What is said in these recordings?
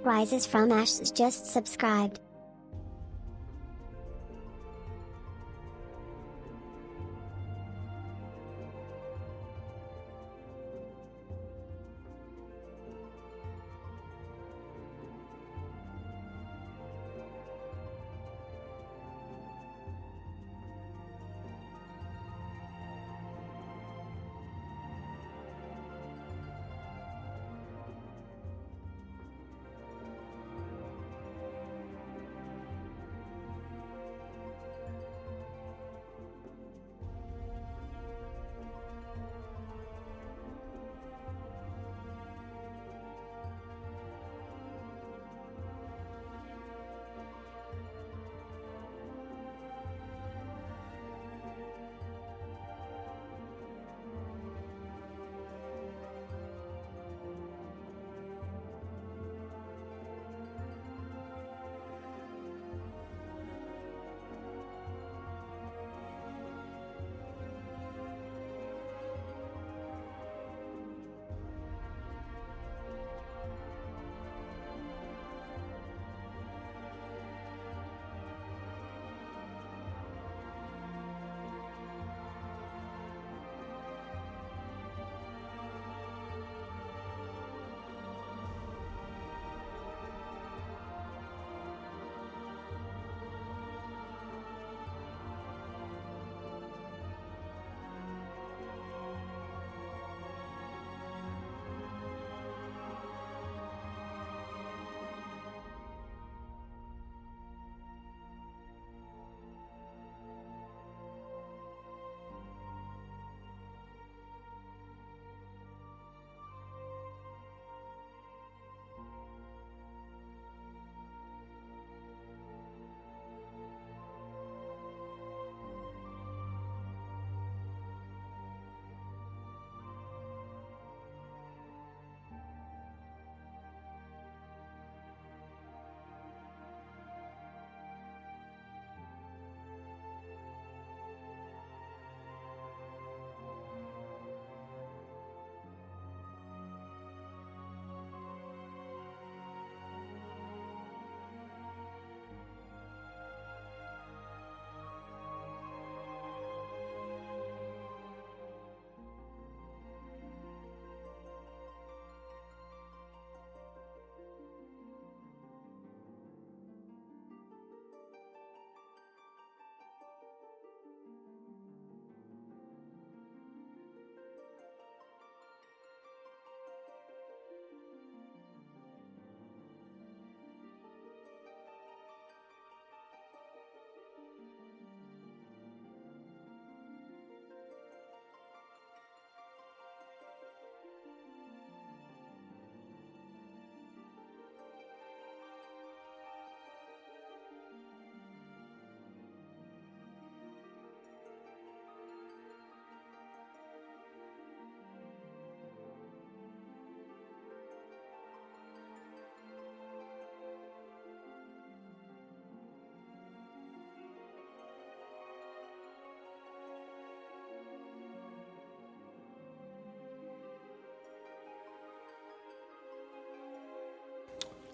rises from ashes just subscribed.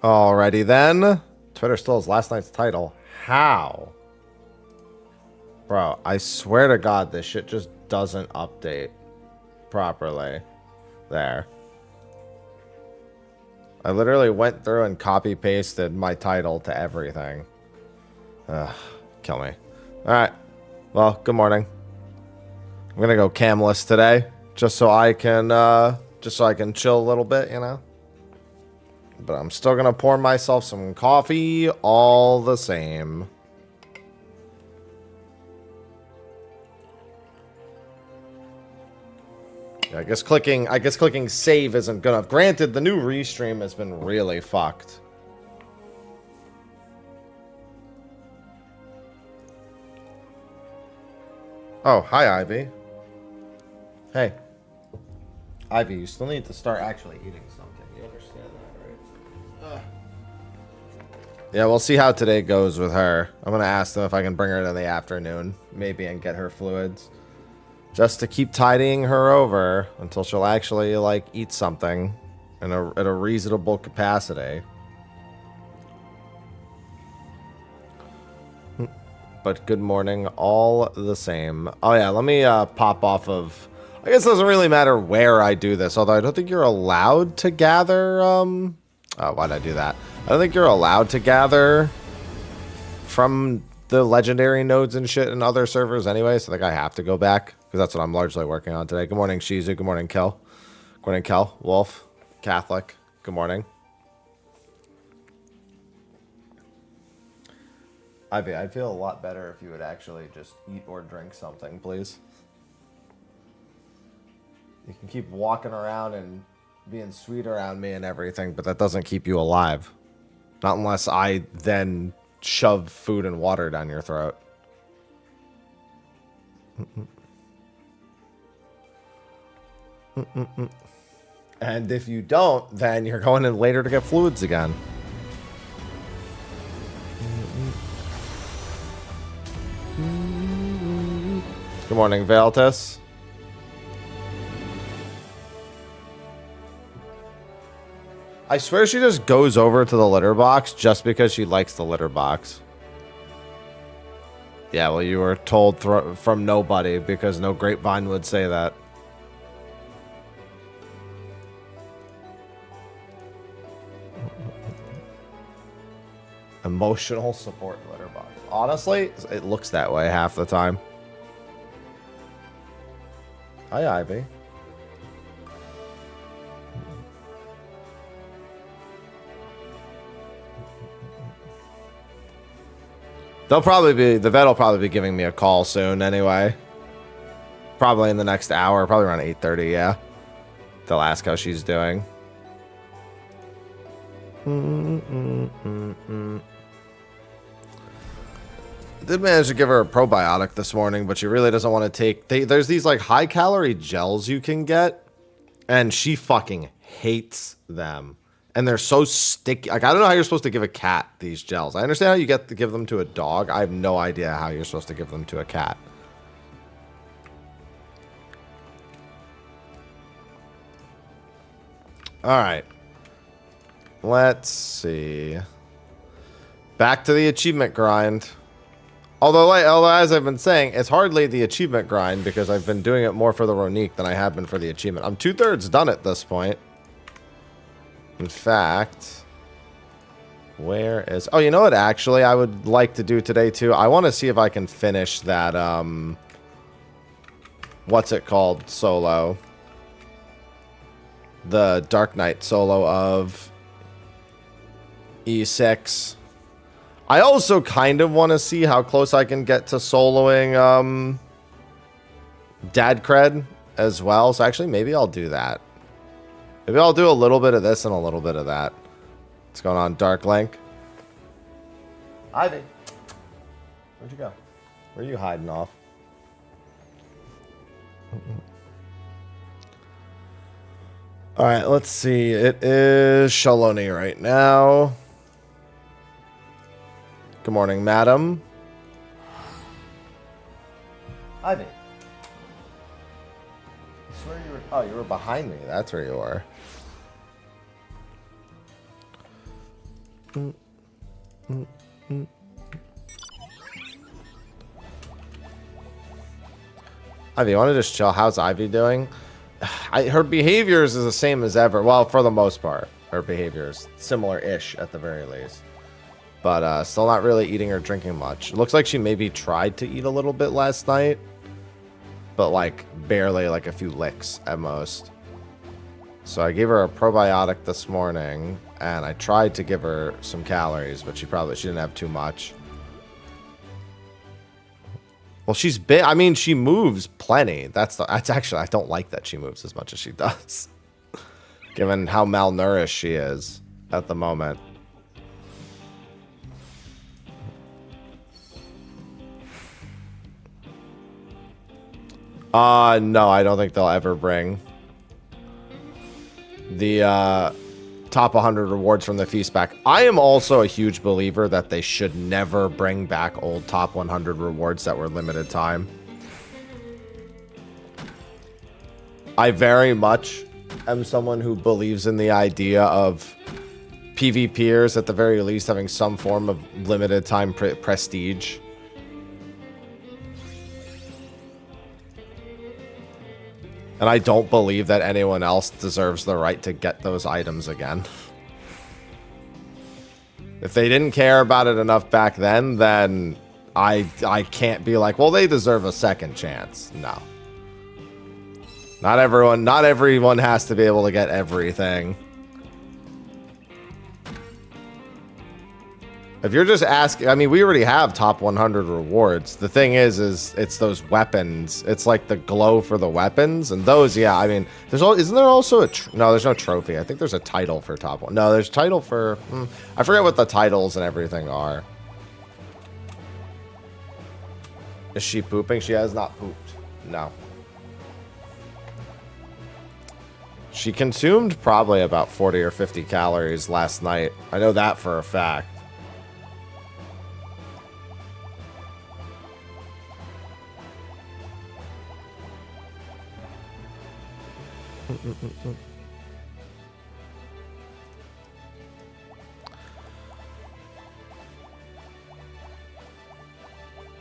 Alrighty then. Twitter still has last night's title. How? Bro, I swear to God, this shit just doesn't update properly. There. I literally went through and copy-pasted my title to everything. Ugh, kill me. Alright. Well, good morning. I'm gonna go camless today, just so I can chill a little bit, you know? But I'm still gonna pour myself some coffee all the same. Yeah, I guess clicking save isn't good enough. Granted, the new restream has been really fucked. Oh, hi, Ivy. Hey. Ivy, you still need to start actually eating something. You understand that, right? Yeah, we'll see how today goes with her. I'm going to ask them if I can bring her in the afternoon, maybe, and get her fluids. Just to keep tidying her over until she'll actually, like, eat something at a reasonable capacity. but good morning all the same. Oh yeah, let me pop off of... I guess it doesn't really matter where I do this, although I don't think you're allowed to gather... Oh, why'd I do that? I don't think you're allowed to gather from the legendary nodes and shit in other servers anyway, so I think I have to go back, because that's what I'm largely working on today. Good morning, Shizu. Good morning, Kel. Good morning, Kel. Wolf. Catholic. Good morning. Ivy, I'd feel a lot better if you would actually just eat or drink something, please. You can keep walking around and being sweet around me and everything, but that doesn't keep you alive. Not unless I then shove food and water down your throat. And if you don't, then you're going in later to get fluids again. Good morning, Valtis. I swear she just goes over to the litter box just because she likes the litter box. Yeah, well, you were told from nobody because no grapevine would say that. Emotional support litter box. Honestly, it looks that way half the time. Hi, Ivy. The vet will probably be giving me a call soon anyway. Probably in the next hour, probably around 8:30, yeah. They'll ask how she's doing. Did manage to give her a probiotic this morning, but she really doesn't want to take... There's these like high-calorie gels you can get, and she fucking hates them. And they're so sticky. Like, I don't know how you're supposed to give a cat these gels. I understand how you get to give them to a dog. I have no idea how you're supposed to give them to a cat. All right. Let's see. Back to the achievement grind. Although, as I've been saying, it's hardly the achievement grind because I've been doing it more for the Rroneek than I have been for the achievement. I'm 2/3 done at this point. In fact, where is... Oh, you know what, actually, I would like to do today, too? I want to see if I can finish that, what's it called? Solo. The Dark Knight solo of E6. I also kind of want to see how close I can get to soloing, Dad Cred as well. So actually, maybe I'll do that. Maybe I'll do a little bit of this and a little bit of that. What's going on, Dark Link? Ivy. Where'd you go? Where are you hiding off? All right, let's see. It is Shaloni right now. Good morning, madam. Ivy. I swear you were... Oh, you were behind me. That's where you were. Ivy, you want to just chill? How's Ivy doing? Her behaviors is the same as ever. Well, for the most part. Her behaviors similar-ish at the very least. But still not really eating or drinking much. It looks like she maybe tried to eat a little bit last night. But like barely, like a few licks at most. So I gave her a probiotic this morning. And I tried to give her some calories. But she didn't have too much. Well, she's big. I mean, she moves plenty. That's actually... I don't like that she moves as much as she does. Given how malnourished she is at the moment. No, I don't think they'll ever bring the top 100 rewards from the feast back. I am also a huge believer that they should never bring back old top 100 rewards that were limited time. I very much am someone who believes in the idea of PvPers at the very least having some form of limited time prestige. And I don't believe that anyone else deserves the right to get those items again. If they didn't care about it enough back then I can't be like, well, they deserve a second chance. No. Not everyone has to be able to get everything. If you're just asking, I mean, we already have top 100 rewards. The thing is it's those weapons. It's like the glow for the weapons, and those, yeah. I mean, isn't there also a? No, there's no trophy. I think there's a title for top one. No, there's title for. I forget what the titles and everything are. Is she pooping? She has not pooped. No. She consumed probably about 40 or 50 calories last night. I know that for a fact.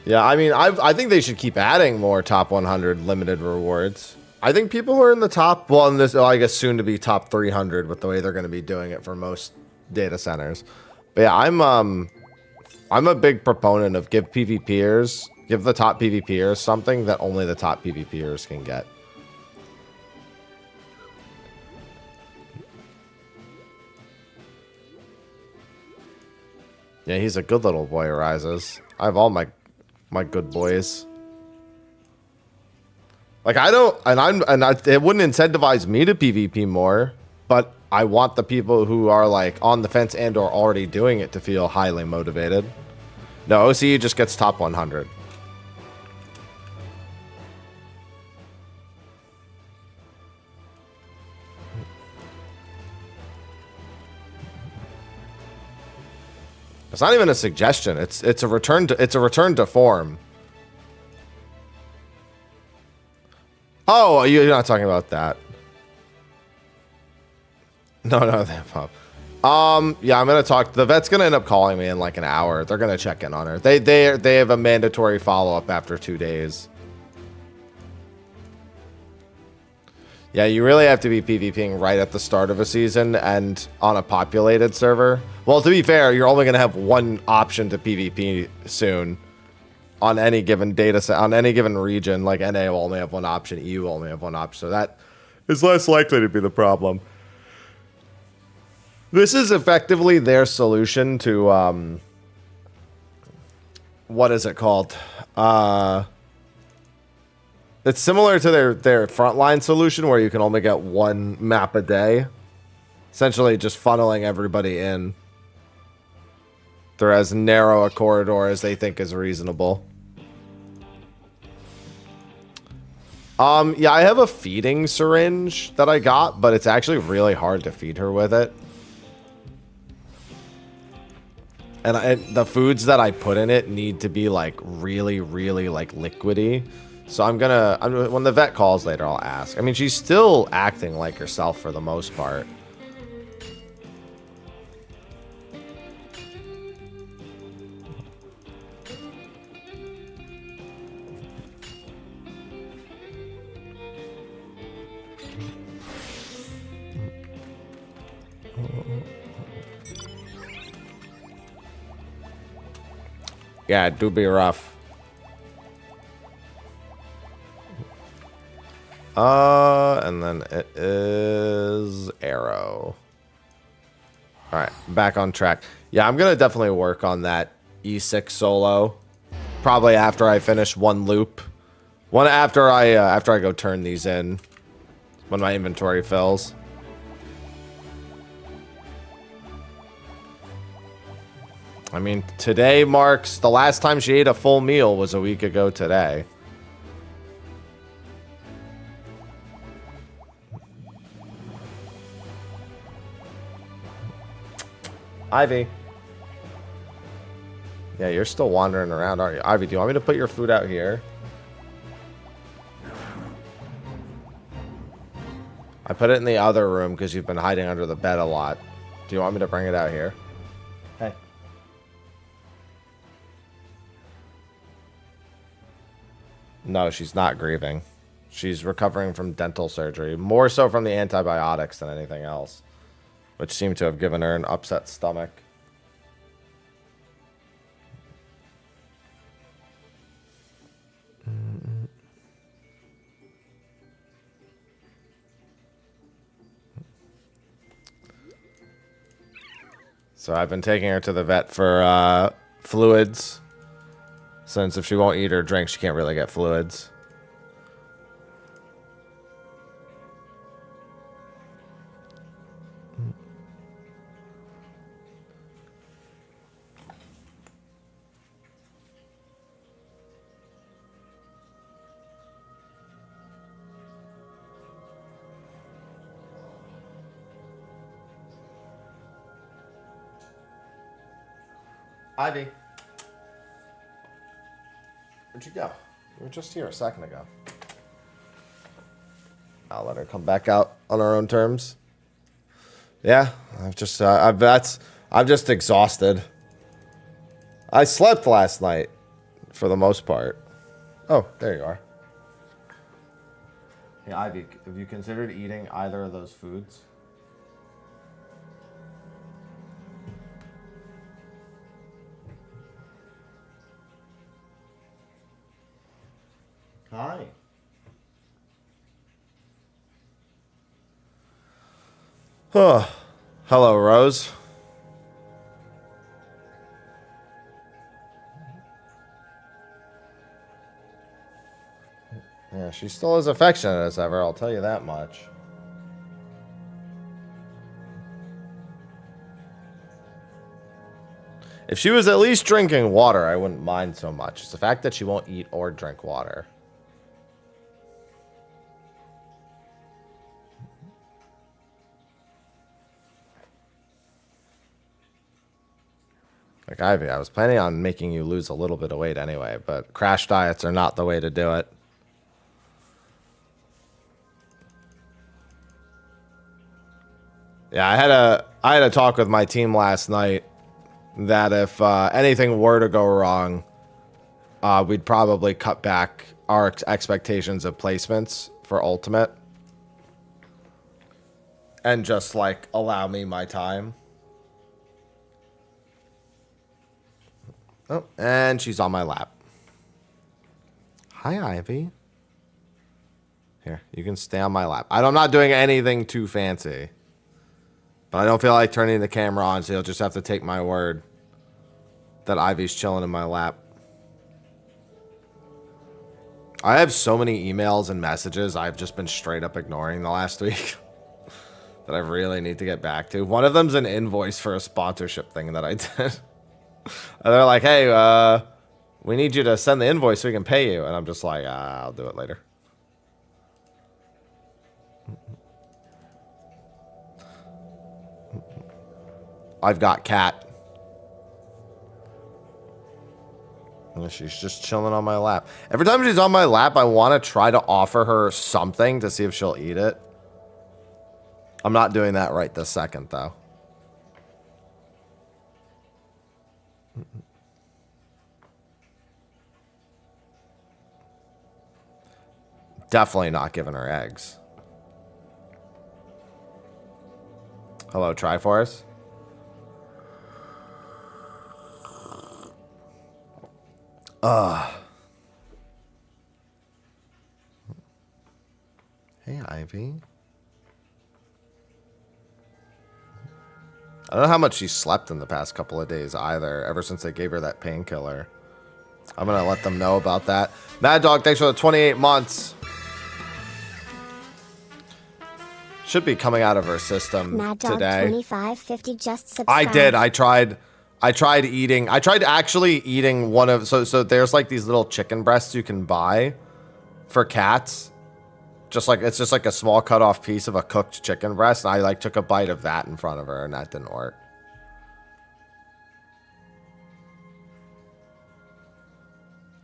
Yeah, I mean, I think they should keep adding more top 100 limited rewards. I think people who are in the top, well, in this, I guess soon to be top 300 with the way they're going to be doing it for most data centers. But yeah, I'm a big proponent of give the top PvPers something that only the top PvPers can get. Yeah, he's a good little boy, Rises. I have all my good boys. Like, I don't, it wouldn't incentivize me to PvP more, but I want the people who are like on the fence and or already doing it to feel highly motivated. No, OCE just gets top 100. It's not even a suggestion. It's a return to form. Oh, you're not talking about that. No, that pop. Yeah, I'm gonna talk. The vet's gonna end up calling me in like an hour. They're gonna check in on her. They have a mandatory follow up after 2 days. Yeah, you really have to be PvPing right at the start of a season and on a populated server. Well, to be fair, you're only going to have one option to PvP soon on any given data set, on any given region. Like NA will only have one option, EU will only have one option. So that is less likely to be the problem. This is effectively their solution to, what is it called? It's similar to their frontline solution where you can only get one map a day. Essentially just funneling everybody in through as narrow a corridor as they think is reasonable. Yeah, I have a feeding syringe that I got, but it's actually really hard to feed her with it. And the foods that I put in it need to be like really, really like liquidy. So when the vet calls later, I'll ask. I mean, she's still acting like herself for the most part. Yeah, it do be rough. And then it is Arrow. All right, back on track. Yeah, I'm gonna definitely work on that E6 solo. Probably after I finish one loop. After I go turn these in when my inventory fills. I mean, today marks the last time she ate a full meal was a week ago today. Ivy. Yeah, you're still wandering around, aren't you? Ivy, do you want me to put your food out here? I put it in the other room because you've been hiding under the bed a lot. Do you want me to bring it out here? Hey. No, she's not grieving. She's recovering from dental surgery, more so from the antibiotics than anything else, which seemed to have given her an upset stomach. So I've been taking her to the vet for fluids, since if she won't eat or drink, she can't really get fluids. Ivy. Where'd you go? You were just here a second ago. I'll let her come back out on her own terms. Yeah, I'm just exhausted. I slept last night, for the most part. Oh, there you are. Hey, Ivy, have you considered eating either of those foods? Hi. Oh, hello, Rose. Yeah, she's still as affectionate as ever, I'll tell you that much. If she was at least drinking water, I wouldn't mind so much. It's the fact that she won't eat or drink water. Like, Ivy, I was planning on making you lose a little bit of weight anyway, but crash diets are not the way to do it. Yeah, I had a talk with my team last night that if anything were to go wrong, we'd probably cut back our expectations of placements for Ultimate and just, like, allow me my time. Oh, and she's on my lap. Hi, Ivy. Here, you can stay on my lap. I'm not doing anything too fancy. But I don't feel like turning the camera on, so you'll just have to take my word that Ivy's chilling in my lap. I have so many emails and messages I've just been straight up ignoring the last week that I really need to get back to. One of them's an invoice for a sponsorship thing that I did. And they're like, hey, we need you to send the invoice so we can pay you. And I'm just like, I'll do it later. I've got Cat. And she's just chilling on my lap. Every time she's on my lap, I want to try to offer her something to see if she'll eat it. I'm not doing that right this second, though. Definitely not giving her eggs. Hello, Triforce. Hey, Ivy. I don't know how much she slept in the past couple of days either, ever since they gave her that painkiller. I'm going to let them know about that. Mad Dog, thanks for the 28 months. Should be coming out of her system Mad Dog today. 2550 just subscribed. I did. I tried actually eating one of, so there's like these little chicken breasts you can buy for cats. It's just like a small cut off piece of a cooked chicken breast. And I like took a bite of that in front of her and that didn't work.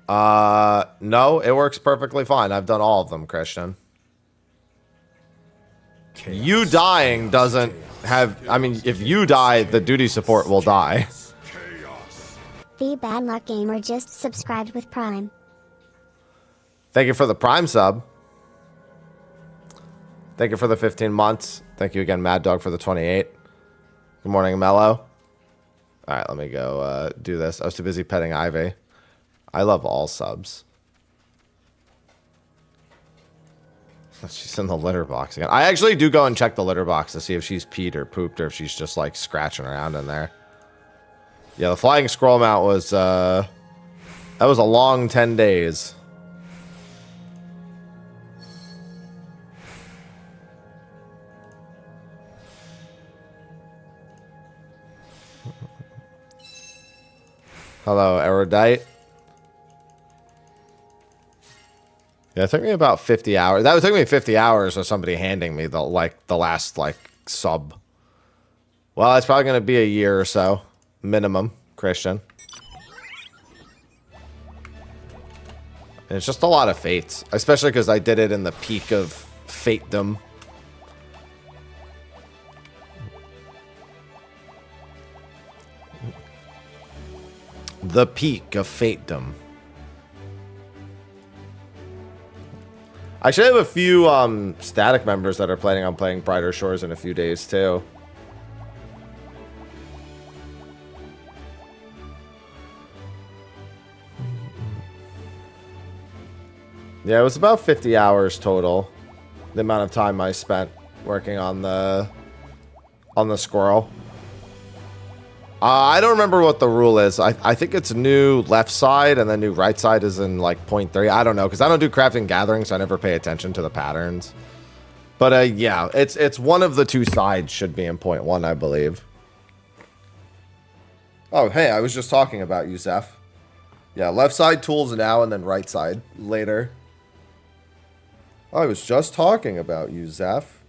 No, it works perfectly fine. I've done all of them, Christian. Chaos. You dying doesn't have, I mean, if you die, the duty support will die. The Bad Luck Gamer just subscribed with Prime. Thank you for the Prime sub. Thank you for the 15 months. Thank you again, Mad Dog, for the 28. Good morning, Mello. All right, let me go do this. I was too busy petting Ivy. I love all subs. She's in the litter box again. I actually do go and check the litter box to see if she's peed or pooped or if she's just like scratching around in there. Yeah, the flying scroll mount was that was a long 10 days. Hello, Erudite. Yeah, it took me about 50 hours. That would take me 50 hours of somebody handing me the last sub. Well, it's probably going to be a year or so minimum, Christian. And it's just a lot of fates, especially because I did it in the peak of fatedom. The peak of fatedom. I should have a few static members that are planning on playing Brighter Shores in a few days too. Yeah, it was about 50 hours total. The amount of time I spent working on the squirrel. I don't remember what the rule is. I think it's new left side and then new right side is in like 0.3. I don't know because I don't do crafting gatherings, so I never pay attention to the patterns. But yeah, it's one of the two sides should be in 0.1, I believe. Oh, hey, I was just talking about you, Zeph. Yeah, left side tools now and then right side later. I was just talking about you, Zeph.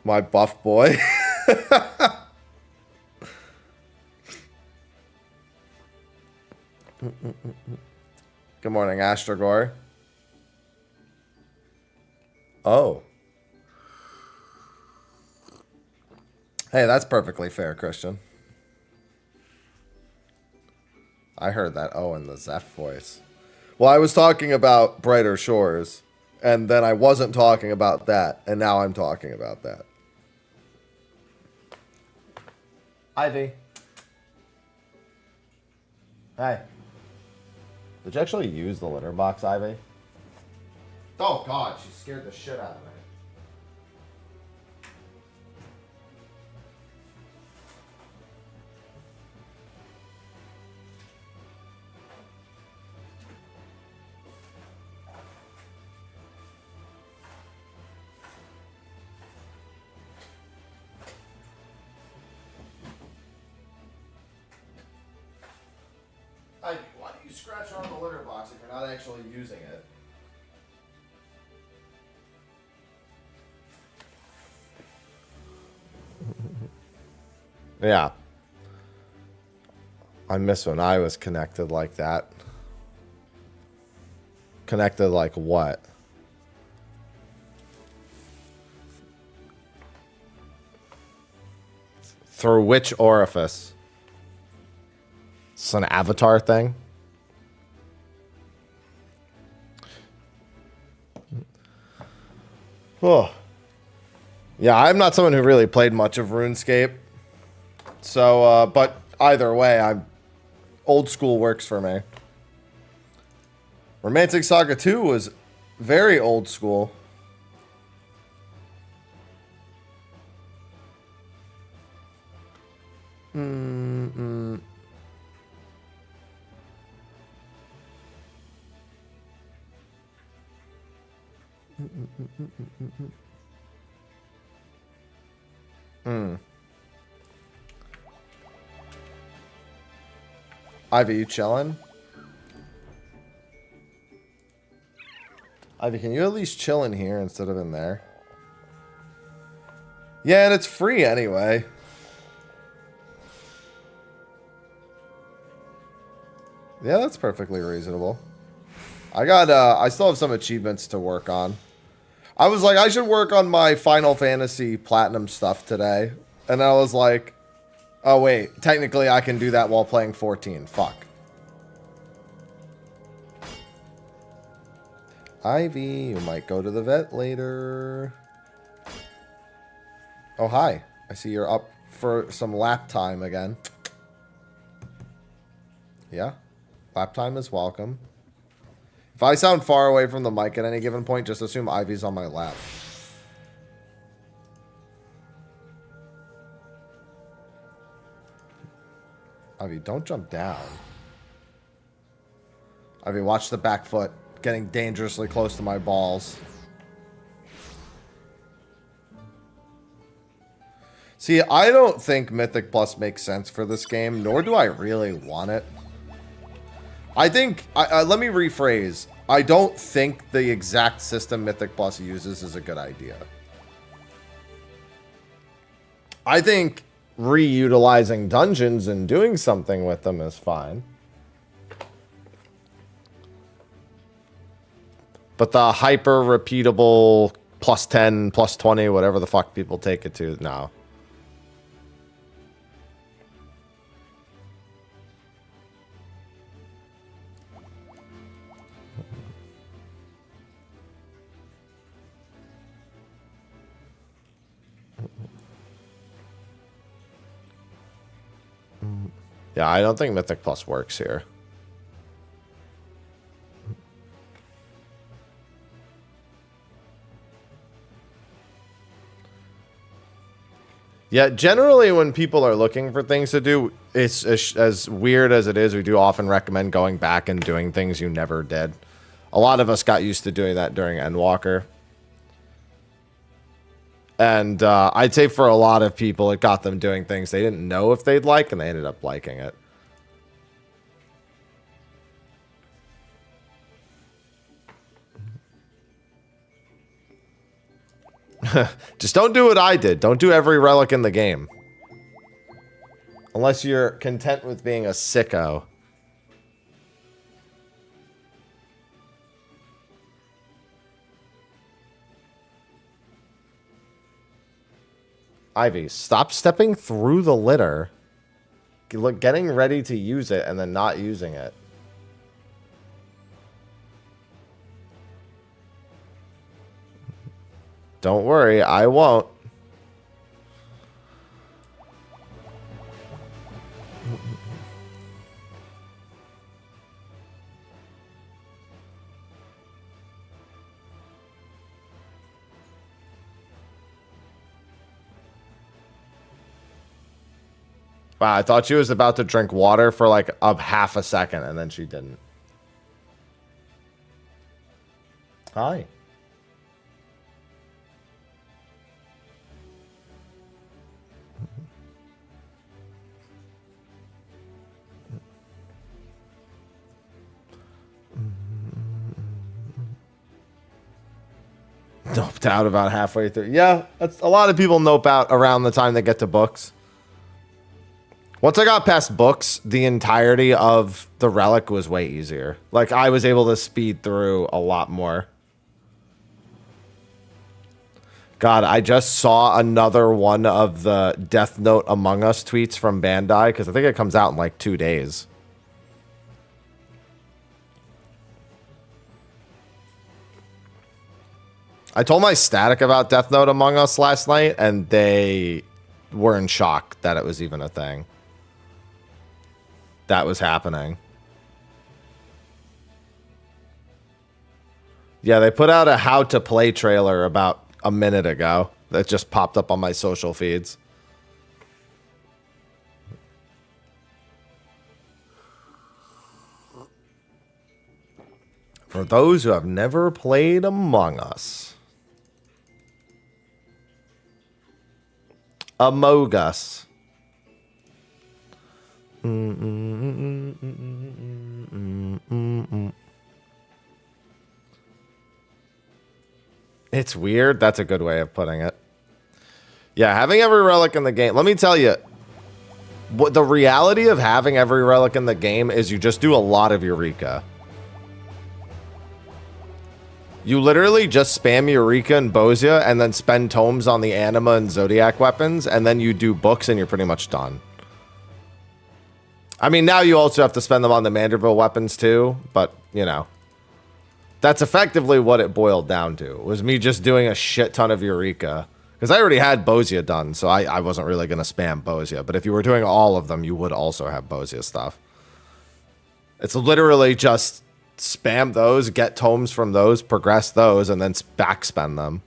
My buff boy. Good morning, Astrogore. Oh. Hey, that's perfectly fair, Christian. I heard that O in the Zeph voice. Well, I was talking about Brighter Shores, and then I wasn't talking about that, and now I'm talking about that. Ivy. Hey. Did you actually use the litter box, Ivy? Oh, God, she scared the shit out of me. Ivy, why do you scratch on the litter box if you're not actually using it? Yeah. I miss when I was connected like that. Connected like what? Through which orifice? It's an avatar thing. Oh. Yeah, I'm not someone who really played much of RuneScape. So, but either way, old school works for me. Romantic Saga 2 was very old school. Mm-mm. Ivy, you chillin'? Ivy, can you at least chill in here instead of in there? Yeah, and it's free anyway. Yeah, that's perfectly reasonable. I still have some achievements to work on. I was like, I should work on my Final Fantasy Platinum stuff today. And I was like, oh wait, technically I can do that while playing 14. Fuck. Ivy, you might go to the vet later. Oh, hi. I see you're up for some lap time again. Yeah. Lap time is welcome. If I sound far away from the mic at any given point, just assume Ivy's on my lap. Ivy, don't jump down. Ivy, watch the back foot. Getting dangerously close to my balls. See, I don't think Mythic Plus makes sense for this game, nor do I really want it. I think, let me rephrase. I don't think the exact system Mythic Plus uses is a good idea. I think reutilizing dungeons and doing something with them is fine. But the hyper repeatable plus 10, plus 20, whatever the fuck people take it to now. Yeah, I don't think Mythic Plus works here. Yeah, generally when people are looking for things to do, it's as weird as it is, we do often recommend going back and doing things you never did. A lot of us got used to doing that during Endwalker. And I'd say for a lot of people, it got them doing things they didn't know if they'd like, and they ended up liking it. Just don't do what I did. Don't do every relic in the game. Unless you're content with being a sicko. Ivy, stop stepping through the litter. Look, getting ready to use it and then not using it. Don't worry, I won't. Wow, I thought she was about to drink water for like a half a second, and then she didn't. Hi. Noped out about halfway through. Yeah, that's a lot of people nope out around the time they get to books. Once I got past books, the entirety of the relic was way easier. Like, I was able to speed through a lot more. God, I just saw another one of the Death Note Among Us tweets from Bandai, because I think it comes out in like 2 days. I told my static about Death Note Among Us last night, and they were in shock that it was even a thing. That was happening. Yeah, they put out a how to play trailer about a minute ago that just popped up on my social feeds. For those who have never played Among Us. Among Us. It's weird. That's a good way of putting it. Yeah, having every relic in the game. Let me tell you, what the reality of having every relic in the game is you just do a lot of Eureka. You literally just spam Eureka and Bozia and then spend tomes on the Anima and Zodiac weapons, and then you do books and you're pretty much done. I mean, now you also have to spend them on the Manderville weapons too, but, you know. That's effectively what it boiled down to. Was me just doing a shit ton of Eureka. Because I already had Bosia done, so I wasn't really going to spam Bosia. But if you were doing all of them, you would also have Bosia stuff. It's literally just spam those, get tomes from those, progress those, and then backspend them.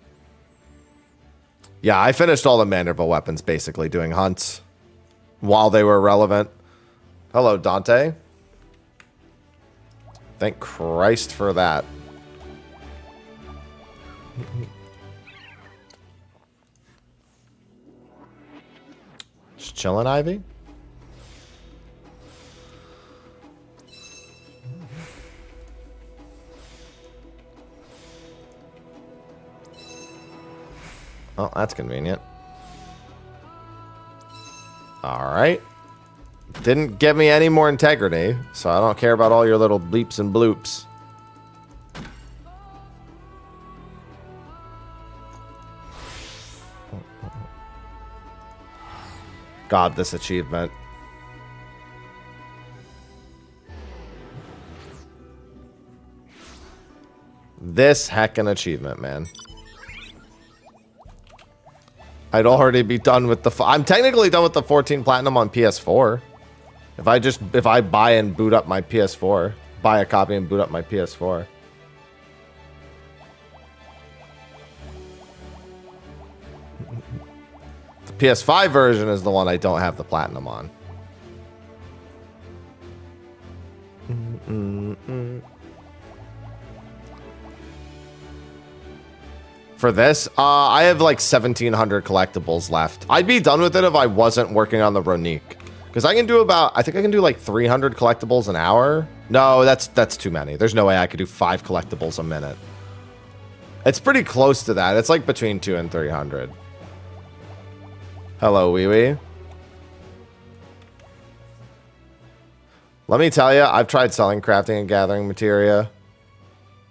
Yeah, I finished all the Manderville weapons, basically, doing hunts while they were relevant. Hello, Dante. Thank Christ for that. Just chilling, Ivy? Oh, that's convenient. Alright. Didn't get me any more integrity, so I don't care about all your little bleeps and bloops. God, this achievement. This heckin' achievement, man. I'd already be done with the... I'm technically done with the 14 Platinum on PS4. If I buy and boot up my PS4. Buy a copy and boot up my PS4. PS5 version is the one I don't have the platinum on. For this, I have like 1,700 collectibles left. I'd be done with it if I wasn't working on the Rroneek. Because I can do about, I think I can do like 300 collectibles an hour. No, that's too many. There's no way I could do 5 collectibles a minute. It's pretty close to that. It's like between 200 and 300. Hello, wee wee. Let me tell you, I've tried selling crafting and gathering materia.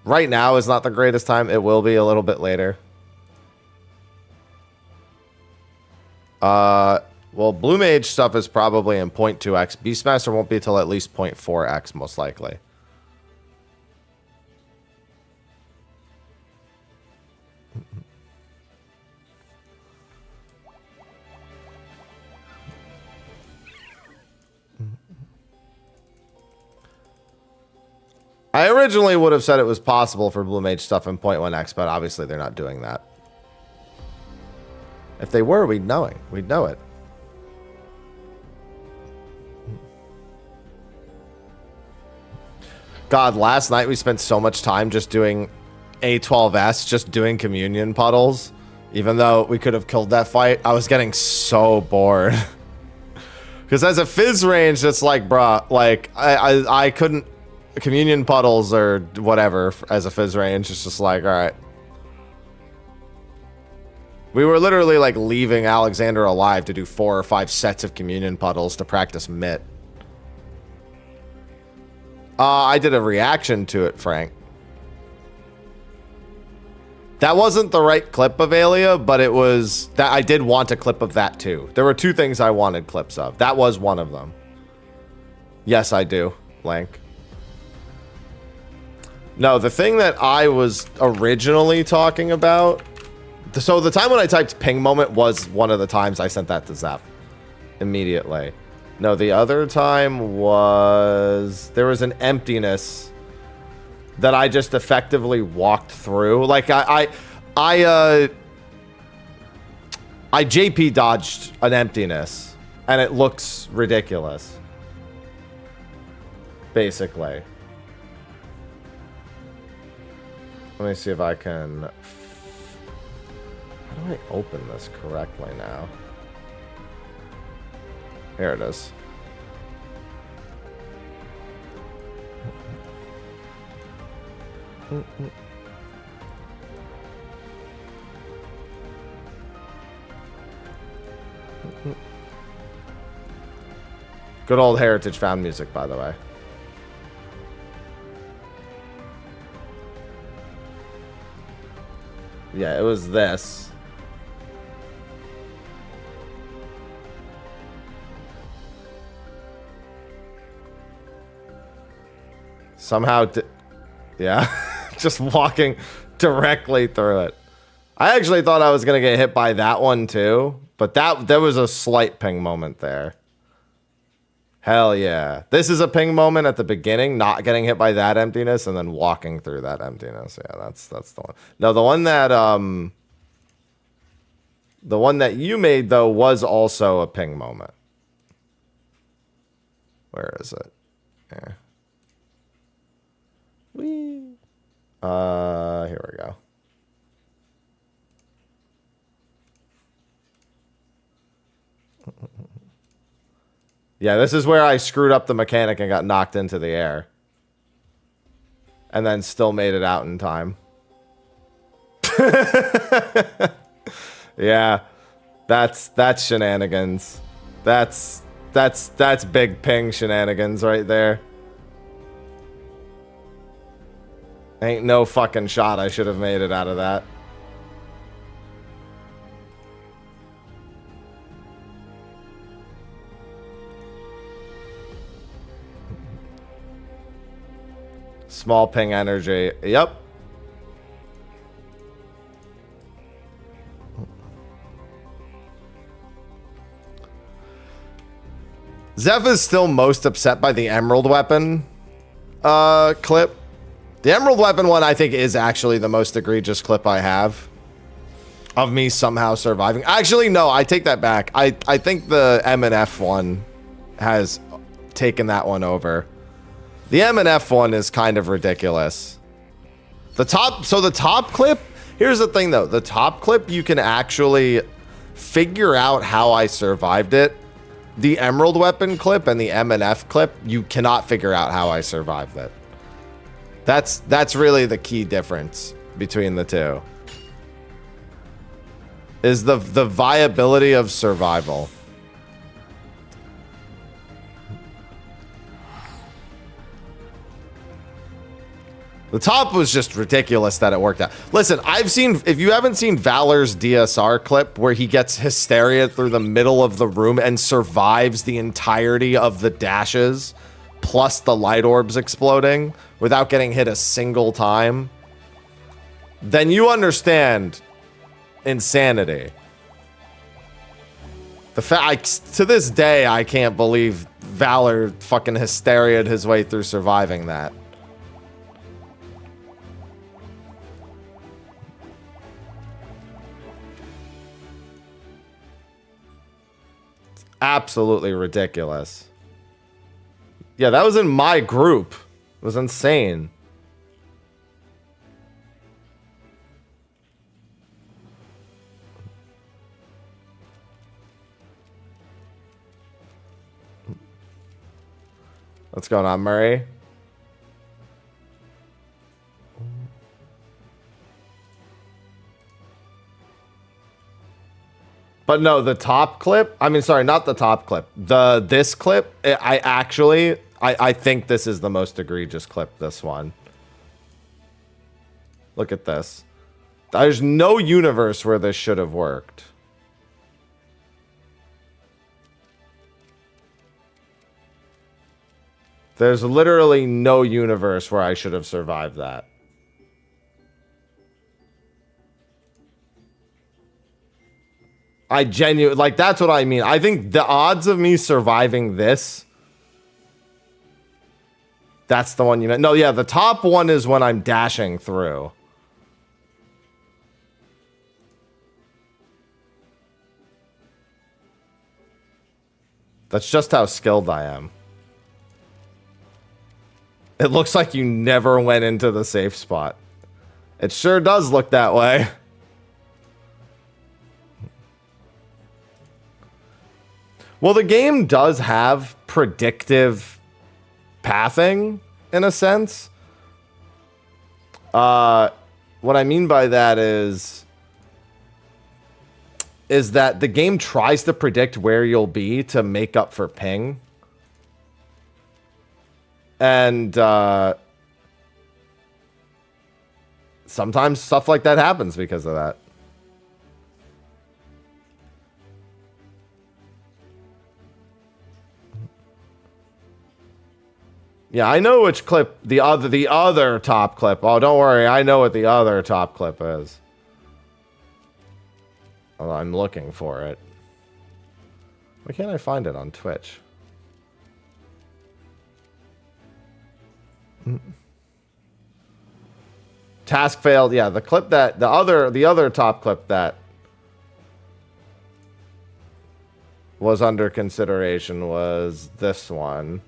Right now is not the greatest time. It will be a little bit later. Well, Blue Mage stuff is probably in 0.2x. Beastmaster won't be till at least 0.4x, most likely. I originally would have said it was possible for Blue Mage stuff in 0.1x, but obviously they're not doing that. If they were, we'd know it. We'd know it. God, last night we spent so much time just doing A12S, just doing communion puddles. Even though we could have killed that fight, I was getting so bored. Because as a fizz range, it's like, bruh, like, I couldn't... Communion puddles or whatever as a fizz range. It's just like, all right. We were literally like leaving Alexander alive to do 4 or 5 sets of communion puddles to practice mitt. I did a reaction to it, Frank. That wasn't the right clip of Alia, but it was that I did want a clip of that too. There were 2 things I wanted clips of. That was one of them. Yes, I do, Blank. No, the thing that I was originally talking about... So the time when I typed ping moment was one of the times I sent that to Zep. Immediately. No, the other time was... There was an emptiness that I just effectively walked through. Like, I JP dodged an emptiness. And it looks ridiculous. Basically. Let me see if I can... How do I open this correctly now? Here it is. Good old Heritage Found music, by the way. Yeah, it was this. Somehow, yeah, Just walking directly through it. I actually thought I was going to get hit by that one too, but there was a slight ping moment there. Hell yeah. This is a ping moment at the beginning, not getting hit by that emptiness and then walking through that emptiness. Yeah, that's the one. No, the one that you made though was also a ping moment. Where is it? Yeah. Here we go. Yeah, this is where I screwed up the mechanic and got knocked into the air. And then still made it out in time. Yeah. That's shenanigans. That's big ping shenanigans right there. Ain't no fucking shot I should have made it out of that. Small ping energy. Yep. Zeph is still most upset by the emerald weapon clip. The emerald weapon one, I think, is actually the most egregious clip I have of me somehow surviving. Actually, no, I take that back. I think the M and F one has taken that one over. The M and F one is kind of ridiculous. The top clip, here's the thing though. The top clip, you can actually figure out how I survived it. The emerald weapon clip and the M and F clip, you cannot figure out how I survived it. That's really the key difference between the two. Is the viability of survival. The top was just ridiculous that it worked out. Listen, if you haven't seen Valor's DSR clip where he gets hysteria through the middle of the room and survives the entirety of the dashes plus the light orbs exploding without getting hit a single time, then you understand insanity. The fact, to this day, I can't believe Valor fucking hysteria'd his way through surviving that. It's absolutely ridiculous. Yeah, that was in my group. It was insane. What's going on, Murray? But no, the top clip, I mean, sorry, not the top clip. This clip, I think this is the most egregious clip, this one. Look at this. There's no universe where this should have worked. There's literally no universe where I should have survived that. I genuinely, like, that's what I mean. I think the odds of me surviving this, that's the one you know. No, yeah, the top one is when I'm dashing through. That's just how skilled I am. It looks like you never went into the safe spot. It sure does look that way. Well, the game does have predictive pathing, in a sense. What I mean by that is that the game tries to predict where you'll be to make up for ping. And sometimes stuff like that happens because of that. Yeah, I know which clip, the other top clip. Oh, don't worry, I know what the other top clip is. Oh, I'm looking for it. Why can't I find it on Twitch? Task failed. Yeah, the clip that the other top clip that was under consideration was this one.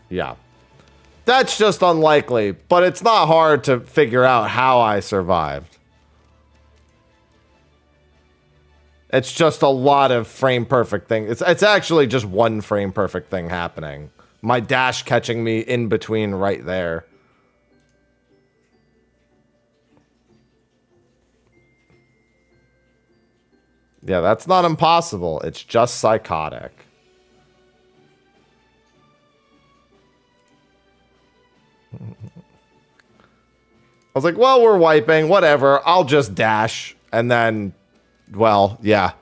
Yeah. That's just unlikely, but it's not hard to figure out how I survived. It's just a lot of frame perfect things. It's actually just one frame perfect thing happening. My dash catching me in between right there. Yeah, that's not impossible. It's just psychotic. I was like, well, we're wiping, whatever. I'll just dash. And then, well, yeah.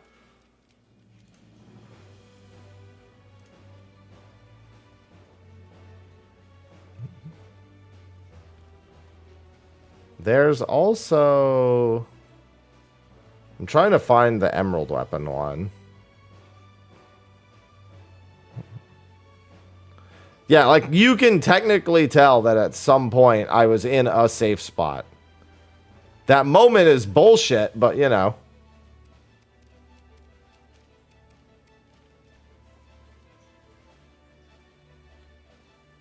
There's also... I'm trying to find the emerald weapon one. Yeah, like, you can technically tell that at some point I was in a safe spot. That moment is bullshit, but, you know.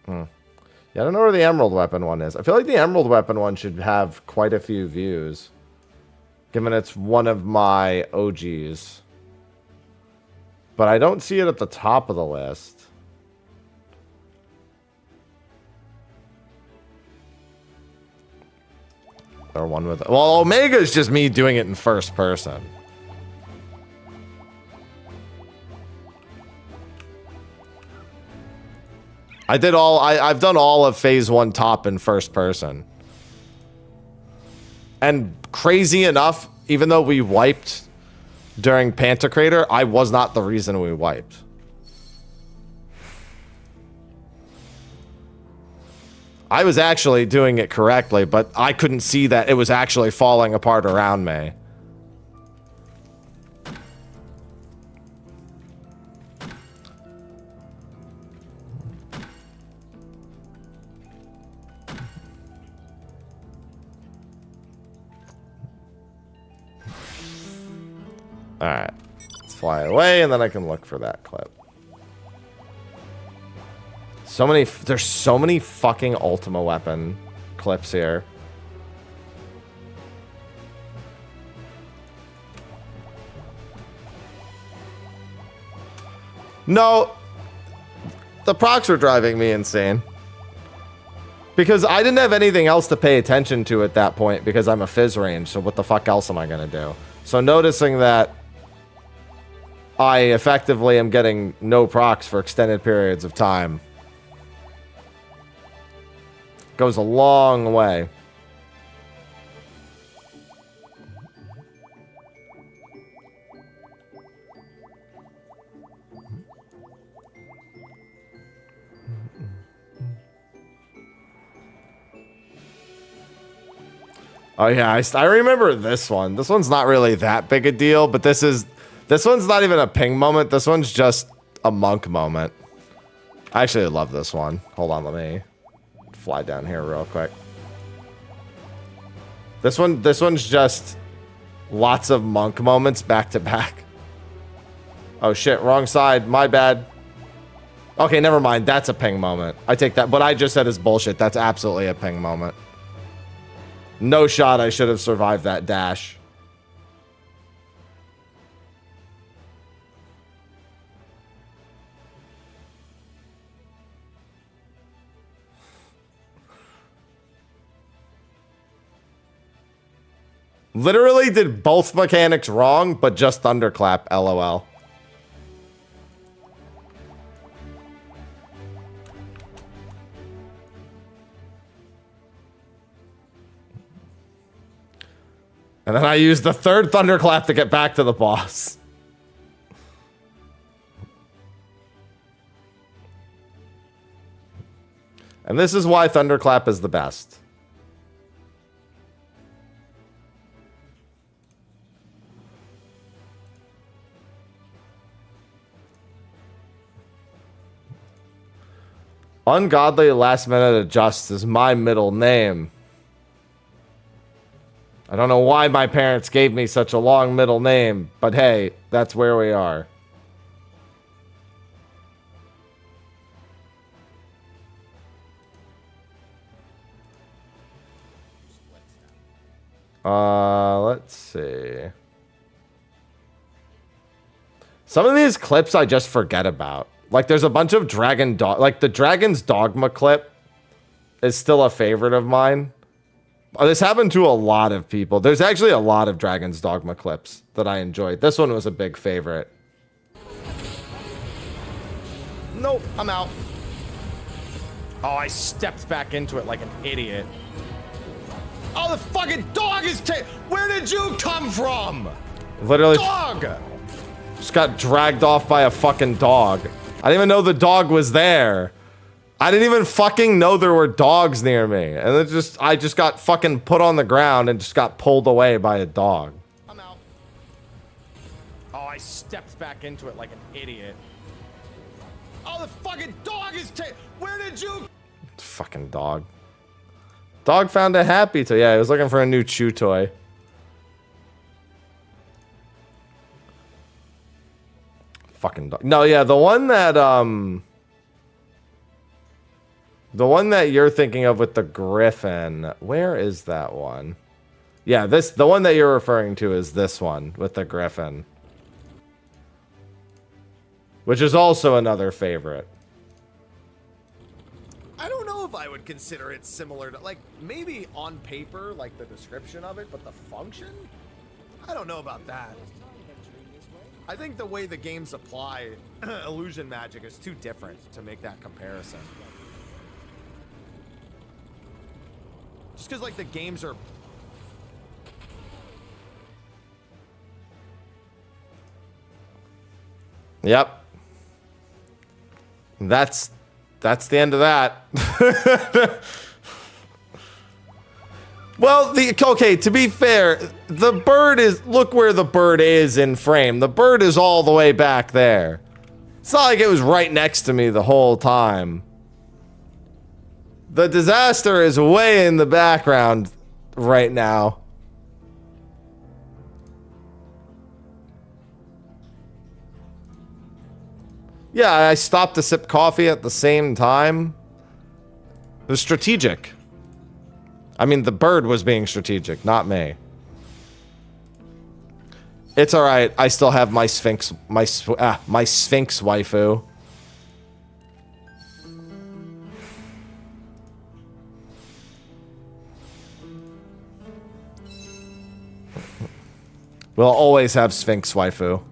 Yeah, I don't know where the emerald weapon one is. I feel like the emerald weapon one should have quite a few views, given it's one of my OGs. But I don't see it at the top of the list. Or one with... Well, Omega is just me doing it in first person. I've done all of phase 1 top in first person. And crazy enough, even though we wiped during Pantocrator, I was not the reason we wiped. I was actually doing it correctly, but I couldn't see that it was actually falling apart around me. Alright. Let's fly away, and then I can look for that clip. There's so many fucking Ultima weapon clips here. No. The procs were driving me insane. Because I didn't have anything else to pay attention to at that point because I'm a fizz range, so what the fuck else am I gonna do? So noticing that I effectively am getting no procs for extended periods of time goes a long way. Oh yeah, I remember this one. This one's not really that big a deal, but this one's not even a ping moment. This one's just a monk moment. I actually love this one. Hold on, let me fly down here real quick. This one's just lots of monk moments back to back. Oh shit, wrong side, my bad. Okay, never mind, that's a ping moment. I take that, what I just said is bullshit. That's absolutely a ping moment. No shot I should have survived that dash. Literally did both mechanics wrong, but just thunderclap, LOL. And then I used the third thunderclap to get back to the boss. And this is why thunderclap is the best. Ungodly last minute adjust is my middle name. I don't know why my parents gave me such a long middle name, but hey, that's where we are. Let's see. Some of these clips I just forget about. Like, there's a bunch of Dragon Dog... Like, the Dragon's Dogma clip is still a favorite of mine. This happened to a lot of people. There's actually a lot of Dragon's Dogma clips that I enjoyed. This one was a big favorite. Nope, I'm out. Oh, I stepped back into it like an idiot. Oh, the fucking dog is where did you come from? Literally. Dog! Just got dragged off by a fucking dog. I didn't even know the dog was there. I didn't even fucking know there were dogs near me. And I just got fucking put on the ground and just got pulled away by a dog. I'm out. Oh, I stepped back into it like an idiot. Oh, the fucking dog is where did you... Fucking dog. Dog found a happy toy. Yeah, he was looking for a new chew toy. Fucking dog. No, yeah, the one that you're thinking of with the griffin. Where is that one? Yeah, the one that you're referring to is this one with the griffin. Which is also another favorite. I don't know if I would consider it similar to, like, maybe on paper, like the description of it, but the function? I don't know about that. I think the way the games apply illusion magic is too different to make that comparison. Just because, like, the games are... Yep. That's the end of that. Well, okay, to be fair, the bird is... Look where the bird is in frame. The bird is all the way back there. It's not like it was right next to me the whole time. The disaster is way in the background right now. Yeah, I stopped to sip coffee at the same time. It was strategic. I mean, the bird was being strategic, not me. It's all right. I still have my Sphinx, my Sphinx waifu. We'll always have Sphinx waifu.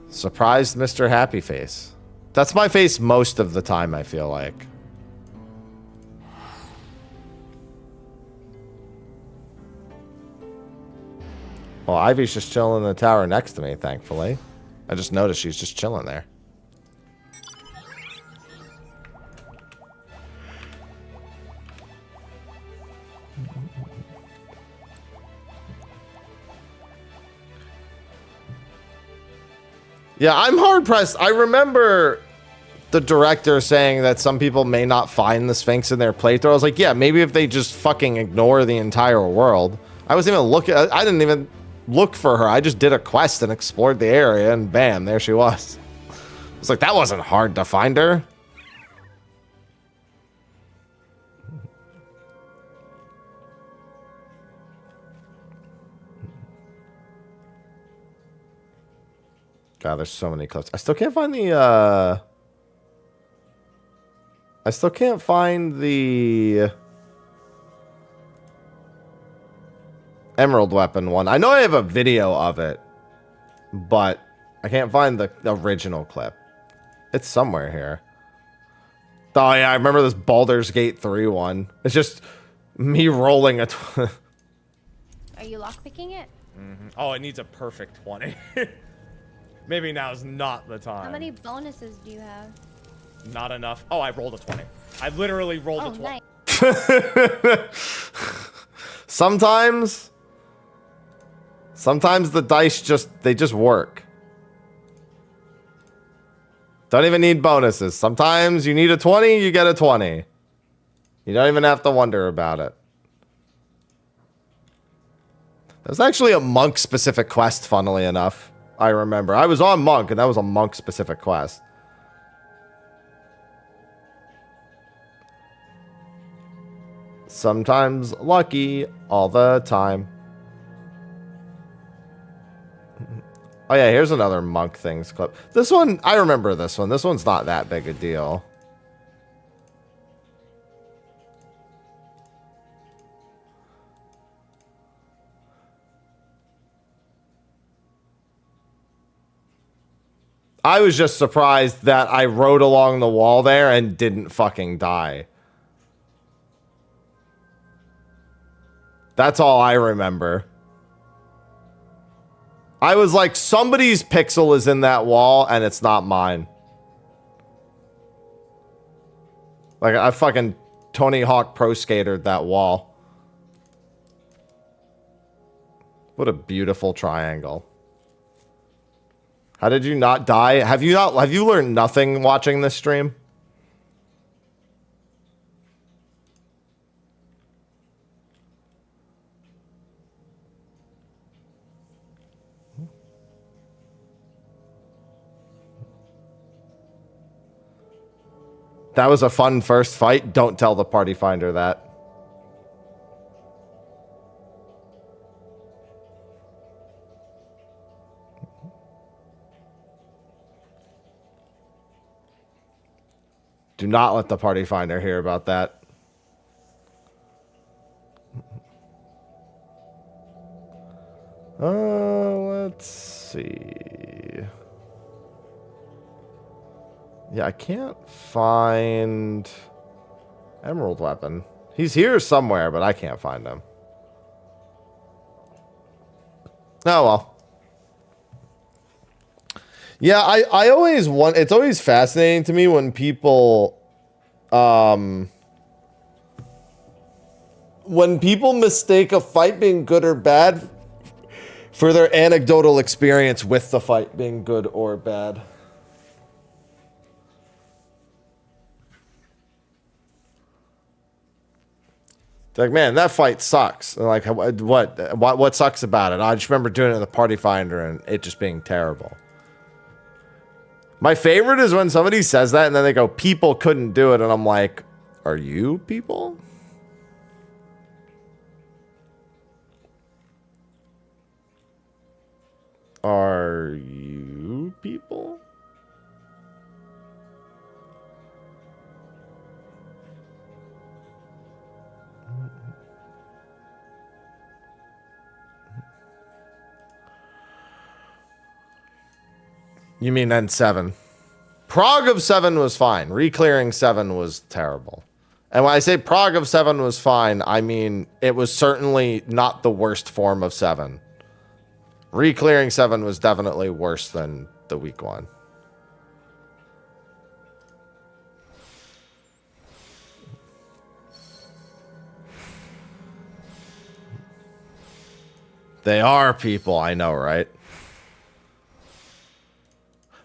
Surprised Mr. Happy Face. That's my face most of the time, I feel like. Well, Ivy's just chilling in the tower next to me, thankfully. I just noticed she's just chilling there. Yeah, I'm hard-pressed. I remember the director saying that some people may not find the Sphinx in their playthrough. I was like, yeah, maybe if they just fucking ignore the entire world. I wasn't even looking... I didn't even look for her. I just did a quest and explored the area, and bam, there she was. I was like, that wasn't hard to find her. God, there's so many clips. I still can't find the, I still can't find the emerald weapon one. I know I have a video of it, but I can't find the original clip. It's somewhere here. Oh yeah, I remember this Baldur's Gate 3 one. It's just me rolling a... Are you lockpicking it? Mm-hmm. Oh, it needs a perfect 20. Maybe now is not the time. How many bonuses do you have? Not enough. Oh, I rolled a 20. I literally rolled a 20. Nice. Sometimes the dice just work. Don't even need bonuses. Sometimes you need a 20, you get a 20. You don't even have to wonder about it. There's actually a monk-specific quest, funnily enough. I remember. I was on monk, and that was a monk-specific quest. Sometimes lucky, all the time. Oh yeah, here's another monk things clip. This one, I remember this one. This one's not that big a deal. I was just surprised that I rode along the wall there and didn't fucking die. That's all I remember. I was like, somebody's pixel is in that wall and it's not mine. Like, I fucking Tony Hawk Pro Skatered that wall. What a beautiful triangle. How did you not die? Have you learned nothing watching this stream? That was a fun first fight. Don't tell the party finder that. Do not let the party finder hear about that. Let's see. Yeah, I can't find Emerald Weapon. He's here somewhere, but I can't find him. Oh, well. Yeah, I always want... It's always fascinating to me when people... when people mistake a fight being good or bad for their anecdotal experience with the fight being good or bad. They're like, man, that fight sucks. And like, what sucks about it? I just remember doing it in the party finder and it just being terrible. My favorite is when somebody says that and then they go, people couldn't do it. And I'm like, are you people? Are you people? You mean N7? Prague of 7 was fine. Reclearing 7 was terrible. And when I say Prague of 7 was fine, I mean it was certainly not the worst form of 7. Reclearing 7 was definitely worse than the weak one. They are people, I know, right?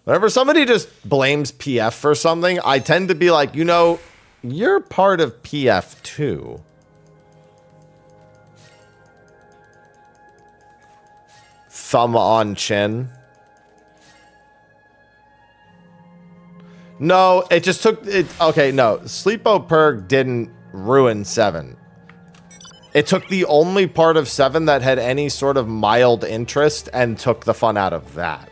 Whenever somebody just blames PF for something, I tend to be like, you know, you're part of PF too. Thumb on chin. No, it just took it. Okay, no. Sleepo Perg didn't ruin 7. It took the only part of 7 that had any sort of mild interest and took the fun out of that.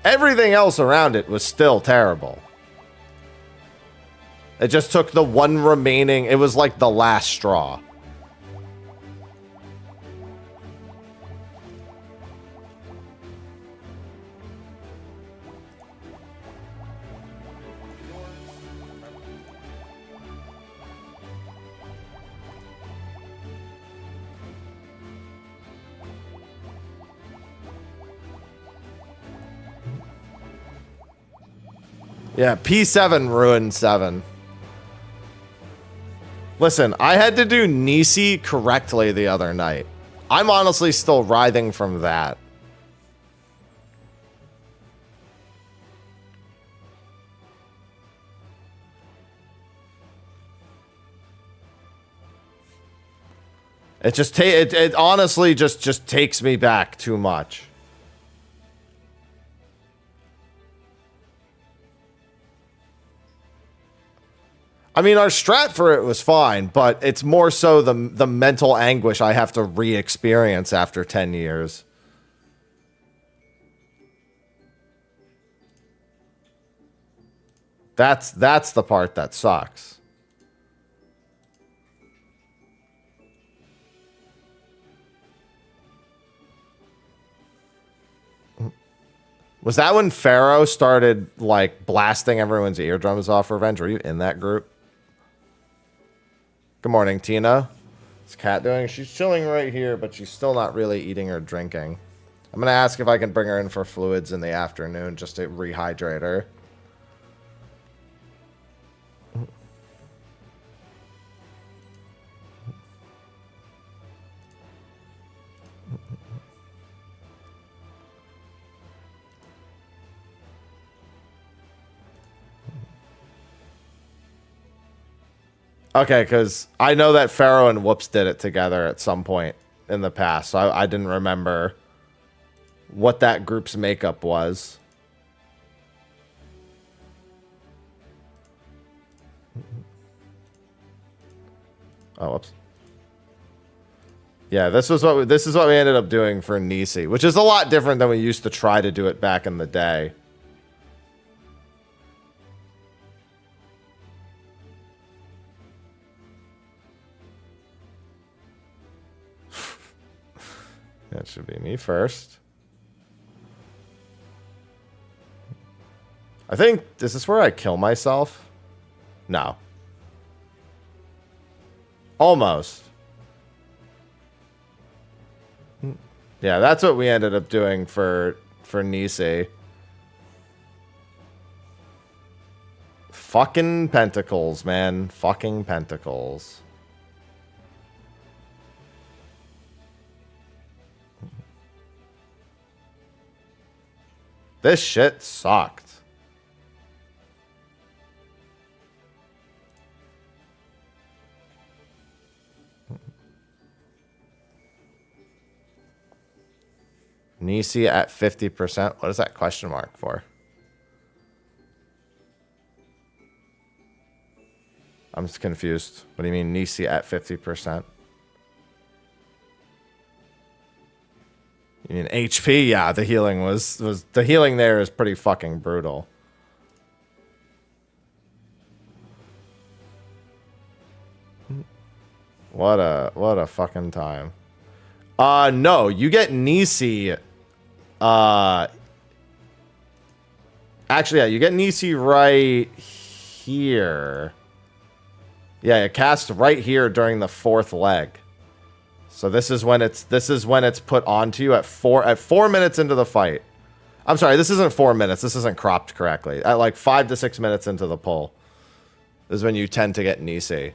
Everything else around it was still terrible. It just took the one remaining. It was like the last straw. Yeah, P7 ruined 7. Listen, I had to do Nisi correctly the other night. I'm honestly still writhing from that. It just it honestly just takes me back too much. I mean, our strat for it was fine, but it's more so the mental anguish I have to re-experience after 10 years. That's the part that sucks. Was that when Pharaoh started, like, blasting everyone's eardrums off Revenge? Were you in that group? Good morning, Tina. What's Kat doing? She's chilling right here, but she's still not really eating or drinking. I'm going to ask if I can bring her in for fluids in the afternoon just to rehydrate her. Okay, because I know that Pharaoh and Whoops did it together at some point in the past, so I didn't remember what that group's makeup was. Oh, whoops. Yeah, this is what we ended up doing for Nisi, which is a lot different than we used to try to do it back in the day. That should be me first. I think, is this where I kill myself? No. Almost. Yeah, that's what we ended up doing for Nisi. Fucking pentacles, man. Fucking pentacles. This shit sucked. Nisi at 50%. What is that question mark for? I'm just confused. What do you mean Nisi at 50%? You mean HP? Yeah, the healing was the healing there is pretty fucking brutal. What a fucking time. No, you get Nisi. Actually, yeah, you get Nisi right here. Yeah, it casts right here during the 4th leg. So this is when it's put onto you at 4 minutes into the fight. I'm sorry, this isn't 4 minutes. This isn't cropped correctly. At like 5 to 6 minutes into the pull is when you tend to get Nisi.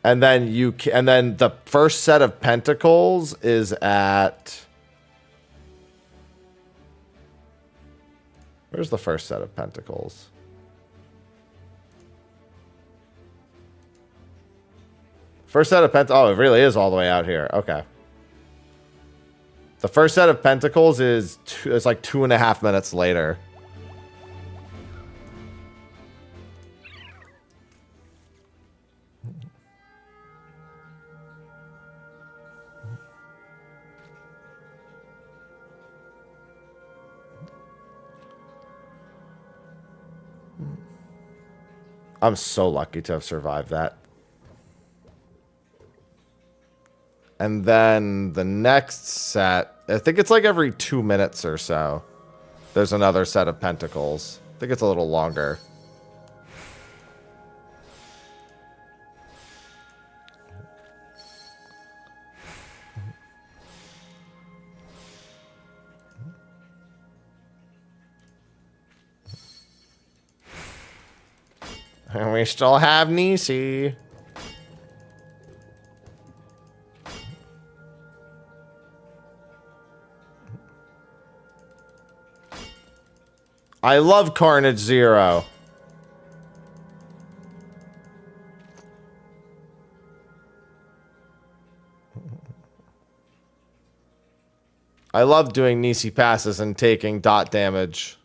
And then the first set of pentacles is at, where's the first set of pentacles? First set of pentacles. Oh, it really is all the way out here. Okay. The first set of pentacles is it's like 2.5 minutes later. I'm so lucky to have survived that. And then the next set, I think it's like every 2 minutes or so. There's another set of pentacles. I think it's a little longer. And we still have Nisi. I love Carnage Zero. I love doing Nisi passes and taking dot damage.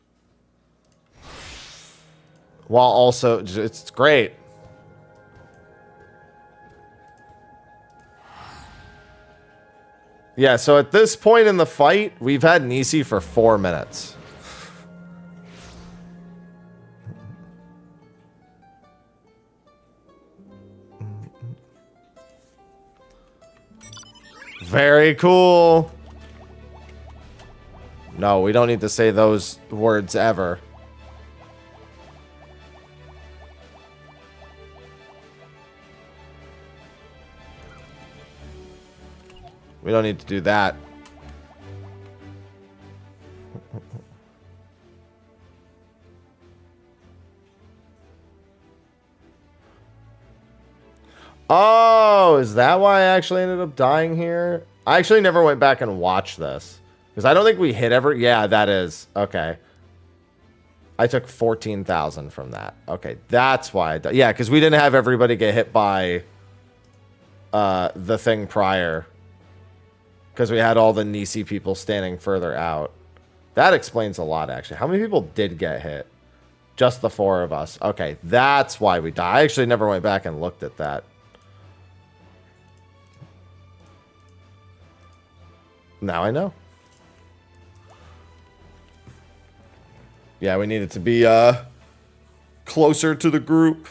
While also, it's great. Yeah, so at this point in the fight, we've had Nisi for 4 minutes. Very cool. No, we don't need to say those words ever. We don't need to do that. Oh, is that why I actually ended up dying here? I actually never went back and watched this. Because I don't think we hit ever. Yeah, that is. Okay. I took 14,000 from that. Okay, that's why I died. Yeah, because we didn't have everybody get hit by the thing prior. Because we had all the Nisi people standing further out. That explains a lot, actually. How many people did get hit? Just the 4 of us. Okay, that's why we died. I actually never went back and looked at that. Now I know. Yeah, we needed to be closer to the group.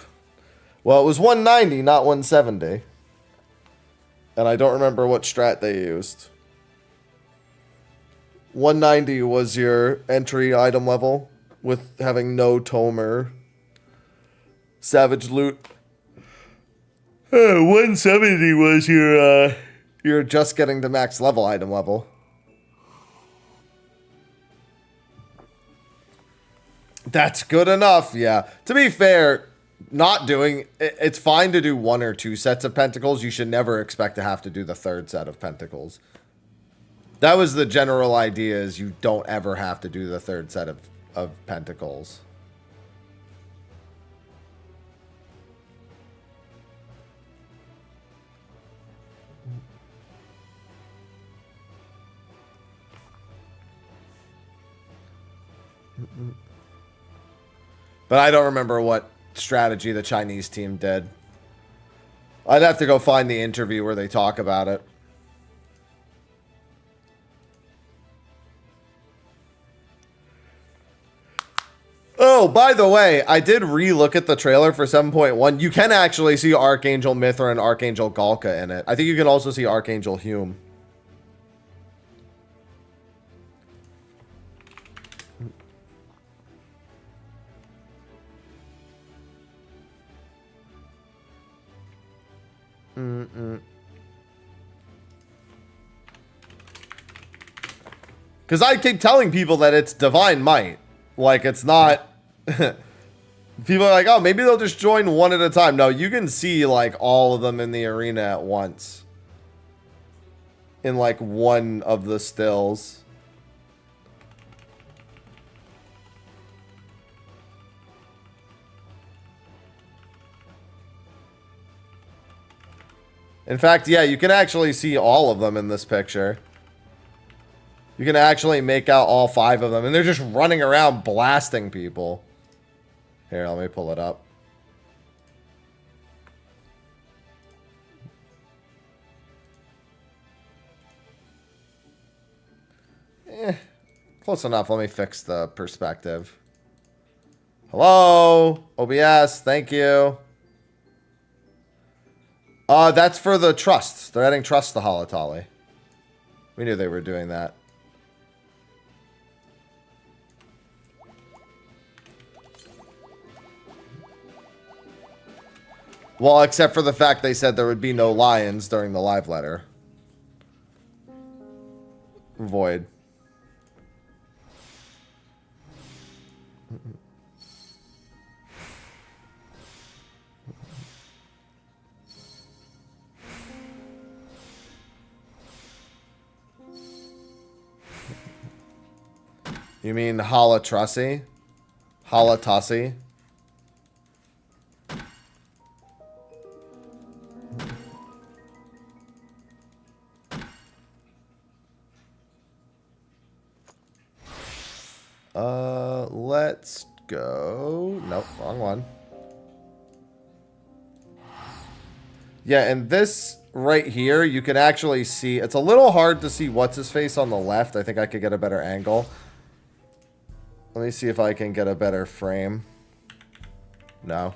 Well, it was 190, not 170. And I don't remember what strat they used. 190 was your entry item level with having no tome or savage loot. 170 was your just getting to max level item level. That's good enough, yeah. To be fair, not doing... It's fine to do 1 or 2 sets of pentacles. You should never expect to have to do the 3rd set of pentacles. That was the general idea, is you don't ever have to do the 3rd set of pentacles. But I don't remember what strategy the Chinese team did. I'd have to go find the interview where they talk about it. Oh, by the way, I did re-look at the trailer for 7.1. You can actually see Archangel Mithra and Archangel Galka in it. I think you can also see Archangel Hume. Because I keep telling people that it's Divine Might. Like, it's not... People are like, oh, maybe they'll just join one at a time. No, you can see, like, all of them in the arena at once. In, like, one of the stills. In fact, yeah, you can actually see all of them in this picture. You can actually make out all 5 of them. And they're just running around blasting people. Here, let me pull it up. Close enough. Let me fix the perspective. Hello? OBS, thank you. That's for the trusts. They're adding trust to Holotolly. We knew they were doing that. Well, except for the fact they said there would be no lions during the live letter. Void. You mean Holotrussi? Holotussi? Let's go. Nope, wrong one. Yeah, and this right here, you can actually see, it's a little hard to see what's his face on the left. I think I could get a better angle. Let me see if I can get a better frame. No.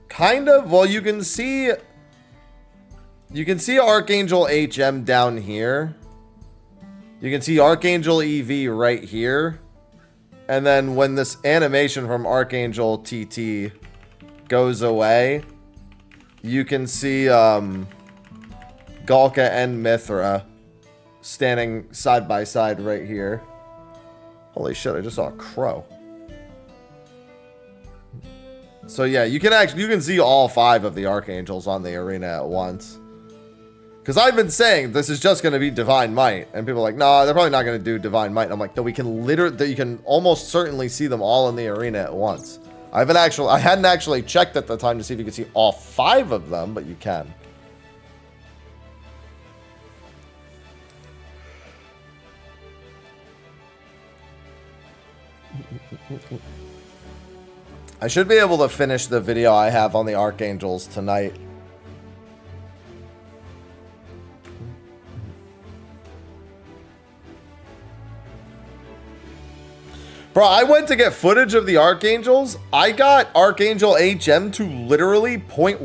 Kind of, well, you can see Archangel HM down here. You can see Archangel EV right here. And then when this animation from Archangel TT goes away, you can see Galka and Mithra standing side by side right here. Holy shit, I just saw a crow. So yeah, you can see all 5 of the Archangels on the arena at once. Because I've been saying this is just going to be Divine Might. And people are like, nah, they're probably not going to do Divine Might. And I'm like, no, we can literally, you can almost certainly see them all in the arena at once. I hadn't actually checked at the time to see if you could see all 5 of them, but you can. I should be able to finish the video I have on the Archangels tonight. Bro, I went to get footage of the Archangels. I got Archangel HM to literally 0.1%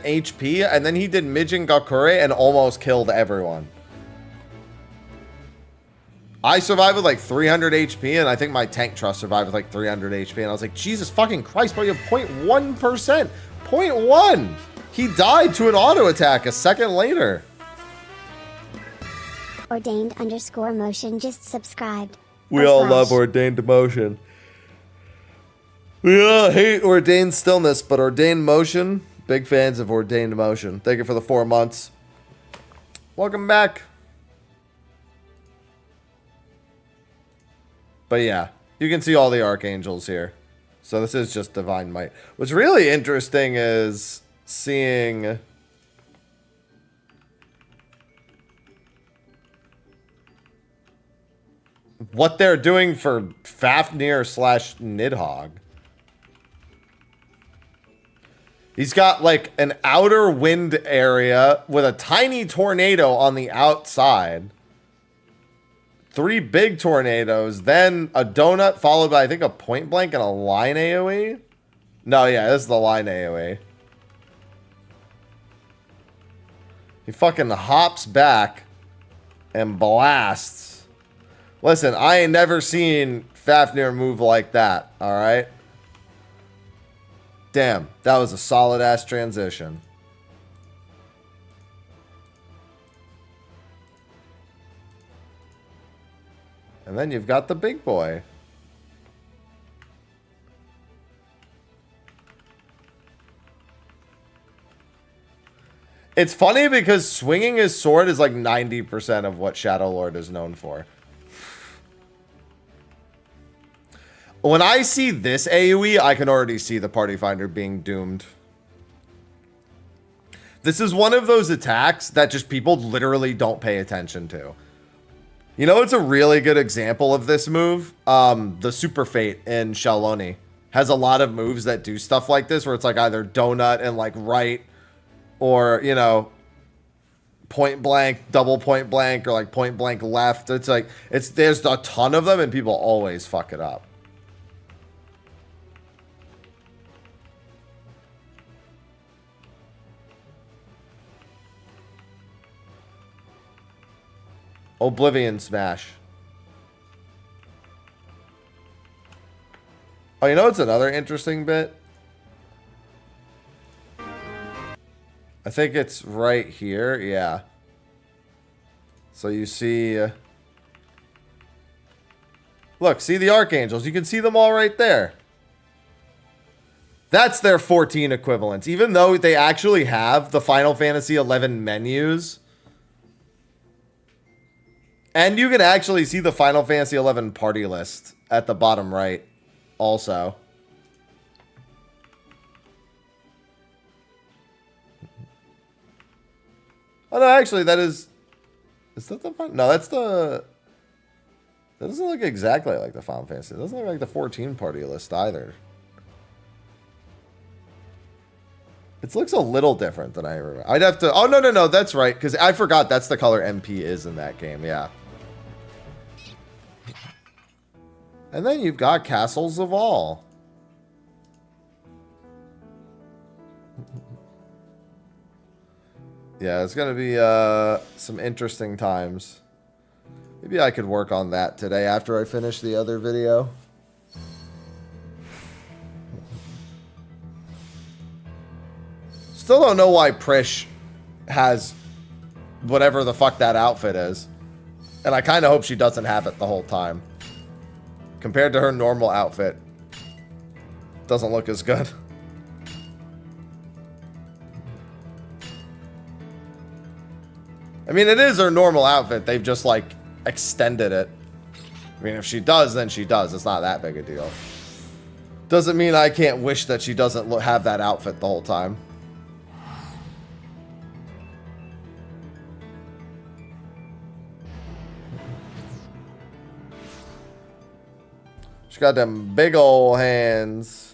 HP, and then he did Mijin Gakure and almost killed everyone. I survived with like 300 HP, and I think my tank trust survived with like 300 HP, and I was like, Jesus fucking Christ, bro, you have 0.1%. 0.1! He died to an auto attack a second later. Ordained_motion just subscribed. We all love ordained motion. We all hate ordained stillness, but ordained motion, big fans of ordained motion. Thank you for the 4 months. Welcome back. But yeah, you can see all the Archangels here. So this is just Divine Might. What's really interesting is seeing what they're doing for Fafnir / Nidhogg. He's got like an outer wind area with a tiny tornado on the outside. 3 big tornadoes, then a donut followed by I think a point blank and a line AoE. No, yeah, this is the line AoE. He fucking hops back and blasts. Listen, I ain't never seen Fafnir move like that, alright? Damn, that was a solid-ass transition. And then you've got the big boy. It's funny because swinging his sword is like 90% of what Shadow Lord is known for. When I see this AoE, I can already see the Party Finder being doomed. This is one of those attacks that just people literally don't pay attention to. You know, it's a really good example of this move. The Super Fate in Shaloni has a lot of moves that do stuff like this, where it's like either donut and like right, or, you know, point blank, double point blank, or like point blank left. It's like, there's a ton of them and people always fuck it up. Oblivion Smash. Oh, you know what's another interesting bit? I think it's right here. Yeah. So you see... look, see the Archangels. You can see them all right there. That's their 14 equivalents. Even though they actually have the Final Fantasy XI menus. And you can actually see the Final Fantasy XI party list at the bottom right also. Oh, no, actually, that is... is that the... no, that's the... that doesn't look exactly like the Final Fantasy. It doesn't look like the 14 party list either. It looks a little different than I remember. I'd have to... oh, no, no, no, that's right. Because I forgot that's the color MP is in that game, yeah. And then you've got Castles of All. Yeah, it's going to be some interesting times. Maybe I could work on that today after I finish the other video. Still don't know why Prish has whatever the fuck that outfit is. And I kind of hope she doesn't have it the whole time. Compared to her normal outfit, doesn't look as good. I mean, it is her normal outfit. They've just, like, extended it. I mean, if she does, then she does. It's not that big a deal. Doesn't mean I can't wish that she doesn't have that outfit the whole time. She got them big old hands.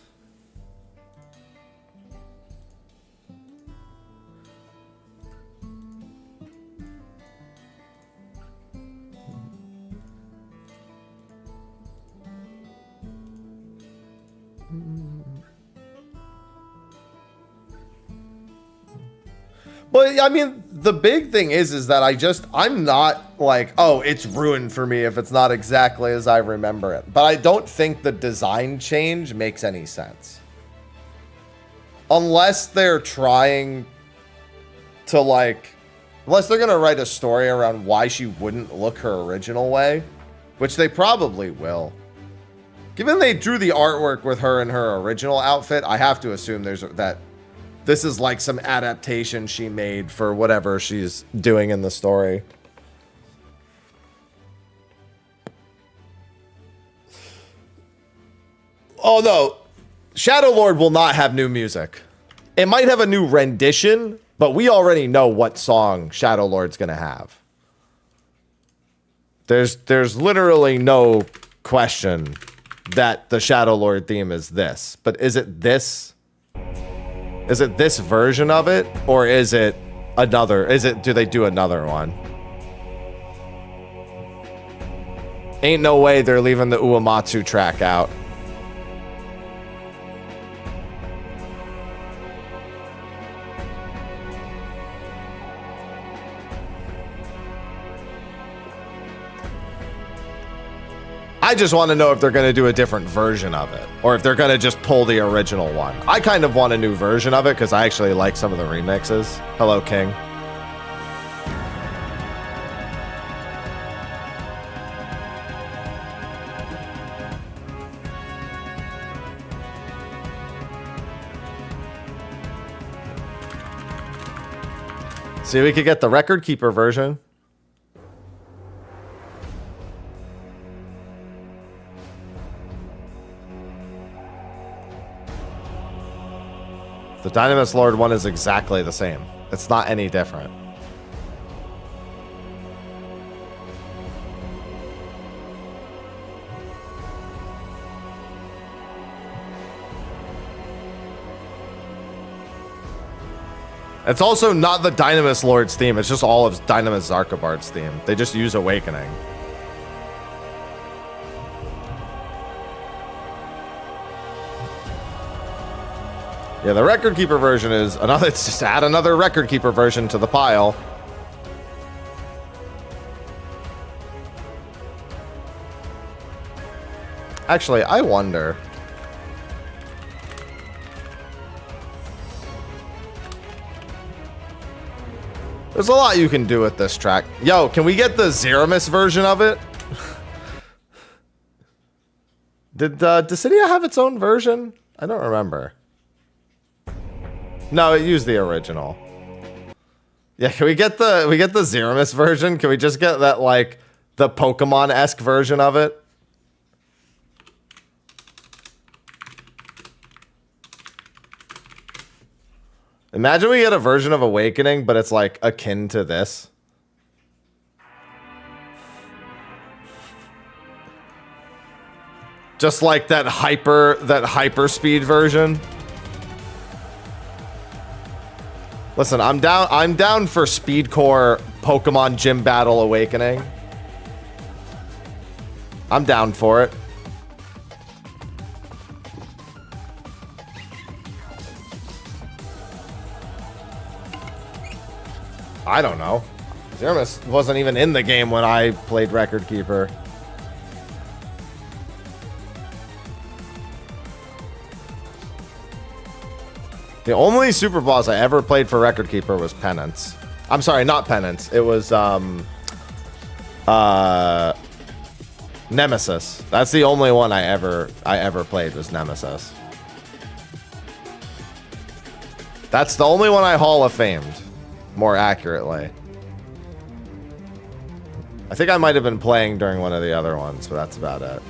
But I mean, the big thing is that I'm not like, oh, it's ruined for me if it's not exactly as I remember it. But I don't think the design change makes any sense. Unless they're trying to unless they're going to write a story around why she wouldn't look her original way, which they probably will. Given they drew the artwork with her in her original outfit, I have to assume this is like some adaptation she made for whatever she's doing in the story. Oh no, Shadow Lord will not have new music. It might have a new rendition, but we already know what song Shadow Lord's gonna have. There's literally no question that the Shadow Lord theme is this. But is it this? Is it this version of it, or is it another? Do they do another one? Ain't no way they're leaving the Uematsu track out. I just want to know if they're going to do a different version of it, or if they're going to just pull the original one. I kind of want a new version of it because I actually like some of the remixes. Hello, King. See, we could get the Record Keeper version. The Dynamis Lord one is exactly the same. It's not any different. It's also not the Dynamis Lord's theme. It's just all of Dynamis Zarkabard's theme. They just use Awakening. Yeah, the Record Keeper version is another. It's just add another Record Keeper version to the pile. Actually, I wonder. There's a lot you can do with this track. Yo, can we get the Zeramis version of it? Did Dissidia have its own version? I don't remember. No, it used the original. Yeah, can we get the Zeramis version? Can we just get that, like, the Pokemon-esque version of it? Imagine we get a version of Awakening, but it's like akin to this. Just like that hyper speed version. Listen, I'm down for Speed Core Pokemon Gym Battle Awakening. I'm down for it. I don't know. Zeramis wasn't even in the game when I played Record Keeper. The only super boss I ever played for Record Keeper was Penance. I'm sorry, not Penance. It was Nemesis. That's the only one I ever played was Nemesis. That's the only one I Hall of Famed. More accurately. I think I might have been playing during one of the other ones, but that's about it.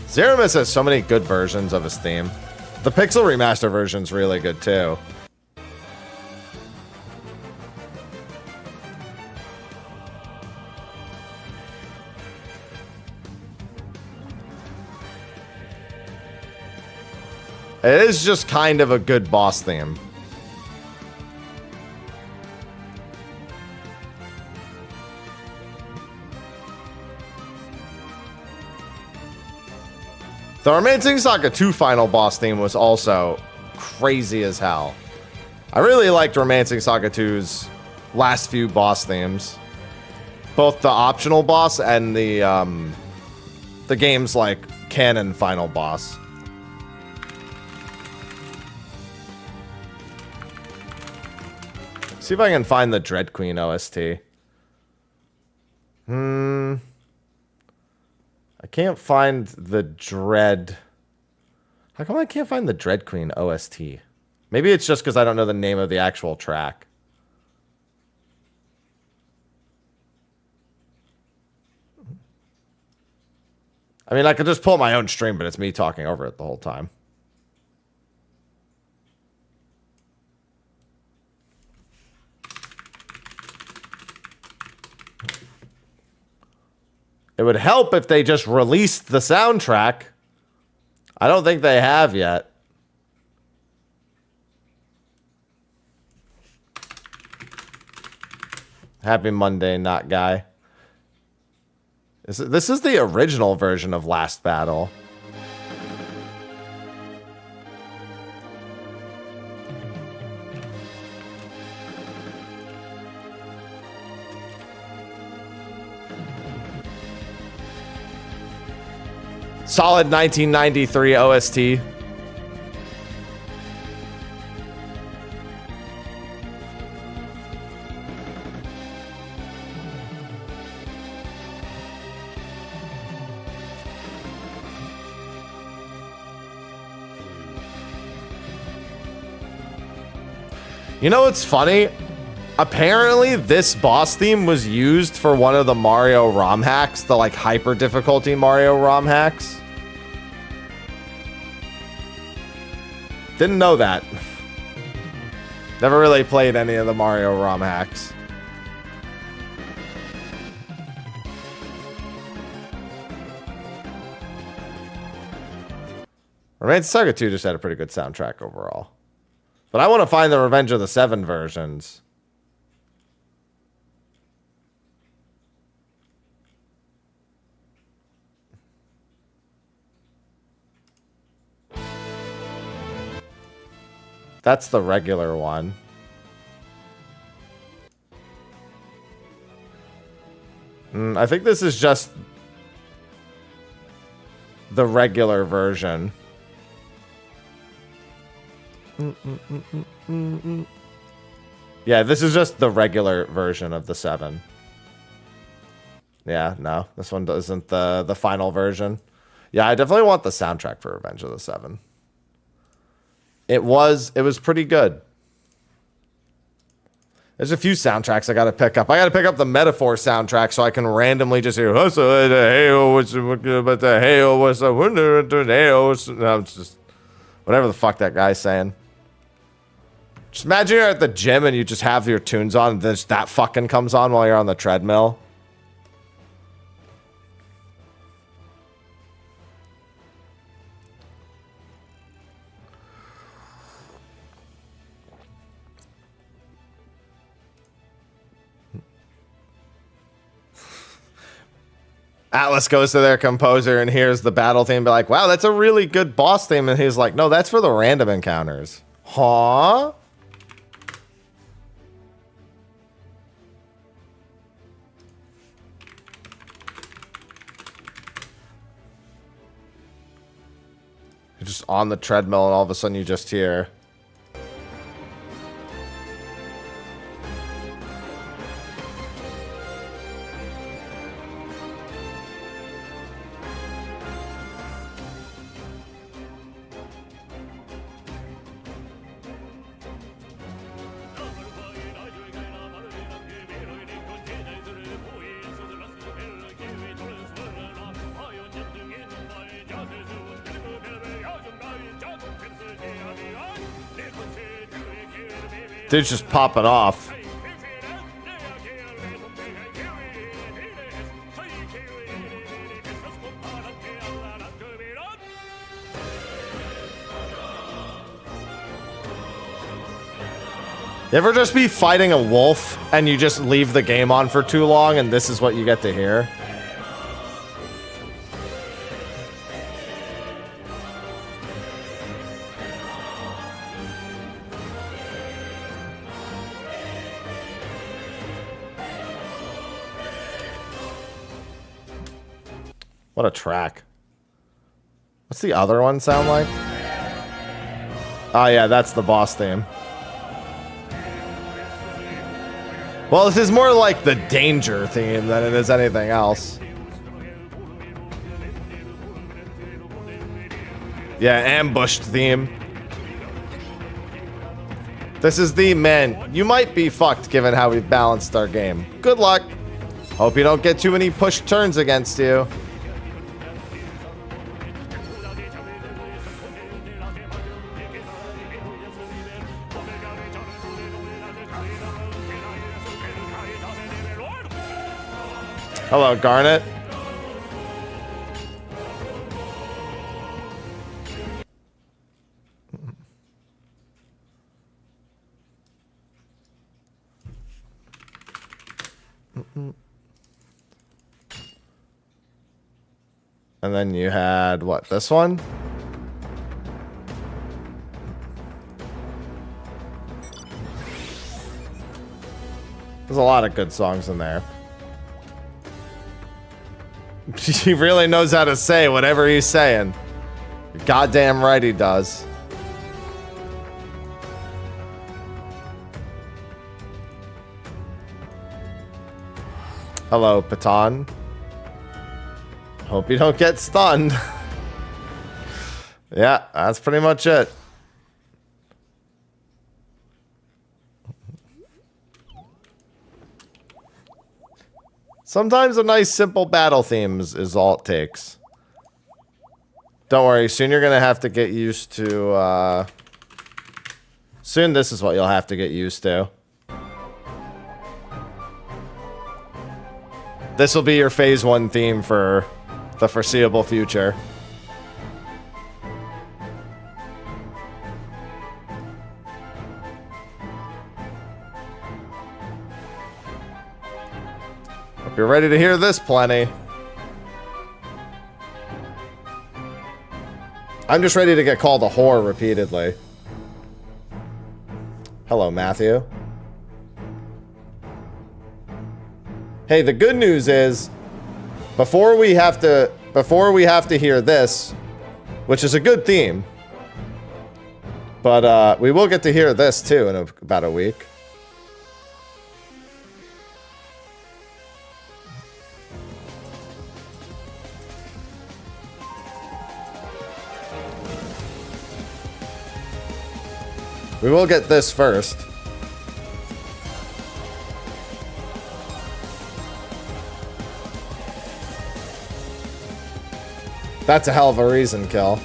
Zeramis has so many good versions of his theme. The Pixel Remaster version's really good too. It is just kind of a good boss theme. The Romancing Saga 2 final boss theme was also crazy as hell. I really liked Romancing Saga 2's last few boss themes. Both the optional boss and the game's like canon final boss. See if I can find the Dread Queen OST. I can't find the Dread. How come I can't find the Dread Queen OST? Maybe it's just because I don't know the name of the actual track. I mean, I could just pull my own stream, but it's me talking over it the whole time. It would help if they just released the soundtrack. I don't think they have yet. Happy Monday, not guy. This is the original version of Last Battle. Solid 1993 OST. You know what's funny? Apparently, this boss theme was used for one of the Mario ROM hacks, the like hyper difficulty Mario ROM hacks. Didn't know that. Never really played any of the Mario ROM hacks. Remains of Saga 2 just had a pretty good soundtrack overall. But I want to find the Revenge of the Seven versions. That's the regular one. I think this is just the regular version. Yeah, this is just the regular version of the 7. Yeah, no, this one isn't the final version. Yeah, I definitely want the soundtrack for Revenge of the 7. It was pretty good. There's a few soundtracks I gotta pick up. I gotta pick up the Metaphor soundtrack so I can randomly just hear, it's just whatever the fuck that guy's saying. Just imagine you're at the gym and you just have your tunes on and then that fucking comes on while you're on the treadmill. Atlas goes to their composer and hears the battle theme, be like, wow, that's a really good boss theme. And he's like, no, that's for the random encounters. Huh? You're just on the treadmill and all of a sudden you just hear. Dude's just popping off. You ever just be fighting a wolf and you just leave the game on for too long and this is what you get to hear? What a track. What's the other one sound like? Oh yeah, that's the boss theme. Well, this is more like the danger theme than it is anything else. Yeah, ambushed theme. This is the, man, you might be fucked given how we've balanced our game. Good luck. Hope you don't get too many push turns against you. Hello, Garnet. And then you had, what, this one? There's a lot of good songs in there. He really knows how to say whatever he's saying. You're goddamn right he does. Hello, Patan. Hope you don't get stunned. Yeah, that's pretty much it. Sometimes a nice simple battle theme is all it takes. Don't worry, soon you're gonna have to get used to, soon this is what you'll have to get used to. This will be your phase 1 theme for the foreseeable future. Hope you're ready to hear this plenty. I'm just ready to get called a whore repeatedly. Hello, Matthew. Hey, the good news is, before we have to hear this, which is a good theme, but we will get to hear this too in about a week. We will get this first. That's a hell of a reason, Kill.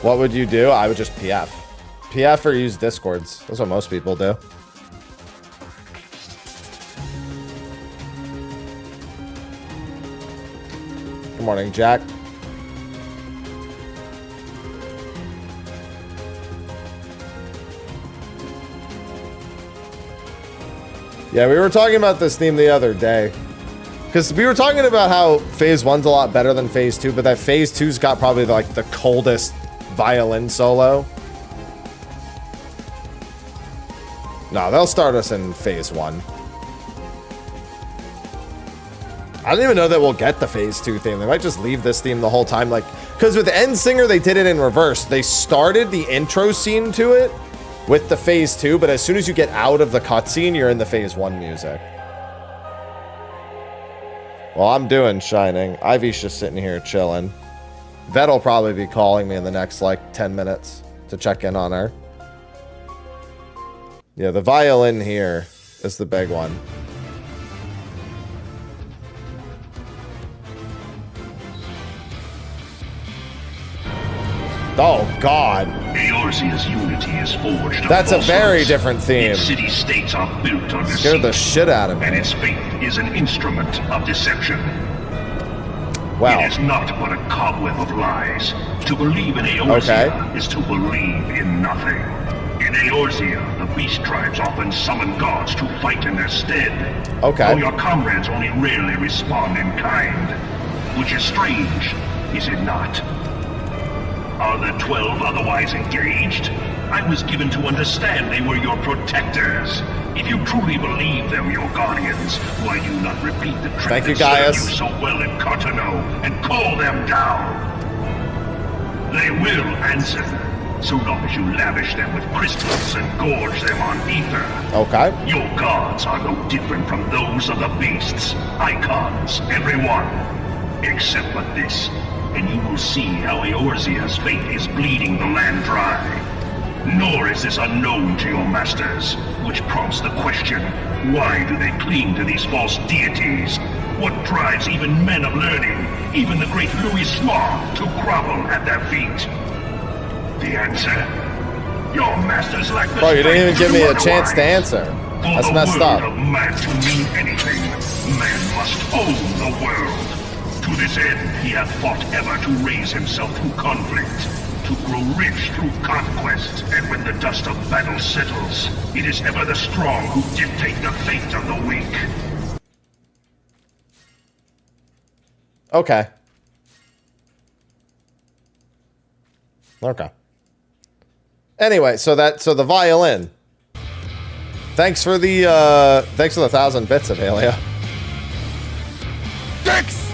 What would you do? I would just PF. PF or use Discords. That's what most people do. Good morning, Jack. Yeah, we were talking about this theme the other day. Because we were talking about how Phase 1's a lot better than Phase 2, but that Phase 2's got probably like the coldest violin solo. No, they'll start us in Phase 1. I don't even know that we'll get the Phase 2 theme. They might just leave this theme the whole time. Like, because with End Singer, they did it in reverse. They started the intro scene to it with the Phase 2, but as soon as you get out of the cutscene, you're in the Phase 1 music. Well, I'm doing Shining. Ivy's just sitting here chilling. Vet'll probably be calling me in the next, like, 10 minutes to check in on her. Yeah, the violin here is the big one. Oh, God. Eorzea's unity is forged. That's a very different theme. Its city-states are built on deceit. Scared the shit out of me. And its faith is an instrument of deception. Wow. It is not but a cobweb of lies. To believe in Eorzea is to believe in nothing. In Eorzea, the beast tribes often summon gods to fight in their stead. Okay. Though your comrades only rarely respond in kind. Which is strange, is it not? Are the 12 otherwise engaged? I was given to understand they were your protectors. If you truly believe them your guardians, why do you not repeat the trick that served you so well in Cartano and call them down? They will answer, so long as you lavish them with crystals and gorge them on ether. Okay. Your gods are no different from those of the beasts. Icons, everyone. Except for this. And you will see how Eorzea's fate is bleeding the land dry. Nor is this unknown to your masters, which prompts the question, why do they cling to these false deities? What drives even men of learning, even the great Louis Sloth, to grovel at their feet? The answer? Your masters lack the Bro, you didn't even strength give me a otherwise. chance to answer. That's messed up. For the word of man to mean anything, man must own the world. To this end, he hath fought ever to raise himself through conflict, to grow rich through conquest, and when the dust of battle settles, it is ever the strong who dictate the fate of the weak. Okay. Okay. Anyway, so the violin. Thanks for the 1,000 bits, Avelia. Dicks!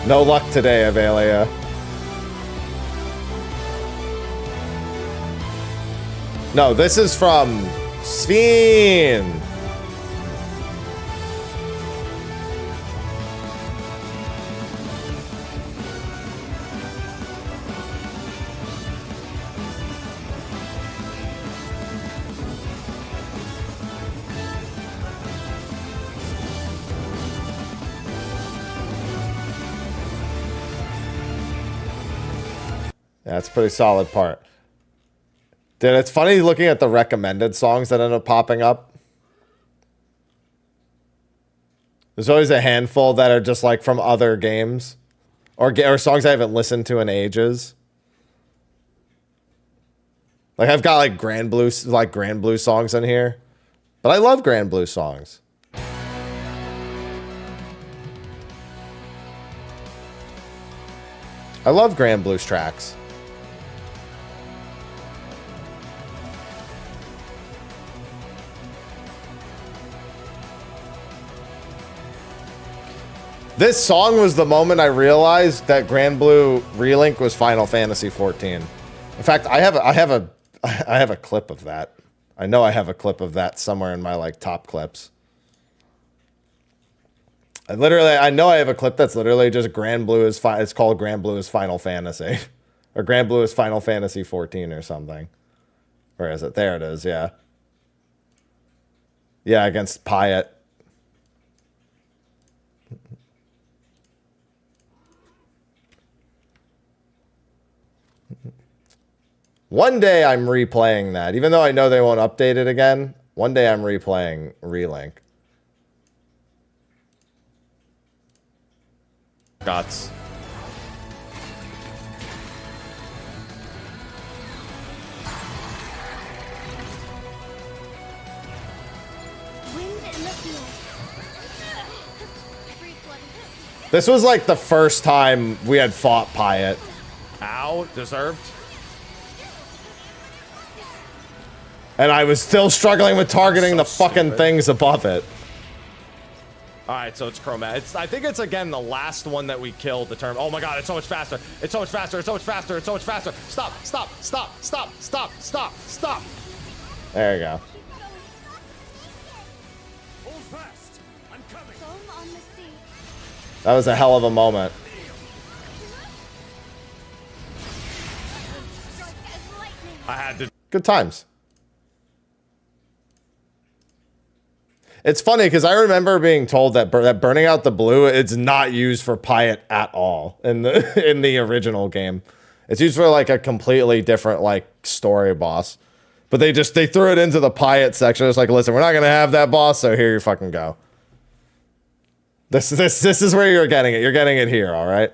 No luck today, Avelia. No, this is from Sven. Yeah, it's a pretty solid part. Dude, it's funny looking at the recommended songs that end up popping up. There's always a handful that are just like from other games. Or songs I haven't listened to in ages. Like I've got like Grand Blue songs in here. But I love Grand Blue songs. I love Grand Blues tracks. This song was the moment I realized that Grand Blue Relink was Final Fantasy 14. In fact, I have a clip of that. I know I have a clip of that somewhere in my like top clips. I know I have a clip that's literally just Grand Blue is it's called Grand Blue is Final Fantasy. Or Grand Blue is Final Fantasy 14 or something. Where is it? There it is, yeah. Yeah, against Pyatt. One day I'm replaying that. Even though I know they won't update it again, one day I'm replaying Relink. Guts. This was like the first time we had fought Pyatt. Ow, deserved. And I was still struggling with targeting the fucking things above it. Alright, so it's Chromat. I think it's again the last one that we killed the term. Oh my god, it's so much faster. It's so much faster, it's so much faster, it's so much faster. Stop, stop, stop, stop, stop, stop, stop. There you go. Hold fast. I'm coming. On the sea. That was a hell of a moment. I had to. Good times. It's funny because I remember being told that that burning out the blue, it's not used for Pyatt at all in the original game. It's used for like a completely different like story boss. But they threw it into the Pyatt section. It's like, listen, we're not gonna have that boss, so here you fucking go. This is where you're getting it. You're getting it here, all right?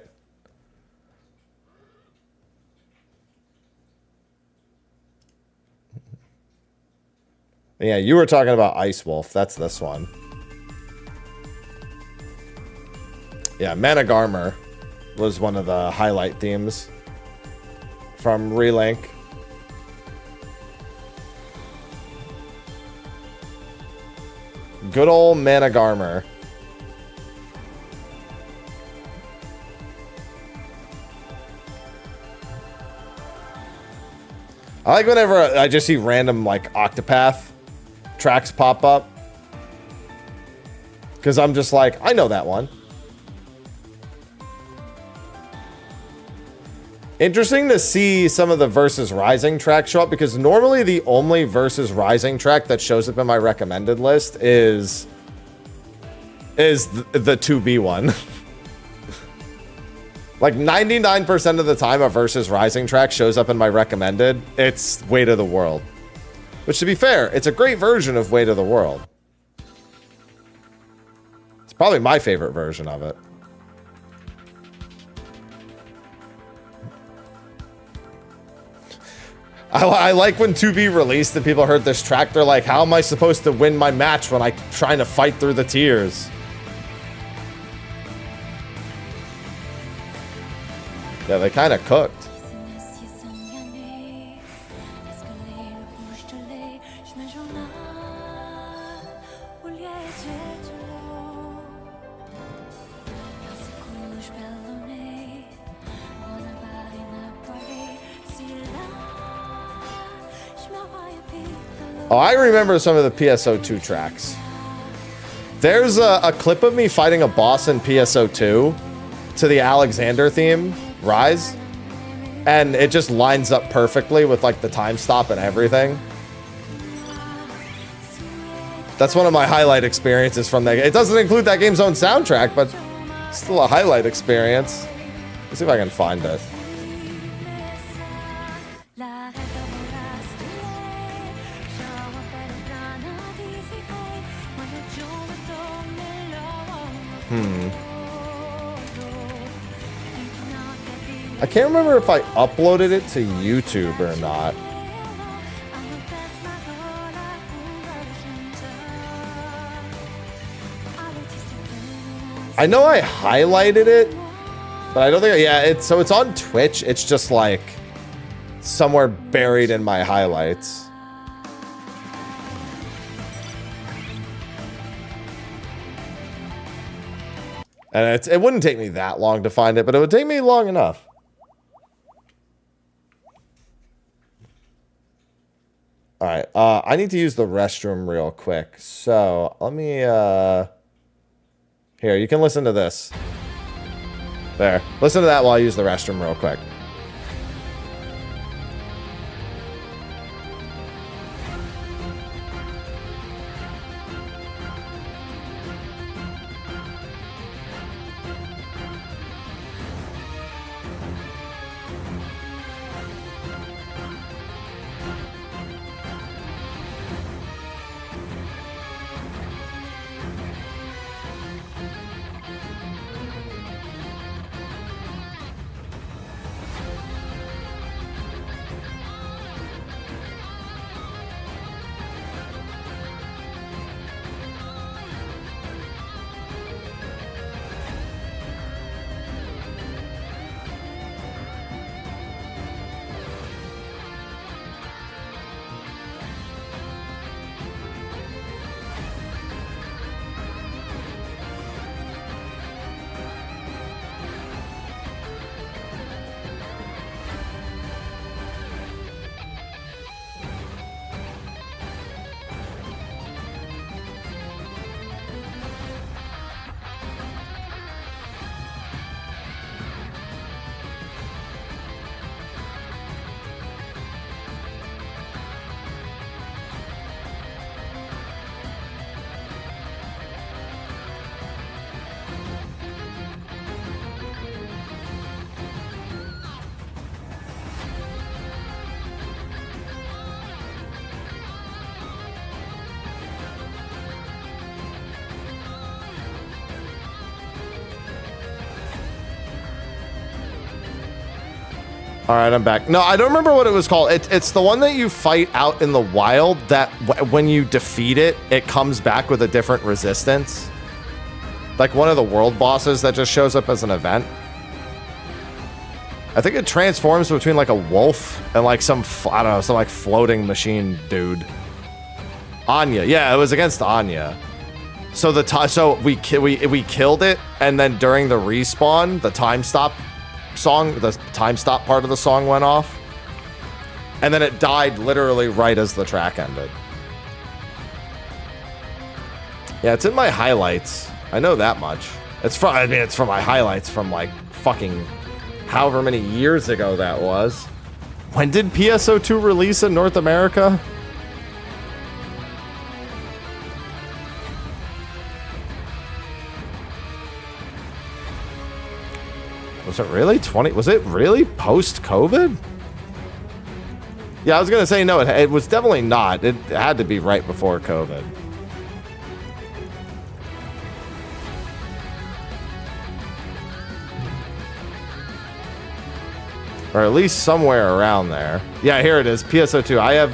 Yeah, you were talking about Ice Wolf. That's this one. Yeah, Managarmer was one of the highlight themes from Relink. Good old Managarmer. I like whenever I just see random like Octopath tracks pop up, because I'm just like, I know that one. Interesting to see some of the Versus Rising tracks show up, because normally the only Versus Rising track that shows up in my recommended list is the 2B one. Like 99% of the time a Versus Rising track shows up in my recommended, it's Weight of the World. Which, to be fair, it's a great version of Weight of the World. It's probably my favorite version of it. I like when 2B released and people heard this track, they're like, how am I supposed to win my match when I'm trying to fight through the tears? Yeah, they kind of cooked. Oh, I remember some of the PSO2 tracks. There's a clip of me fighting a boss in PSO2 to the Alexander theme, Rise, and it just lines up perfectly with like the time stop and everything. That's one of my highlight experiences from that game. It doesn't include that game's own soundtrack, but still a highlight experience. Let's see if I can find it. I can't remember if I uploaded it to YouTube or not. I know I highlighted it, but I don't think, yeah, it's on Twitch. It's just like somewhere buried in my highlights. And it wouldn't take me that long to find it, but it would take me long enough. All right, I need to use the restroom real quick. So let me, here, you can listen to this. There, listen to that while I use the restroom real quick. All right, I'm back. No, I don't remember what it was called. It's the one that you fight out in the wild that when you defeat it, it comes back with a different resistance. Like one of the world bosses that just shows up as an event. I think it transforms between like a wolf and like some, I don't know, some like floating machine dude. Anya. Yeah, it was against Anya. So we killed it, and then during the respawn, the time stop part of the song went off, and then it died literally right as the track ended. Yeah, it's in my highlights. I know that much. It's from my highlights from like fucking however many years ago that was. When did PSO2 release in North America? Was it really was it really post-COVID? Yeah, I was gonna say no, it was definitely not. It had to be right before COVID. Or at least somewhere around there. Yeah, here it is, PSO2. I have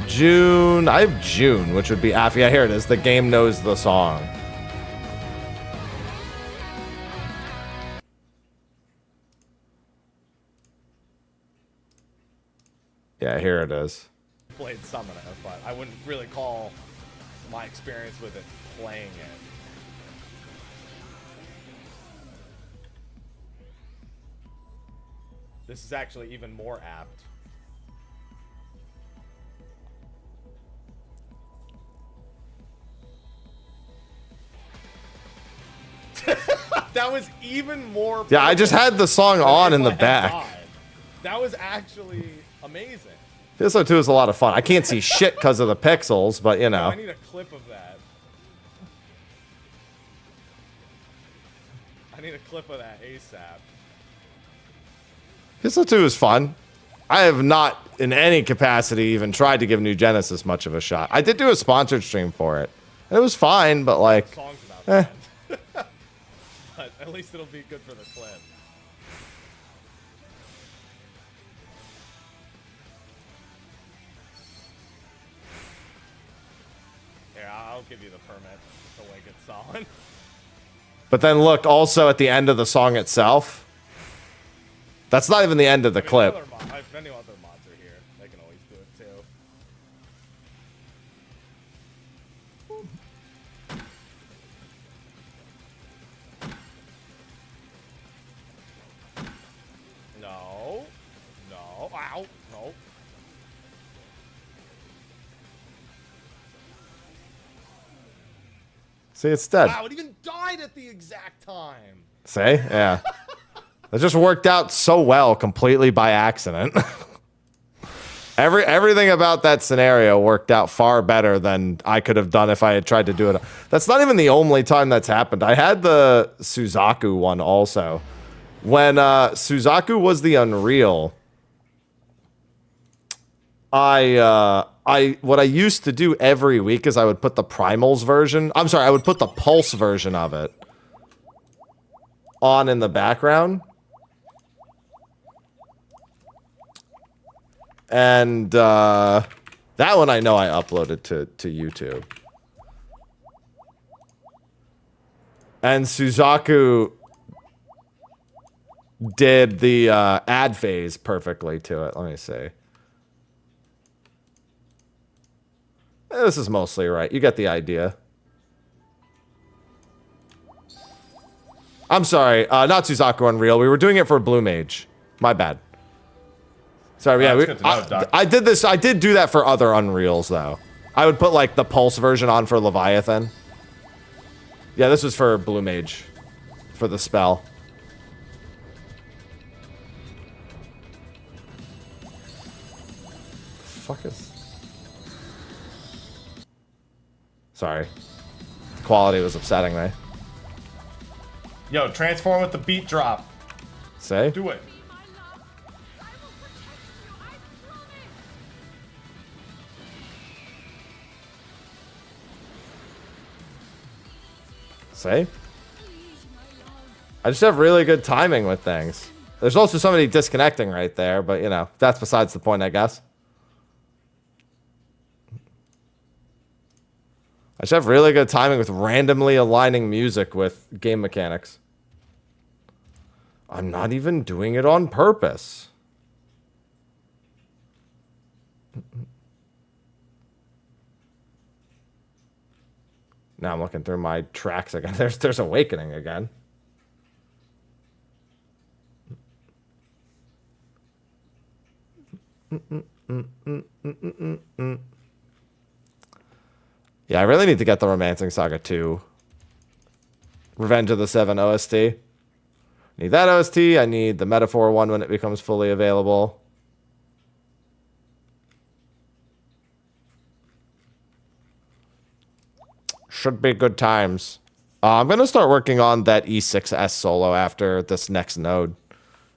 June, which would be after. Yeah, here it is. The game knows the song. Yeah, here it is. Played some of it, but I wouldn't really call my experience with it playing it. This is actually even more apt. That was even more. Yeah, I just had the song on in the back. That was actually amazing. PSO2 is a lot of fun. I can't see shit because of the pixels, but you know. I need a clip of that. I need a clip of that ASAP. PSO2 is fun. I have not, in any capacity, even tried to give New Genesis much of a shot. I did do a sponsored stream for it. And it was fine, but like, Songs about that. But at least it'll be good for the clip. Here, I'll give you the permit to wake it solid. But then look, also at the end of the song itself. That's not even the end of the clip. If any other mods are here, they can always do it too. No. No. Ow. No. See, it's dead. Wow, it even died at the exact time. See? Yeah. It just worked out so well completely by accident. Everything about that scenario worked out far better than I could have done if I had tried to do it. That's not even the only time that's happened. I had the Suzaku one also. When Suzaku was the Unreal, what I used to do every week is I would put the Primals version. I'm sorry, I would put the Pulse version of it on in the background. And that one I know I uploaded to YouTube. And Suzaku did the ad phase perfectly to it. Let me see. This is mostly right. You get the idea. I'm sorry, not Suzaku Unreal. We were doing it for Blue Mage. My bad. Sorry, yeah, I did this. I did do that for other Unreals, though. I would put, like, the Pulse version on for Leviathan. Yeah, this was for Blue Mage. For the spell. The fuck is... Sorry. The quality was upsetting me. Yo, transform with the beat drop. Say? Do it. See? I just have really good timing with things. There's also somebody disconnecting right there, but, you know, that's besides the point, I guess. I just have really good timing with randomly aligning music with game mechanics. I'm not even doing it on purpose. Now I'm looking through my tracks again. There's Awakening again. Yeah, I really need to get the Romancing Saga 2. Revenge of the Seven OST. Need that OST. I need the Metaphor one when it becomes fully available. Should be good times. I'm going to start working on that E6S solo after this next node.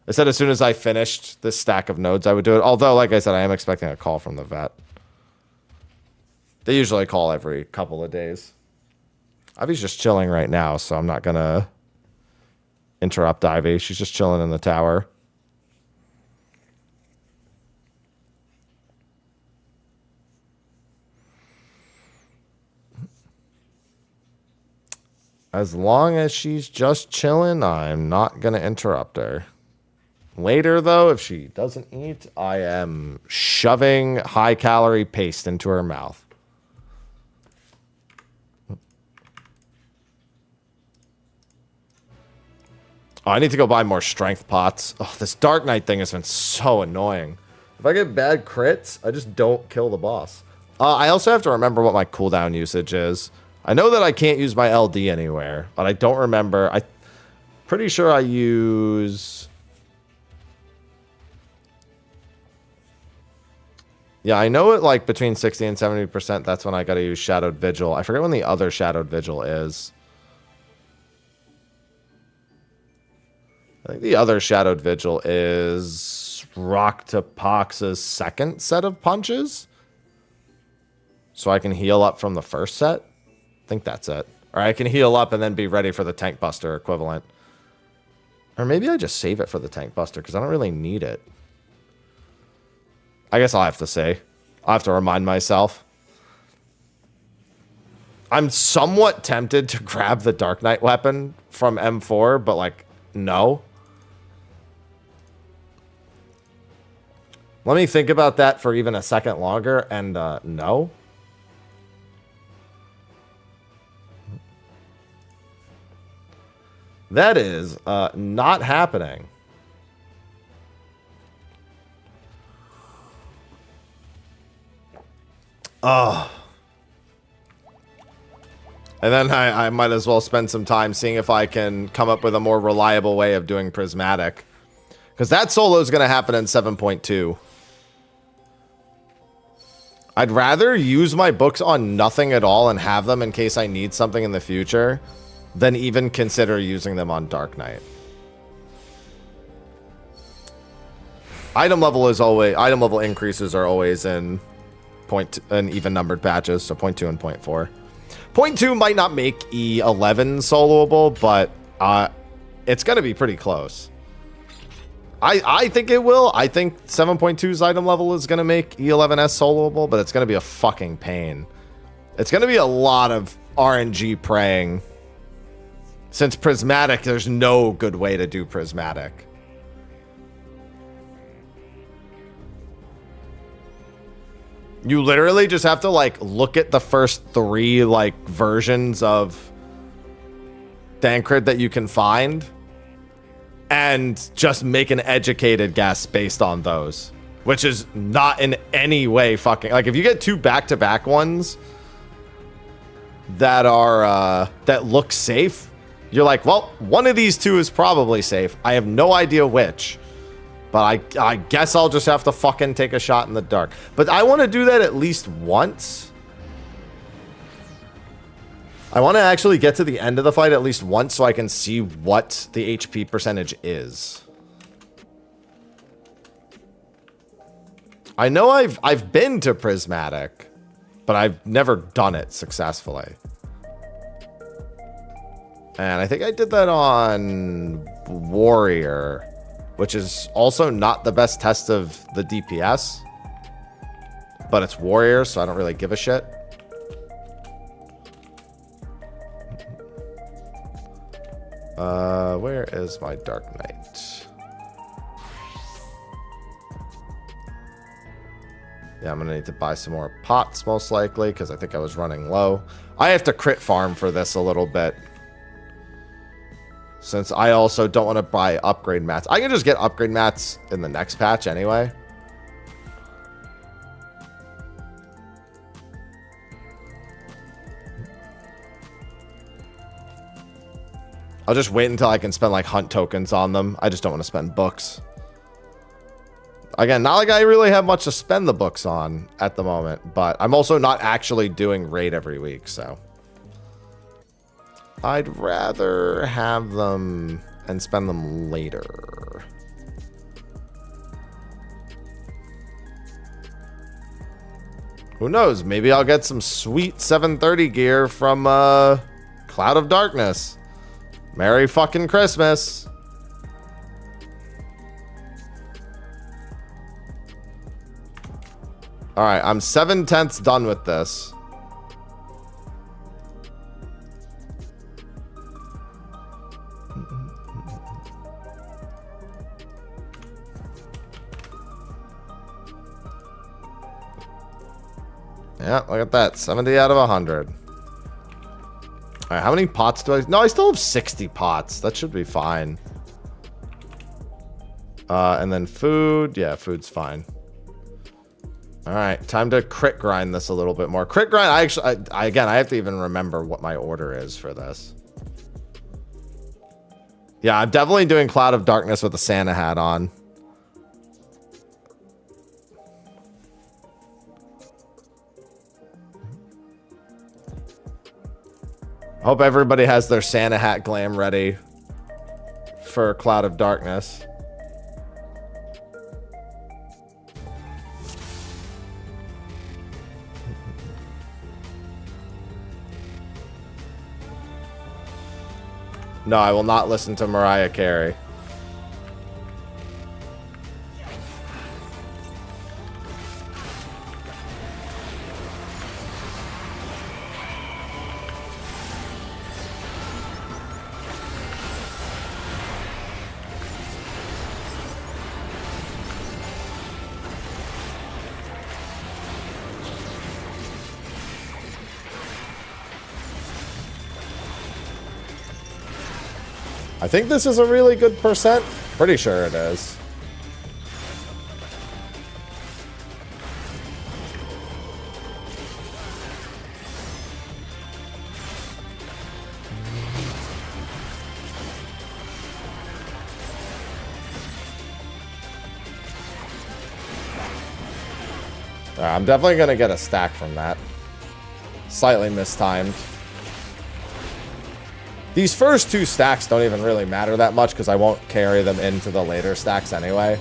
I said as soon as I finished this stack of nodes, I would do it. Although, like I said, I am expecting a call from the vet. They usually call every couple of days. Ivy's just chilling right now, so I'm not going to interrupt Ivy. She's just chilling in the tower. As long as she's just chilling, I'm not going to interrupt her. Later, though, if she doesn't eat, I am shoving high-calorie paste into her mouth. Oh, I need to go buy more strength pots. Oh, this Dark Knight thing has been so annoying. If I get bad crits, I just don't kill the boss. I also have to remember what my cooldown usage is. I know that I can't use my LD anywhere, but I don't remember. I'm pretty sure I use... Yeah, I know it like between 60 and 70%. That's when I got to use Shadowed Vigil. I forget when the other Shadowed Vigil is. I think the other Shadowed Vigil is Rock to Pox's second set of punches. So I can heal up from the first set. I think that's it. Or I can heal up and then be ready for the tank buster equivalent. Or maybe I just save it for the tank buster because I don't really need it. I guess I'll have to say. I'll have to remind myself. I'm somewhat tempted to grab the Dark Knight weapon from M4, but like, no. Let me think about that for even a second longer, and no. That is not happening. Oh. And then I might as well spend some time seeing if I can come up with a more reliable way of doing prismatic. Because that solo is going to happen in 7.2. I'd rather use my books on nothing at all and have them in case I need something in the future than even consider using them on Dark Knight. Item level increases are always in even numbered patches, so 0.2 and 0.4. 0.2 might not make E11 soloable, but it's going to be pretty close. I think it will. I think 7.2's item level is going to make E11S soloable, but it's going to be a fucking pain. It's going to be a lot of RNG praying. Since prismatic, there's no good way to do prismatic. You literally just have to, like, look at the first 3, like, versions of Thancred that you can find and just make an educated guess based on those, which is not in any way fucking... Like, if you get 2 back-to-back ones that are, that look safe, you're like, well, one of these 2 is probably safe. I have no idea which. But I guess I'll just have to fucking take a shot in the dark. But I want to do that at least once. I want to actually get to the end of the fight at least once so I can see what the HP percentage is. I know I've been to Prismatic, but I've never done it successfully. And I think I did that on Warrior, which is also not the best test of the DPS. But it's Warrior, so I don't really give a shit. Where is my Dark Knight? Yeah, I'm gonna need to buy some more pots, most likely, because I think I was running low. I have to crit farm for this a little bit, since I also don't want to buy upgrade mats. I can just get upgrade mats in the next patch anyway. I'll just wait until I can spend like hunt tokens on them. I just don't want to spend books. Again, not like I really have much to spend the books on at the moment, but I'm also not actually doing raid every week, so I'd rather have them and spend them later. Who knows? Maybe I'll get some sweet 730 gear from Cloud of Darkness. Merry fucking Christmas. Alright, I'm 7/10 done with this. Yeah, look at that. 70 out of 100. All right, how many pots do I... No, I still have 60 pots. That should be fine. And then food. Yeah, food's fine. All right, time to crit grind this a little bit more. Crit grind, again, I have to even remember what my order is for this. Yeah, I'm definitely doing Cloud of Darkness with a Santa hat on. Hope everybody has their Santa hat glam ready for Cloud of Darkness. No, I will not listen to Mariah Carey. I think this is a really good percent. Pretty sure it is. I'm definitely going to get a stack from that. Slightly mistimed. These first 2 stacks don't even really matter that much because I won't carry them into the later stacks anyway.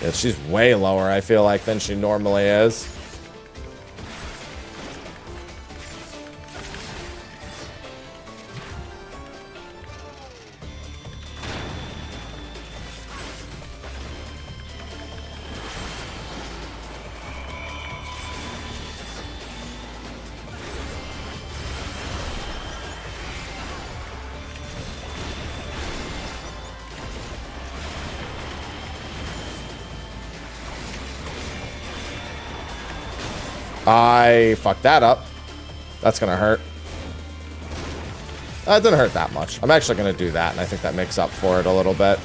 Yeah, she's way lower, I feel like, than she normally is. I fucked that up. That's gonna hurt. It didn't hurt that much. I'm actually gonna do that, and I think that makes up for it a little bit.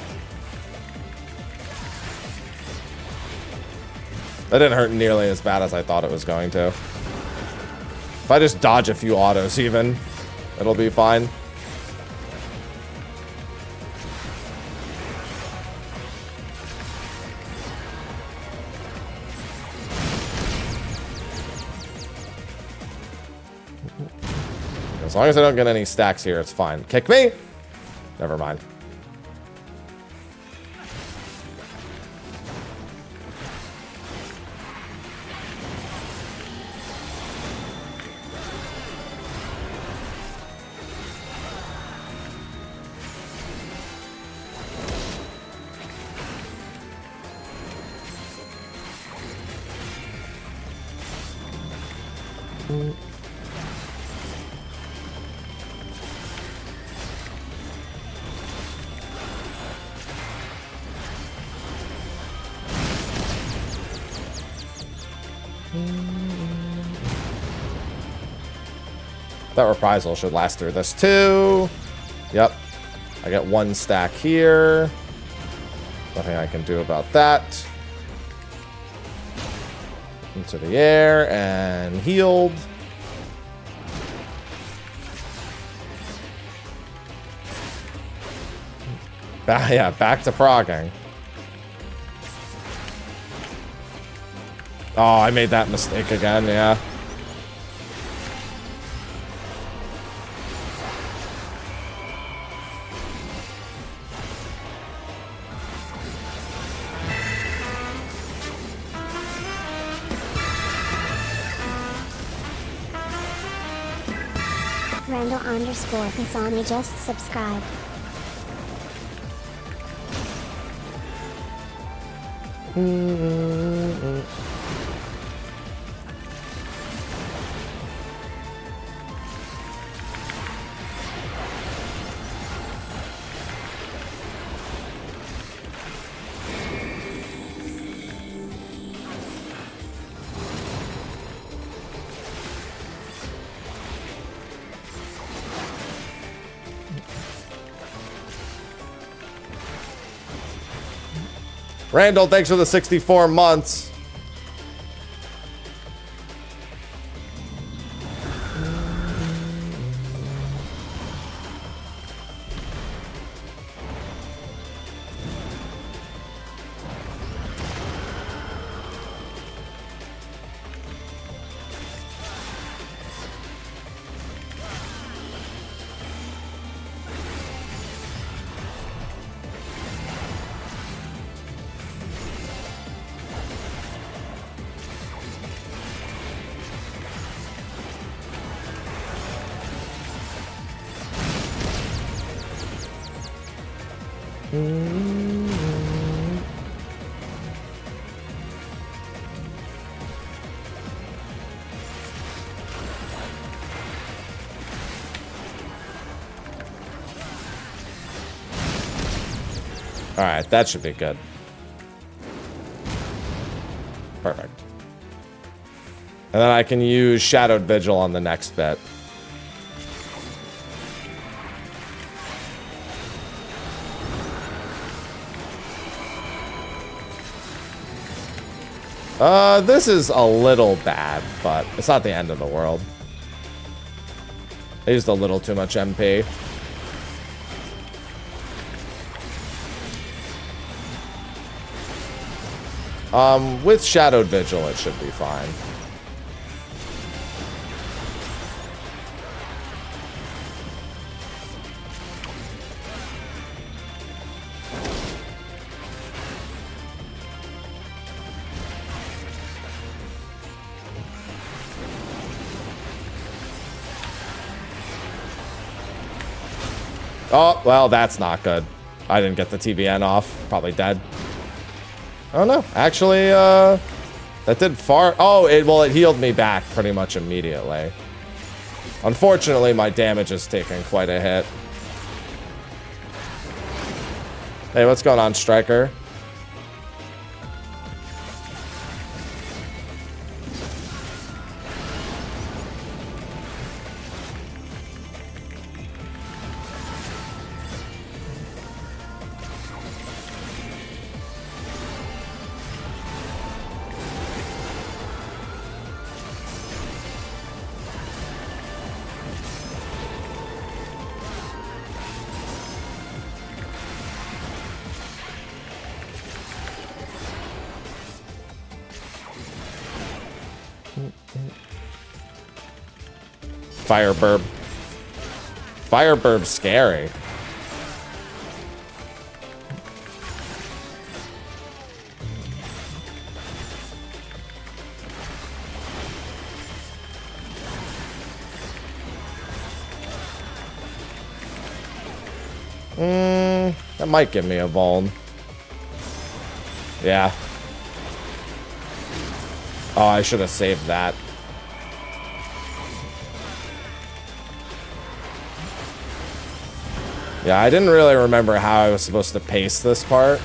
That didn't hurt nearly as bad as I thought it was going to. If I just dodge a few autos even, it'll be fine. As long as I don't get any stacks here, it's fine. Kick me? Never mind. That reprisal should last through this too. Yep. I get 1 stack here. Nothing I can do about that. Into the air and healed. Yeah, back to progging. Oh, I made that mistake again, yeah. Randall_Pisani just subscribed. Randall, thanks for the 64 months. Alright, that should be good. Perfect. And then I can use Shadowed Vigil on the next bit. This is a little bad, but it's not the end of the world. I used a little too much MP. With Shadowed Vigil, it should be fine. Oh, well, that's not good. I didn't get the TBN off. Probably dead. Oh no, actually, that did far. Oh, well, it healed me back pretty much immediately. Unfortunately, my damage has taken quite a hit. Hey, what's going on, Striker? Fireburb. Fireburb's scary. That might give me a vuln. Yeah. Oh, I should have saved that. Yeah, I didn't really remember how I was supposed to pace this part.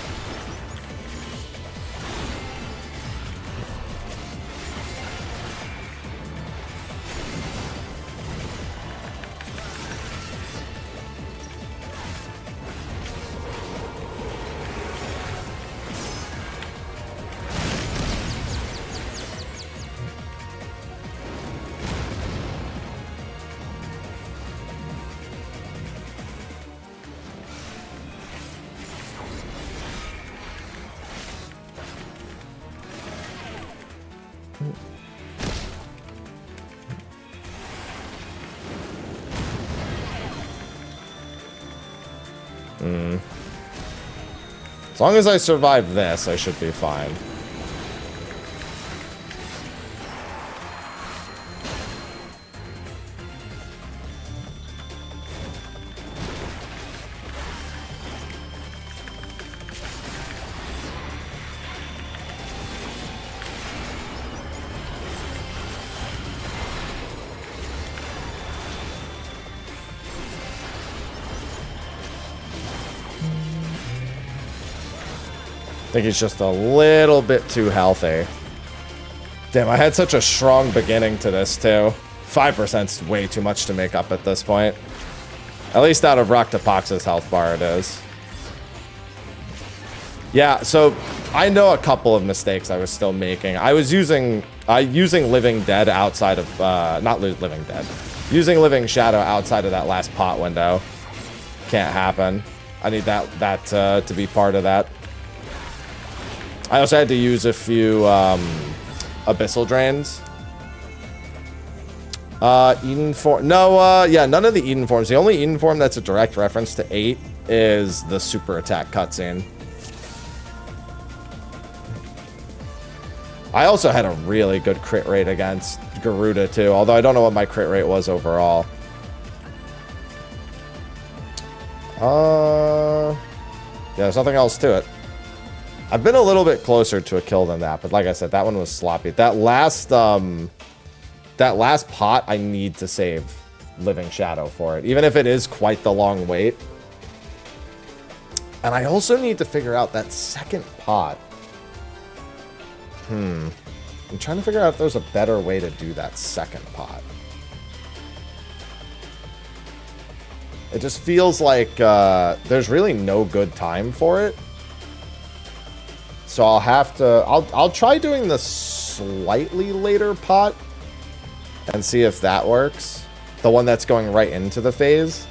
As long as I survive this, I should be fine. I think he's just a little bit too healthy. Damn, I had such a strong beginning to this, too. 5%'s way too much to make up at this point. At least out of Roctopox's health bar it is. Yeah, so I know a couple of mistakes I was still making. I was using Living Dead outside of not Living Dead, using Living Shadow outside of that last pot window. Can't happen. I need that to be part of that. I also had to use a few Abyssal Drains. Eden form. No, yeah, none of the Eden forms. The only Eden form that's a direct reference to 8 is the super attack cutscene. I also had a really good crit rate against Garuda too, although I don't know what my crit rate was overall. Yeah, there's nothing else to it. I've been a little bit closer to a kill than that, but like I said, that one was sloppy. That last pot, I need to save Living Shadow for it, even if it is quite the long wait. And I also need to figure out that second pot. I'm trying to figure out if there's a better way to do that second pot. It just feels like there's really no good time for it. So I'll have to... I'll try doing the slightly later pot and see if that works. The one that's going right into the phase.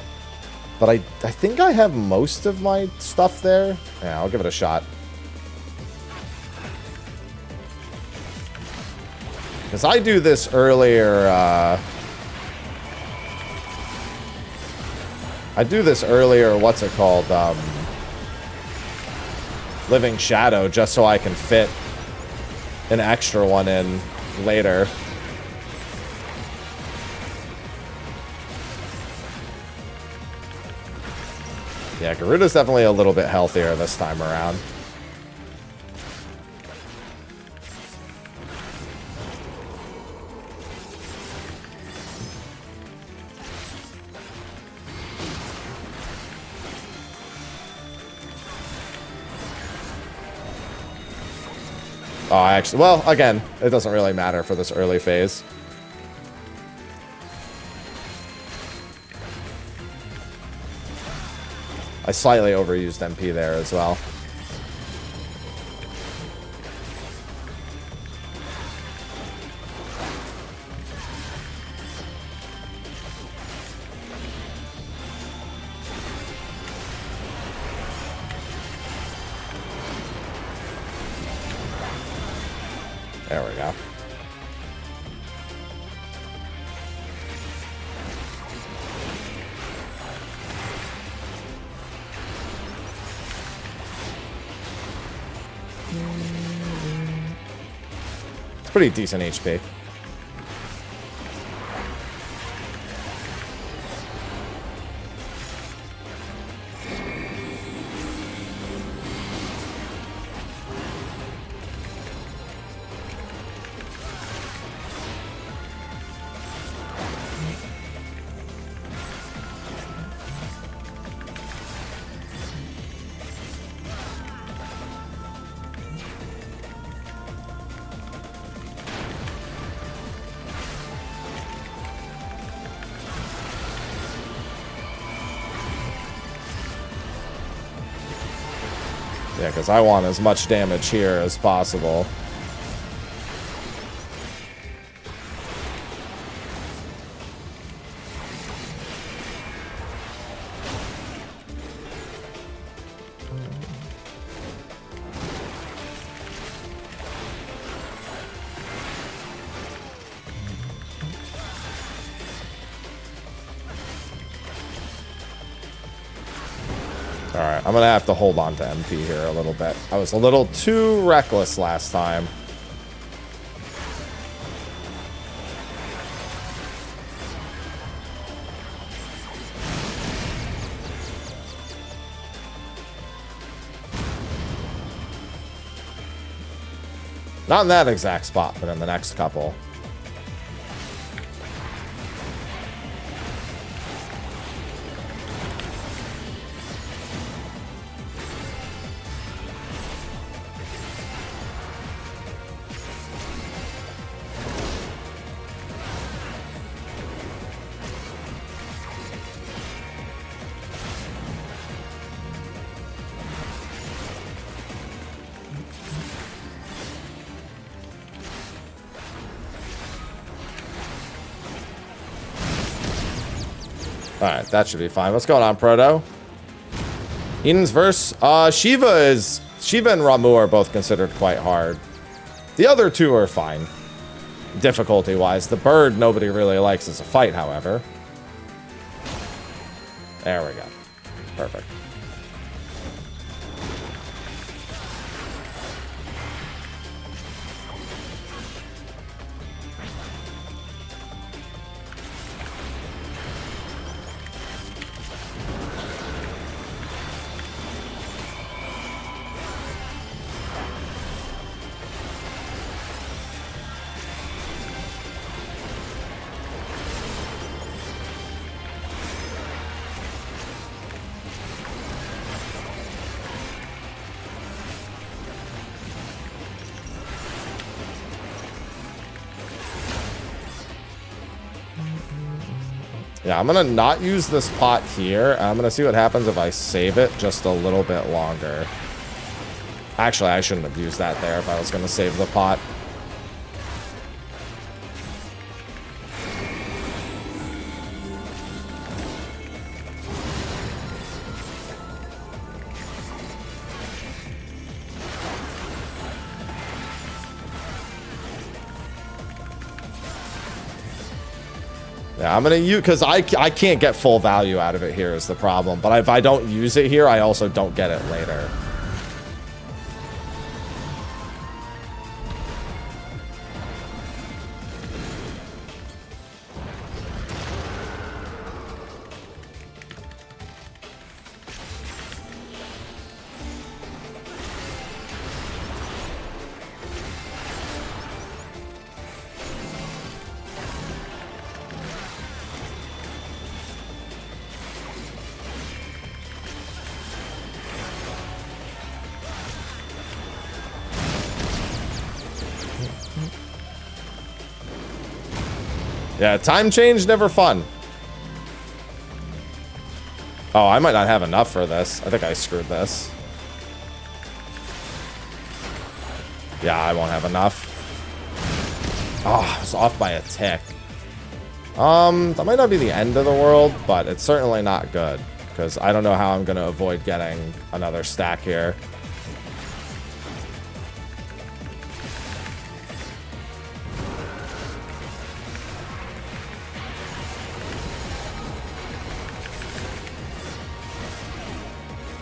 But I think I have most of my stuff there. Yeah, I'll give it a shot. Because I do this earlier... what's it called? Living Shadow, just so I can fit an extra one in later. Yeah, Garuda's definitely a little bit healthier this time around. Oh, actually, well, again, it doesn't really matter for this early phase. I slightly overused MP there as well. There we go. It's pretty decent HP. Yeah, because I want as much damage here as possible. Alright, I'm gonna have to hold on to MP here a little bit. I was a little too reckless last time. Not in that exact spot, but in the next couple. Alright, that should be fine. What's going on, Proto? Eden's verse. Shiva and Ramu are both considered quite hard. The other two are fine. Difficulty-wise. The bird nobody really likes as a fight, however. There we go. Perfect. Yeah, I'm gonna not use this pot here. I'm gonna see what happens if I save it just a little bit longer. Actually, I shouldn't have used that there if I was gonna save the pot. Yeah, I'm gonna use, because I can't get full value out of it here is the problem. But if I don't use it here, I also don't get it later. Yeah, time change, never fun. Oh, I might not have enough for this. I think I screwed this. Yeah, I won't have enough. Oh, I was off by a tick. That might not be the end of the world, but it's certainly not good. Because I don't know how I'm going to avoid getting another stack here.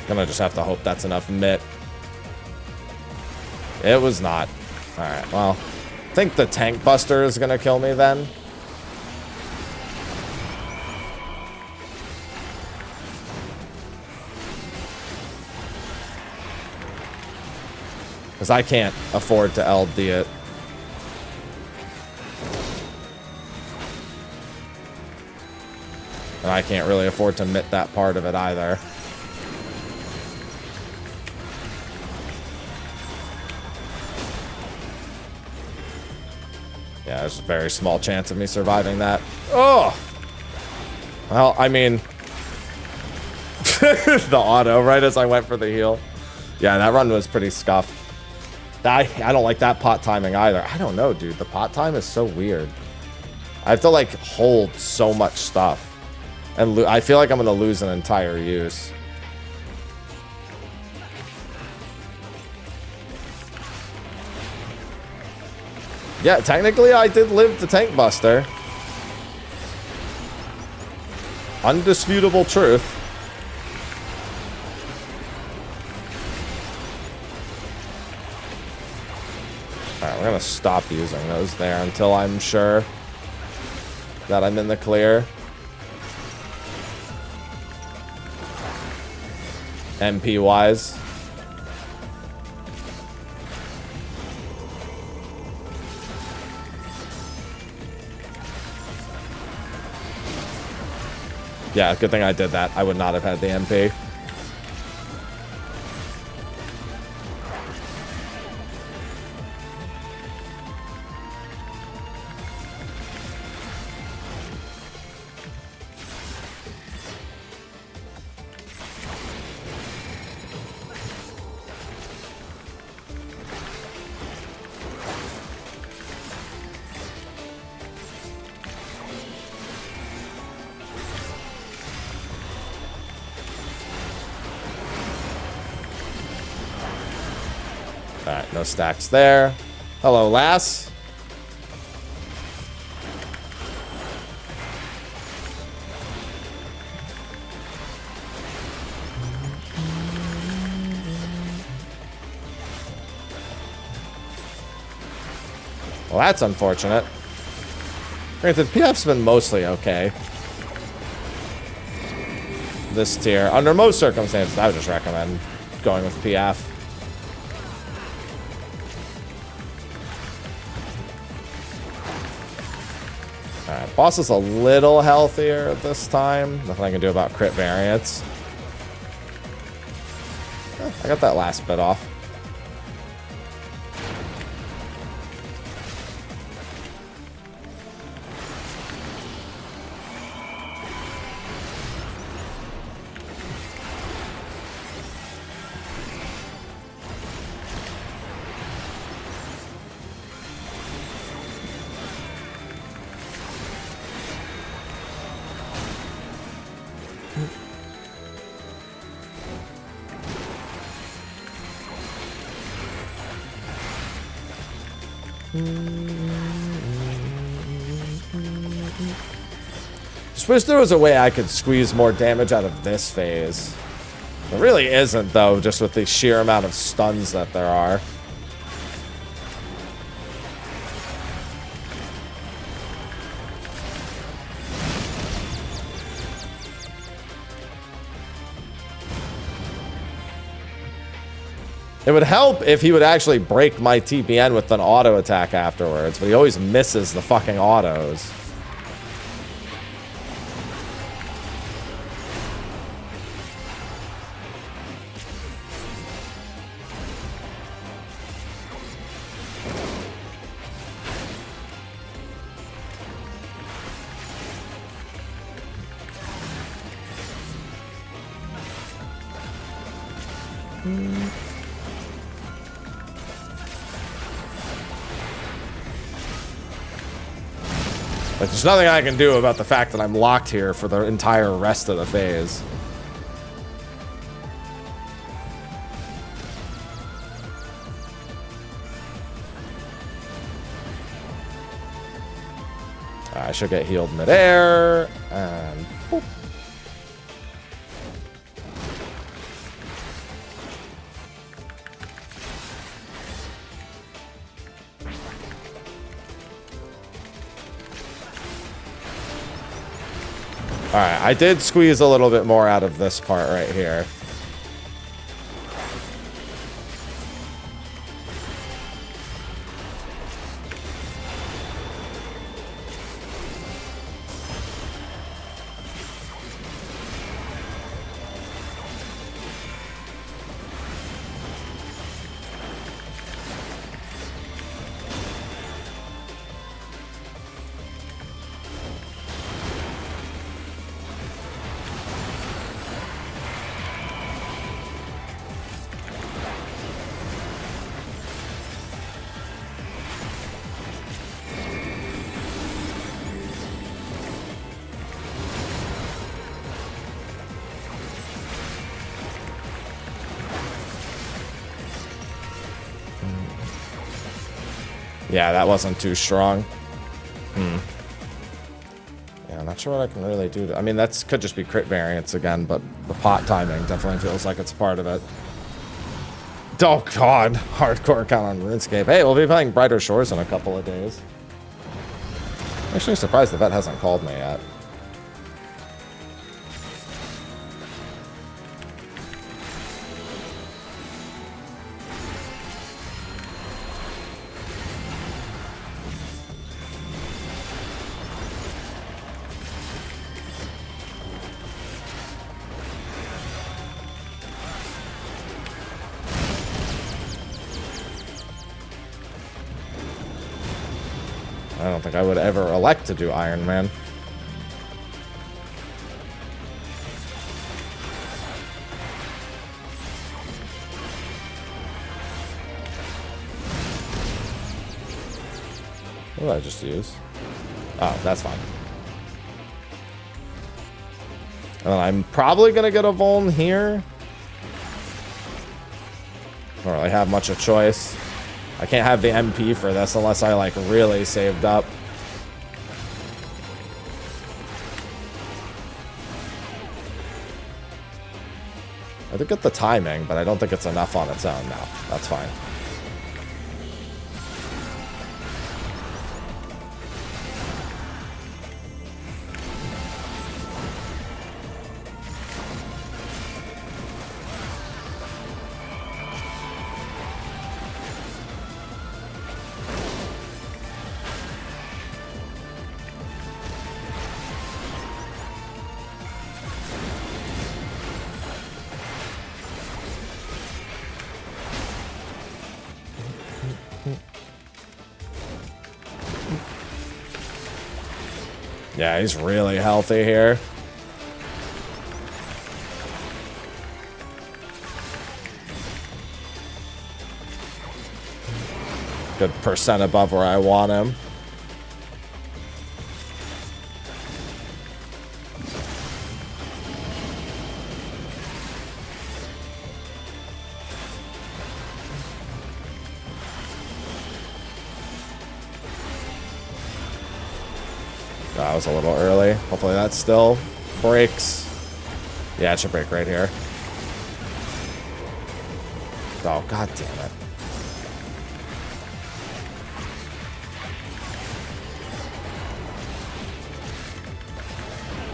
Gonna just have to hope that's enough mitt. It was not. Alright, well. I think the tank buster is gonna kill me then. Because I can't afford to LD it. And I can't really afford to mitt that part of it either. Yeah, there's a very small chance of me surviving that. Oh! Well, I mean... the auto, right as I went for the heal. Yeah, that run was pretty scuffed. I don't like that pot timing either. I don't know, dude. The pot time is so weird. I have to, like, hold so much stuff. And I feel like I'm going to lose an entire use. Yeah, technically I did live the tank buster. Undisputable truth. Alright, we're gonna stop using those there until I'm sure that I'm in the clear. MP wise. Yeah, good thing I did that. I would not have had the MP. Alright, no stacks there. Hello, lass. Well, that's unfortunate. Granted, PF's been mostly okay. This tier. Under most circumstances, I would just recommend going with PF. Alright, boss is a little healthier this time. Nothing I can do about crit variance. I got that last bit off. Just wish there was a way I could squeeze more damage out of this phase. There really isn't, though, just with the sheer amount of stuns that there are. It would help if he would actually break my TPN with an auto attack afterwards, but he always misses the fucking autos. Like, there's nothing I can do about the fact that I'm locked here for the entire rest of the phase. I should get healed midair, and boop. Alright, I did squeeze a little bit more out of this part right here. Yeah, that wasn't too strong. Yeah, I'm not sure what I can really do. I mean, that could just be crit variance again, but the pot timing definitely feels like it's part of it. Oh, God. Hardcore count on RuneScape. Hey, we'll be playing Brighter Shores in a couple of days. I'm actually surprised the vet hasn't called me yet. I don't think I would ever elect to do Iron Man. What did I just use? Oh, that's fine. And I'm probably gonna get a Vuln here. don't really have much of a choice. I can't have the MP for this unless I like really saved up. I did get the timing, but I don't think it's enough on its own. No, that's fine. Yeah, he's really healthy here. Good percent above where I want him. That was a little early. Hopefully that still breaks. Yeah, it should break right here. Oh, god damn it.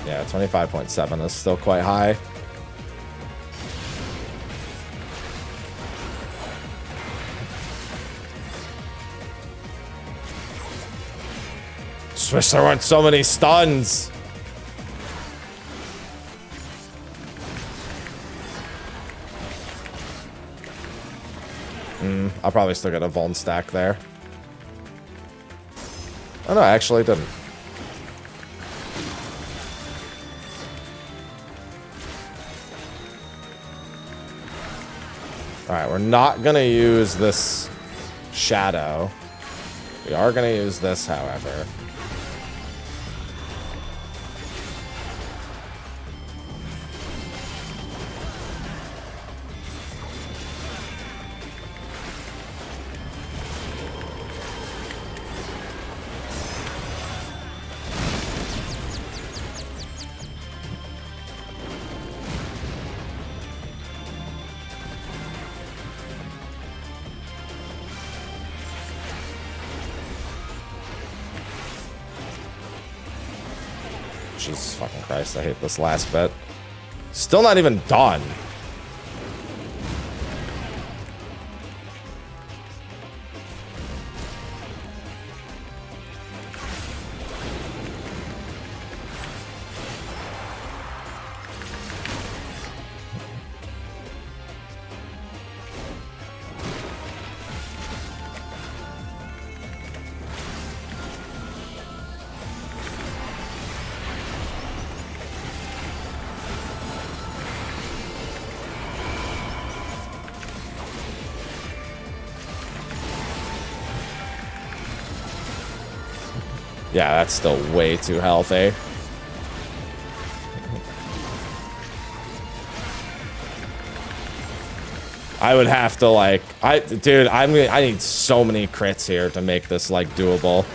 Yeah, 25.7 is still quite high. Just wish there weren't so many stuns. I'll probably still get a Vuln stack there. Oh no, I actually didn't. Alright, we're not gonna use this shadow. We are gonna use this, however. Jesus fucking Christ, I hate this last bit. Still not even done. Yeah, that's still way too healthy. I would have to like, dude, I need so many crits here to make this like doable.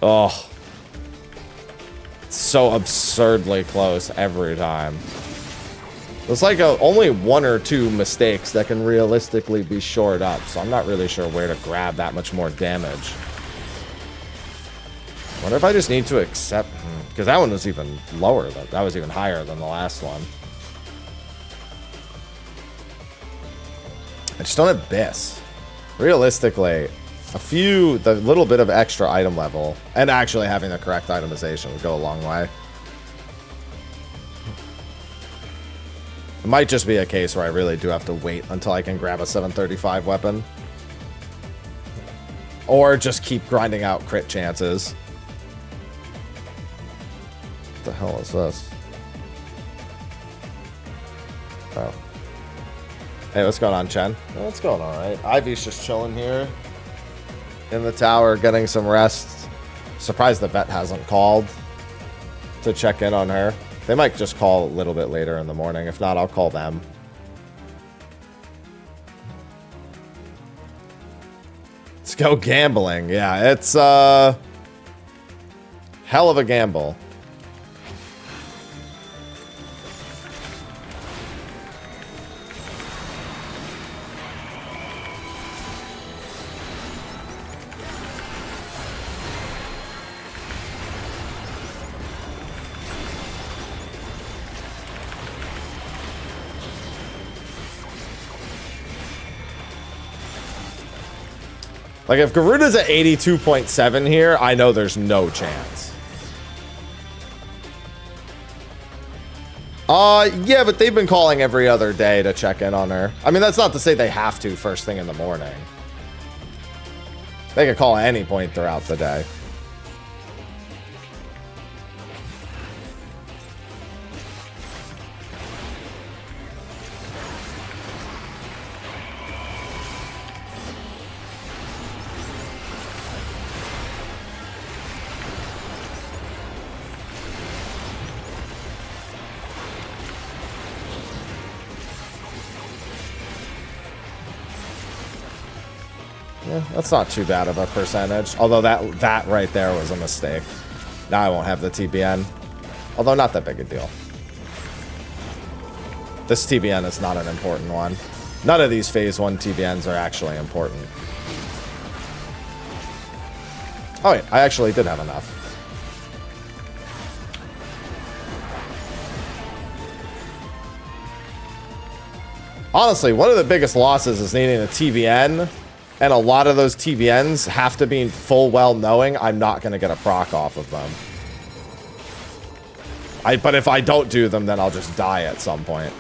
Oh, it's so absurdly close every time. It's like only one or two mistakes that can realistically be shored up, so I'm not really sure where to grab that much more damage. Wonder if I just need to accept, because that one was even lower, that was even higher than the last one. I just don't have Biss. Realistically, the little bit of extra item level, and actually having the correct itemization would go a long way. It might just be a case where I really do have to wait until I can grab a 735 weapon. Or just keep grinding out crit chances. What the hell is this? Oh. Hey, what's going on, Chen? Oh, it's going alright. Ivy's just chilling here in the tower, getting some rest. Surprised the vet hasn't called to check in on her. They might just call a little bit later in the morning. If not, I'll call them. Let's go gambling. Yeah, it's hell of a gamble. Like, if Garuda's at 82.7 here, I know there's no chance. Yeah, but they've been calling every other day to check in on her. I mean, that's not to say they have to first thing in the morning. They could call at any point throughout the day. Yeah, that's not too bad of a percentage. Although that right there was a mistake. Now I won't have the TBN. Although not that big a deal. This TBN is not an important one. None of these phase 1 TBNs are actually important. Oh wait, I actually did have enough. Honestly, one of the biggest losses is needing a TBN. And a lot of those TBNs have to be full well knowing I'm not going to get a proc off of them. But if I don't do them, then I'll just die at some point.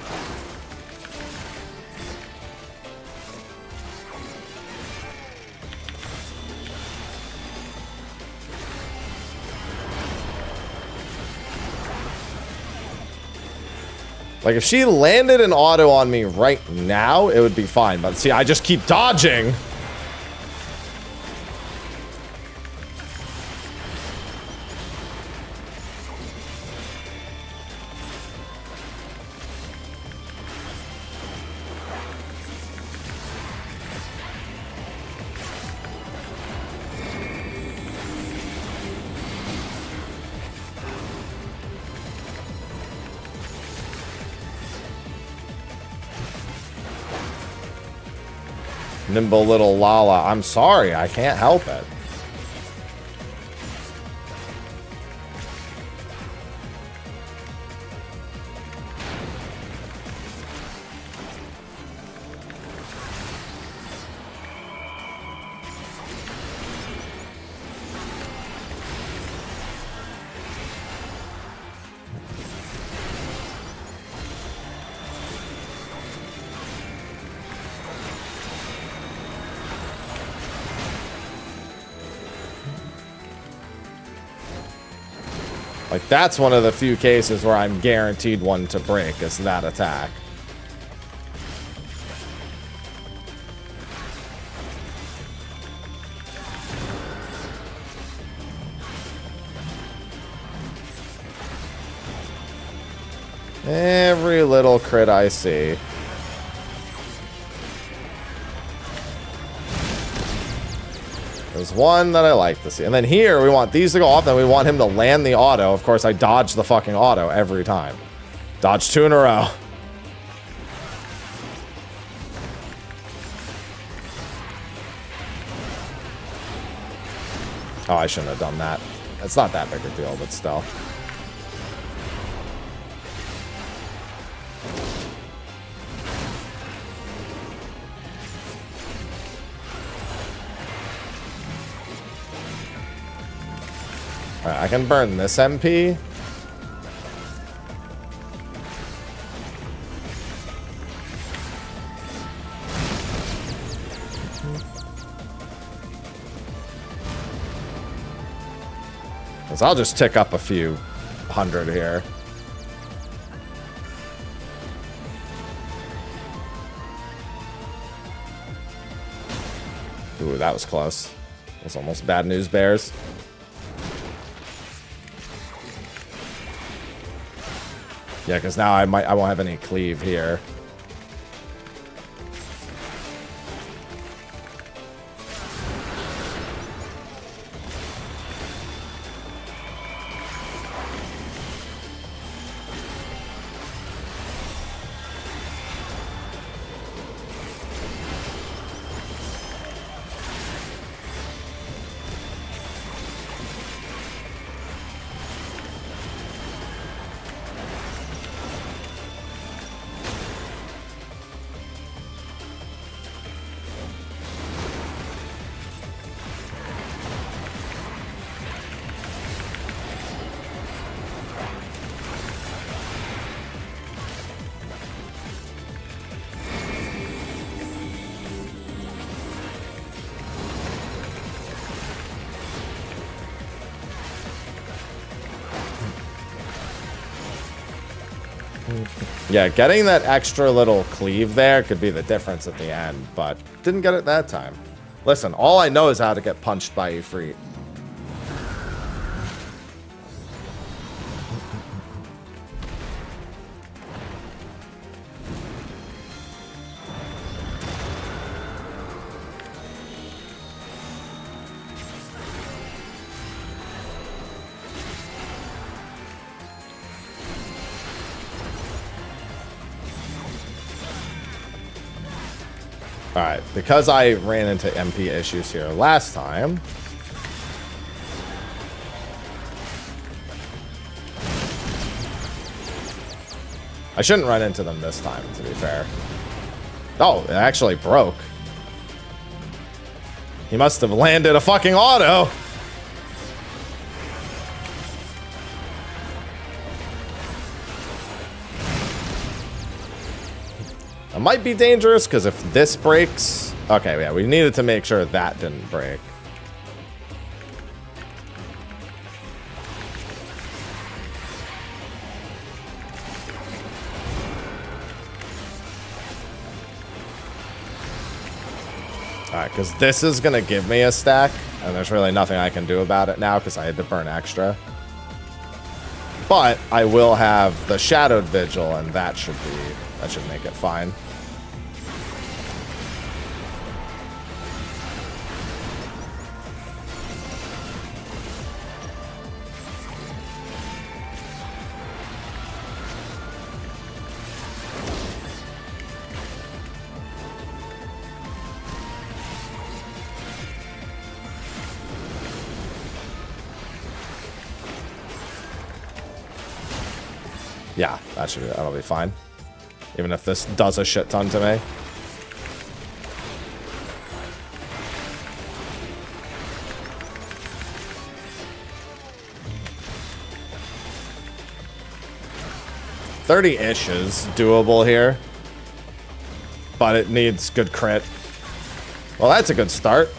Like, if she landed an auto on me right now, it would be fine. But see, I just keep dodging. Nimble little Lala. I'm sorry, I can't help it. Like, that's one of the few cases where I'm guaranteed one to break, is that attack. Every little crit I see. There's one that I like to see. And then here, we want these to go off, then we want him to land the auto. Of course, I dodge the fucking auto every time. Dodge 2 in a row. Oh, I shouldn't have done that. It's not that big a deal, but still. Alright, I can burn this MP. So I'll just tick up a few hundred here. Ooh, that was close. That's almost bad news bears. Yeah, because now I won't have any cleave here. Yeah, getting that extra little cleave there could be the difference at the end, but didn't get it that time. Listen, all I know is how to get punched by Ifrit. Alright, because I ran into MP issues here last time. I shouldn't run into them this time, to be fair. Oh, it actually broke. He must have landed a fucking auto. It might be dangerous, because if this breaks... Okay, yeah, we needed to make sure that didn't break. Alright, because this is going to give me a stack, and there's really nothing I can do about it now, because I had to burn extra. But I will have the Shadowed Vigil, and that should make it fine. Yeah, that'll be fine. Even if this does a shit ton to me. $30-ish is doable here. But it needs good crit. Well, that's a good start.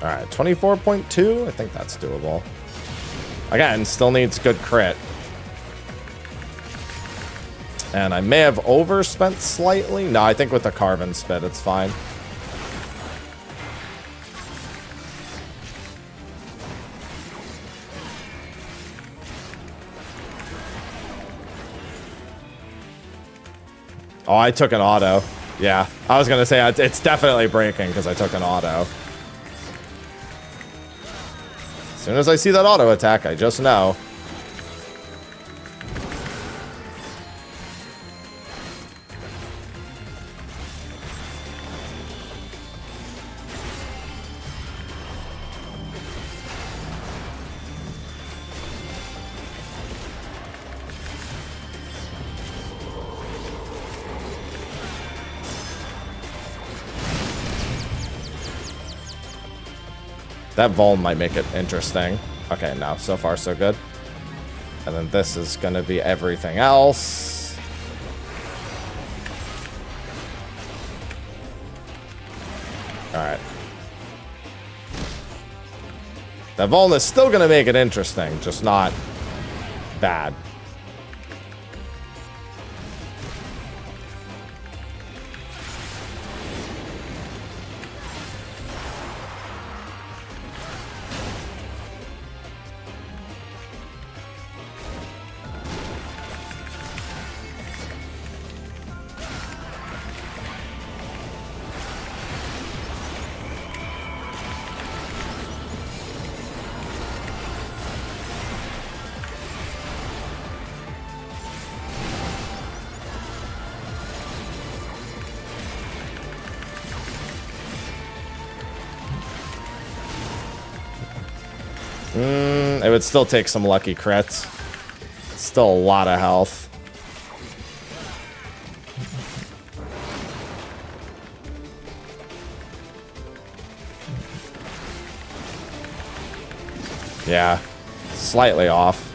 Alright, 24.2. I think that's doable. Again, still needs good crit. And I may have overspent slightly. No, I think with the Carven Spit, it's fine. Oh, I took an auto. Yeah, I was going to say it's definitely breaking because I took an auto. As soon as I see that auto attack, I just know. That Vol might make it interesting. Okay, no, so far so good. And then this is going to be everything else. Alright. That Vol is still going to make it interesting, just not bad. It would still take some lucky crits. Still a lot of health. Yeah, slightly off.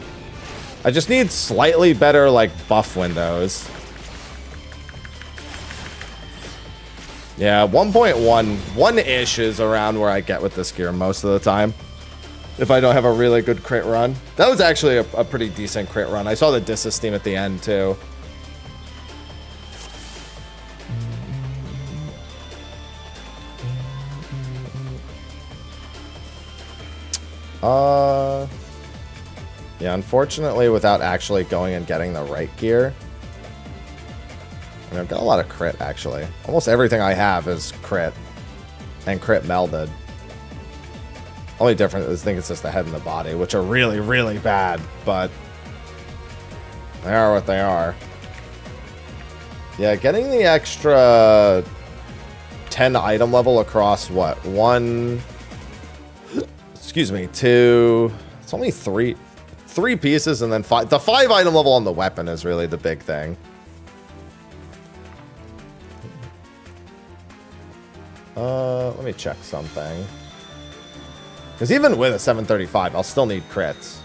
I just need slightly better, like, buff windows. Yeah, 1.1, 1-ish is around where I get with this gear most of the time. If I don't have a really good crit run. That was actually a pretty decent crit run. I saw the disesteem at the end, too. Yeah, unfortunately, without actually going and getting the right gear. I mean, I've got a lot of crit, actually. Almost everything I have is crit. And crit melded. Only difference is I think it's just the head and the body, which are really, really bad, but they are what they are. Yeah, getting the extra 10 item level across, what, excuse me, two, it's only three pieces and then 5. The 5 item level on the weapon is really the big thing. Let me check something. Because even with a 735, I'll still need crits.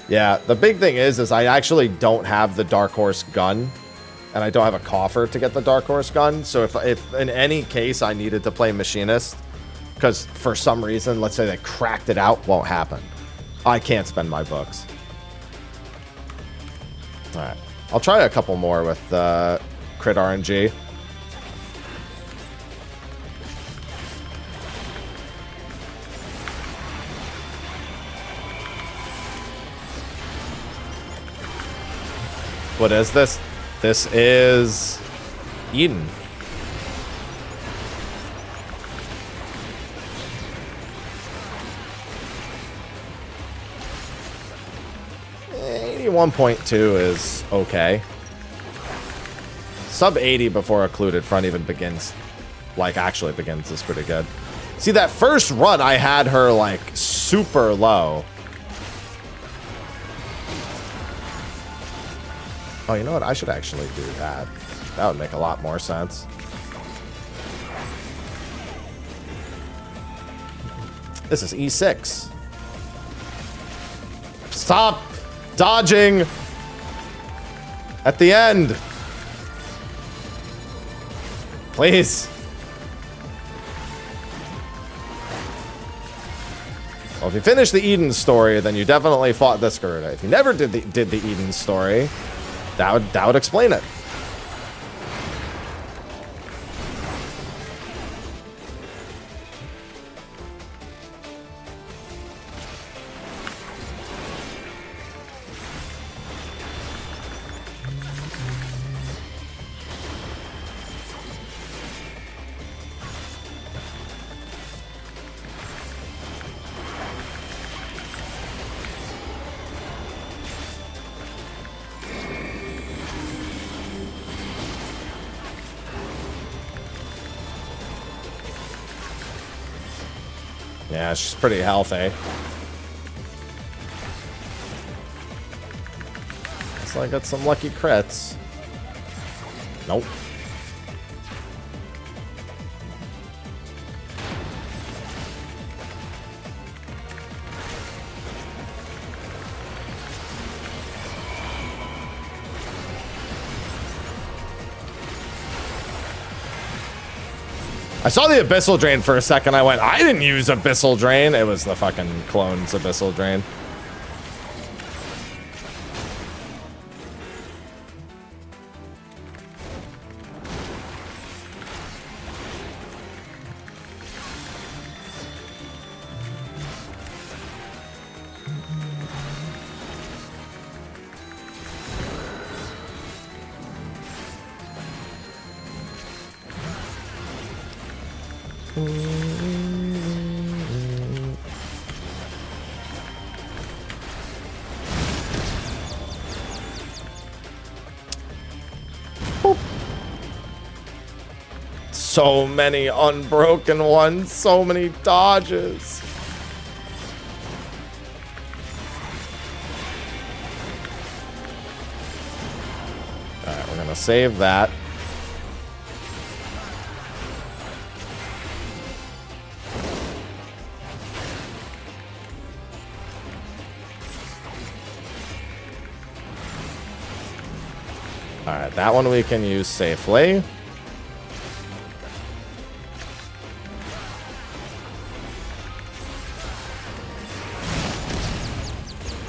Yeah, the big thing is I actually don't have the Dark Horse gun. And I don't have a coffer to get the Dark Horse gun. So if in any case I needed to play Machinist, because for some reason, let's say they cracked it out, won't happen. I can't spend my books. Alright. I'll try a couple more with crit RNG. What is this? This is Eden. Eh, 81.2 is okay. Sub 80 before occluded front even begins. Like, actually begins is pretty good. See, that first run, I had her, like, super low. Oh, you know what? I should actually do that. That would make a lot more sense. This is E6. Stop dodging at the end. Please. Well, if you finish the Eden story, then you definitely fought this Garuda. If you never did the Eden story, that would explain it. Yeah, she's pretty healthy. Looks like I got some lucky crits. Nope. I saw the Abyssal Drain for a second. I went, I didn't use Abyssal Drain. It was the fucking clone's Abyssal Drain. So many unbroken ones, so many dodges. All right, we're gonna save that. That one we can use safely.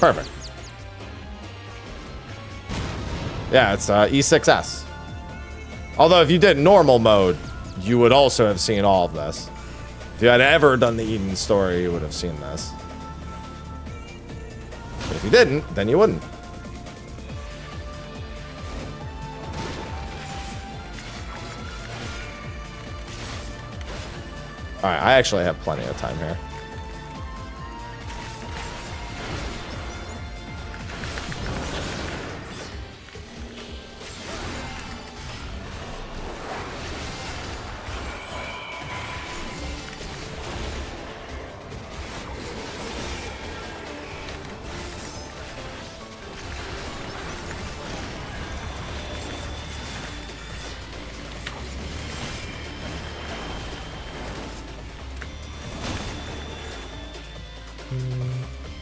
Perfect. Yeah, it's E6S. Although if you did normal mode, you would also have seen all of this. If you had ever done the Eden story, you would have seen this. But if you didn't, then you wouldn't. Alright, I actually have plenty of time here.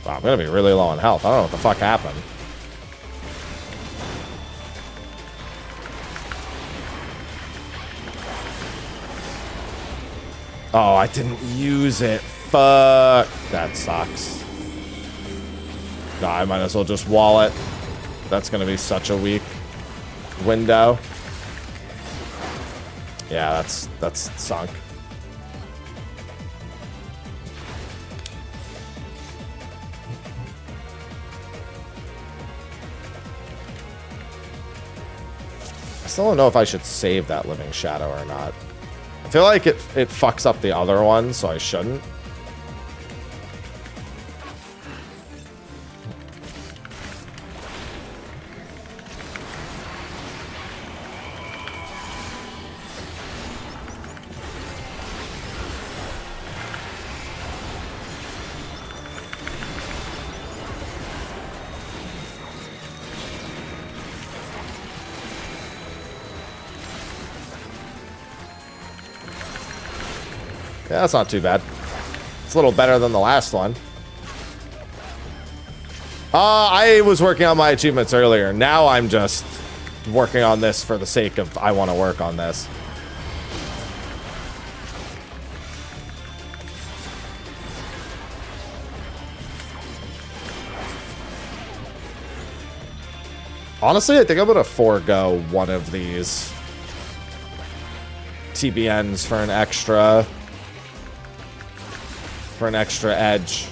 Wow, I'm gonna be really low on health. I don't know what the fuck happened. Oh, I didn't use it. Fuck. That sucks. Nah, I might as well just wall it. That's gonna be such a weak window. Yeah, that's sunk. I still don't know if I should save that Living Shadow or not. I feel like it fucks up the other one, so I shouldn't. Yeah, that's not too bad. It's a little better than the last one. I was working on my achievements earlier. Now I'm just working on this for the sake of I want to work on this. Honestly, I think I'm going to forego one of these TBNs for an extra edge.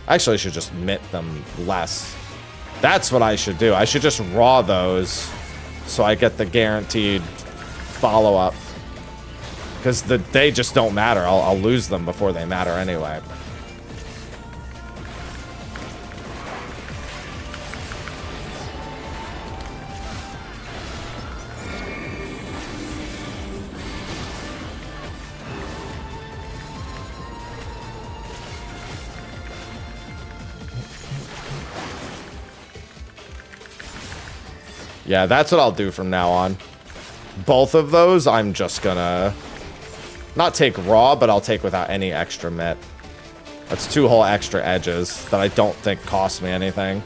Actually, I should just mint them less. That's what I should do. I should just raw those so I get the guaranteed follow-up. Because they just don't matter. I'll lose them before they matter anyway. Yeah, that's what I'll do from now on. Both of those, I'm just gonna not take raw, but I'll take without any extra mitt. That's 2 whole extra edges that I don't think cost me anything.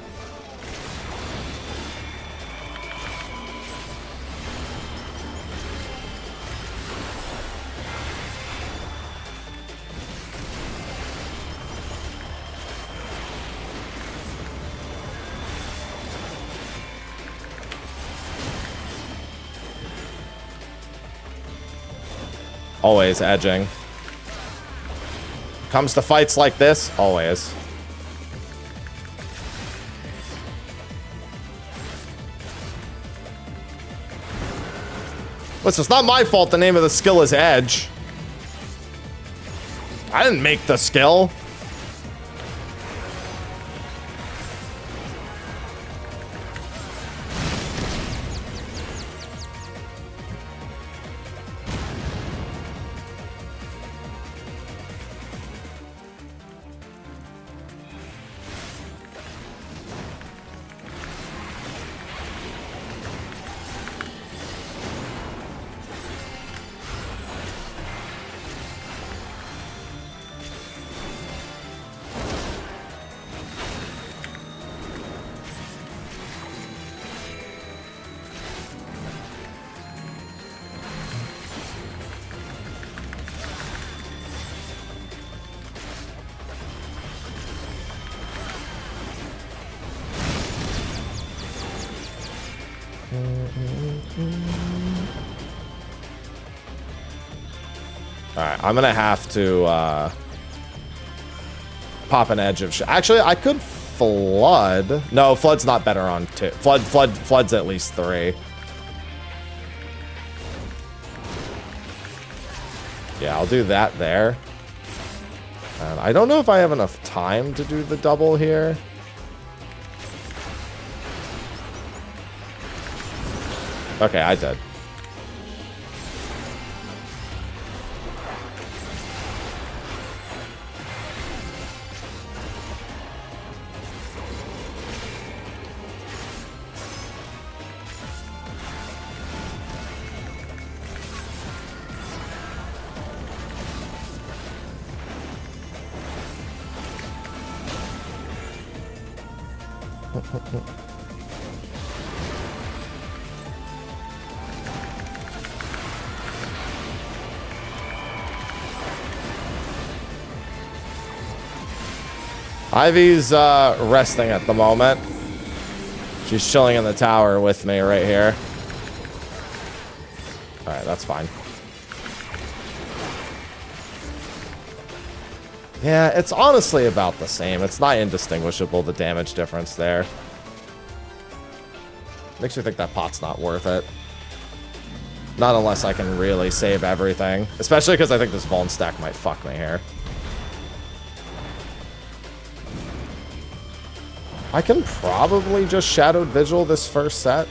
Always edging. Comes to fights like this, always. Listen, it's not my fault the name of the skill is edge. I didn't make the skill. Alright, I'm gonna have to pop an edge of actually, I could flood. No, flood's not better on 2. Flood's at least 3. Yeah, I'll do that there. And I don't know if I have enough time to do the double here. Okay, I did. Ivy's resting at the moment. She's chilling in the tower with me right here. Alright, that's fine. Yeah, it's honestly about the same. It's not indistinguishable, the damage difference there. Makes me think that pot's not worth it. Not unless I can really save everything. Especially because I think this Vuln stack might fuck me here. I can probably just Shadowed Vigil this first set.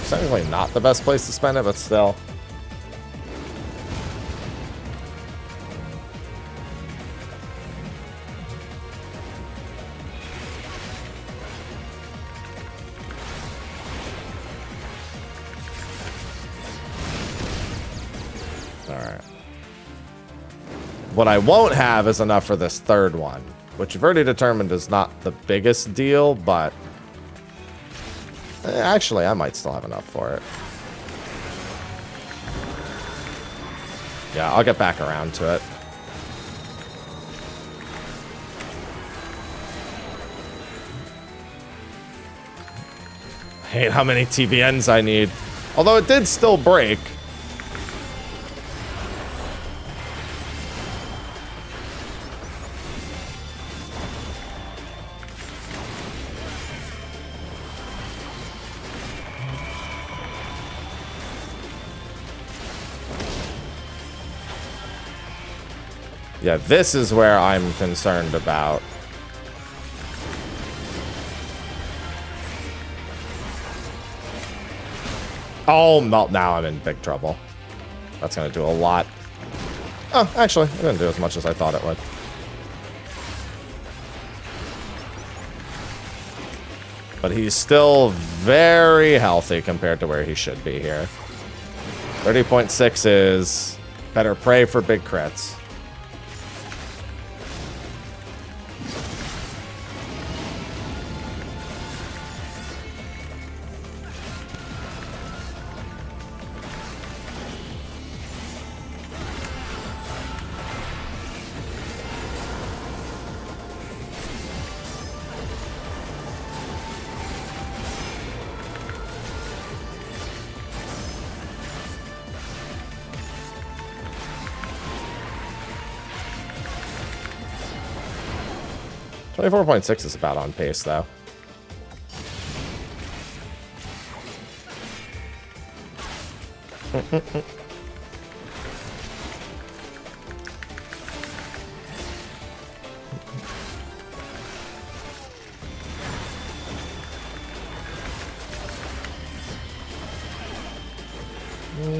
It's technically not the best place to spend it, but still. What I won't have is enough for this third one, which you've already determined is not the biggest deal, but actually, I might still have enough for it. Yeah, I'll get back around to it. I hate how many TBNs I need. Although it did still break. Yeah, this is where I'm concerned about. Oh, no, now I'm in big trouble. That's going to do a lot. Oh, actually, it didn't do as much as I thought it would. But he's still very healthy compared to where he should be here. 30.6 is better pray for big crits. .6 is about on pace, though.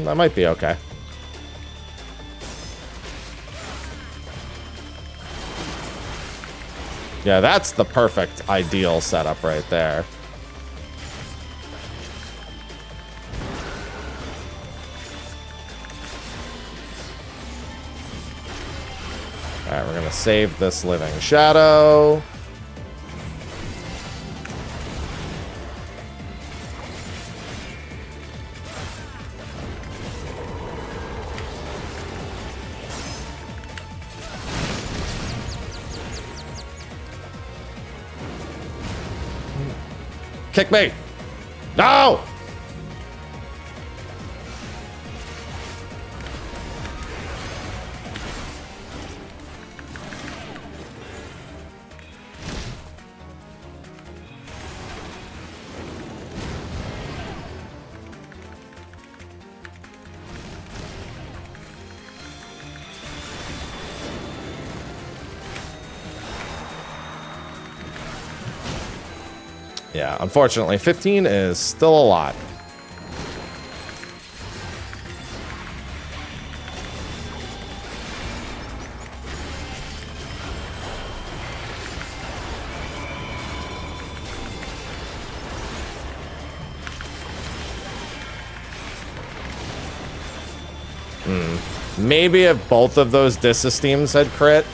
That might be okay. Yeah, that's the perfect ideal setup right there. Alright, we're gonna save this living shadow. Kick me! No! Yeah, unfortunately, 15 is still a lot. Maybe if both of those disesteems had crit.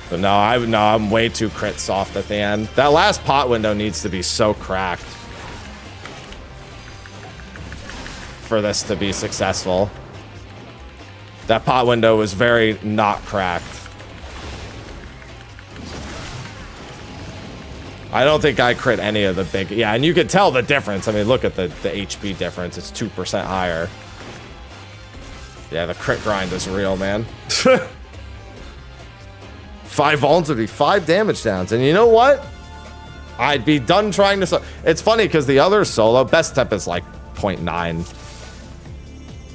But no, I'm way too crit soft at the end. That last pot window needs to be so cracked for this to be successful. That pot window was very not cracked. I don't think I crit any of the big... Yeah, and you could tell the difference. I mean, look at the HP difference. It's 2% higher. Yeah, the crit grind is real, man. 5 vulns would be 5 damage downs. And you know what? I'd be done trying to... It's funny because the other solo, best step is like 0.9.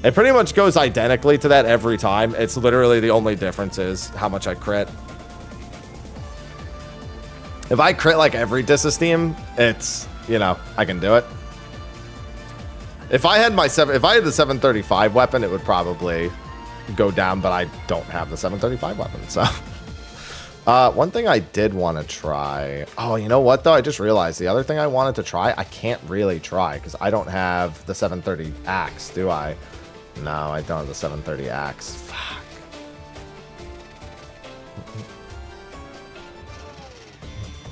It pretty much goes identically to that every time. It's literally the only difference is how much I crit. If I crit like every disesteem, it's, you know, I can do it. If I had the 735 weapon, it would probably go down, but I don't have the 735 weapon, so... one thing I did want to try... Oh, you know what, though? I just realized the other thing I wanted to try, I can't really try, because I don't have the 730 axe, do I? No, I don't have the 730 axe. Fuck.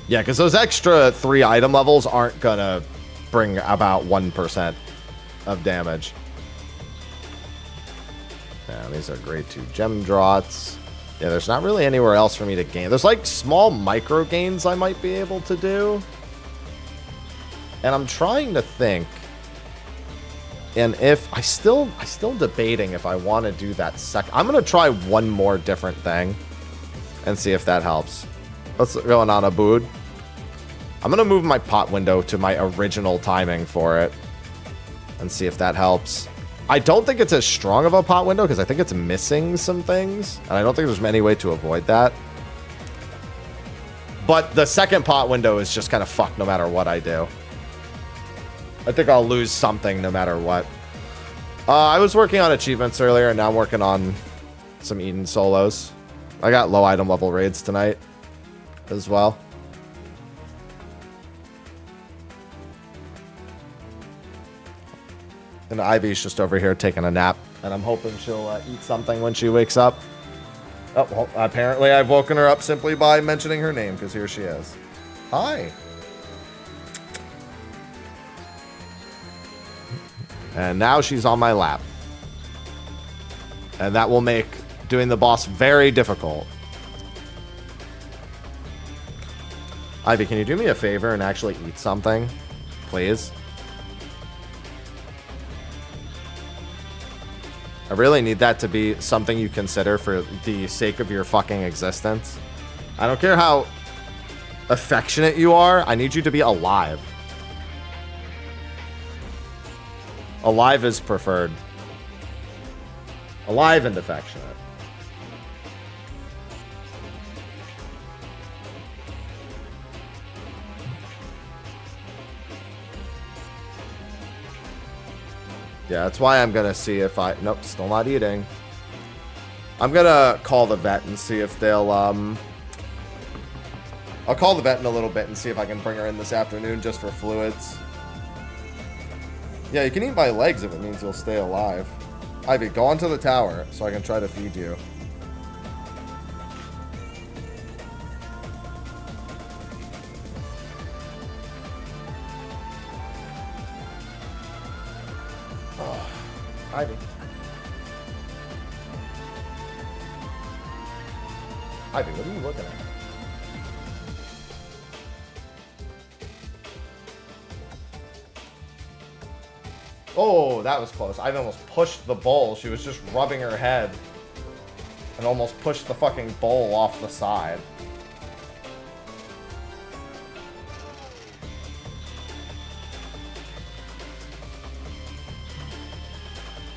Yeah, because those extra 3 item levels aren't gonna bring about 1% of damage. Yeah, these are grade 2 gem draughts. Yeah, there's not really anywhere else for me to gain. There's like small micro gains I might be able to do. And I'm trying to think. And if I still debating if I want to do that second. I'm gonna try one more different thing and see if that helps. What's going on, Abood? I'm gonna move my pot window to my original timing for it and see if that helps. I don't think it's as strong of a pot window because I think it's missing some things, and I don't think there's any way to avoid that. But the second pot window is just kind of fucked no matter what I do. I think I'll lose something no matter what. I was working on achievements earlier, and now I'm working on some Eden solos. I got low item level raids tonight as well. And Ivy's just over here taking a nap, and I'm hoping she'll eat something when she wakes up. Oh, well, apparently I've woken her up simply by mentioning her name, because here she is. Hi. And now she's on my lap. And that will make doing the boss very difficult. Ivy, can you do me a favor and actually eat something? Please? I really need that to be something you consider for the sake of your fucking existence. I don't care how affectionate you are. I need you to be alive. Alive is preferred. Alive and affectionate. Yeah, that's why I'm gonna see if I... Nope, still not eating. I'm gonna call the vet and see if they'll, I'll call the vet in a little bit and see if I can bring her in this afternoon just for fluids. Yeah, you can eat my legs if it means you'll stay alive. Ivy, go onto the tower so I can try to feed you. Oh, Ivy. Ivy, what are you looking at? Oh, that was close. I almost pushed the bowl. She was just rubbing her head and almost pushed the fucking bowl off the side.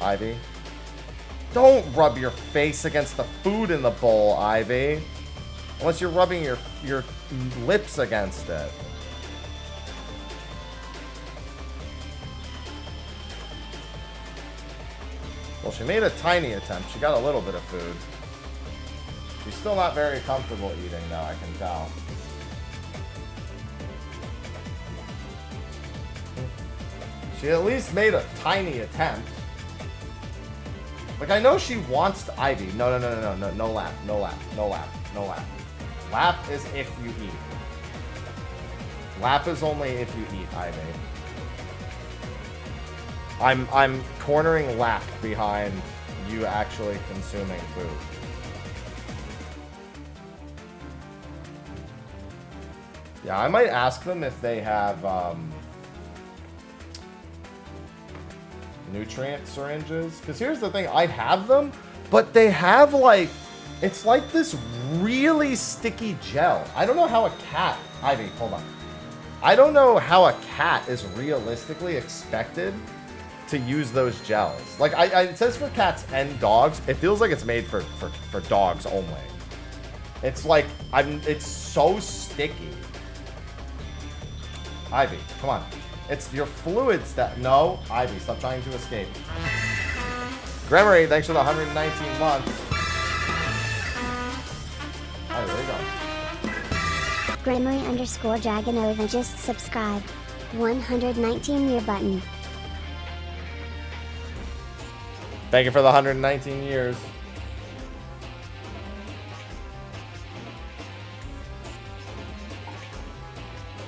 Ivy. Don't rub your face against the food in the bowl, Ivy. Unless you're rubbing your lips against it. Well, she made a tiny attempt. She got a little bit of food. She's still not very comfortable eating, though, I can tell. She at least made a tiny attempt. Like, I know she wants to... Ivy, no laugh, no laugh, no laugh, no laugh. Laugh is if you eat. Laugh is only if you eat, Ivy. I'm cornering lap behind you actually consuming food. Yeah, I might ask them if they have nutrient syringes. Because here's the thing, I have them, but they have like, it's like this really sticky gel. I don't know how a cat, Ivy, hold on. I don't know how a cat is realistically expected to use those gels. Like, it says for cats and dogs. It feels like it's made for dogs only. It's like, it's so sticky. Ivy, come on. It's your fluids that, no. Ivy, stop trying to escape. Gremory, thanks for the 119 months. Ivy, where are you going? Gremory_Dragonova just subscribed. 119 year button. Thank you for the 119 years.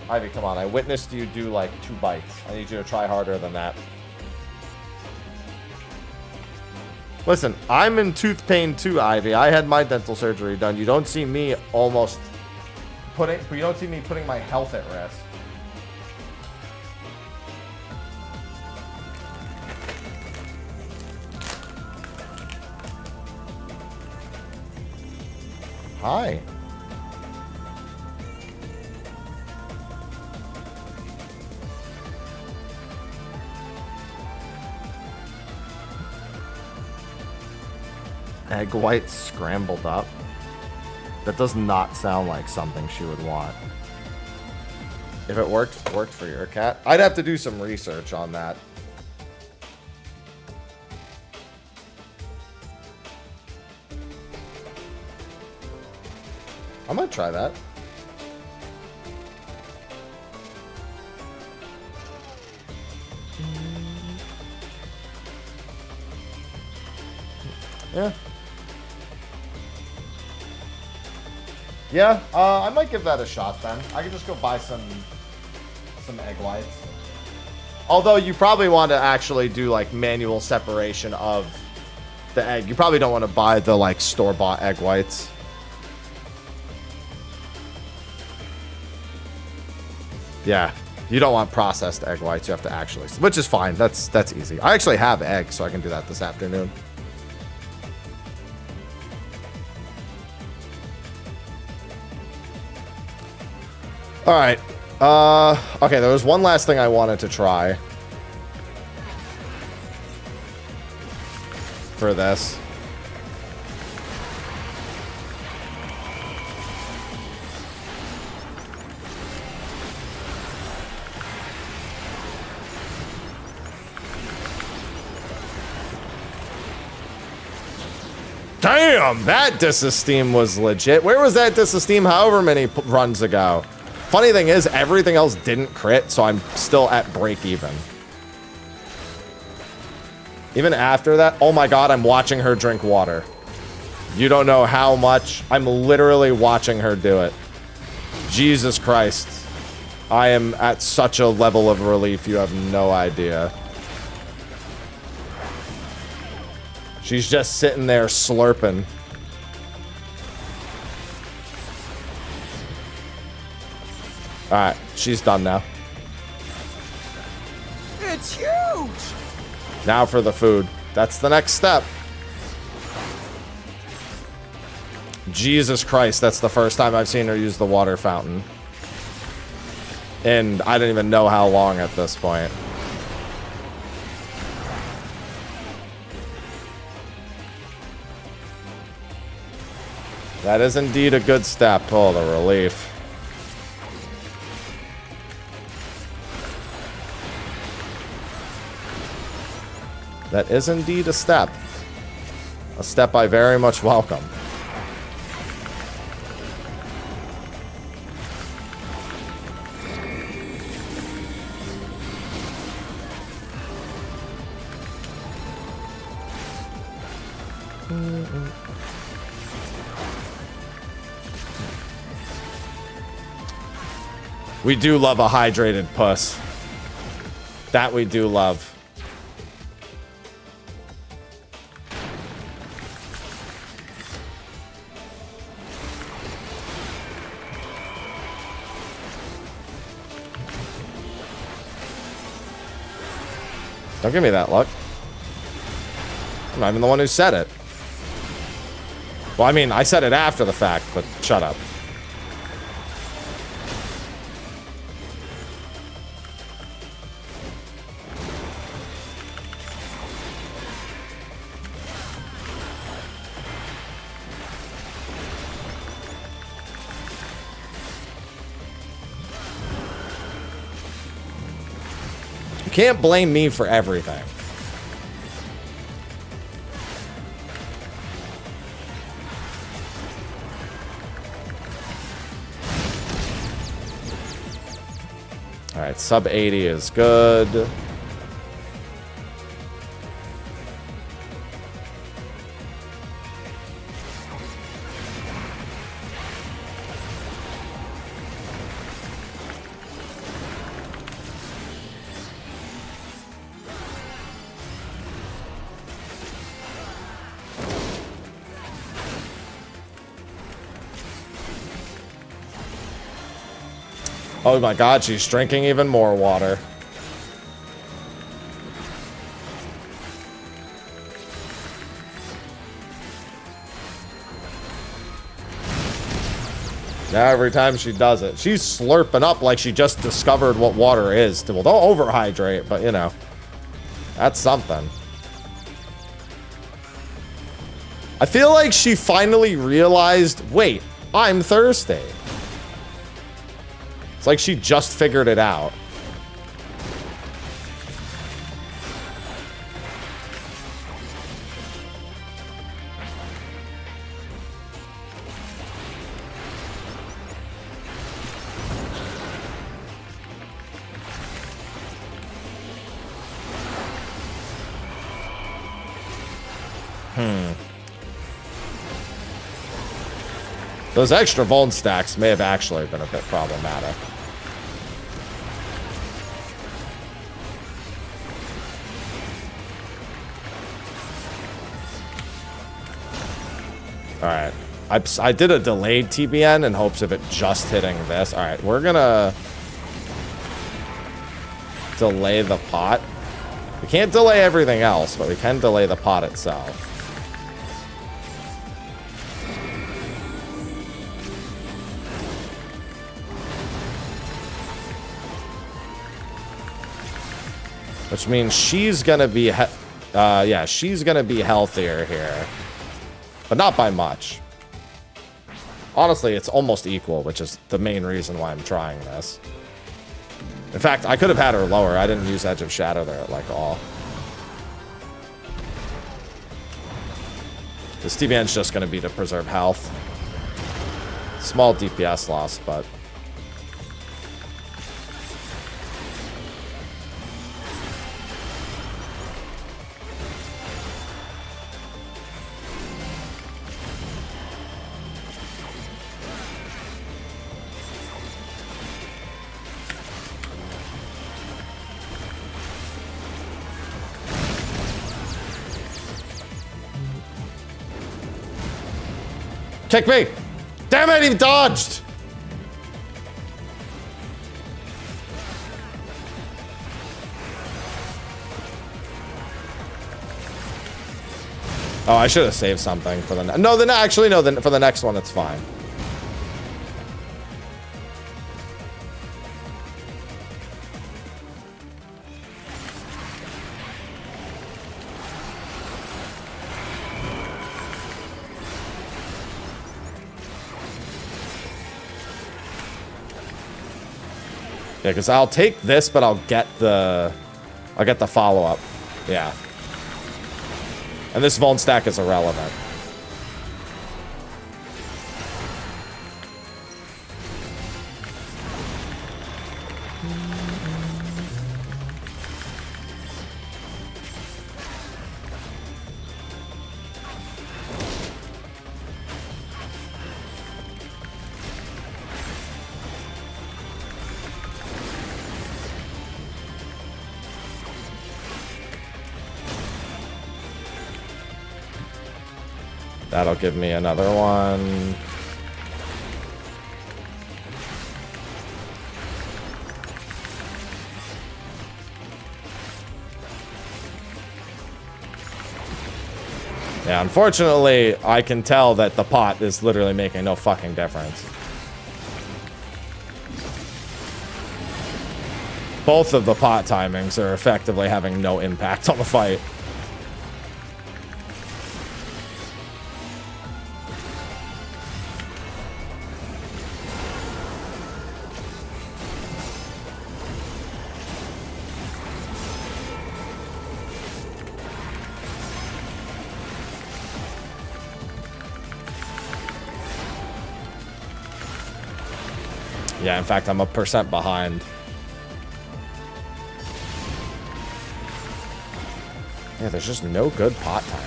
Ivy, come on. I witnessed you do like 2 bites. I need you to try harder than that. Listen, I'm in tooth pain too, Ivy. I had my dental surgery done. You don't see me putting my health at risk. Hi. Egg whites scrambled up. That does not sound like something she would want. If it worked for your cat. I'd have to do some research on that. I might try that. Yeah. Yeah, I might give that a shot then. I could just go buy some egg whites. Although you probably want to actually do like manual separation of the egg. You probably don't want to buy the like store-bought egg whites. Yeah, you don't want processed egg whites. You have to actually, which is fine. That's easy. I actually have eggs, so I can do that this afternoon. All right. Okay, there was one last thing I wanted to try for this. Damn, that disesteem was legit. Where was that disesteem however many runs ago? Funny thing is, everything else didn't crit, so I'm still at break even. Even after that, oh my god, I'm watching her drink water. You don't know how much. I'm literally watching her do it. Jesus Christ. I am at such a level of relief, you have no idea. She's just sitting there slurping. Alright, she's done now. It's huge! Now for the food. That's the next step. Jesus Christ, that's the first time I've seen her use the water fountain. And I didn't even know how long at this point. That is indeed a good step. Oh, the relief. That is indeed a step. A step I very much welcome. We do love a hydrated puss. That we do love. Don't give me that look. I'm not even the one who said it. Well, I mean, I said it after the fact, but shut up. You can't blame me for everything. All right, sub 80 is good. Oh my god, she's drinking even more water. Now every time she does it, she's slurping up like she just discovered what water is. Well, don't overhydrate, but you know, that's something. I feel like she finally realized, wait, I'm thirsty. It's like she just figured it out. Those extra vuln stacks may have actually been a bit problematic. Alright. I did a delayed TBN in hopes of it just hitting this. Alright, we're gonna delay the pot. We can't delay everything else, but we can delay the pot itself. Which means she's gonna be, yeah, she's gonna be healthier here. But not by much. Honestly, it's almost equal, which is the main reason why I'm trying this. In fact, I could have had her lower. I didn't use Edge of Shadow there at, like, all. This TBN's just gonna be to preserve health. Small DPS loss, but... Kick me! Damn it, he dodged! Oh, I should have saved something for the actually no, for the next one it's fine. Yeah, because I'll take this, but I'll get the follow-up. Yeah. And this Vuln stack is irrelevant. That'll give me another one. Yeah, unfortunately, I can tell that the pot is literally making no fucking difference. Both of the pot timings are effectively having no impact on the fight. Yeah, in fact, I'm 1% behind. Yeah, there's just no good pot timing.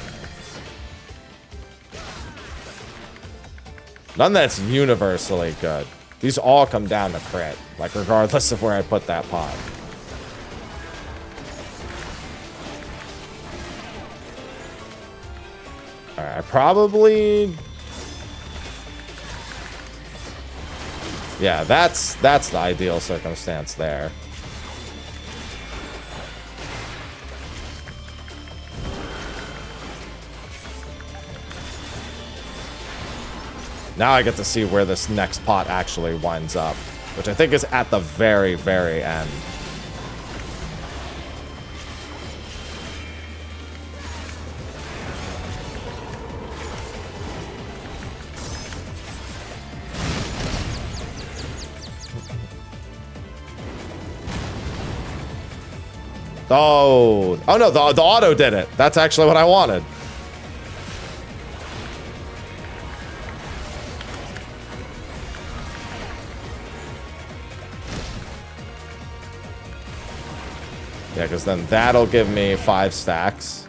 None that's universally good. These all come down to crit, like regardless of where I put that pot. Alright, I probably... Yeah, that's the ideal circumstance there. Now I get to see where this next pot actually winds up, which I think is at the very, very end. Oh no, the auto did it. That's actually what I wanted. Yeah, because then that'll give me 5 stacks.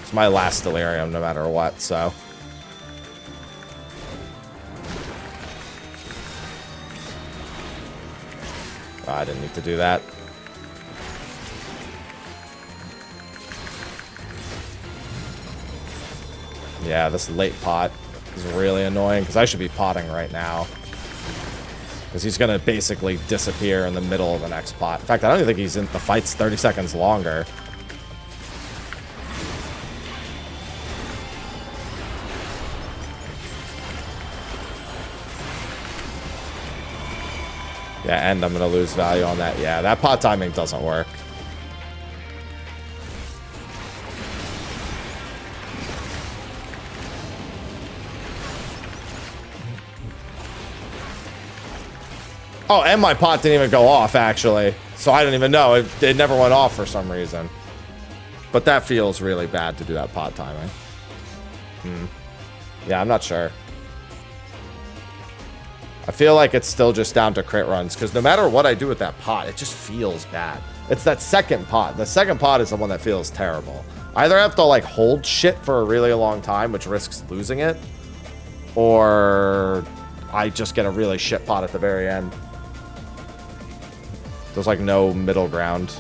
It's my last delirium no matter what, so... Oh, I didn't need to do that. Yeah, this late pot is really annoying because I should be potting right now. Because he's going to basically disappear in the middle of the next pot. In fact, I don't even think he's in the fight's 30 seconds longer. Yeah, and I'm going to lose value on that. Yeah, that pot timing doesn't work. Oh, and my pot didn't even go off, actually. So I don't even know. It never went off for some reason. But that feels really bad to do that pot timing. Yeah, I'm not sure. I feel like it's still just down to crit runs, because no matter what I do with that pot, it just feels bad. It's that second pot. The second pot is the one that feels terrible. Either I have to, like, hold shit for a really long time, which risks losing it, or I just get a really shit pot at the very end. There's like no middle ground.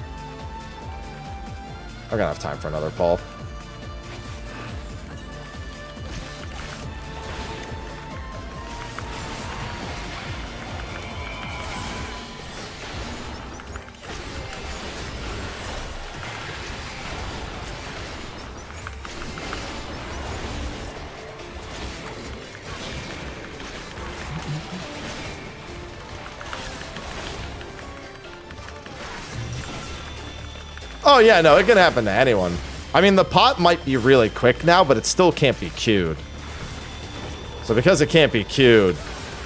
I'm gonna have time for another pull. Oh, yeah, no, it can happen to anyone. I mean, the pot might be really quick now, but it still can't be queued. So because it can't be queued,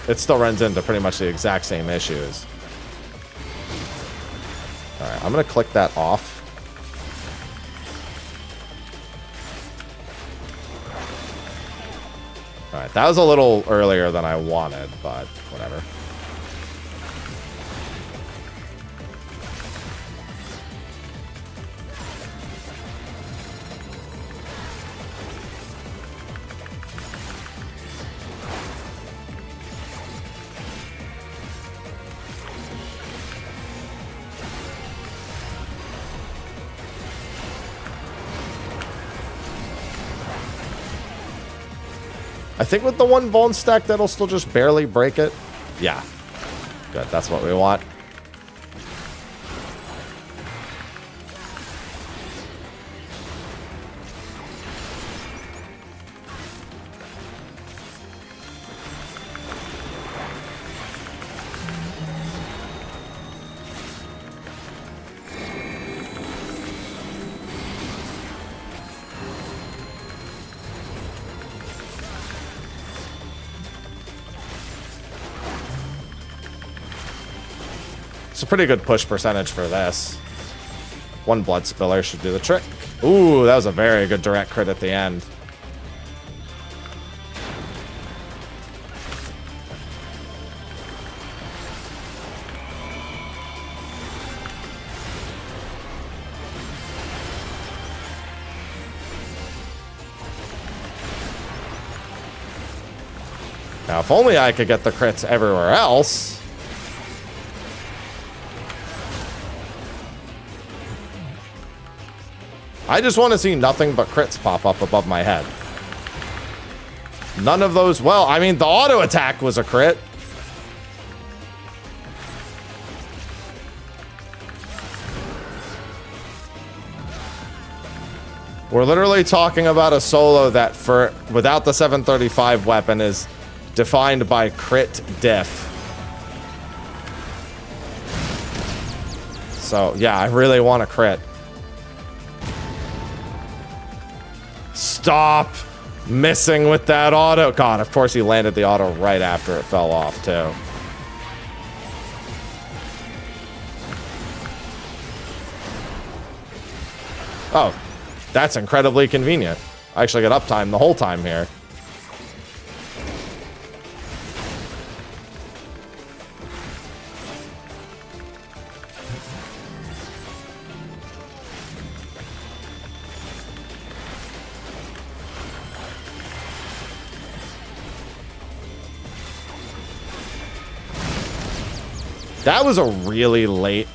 it still runs into pretty much the exact same issues. All right, I'm going to click that off. All right, that was a little earlier than I wanted, but whatever. I think with the one Vuln stack, that'll still just barely break it. Yeah. Good, that's what we want. It's a pretty good push percentage for this. One blood spiller should do the trick. Ooh, that was a very good direct crit at the end. Now, if only I could get the crits everywhere else. I just want to see nothing but crits pop up above my head. None of those, well, I mean, the auto attack was a crit. We're literally talking about a solo that without the 735 weapon is defined by crit diff. So, yeah, I really want a crit. Stop missing with that auto. God, of course he landed the auto right after it fell off, too. Oh, that's incredibly convenient. I actually get uptime the whole time here. That was a really late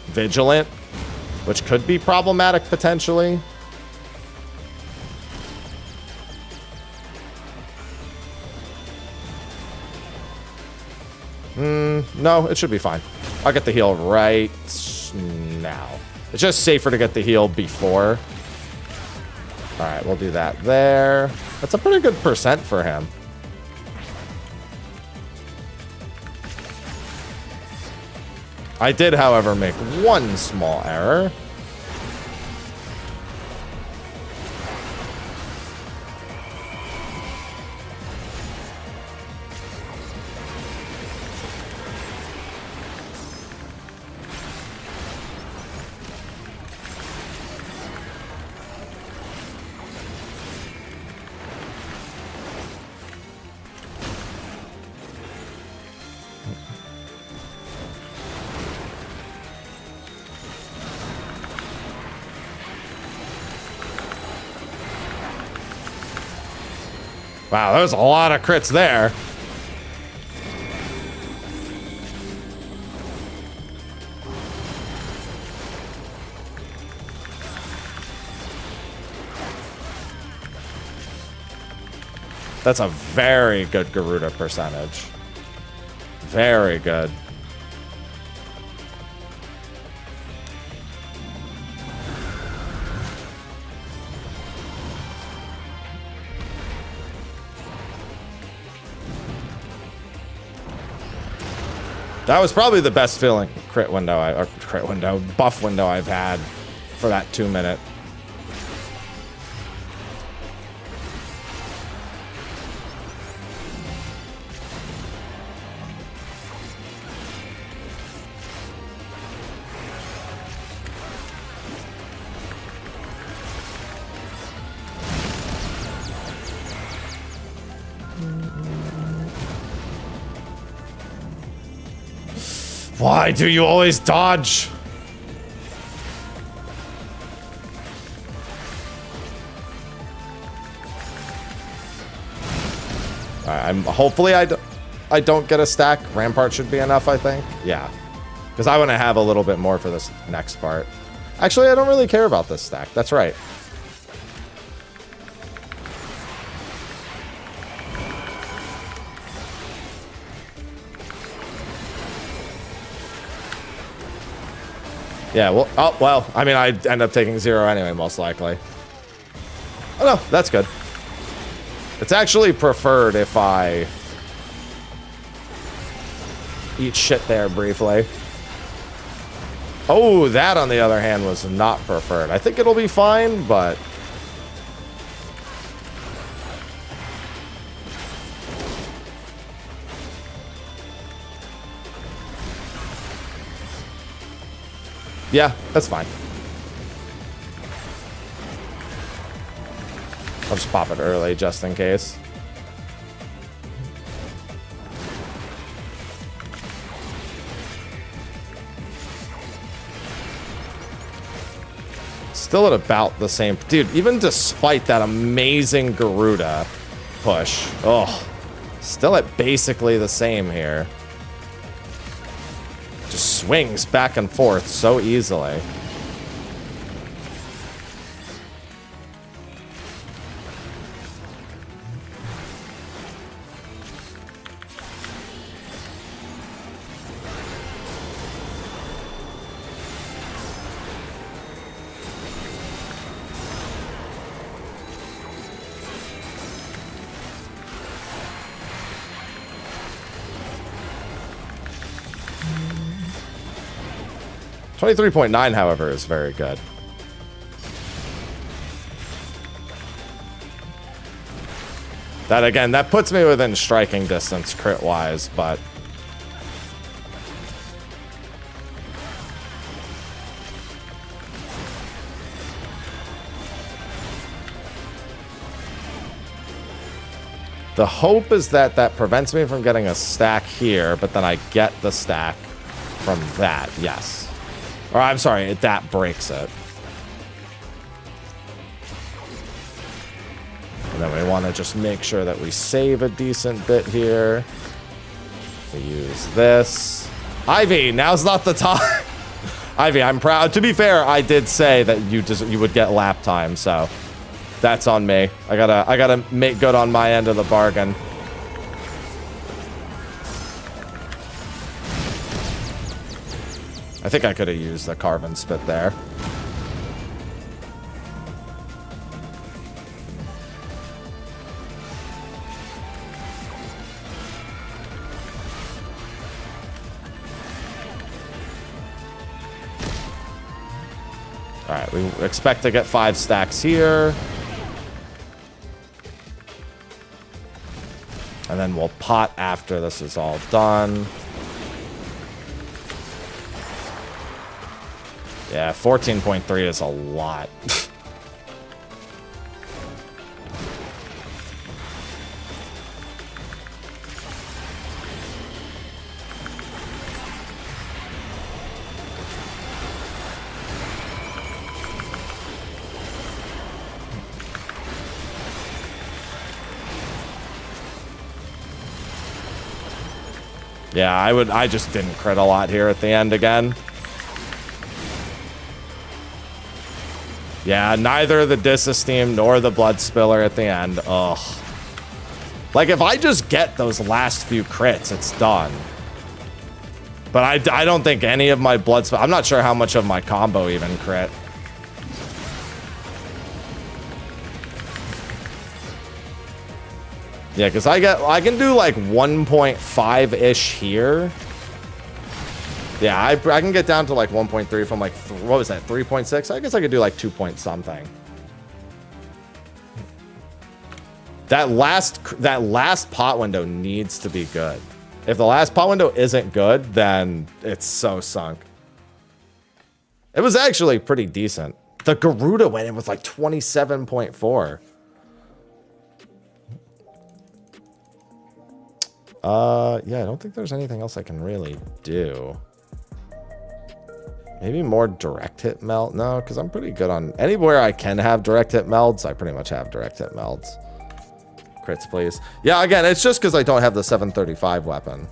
Vigilant, which could be problematic potentially. No, it should be fine. I'll get the heal right now. It's just safer to get the heal before. All right, we'll do that there. That's a pretty good percent for him. I did, however, make one small error. Wow, there's a lot of crits there. That's a very good Garuda percentage. Very good. That was probably the best feeling buff window I've had for that 2 minute. Why do you always dodge? Hopefully I don't get a stack. Rampart should be enough, I think. Yeah. Because I want to have a little bit more for this next part. Actually, I don't really care about this stack. That's right. Yeah, well, oh, well, I mean, I'd end up taking 0 anyway, most likely. Oh, no, that's good. It's actually preferred if I eat shit there briefly. Oh, that, on the other hand, was not preferred. I think it'll be fine, but... yeah, that's fine. I'll just pop it early just in case. Still at about the same... dude, even despite that amazing Garuda push, oh, still at basically the same here. Just swings back and forth so easily. .9, however, is very good. That, again, that puts me within striking distance crit-wise, but... the hope is that that prevents me from getting a stack here, but then I get the stack from that, yes. Or, I'm sorry, that breaks it. And then we want to just make sure that we save a decent bit here. We use this. Ivy, now's not the time. Ivy, I'm proud. To be fair, I did say that you would get lap time, so that's on me. I gotta make good on my end of the bargain. I think I could have used the carve and spit there. Alright, we expect to get 5 stacks here. And then we'll pot after this is all done. Yeah, 14.3 is a lot. Yeah, I just didn't crit a lot here at the end again. Yeah, neither the Disesteem nor the Blood Spiller at the end. Ugh. Like, if I just get those last few crits, it's done. But I don't think any of my blood... I'm not sure how much of my combo even crit. Yeah, because I can do like 1.5-ish here. Yeah, I can get down to like 1.3 from like, what was that, 3.6? I guess I could do like 2 point something. That last pot window needs to be good. If the last pot window isn't good, then it's so sunk. It was actually pretty decent. The Garuda went in with like 27.4. Yeah, I don't think there's anything else I can really do. Maybe more direct hit meld? No, because I'm pretty good on... Anywhere I can have direct hit melds, I pretty much have direct hit melds. Crits, please. Yeah, again, it's just because I don't have the 735 weapon.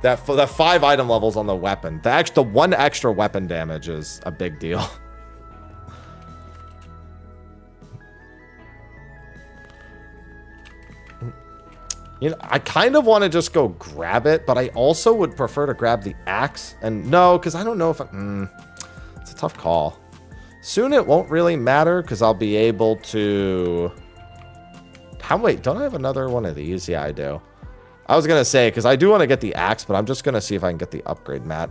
The 5 item levels on the weapon. The 1 extra weapon damage is a big deal. You know, I kind of want to just go grab it, but I also would prefer to grab the axe. And no, because I don't know if it's a tough call. Soon it won't really matter because I'll be able to... Wait, don't I have another one of these? Yeah, I do. I was going to say, because I do want to get the axe, but I'm just going to see if I can get the upgrade mat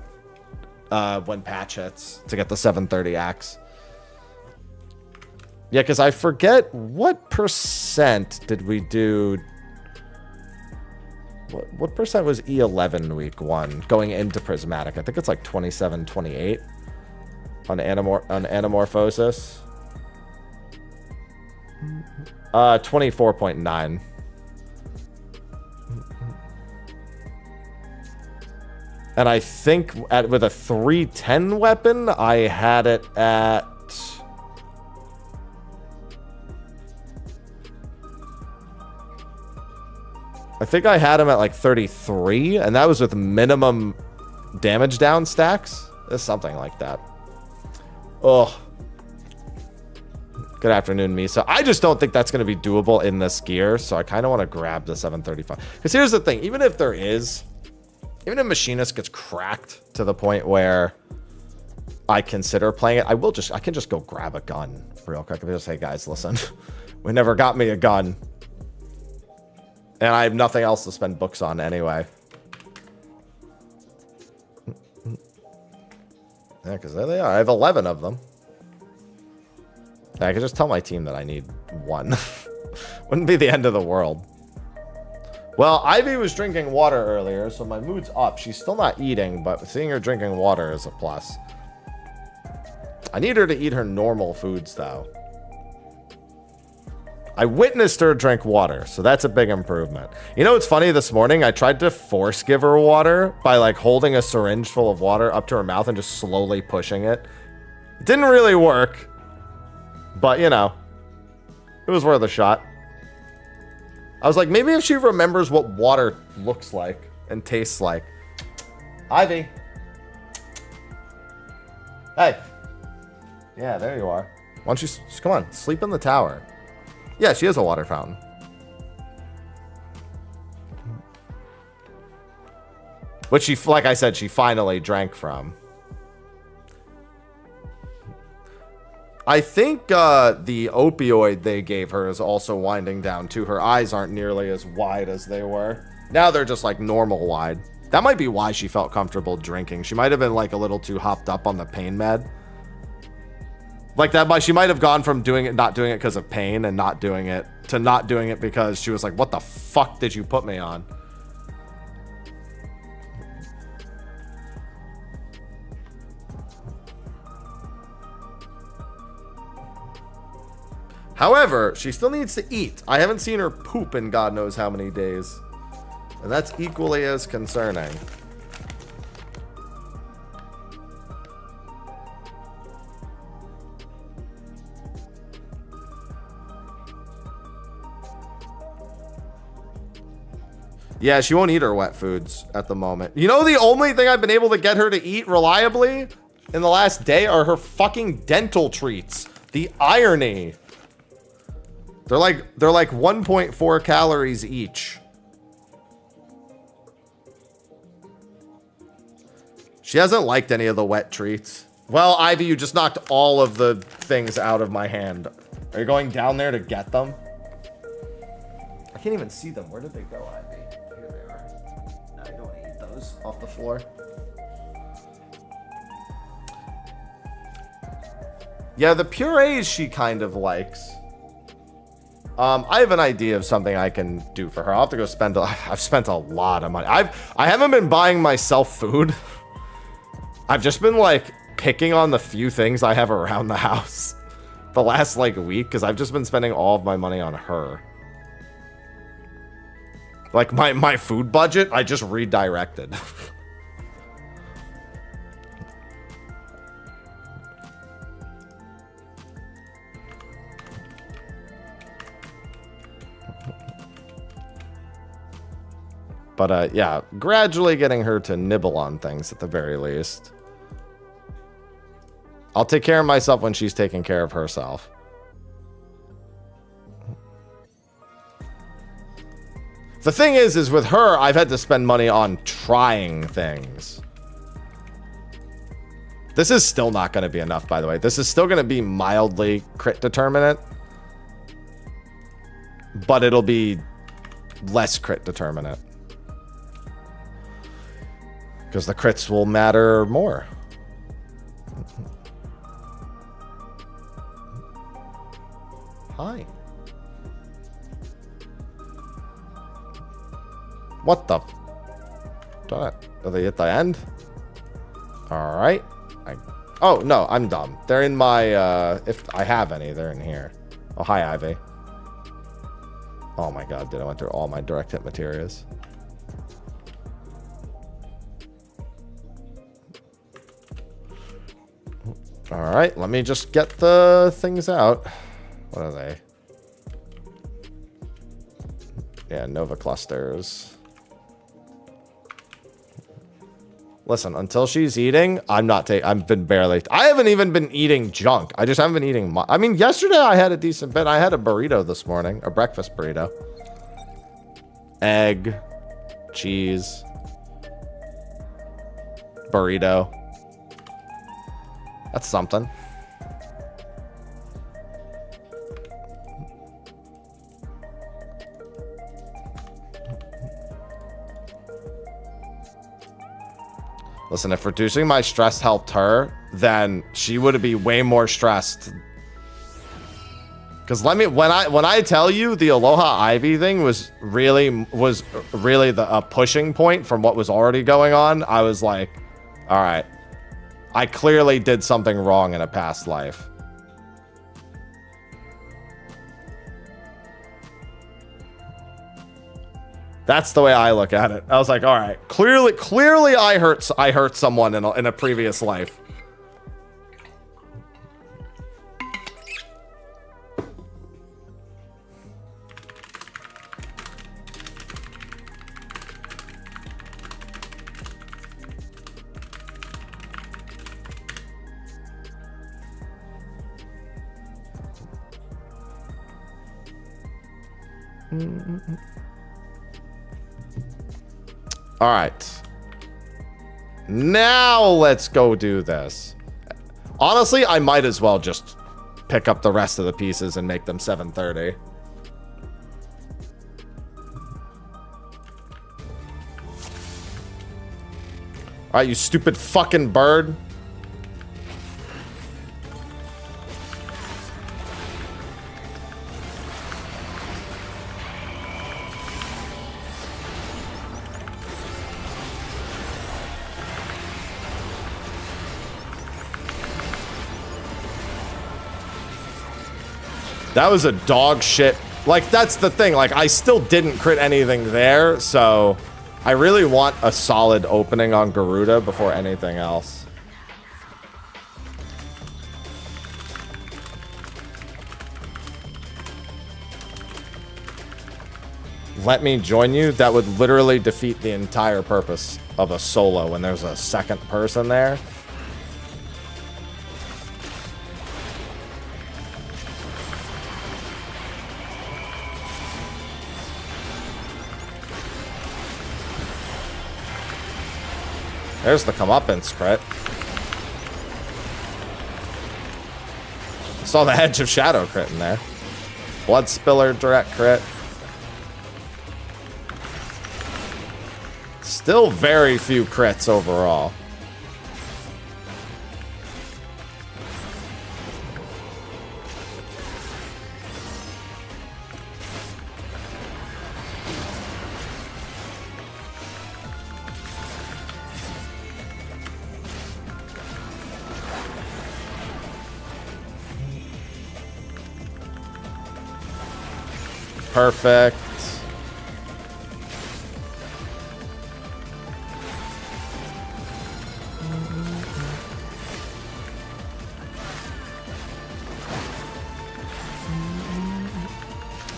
when patch hits to get the 730 axe. Yeah, because I forget what percent did we do... What percent was E11 week 1 going into prismatic? I think it's like 27, 28 on anamorphosis. 24.9. And I think with a 310 weapon, I had it at... I think I had him at like 33, and that was with minimum damage down stacks. It's something like that. Oh. Good afternoon, Misa. I just don't think that's going to be doable in this gear, so I kind of want to grab the 735. Because here's the thing, even if Machinist gets cracked to the point where I consider playing it, I can just go grab a gun real quick. I'll just say, hey guys, listen, we never got me a gun. And I have nothing else to spend books on anyway. Yeah, because there they are. I have 11 of them. I could just tell my team that I need 1. Wouldn't be the end of the world. Well, Ivy was drinking water earlier, so my mood's up. She's still not eating, but seeing her drinking water is a plus. I need her to eat her normal foods, though. I witnessed her drink water, so that's a big improvement. You know what's funny? This morning, I tried to force give her water by, like, holding a syringe full of water up to her mouth and just slowly pushing it. It didn't really work, but, you know, it was worth a shot. I was like, maybe if she remembers what water looks like and tastes like. Ivy. Hey. Yeah, there you are. Why don't you, come on, sleep in the tower. Yeah, she is a water fountain. Which she, like I said, she finally drank from. I think the opioid they gave her is also winding down too. Her eyes aren't nearly as wide as they were. Now they're just like normal wide. That might be why she felt comfortable drinking. She might have been like a little too hopped up on the pain med. Like that, she might have gone from doing it, not doing it because of pain and not doing it, to not doing it because she was like, what the fuck did you put me on? However, she still needs to eat. I haven't seen her poop in God knows how many days. And that's equally as concerning. Yeah, she won't eat her wet foods at the moment. You know, the only thing I've been able to get her to eat reliably in the last day are her fucking dental treats. The irony. They're like 1.4 calories each. She hasn't liked any of the wet treats. Well, Ivy, you just knocked all of the things out of my hand. Are you going down there to get them? I can't even see them. Where did they go, Ivy? Here they are. No, you don't want to eat those off the floor. Yeah, the purees she kind of likes. I have an idea of something I can do for her. I'll have to go spend. I've spent a lot of money. I haven't been buying myself food. I've just been like picking on the few things I have around the house the last like week because I've just been spending all of my money on her. Like my food budget, I just redirected. But yeah, gradually getting her to nibble on things at the very least. I'll take care of myself when she's taking care of herself. The thing is with her, I've had to spend money on trying things. This is still not going to be enough, by the way. This is still going to be mildly crit determinant. But it'll be less crit determinant. Because the crits will matter more. Hi. What the? Are they at the end? All right. Oh, no, I'm dumb. They're in my, if I have any, they're in here. Oh, hi, Ivy. Oh my god, dude, I went through all my direct hit materials. All right, let me just get the things out. What are they? Yeah, Nova clusters. Listen, until she's eating, I'm not taking. I've been barely. I haven't even been eating junk. I just haven't been eating. I mean, yesterday I had a decent bit. I had a burrito this morning, a breakfast burrito. Egg, cheese, burrito. That's something. Listen, if reducing my stress helped her, then she would be way more stressed. Because when I tell you the Aloha Ivy thing was really the pushing point from what was already going on, I was like, all right, I clearly did something wrong in a past life. That's the way I look at it. I was like, all right, clearly I hurt someone in a previous life. All right. Now let's go do this. Honestly, I might as well just pick up the rest of the pieces and make them 730. All right, you stupid fucking bird. That was a dog shit. Like, that's the thing. Like, I still didn't crit anything there, so I really want a solid opening on Garuda before anything else. let me join you, that would literally defeat the entire purpose of a solo when there's a second person there. There's the comeuppance crit. Saw the Edge of Shadow crit in there. Blood Spiller direct crit. Still very few crits overall. Perfect.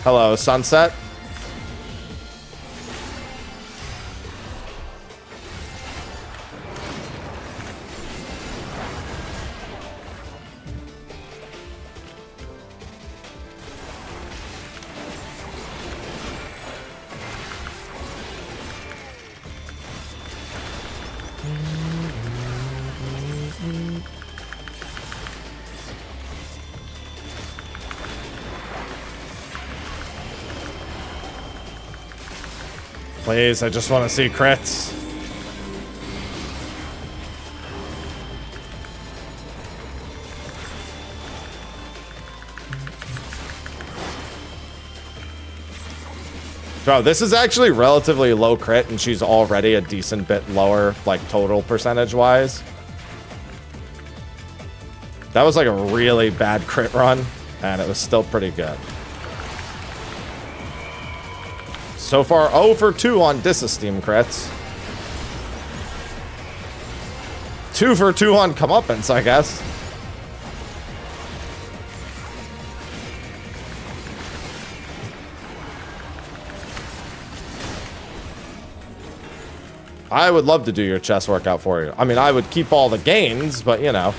Hello, Sunset. Please, I just want to see crits. Bro, this is actually relatively low crit, and she's already a decent bit lower, like, total percentage-wise. That was, like, a really bad crit run, and it was still pretty good. So far, 0 for 2 on Disesteem crits. 2 for 2 on comeuppance, I guess. I would love to do your chest workout for you. I mean, I would keep all the gains, but you know.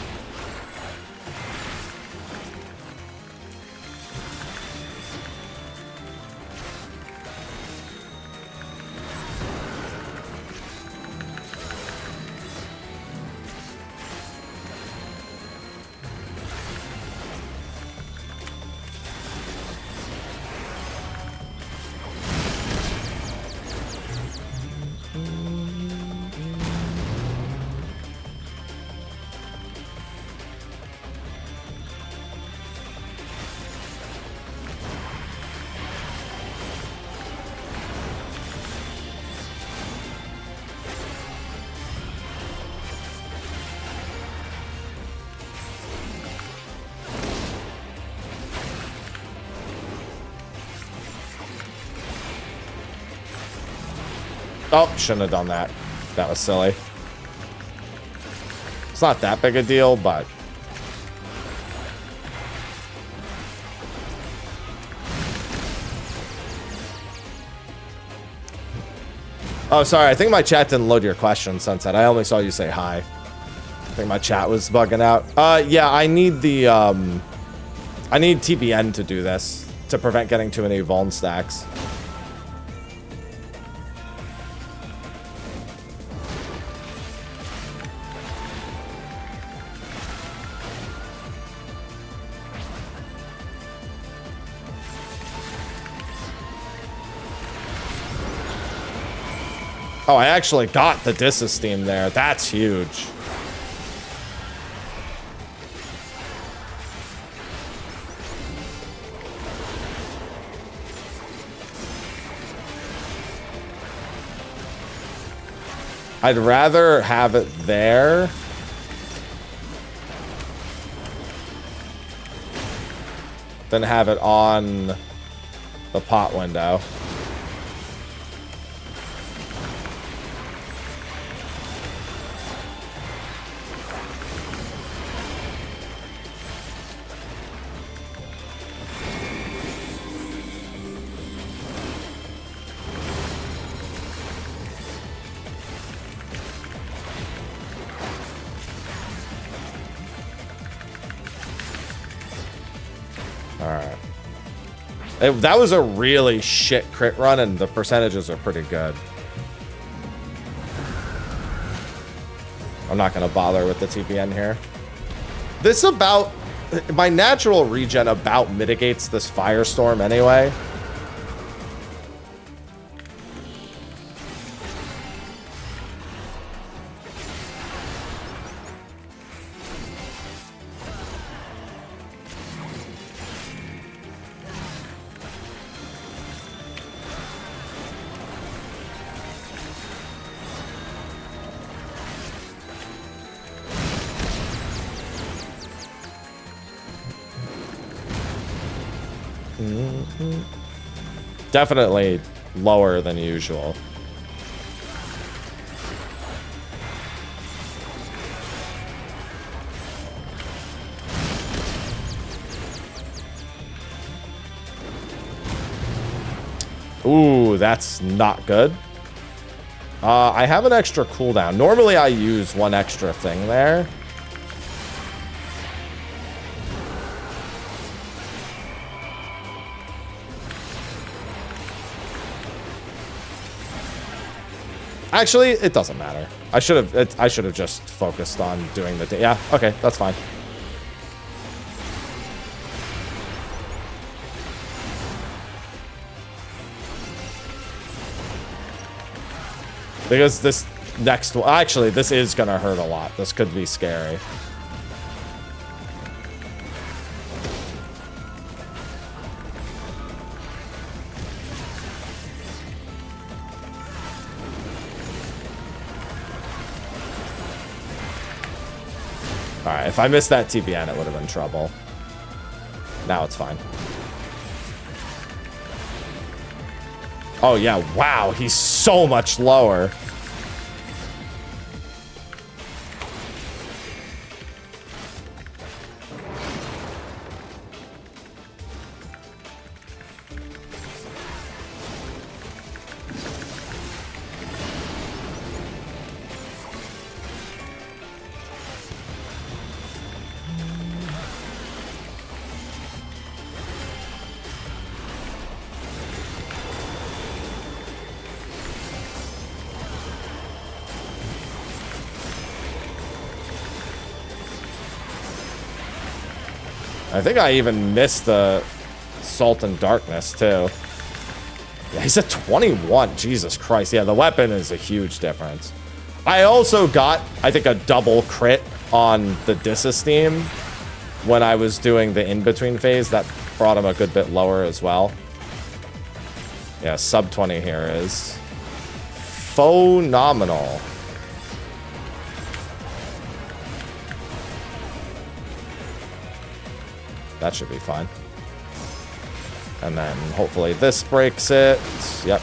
Oh, shouldn't have done that. That was silly. It's not that big a deal, but... Oh, sorry. I think my chat didn't load your question, Sunset. I only saw you say hi. I think my chat was bugging out. Yeah, I need the, I need TBN to do this, to prevent getting too many vuln stacks. Oh, I actually got the Disesteem there. That's huge. I'd rather have it there than have it on the pot window. That was a really shit crit run, and the percentages are pretty good. I'm not going to bother with the TPN here. This about... My natural regen about mitigates this firestorm anyway. Definitely lower than usual. Ooh, that's not good. I have an extra cooldown. Normally I use one extra thing there. Actually, it doesn't matter. I should have just focused on doing the... Yeah, okay, that's fine. Because this next one... Actually, this is going to hurt a lot. This could be scary. Alright, if I missed that TPN, it would have been trouble. Now it's fine. Oh, yeah. Wow, he's so much lower. I think I even missed the Salt and Darkness, too. Yeah, he's at 21. Jesus Christ. Yeah, the weapon is a huge difference. I also got, I think, a double crit on the Disesteem when I was doing the in-between phase. That brought him a good bit lower as well. Yeah, sub 20 here is phenomenal. That should be fine. And then hopefully this breaks it. Yep.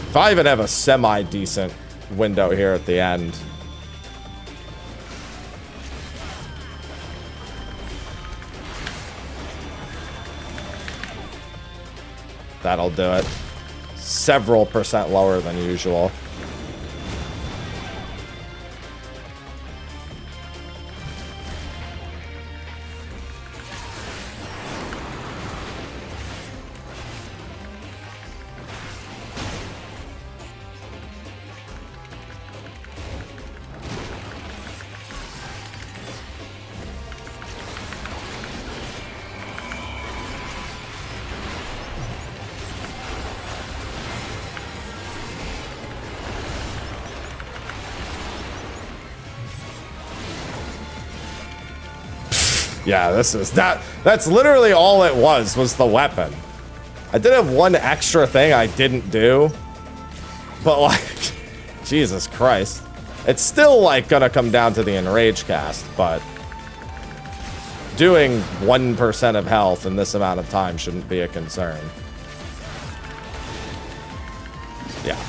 If I even have a semi-decent window here at the end. That'll do it. Several percent lower than usual. Yeah, this is that's literally all it was the weapon. I did have one extra thing I didn't do, but like, Jesus Christ. It's still like gonna come down to the enrage cast, but doing 1% of health in this amount of time shouldn't be a concern. Yeah.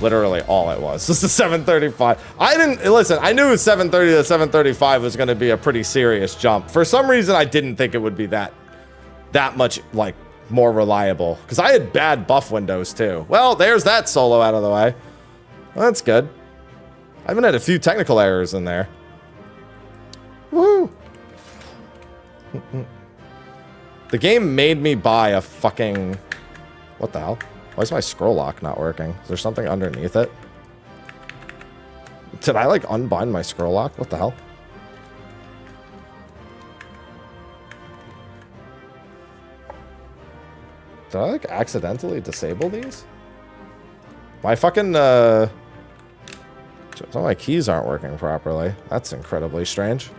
Literally all it was. This is 735. I didn't listen. I knew 730 to 735 was going to be a pretty serious jump. For some reason, I didn't think it would be that much like more reliable because I had bad buff windows too. Well, there's that solo out of the way. Well, that's good. I even had a few technical errors in there. Woo! The game made me buy a fucking... What the hell? Why is my scroll lock not working? Is there something underneath it? Did I, like, unbind my scroll lock? What the hell? Did I, like, accidentally disable these? My fucking, some of my keys aren't working properly. That's incredibly strange.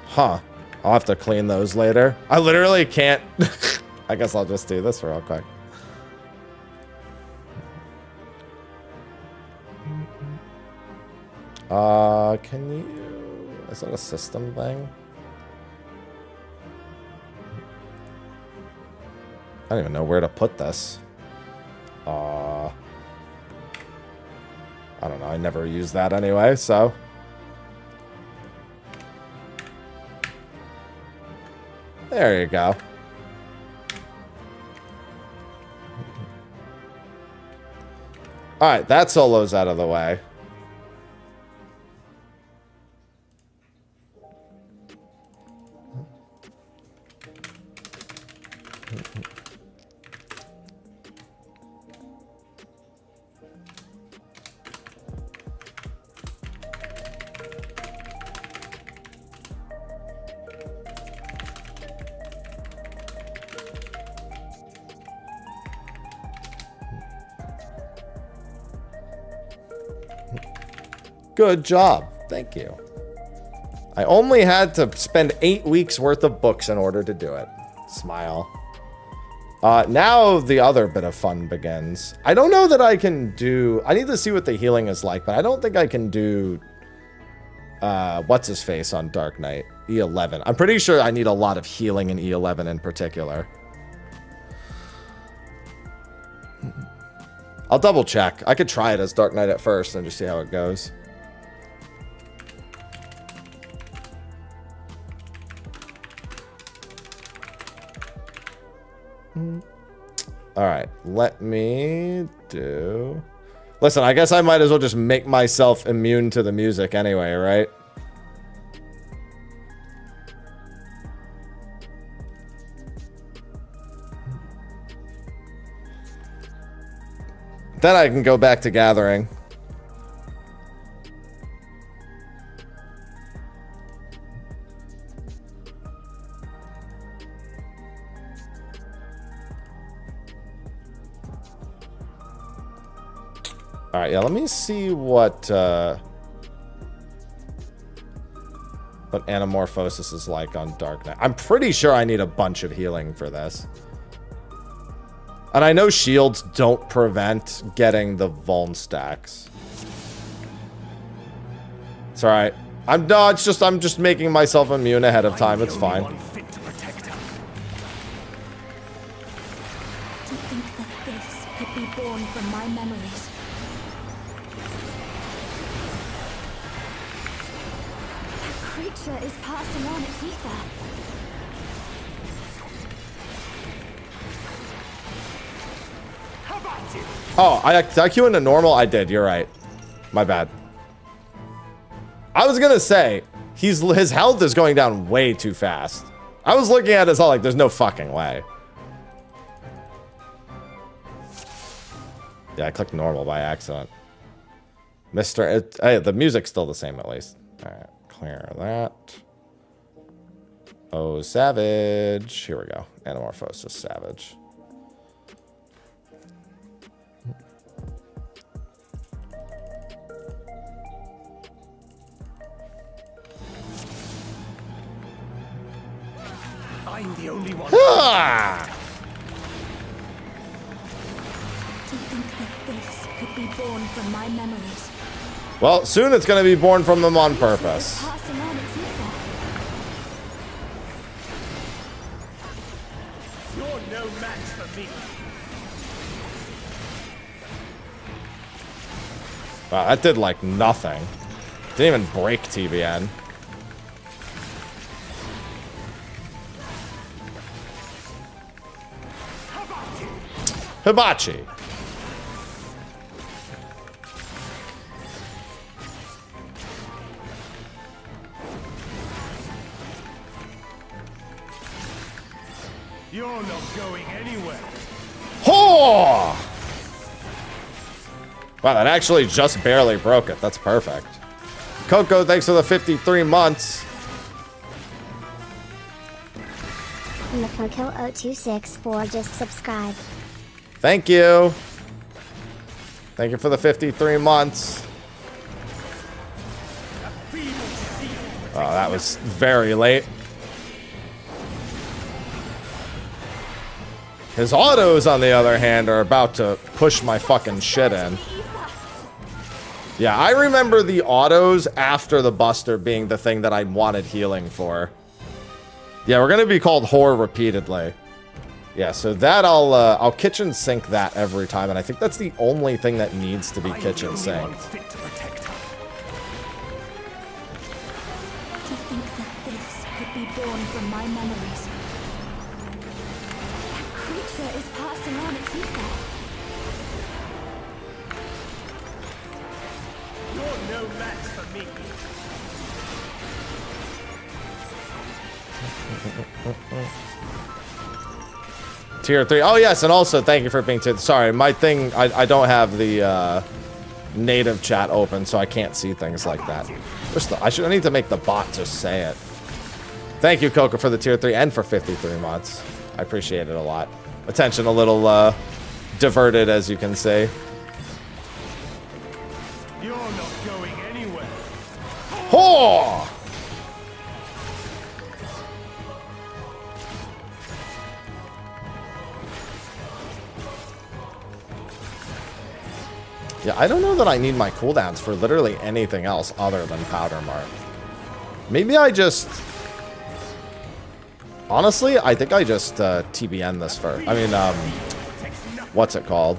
Huh. I'll have to clean those later. I literally can't. I guess I'll just do this real quick. Can you... Is that a system thing? I don't even know where to put this. I don't know. I never use that anyway, so... There you go. Alright, that solo's out of the way. Good job. Thank you. I only had to spend 8 weeks worth of books in order to do it. Smile. Now the other bit of fun begins. I don't know that I can do... I need to see what the healing is like, but I don't think I can do... what's-his-face on Dark Knight? E11. I'm pretty sure I need a lot of healing in E11 in particular. I'll double check. I could try it as Dark Knight at first and just see how it goes. All right, let me do... Listen, I guess I might as well just make myself immune to the music anyway, right? Then I can go back to gathering. All right, yeah, let me see what anamorphosis is like on Dark Knight. I'm pretty sure I need a bunch of healing for this. And I know shields don't prevent getting the vuln stacks. It's all right. I'm just making myself immune ahead of time. It's fine. To think that this could be born from my memories. Creature is passing on its ether. Oh, I queue into normal? I did, you're right. My bad. I was gonna say, his health is going down way too fast. I was looking at his health like, there's no fucking way. Yeah, I clicked normal by accident. Hey, the music's still the same at least. All right, clear that. Oh, Savage. Here we go. Anamorphosis Savage. I'm the the only one. Ah! To think that this could be born from my memories. Well, soon it's going to be born from them on purpose. Passing on its ether. You're no match for me. Wow, that did like nothing. Didn't even break TBN. Hibachi. You're not going anywhere. Ho! Wow, that actually just barely broke it. That's perfect. Coco, thanks for the 53 months. And the Coco0264 just subscribed. Thank you. Thank you for the 53 months. Oh, that was very late. His autos, on the other hand, are about to push my fucking shit in. Yeah, I remember the autos after the Buster being the thing that I wanted healing for. Yeah, we're gonna be called whore repeatedly. Yeah, so that I'll kitchen sink that every time, and I think that's the only thing that needs to be kitchen synced. To think that this could be born from my memories. That creature is passing on its ether. You're no match for me. Tier 3. Oh, yes, and also thank you for being tier. Sorry, my thing, I don't have the native chat open, so I can't see things like that. I need to make the bot just say it. Thank you, Coco, for the tier 3 and for 53 months. I appreciate it a lot. Attention a little diverted, as you can see. You're not going anywhere. Ho! Yeah, I don't know that I need my cooldowns for literally anything else other than Powder Mark. Maybe I just... Honestly, I think I just TBN this first. I mean, what's it called?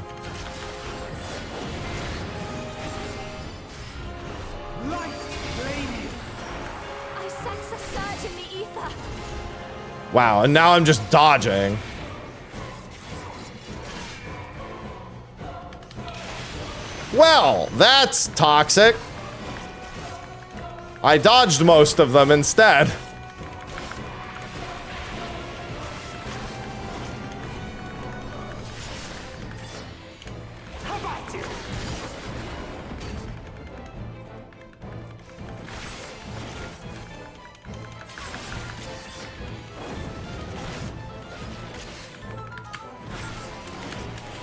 I sense a surge in the ether. Wow, and now I'm just dodging. Well, that's toxic. I dodged most of them instead.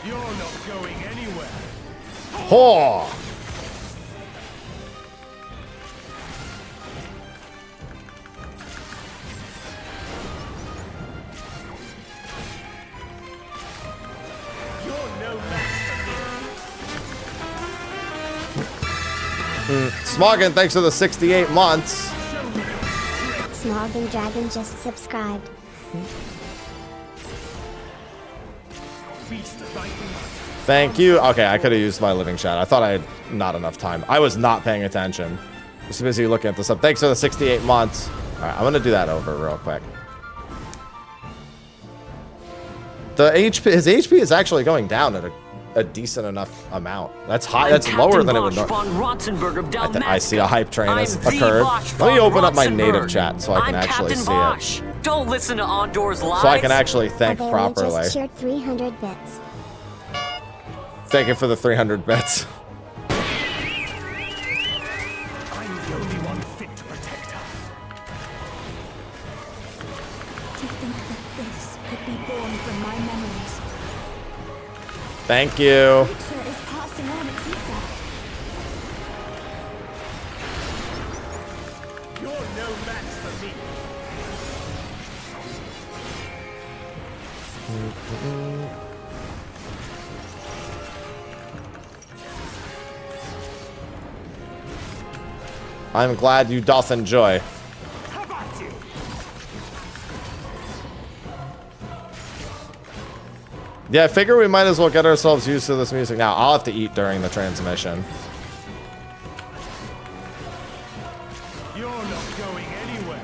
You're not going anywhere. Ho! You're no match Smoggin, thanks for the 68 months. Smog and Dragon just subscribed. for me. Feast like Thank you. Okay, I could have used my living chat. I thought I had not enough time. I was not paying attention. Just busy looking at this up. Thanks for the 68 months. All right, I'm going to do that over real quick. The HP, his HP is actually going down at a decent enough amount. That's high. That's lower than it would normally. I see a hype train has occurred. Let me open up my native chat so I can actually see it. Don't listen to Ondor's lies. So I can actually think Barbarian properly. just shared 300 bits. Thank you for the 300 bits. I'm the only one fit to protect her. To think that this could be born from my memories. Thank you. Creature is passing on its ether. You're no match for me. I'm glad you doth enjoy. Yeah, I figure we might as well get ourselves used to this music now. I'll have to eat during the transmission. You're not going anywhere.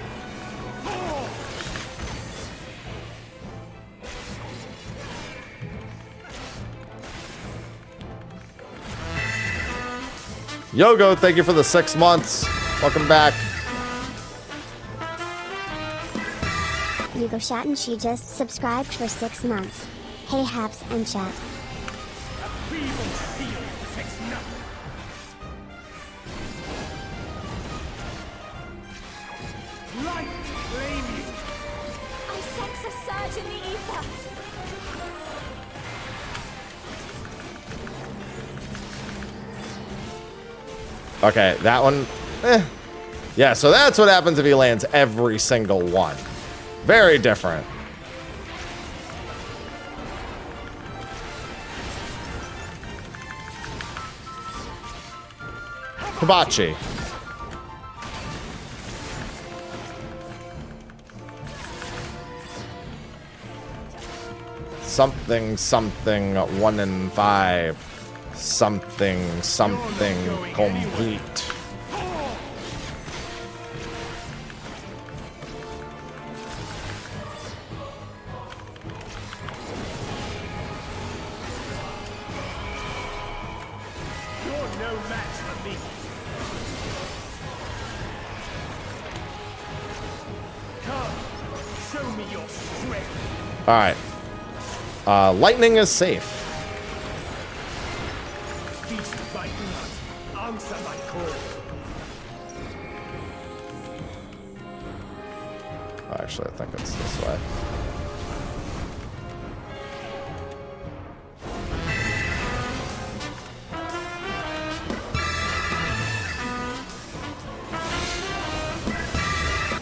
Yogo, thank you for the 6 months. Welcome back. Hugo Shatten, she just subscribed for 6 months. Hey Haps and chat. Light flame you. I sense a surge in the ether. Okay, that one. Yeah, so that's what happens if he lands every single one. Very different. Hibachi. Something, something, 1 in 5. Something, something complete. You're no match for me. Come, show me your strength. All right. Lightning is safe. Feast by blood. Answer my call. Actually, I think it's this way.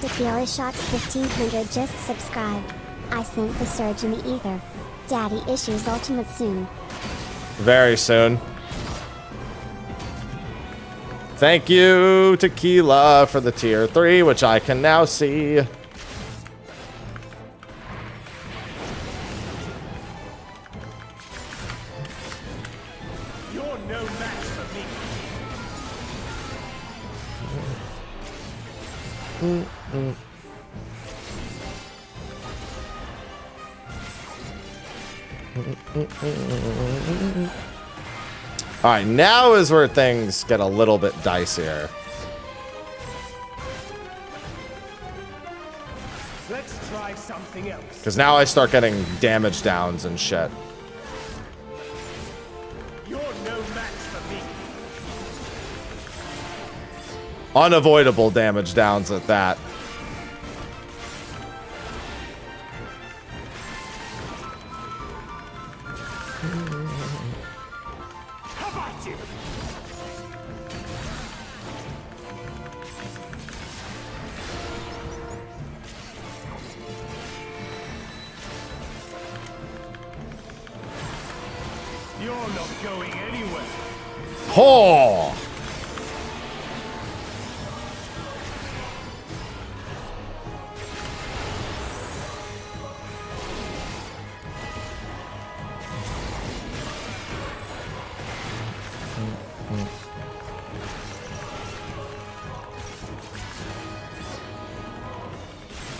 Tequila Shots 1500 just subscribed. I sense a surge in the ether. Daddy issues ultimate soon. Very soon. Thank you, Tequila, for the tier 3, which I can now see. You're no match for me. All right, now is where things get a little bit dicier. Let's try something else. Because now I start getting damage downs and shit. You're no match for me. Unavoidable damage downs at that. How about you? You're not going anywhere. Ho!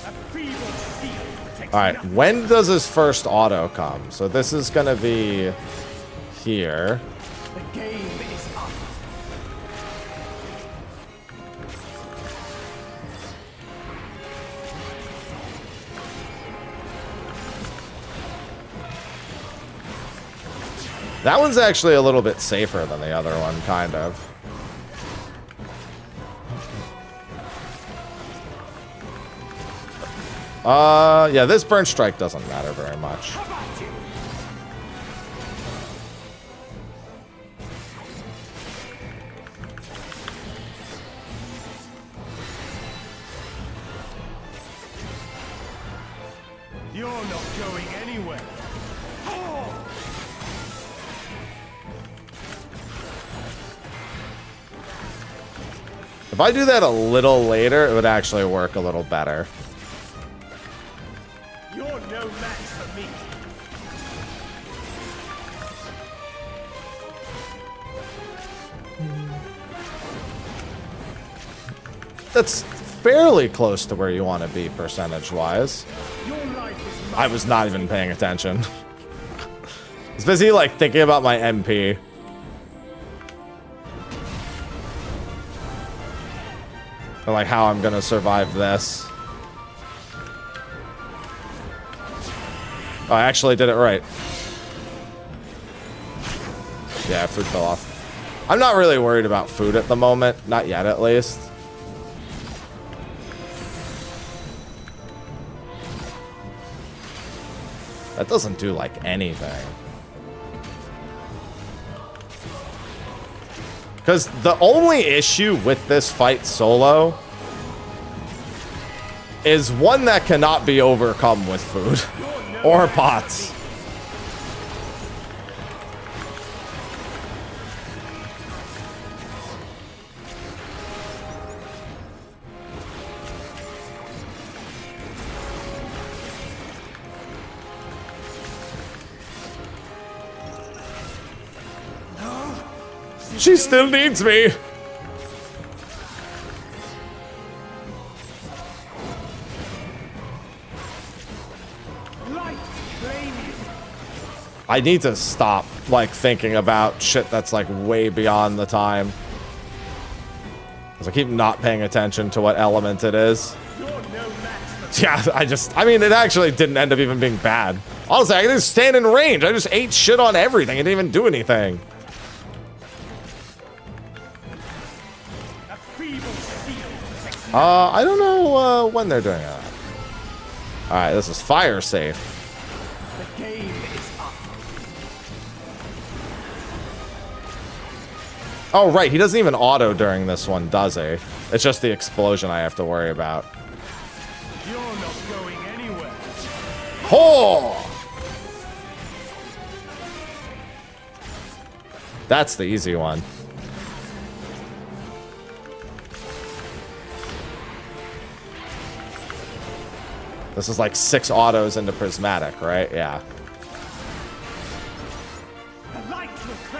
A feeble steel protects All right, nothing. when does his first auto come? So this is gonna be here. The game is up. That one's actually a little bit safer than the other one, kind of. Yeah, this burn strike doesn't matter very much. How about you? You're not going anywhere. Oh! If If I do that a little later, it would actually work a little better. You're no match for me. That's fairly close to where you want to be percentage-wise. I was not even paying attention. I was busy, like, thinking about my MP. And, like, how I'm gonna survive this. Oh, I actually did it right. Yeah, food fell off. I'm not really worried about food at the moment. Not yet, at least. That doesn't do, like, anything. Because the only issue with this fight solo is one that cannot be overcome with food or pots. She still needs me. I need to stop, like, thinking about shit that's, like, way beyond the time. Because I keep not paying attention to what element it is. Yeah, I mean, it actually didn't end up even being bad. Honestly, I didn't stand in range. I just ate shit on everything. It didn't even do anything. I don't know when they're doing that. Alright, this is fire safe. The game is up. Oh, right. He doesn't even auto during this one, does he? It's just the explosion I have to worry about. You're not going anywhere. Oh! That's the easy one. This is like 6 autos into prismatic, right? Yeah.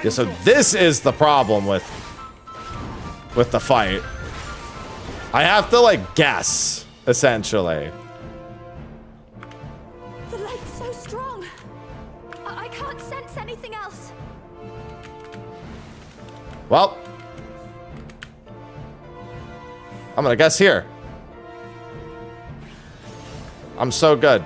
Yeah, so this is the problem with the fight. I have to, like, guess, essentially. The light's so strong. I can't sense anything else. Well, I'm gonna guess here. I'm so good.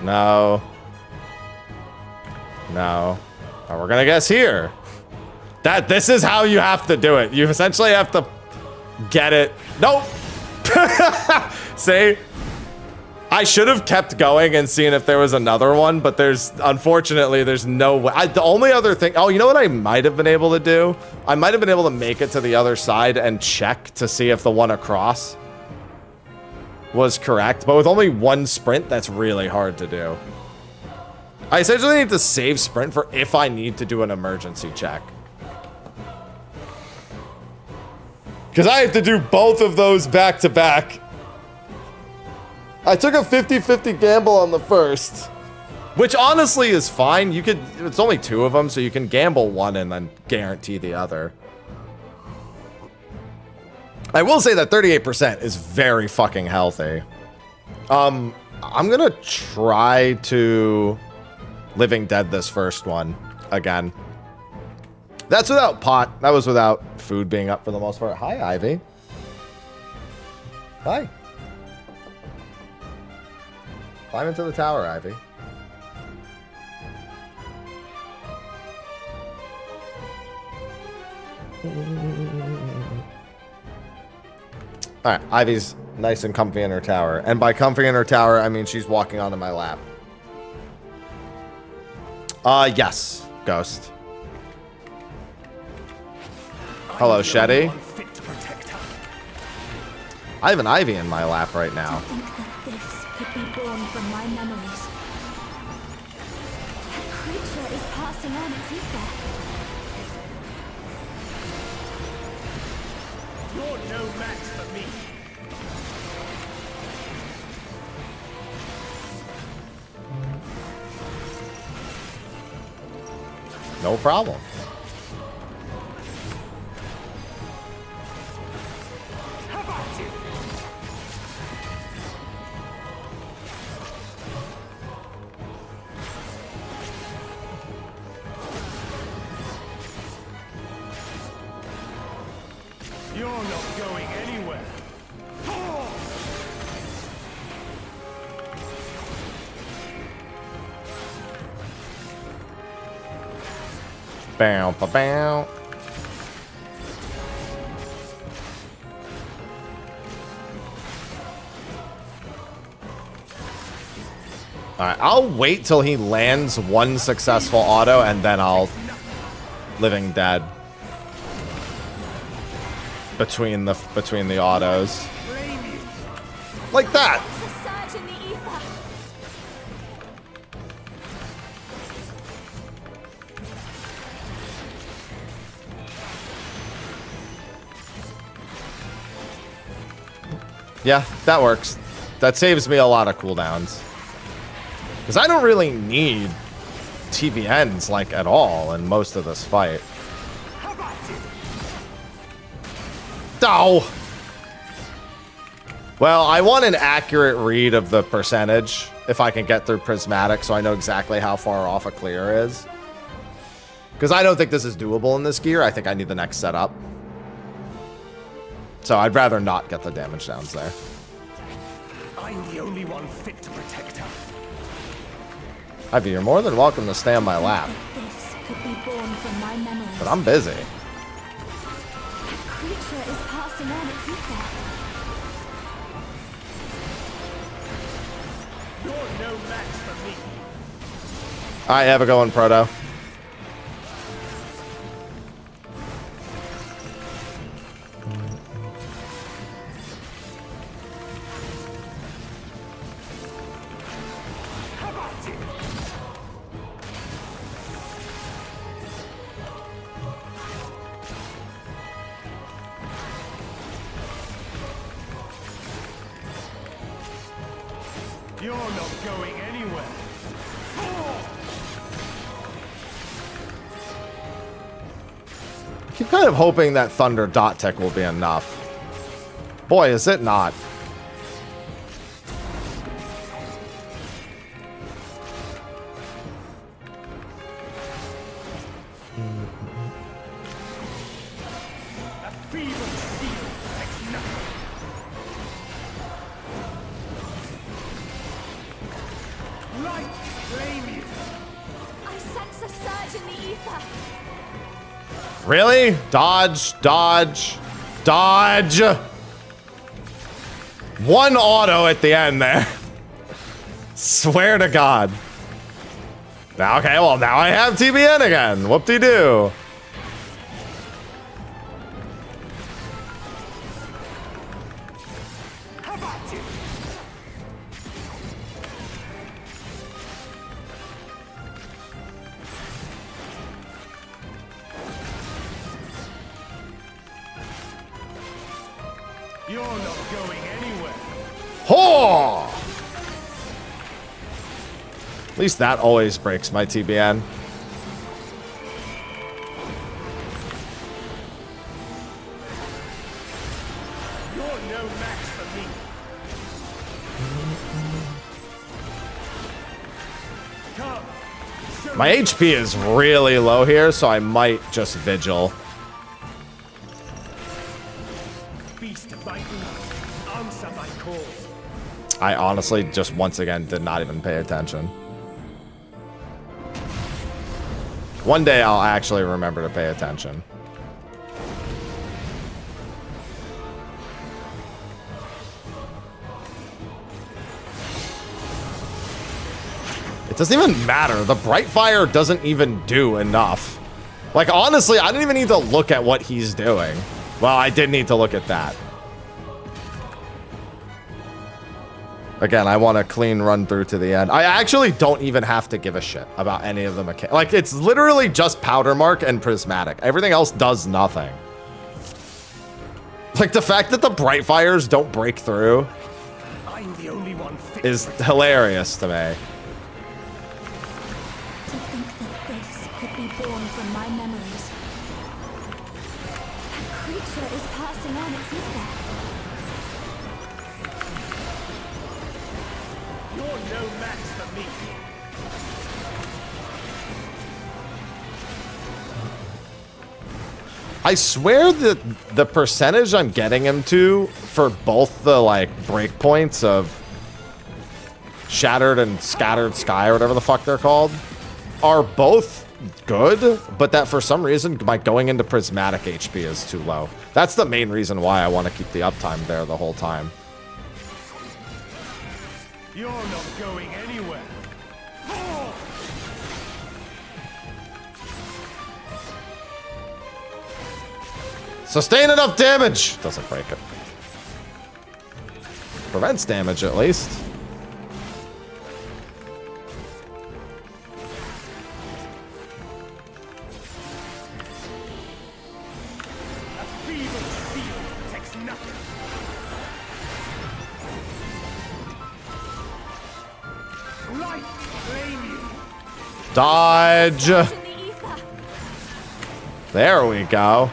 No. No. Oh, we're gonna guess here. This is how you have to do it. You essentially have to get it. Nope. See? I should have kept going and seen if there was another one, but unfortunately, there's no way. The only other thing, oh, you know what I might have been able to do? I might have been able to make it to the other side and check to see if the one across was correct, but with only one sprint, that's really hard to do. I essentially need to save sprint for if I need to do an emergency check. Because I have to do both of those back to back. I took a 50-50 gamble on the first, which honestly is fine. It's only 2 of them, so you can gamble one and then guarantee the other. I will say that 38% is very fucking healthy. I'm gonna try to Living Dead this first one again. That's without pot. That was without food being up for the most part. Hi, Ivy. Hi. Climb into the tower, Ivy. Alright, Ivy's nice and comfy in her tower. And by comfy in her tower, I mean she's walking onto my lap. Yes, Ghost. Hello, Shetty. I have an Ivy in my lap right now. To think that this could be born from my memories. That creature is part passing on its ether. You're no match for me. No problem. How about you? You're not going anywhere. Bow, ba, bow. Alright, I'll wait till he lands one successful auto and then I'll living dead between the autos. Like that. It's a surge in the ether. Yeah, that works. That saves me a lot of cooldowns. Because I don't really need TBNs, like, at all in most of this fight. How about you? Oh! Well, I want an accurate read of the percentage if I can get through Prismatic so I know exactly how far off a clear is. Because I don't think this is doable in this gear. I think I need the next setup. So I'd rather not get the damage downs there. I'm the only one fit to protect her. Ivy, you're more than welcome to stay on my lap. This could be born from my memories. But I'm busy. A creature is passing on its ether. You're no match for me. Alright, have a go on Proto. How about you? You're not going anywhere. I keep kind of hoping that Thunder Dot Tech will be enough. Boy, is it not. A feeble steel takes nothing. Light flame you. I sense a surge in the ether. Really? Dodge, dodge, dodge. One auto at the end there. Swear to God. Now, okay, well, now I have TBN again. Whoop-de-doo. How about you? You're not going anywhere. Ho! At least that always breaks my TBN. You're no match for me. Come. Show My me HP is really low here, so I might just Vigil. beast of my blood. Answer my call. I honestly just once again did not even pay attention. One day I'll actually remember to pay attention. It doesn't even matter. The Brightfire doesn't even do enough. Like, honestly, I didn't even need to look at what he's doing. Well, I did need to look at that. Again, I want a clean run through to the end. I actually don't even have to give a shit about any of the mechanics. Like, it's literally just powder mark and prismatic. Everything else does nothing. Like, the fact that the bright fires don't break through I'm the only one fit is for it. hilarious to me. To think that this could be born from my memories. That creature is passing on its ether. You're no match for me. I swear that the percentage I'm getting him to for both the, like, breakpoints of Shattered and Scattered Sky or whatever the fuck they're called are both good, but that for some reason my going into Prismatic HP is too low. That's the main reason why I want to keep the uptime there the whole time. You're not going anywhere. Sustain enough damage! Doesn't break it. Prevents damage at least. A feeble field protects nothing. Light claim you. Dodge! In the ether. There we go.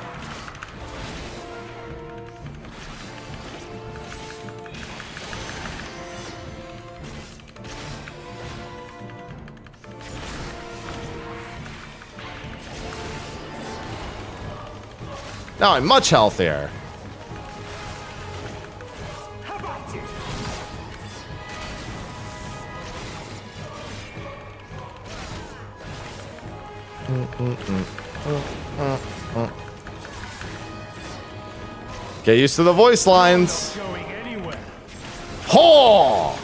Now I'm much healthier. How about you? Get used to the voice lines. Not going anywhere. Ho!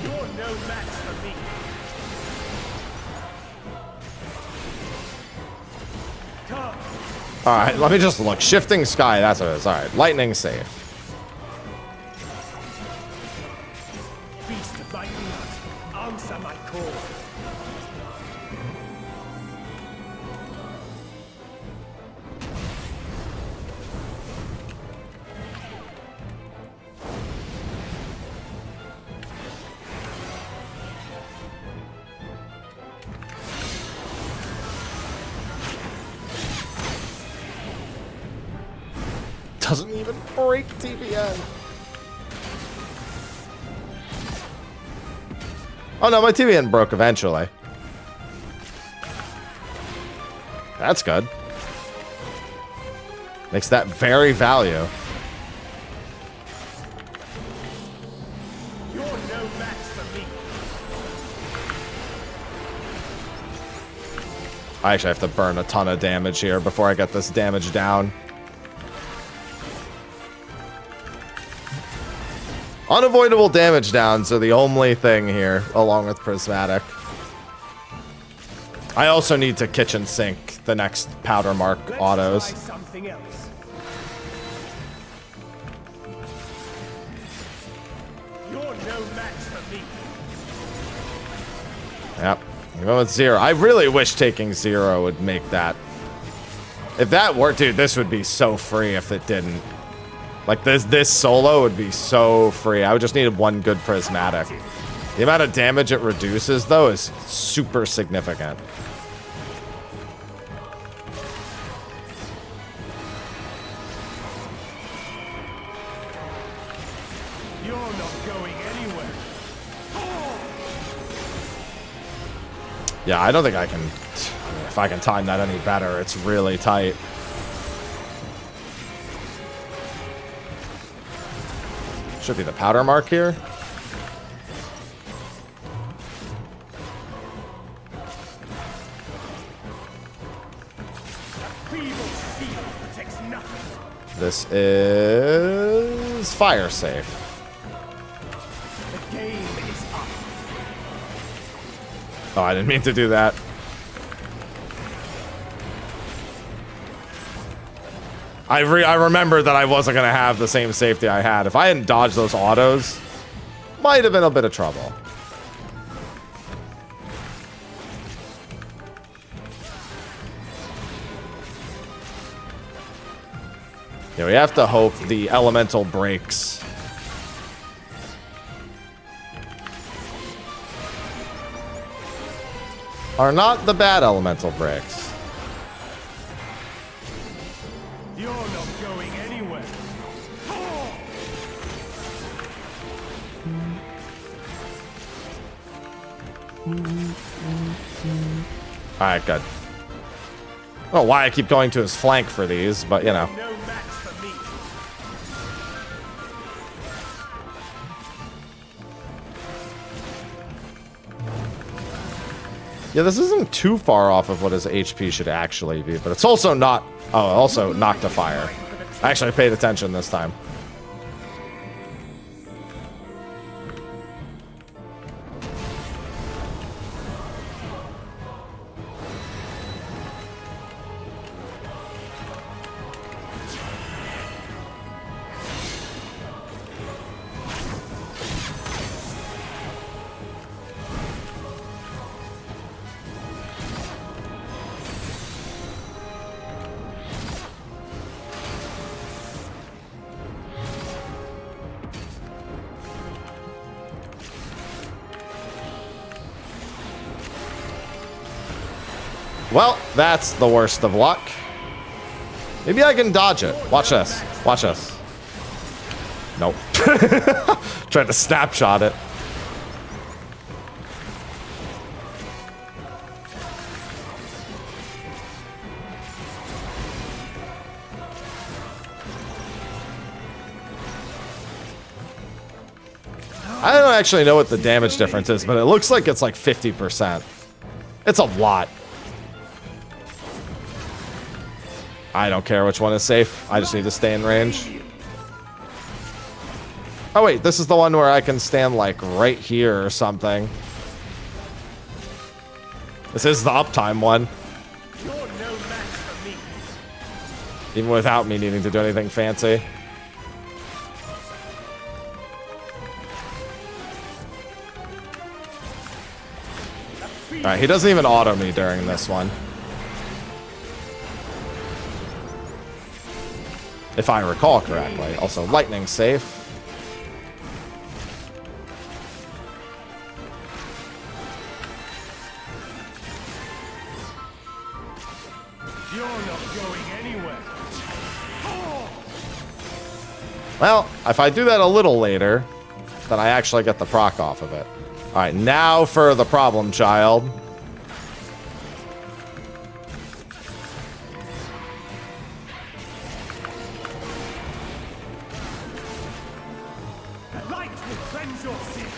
You're no match for me. Come. Alright, let me just look. Shifting Sky, that's what it is. Alright, lightning safe. Beast of my blood. Answer my call. Doesn't even break TBN. Oh no, my TBN broke eventually. That's good. Makes that very value. You're no match for me. I actually have to burn a ton of damage here before I get this damage down. Unavoidable damage downs are the only thing here, along with Prismatic. I also need to kitchen sink the next powder mark Let's autos. try something else. You're no match for me. Yep. Go with Zero. I really wish taking Zero would make that. If that worked, dude, this would be so free if it didn't. Like, this solo would be so free. I would just need one good Prismatic. The amount of damage it reduces, though, is super significant. You're not going anywhere. Yeah, I don't think I can... If I can time that any better, it's really tight. Should be the powder mark here. Feeble steel protects nothing. This is fire safe. The game is up. Oh, I didn't mean to do that. I remember that I wasn't going to have the same safety I had. If I hadn't dodged those autos, might have been a bit of trouble. Yeah, we have to hope the elemental breaks. Are not the bad elemental breaks. You're not going anywhere. Alright, good. I don't know why I keep going to his flank for these, but you know. No match for me. Yeah, this isn't too far off of what his HP should actually be, but it's also not... Oh, also knocked to fire. Actually, I paid attention this time. Well, that's the worst of luck. Maybe I can dodge it. Watch this. Watch this. Nope. Tried to snapshot it. I don't actually know what the damage difference is, but it looks like it's like 50%. It's a lot. I don't care which one is safe. I just need to stay in range. Oh wait, this is the one where I can stand like right here or something. This is the uptime one. You're no match for me. Even without me needing to do anything fancy. Alright, he doesn't even auto me during this one. If I recall correctly. Also, lightning safe. You're not going anywhere. Well, if I do that a little later, then I actually get the proc off of it. Alright, now for the problem child. Light will cleanse your sins.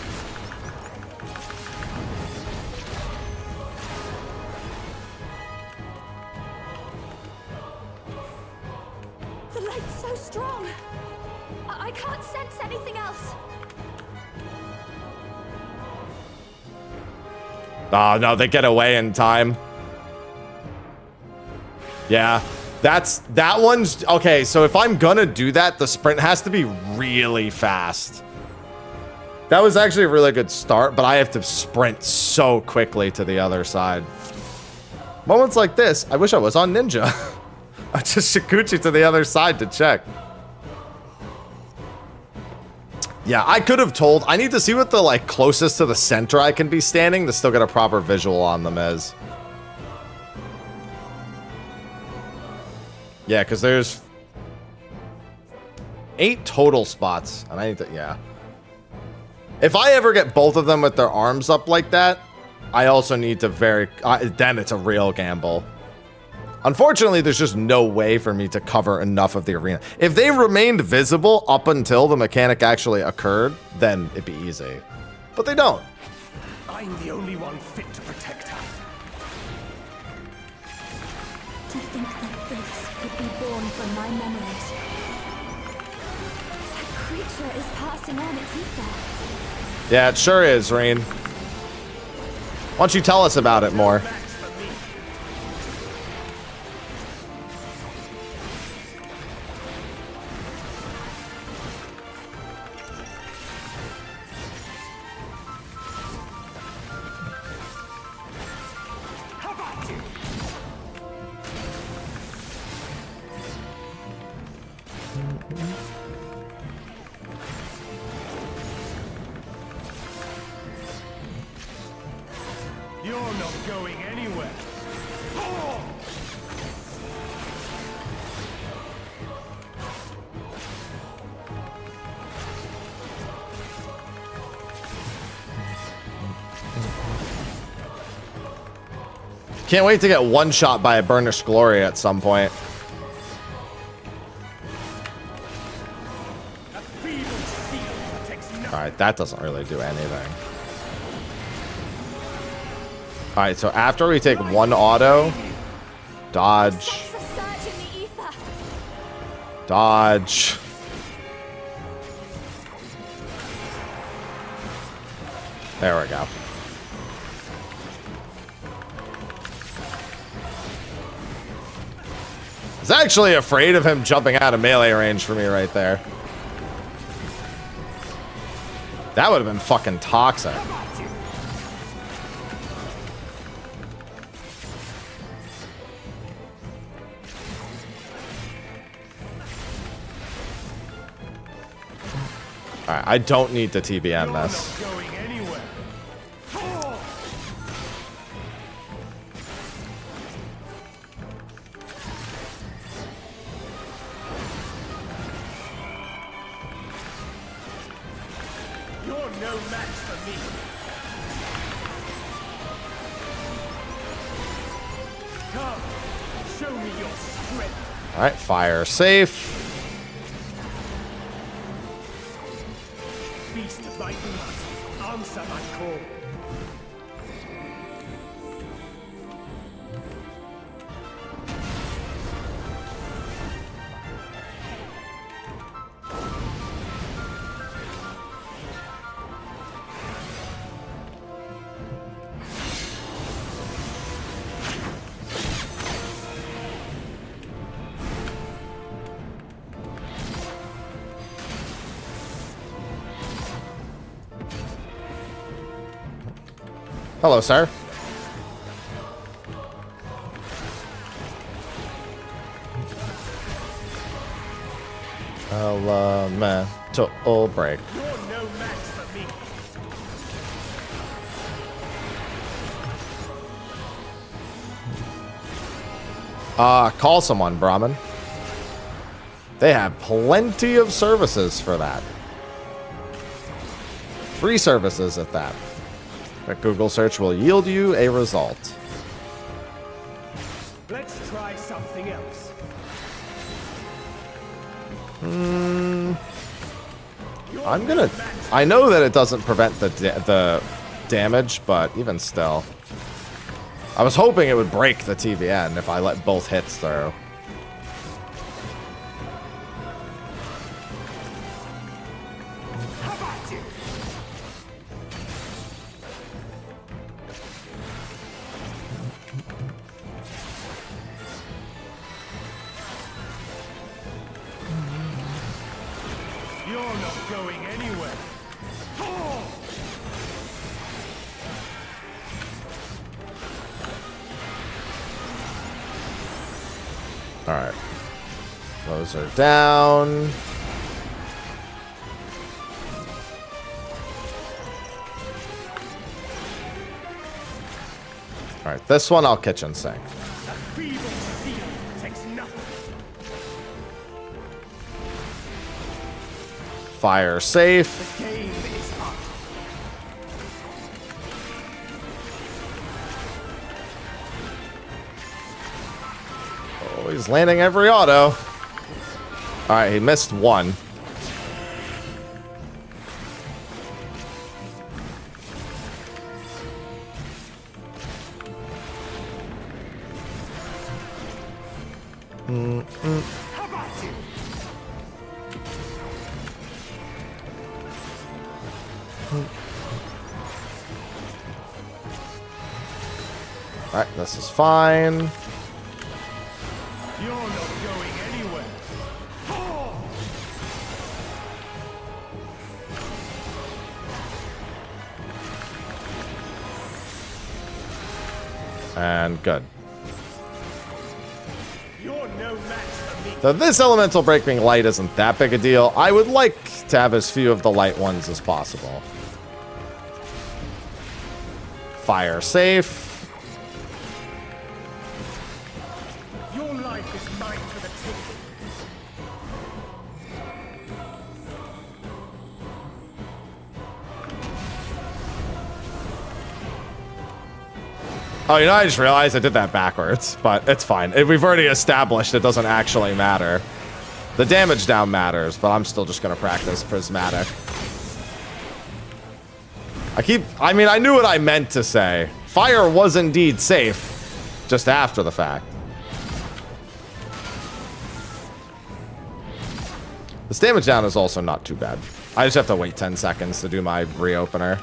The light's so strong. I can't sense anything else. Oh, no, they get away in time. Yeah, that one's... Okay, so if I'm gonna do that, the sprint has to be really fast. That was actually a really good start, but I have to sprint so quickly to the other side. Moments like this, I wish I was on Ninja. I just Shikuchi to the other side to check. Yeah, I could have told. I need to see what the like closest to the center I can be standing to still get a proper visual on them is. Yeah, because there's 8 total spots, and I need to, yeah. If I ever get both of them with their arms up like that, I also need to then it's a real gamble. Unfortunately, there's just no way for me to cover enough of the arena. If they remained visible up until the mechanic actually occurred, then it'd be easy. But they don't. I'm the only one fit to protect her. To think that this could be born from my memories. That creature is passing on its ether. Yeah, it sure is, Reen. Why don't you tell us about it more? Match for me. not going anywhere. Can't wait to get one shot by a Burnished Glory at some point. Alright, that doesn't really do anything. Alright, so after we take one auto, dodge, dodge. There we go. I was actually afraid of him jumping out of melee range for me right there. That would have been fucking toxic. Alright, I don't need to TBN this. Alright, fire safe. Beast of my blood, answer my call. Hello, sir. Elemental break. You're no match for me. Call someone, Brahmin. They have plenty of services for that. Free services at that. A Google search will yield you a result. Let's try something else. I'm gonna... I know that it doesn't prevent the damage, but even still. I was hoping it would break the TVN if I let both hits through. Alright. Those are down. Alright, this one I'll kitchen sink. Fire safe. Oh, he's landing every auto. Alright, he missed one. Alright, this is fine. You're not going anywhere. And good. You're no match for me. So this elemental break being light isn't that big a deal. I would like to have as few of the light ones as possible. Fire safe. Oh, you know, I just realized I did that backwards, but it's fine. We've already established it doesn't actually matter. The damage down matters, but I'm still just going to practice prismatic. I mean, I knew what I meant to say. Fire was indeed safe, just after the fact. This damage down is also not too bad. I just have to wait 10 seconds to do my reopener.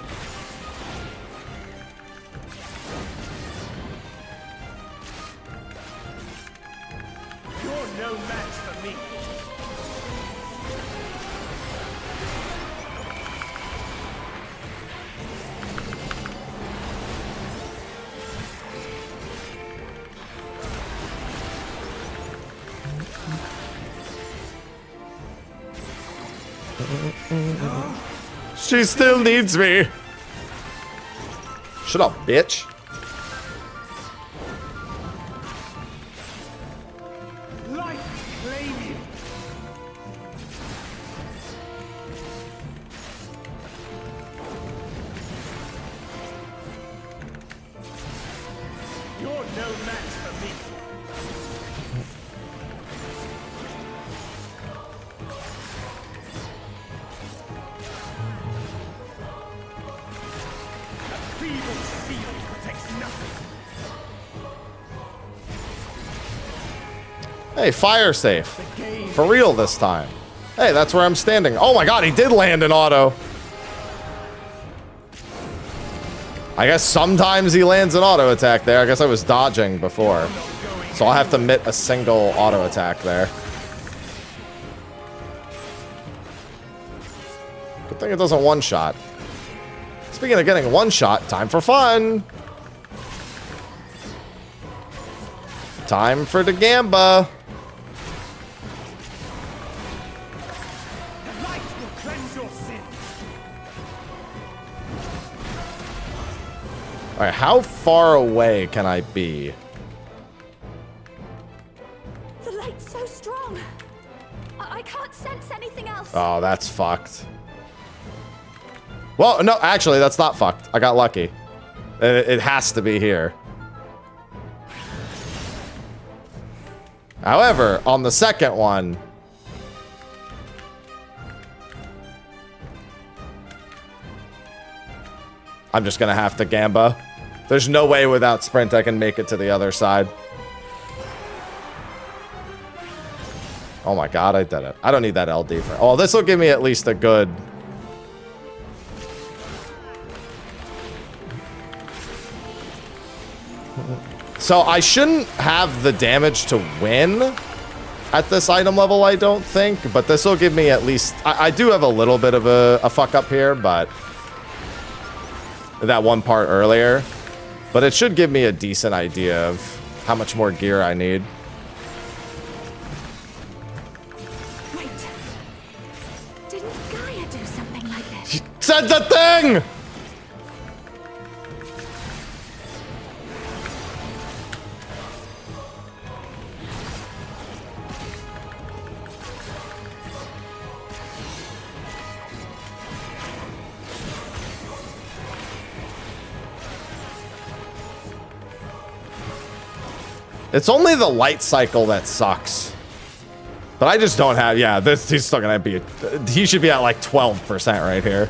You're no match for me. She still needs me. Shut up, bitch. Light claim you. You're no match for me. Feeble shield protects nothing. Hey, fire safe. For real this time. Hey, that's where I'm standing. Oh my god, he did land an auto. I guess sometimes he lands an auto attack there. I guess I was dodging before. So I'll have to mitt a single auto attack there. Good thing it doesn't one-shot. Speaking of getting one-shot, time for fun. Time for the gamba. The light will cleanse your sins. All right, how far away can I be? The light's so strong. I can't sense anything else. Oh, that's fucked. Well, no, actually, that's not fucked. I got lucky. It has to be here. However, on the second one... I'm just going to have to gamba. There's no way without sprint I can make it to the other side. Oh my god, I did it. I don't need that LD for... Oh, this will give me at least a good... So I shouldn't have the damage to win at this item level, I don't think. But this will give me at least... I do have a little bit of a fuck up here, but... That one part earlier. But it should give me a decent idea of how much more gear I need. Wait. Didn't Gaia do something like this? She said the thing! It's only the light cycle that sucks. But I just don't have... Yeah, he's still gonna be... He should be at like 12% right here.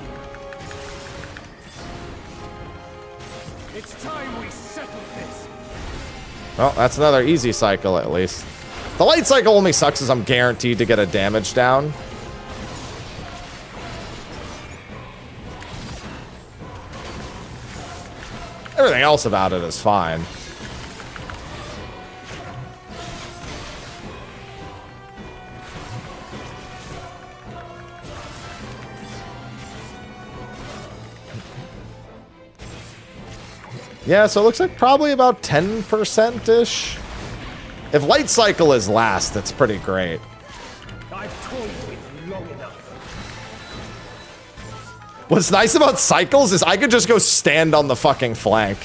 It's time we settle this. Well, that's another easy cycle at least. The light cycle only sucks as I'm guaranteed to get a damage down. Everything else about it is fine. Yeah, so it looks like probably about 10%-ish. If light cycle is last, that's pretty great. I've toyed with you long enough. What's nice about cycles is I could just go stand on the fucking flank.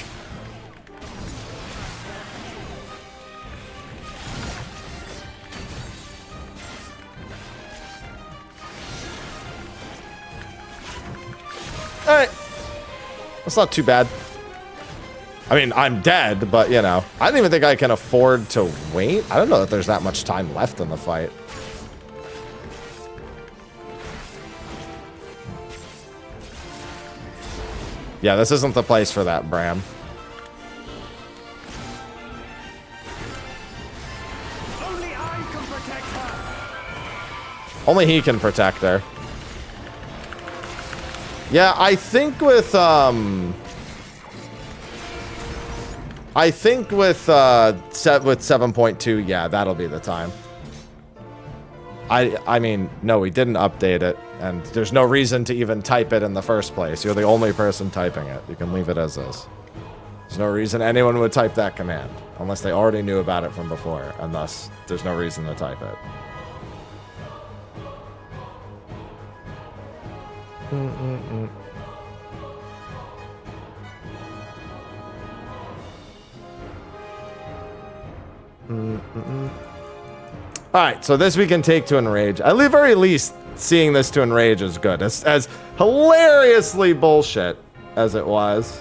Alright. That's not too bad. I mean, I'm dead, but, you know. I don't even think I can afford to wait. I don't know that there's that much time left in the fight. Yeah, this isn't the place for that, Bram. Only I can protect her. Only he can protect her. Yeah, I think with, with 7.2, yeah, that'll be the time. I mean, no, we didn't update it, and there's no reason to even type it in the first place. You're the only person typing it. You can leave it as is. There's no reason anyone would type that command, unless they already knew about it from before, and thus, there's no reason to type it. Alright, so this we can take to Enrage. At the very least, seeing this to Enrage is good. As hilariously bullshit as it was.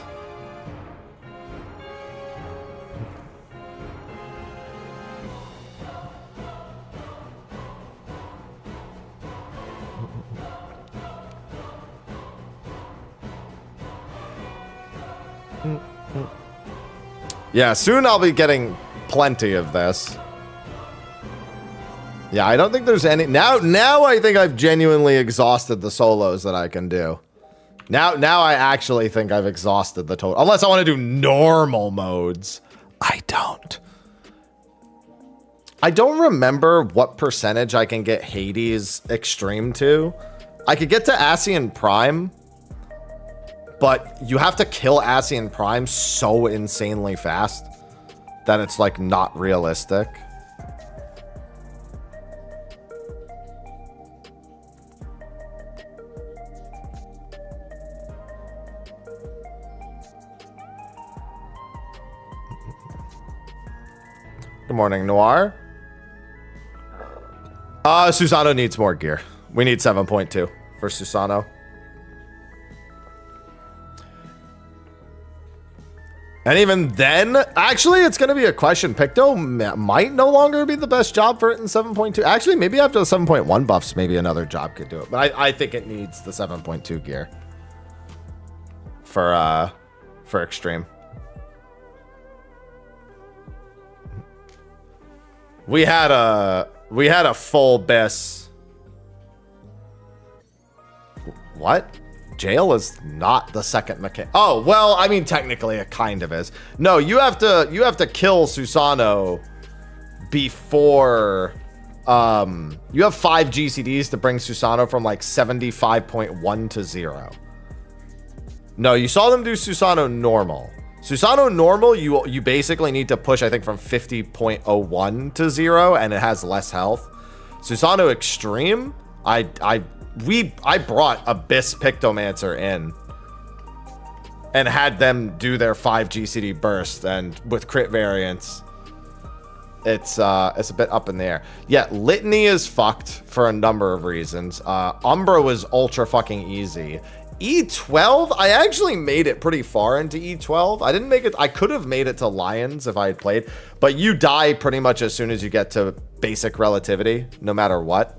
Yeah, soon I'll be getting plenty of this. Yeah, I don't think there's any... Now I think I've genuinely exhausted the solos that I can do. Now I actually think I've exhausted the total... Unless I want to do normal modes. I don't. I don't remember what percentage I can get Hades Extreme to. I could get to Ascian Prime. But you have to kill Ascian Prime so insanely fast that it's, like, not realistic. Good morning, Noir. Susano needs more gear. We need 7.2 for Susano. And even then, actually, it's going to be a question. Picto might no longer be the best job for it in 7.2. Actually, maybe after the 7.1 buffs, maybe another job could do it. But I think it needs the 7.2 gear for Extreme. We had a full BIS. What? Jail is not the second mechanic. Oh, well, I mean, technically it kind of is. No, you have to kill Susano before you have 5 GCDs to bring Susano from like 75.1 to 0. No, you saw them do Susano normal. Susano normal, you basically need to push, I think, from 50.01 to 0, and it has less health. Susano extreme, I brought Abyss Pictomancer in and had them do their 5 GCD burst, and with crit variants, it's a bit up in the air. Yeah, Litany is fucked for a number of reasons. Umbra was ultra fucking easy. E12, I actually made it pretty far into E12. I didn't make it. I could have made it to Lions if I had played, but you die pretty much as soon as you get to basic relativity, no matter what.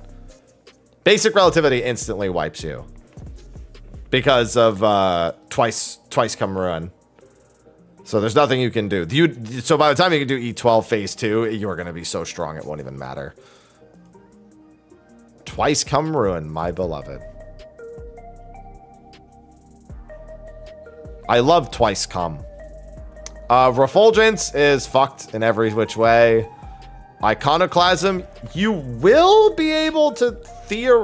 Basic relativity instantly wipes you because of twice come ruin. So there's nothing you can do. So by the time you can do E12 phase 2, you're going to be so strong it won't even matter. Twice come ruin, my beloved. I love twice come. Refulgence is fucked in every which way. Iconoclasm, you will be able to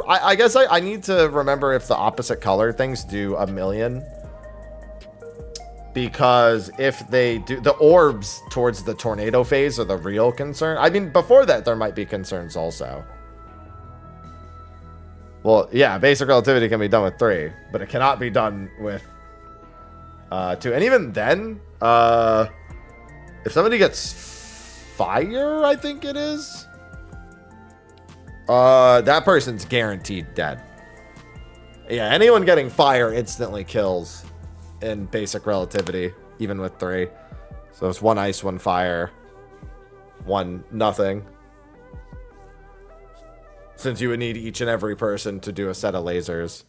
I guess I need to remember if the opposite color things do 1,000,000. Because if they do, the orbs towards the tornado phase are the real concern. I mean, before that, there might be concerns also. Well, yeah, basic relativity can be done with 3, but it cannot be done with 2. And even then, if somebody gets fire, I think it is, that person's guaranteed dead. Yeah, anyone getting fire instantly kills in basic relativity, even with 3. So it's 1 ice, 1 fire, 1 nothing. Since you would need each and every person to do a set of lasers.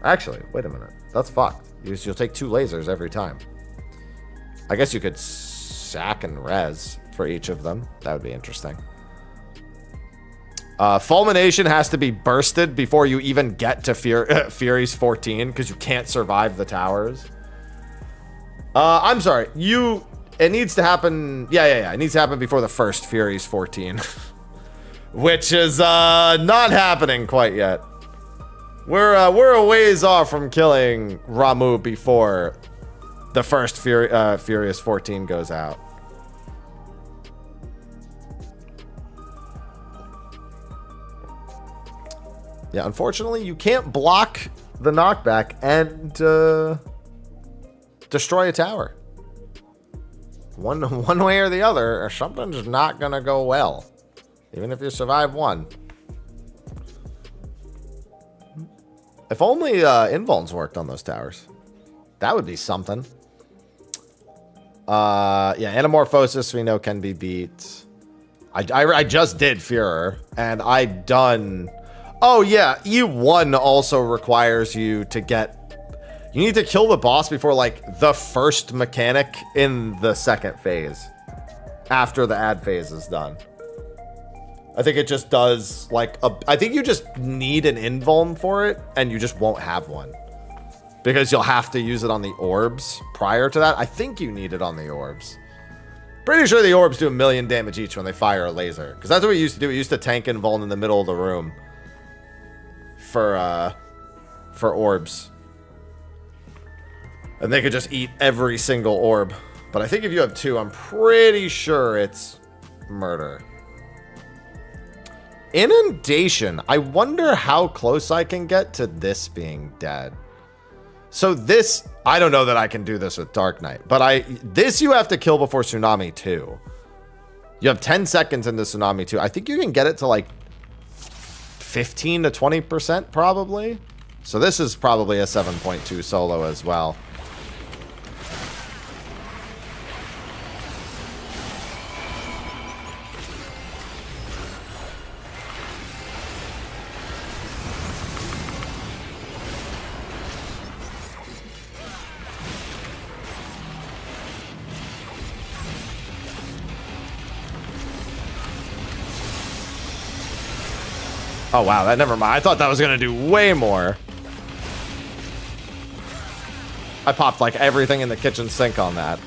Actually, wait a minute. That's fucked. You'll take 2 lasers every time. I guess you could sack and res for each of them. That would be interesting. Fulmination has to be bursted before you even get to Fury's 14 because you can't survive the towers. I'm sorry. It needs to happen. Yeah. It needs to happen before the first Fury's 14, which is not happening quite yet. We're a ways off from killing Ramu before the first Furious 14 goes out. Yeah, unfortunately, you can't block the knockback and destroy a tower. One way or the other, or something's not gonna go well, even if you survive one. If only invulns worked on those towers, that would be something. Yeah, Anamorphosis we know can be beat. I just did Führer, and I done. Oh yeah, E1 also requires you to get. You need to kill the boss before like the first mechanic in the second phase, after the ad phase is done. I think it just does like I think you just need an invuln for it, and you just won't have one because you'll have to use it on the orbs prior to that. I think you need it on the orbs. Pretty sure the orbs do 1,000,000 damage each when they fire a laser, because that's what we used to do. We used to tank invuln in the middle of the room for orbs, and they could just eat every single orb. But I think if you have 2, I'm pretty sure it's murder. Inundation. I wonder how close I can get to this being dead. So this, I don't know that I can do this with Dark Knight, but this you have to kill before Tsunami 2. You have 10 seconds into Tsunami 2. I think you can get it to like 15 to 20% probably. So this is probably a 7.2 solo as well. Oh, wow, that never mind. I thought that was going to do way more. I popped like everything in the kitchen sink on that.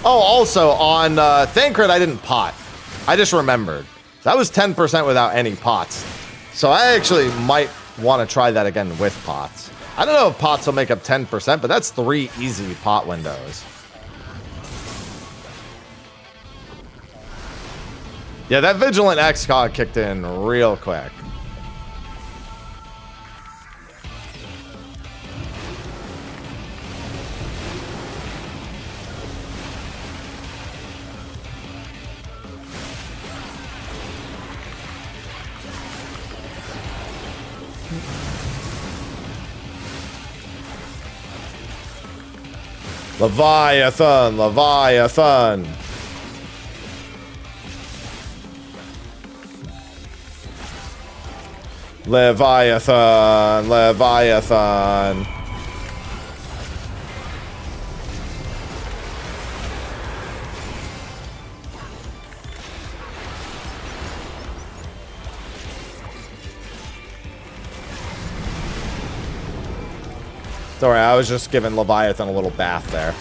Oh, also on Thancred, I didn't pot. I just remembered. That was 10% without any pots. So I actually might want to try that again with pots. I don't know if pots will make up 10%, but that's 3 easy pot windows. Yeah, that Vigilant XCOG kicked in real quick. Leviathan, Leviathan. Leviathan, Leviathan. Don't worry, I was just giving Leviathan a little bath there.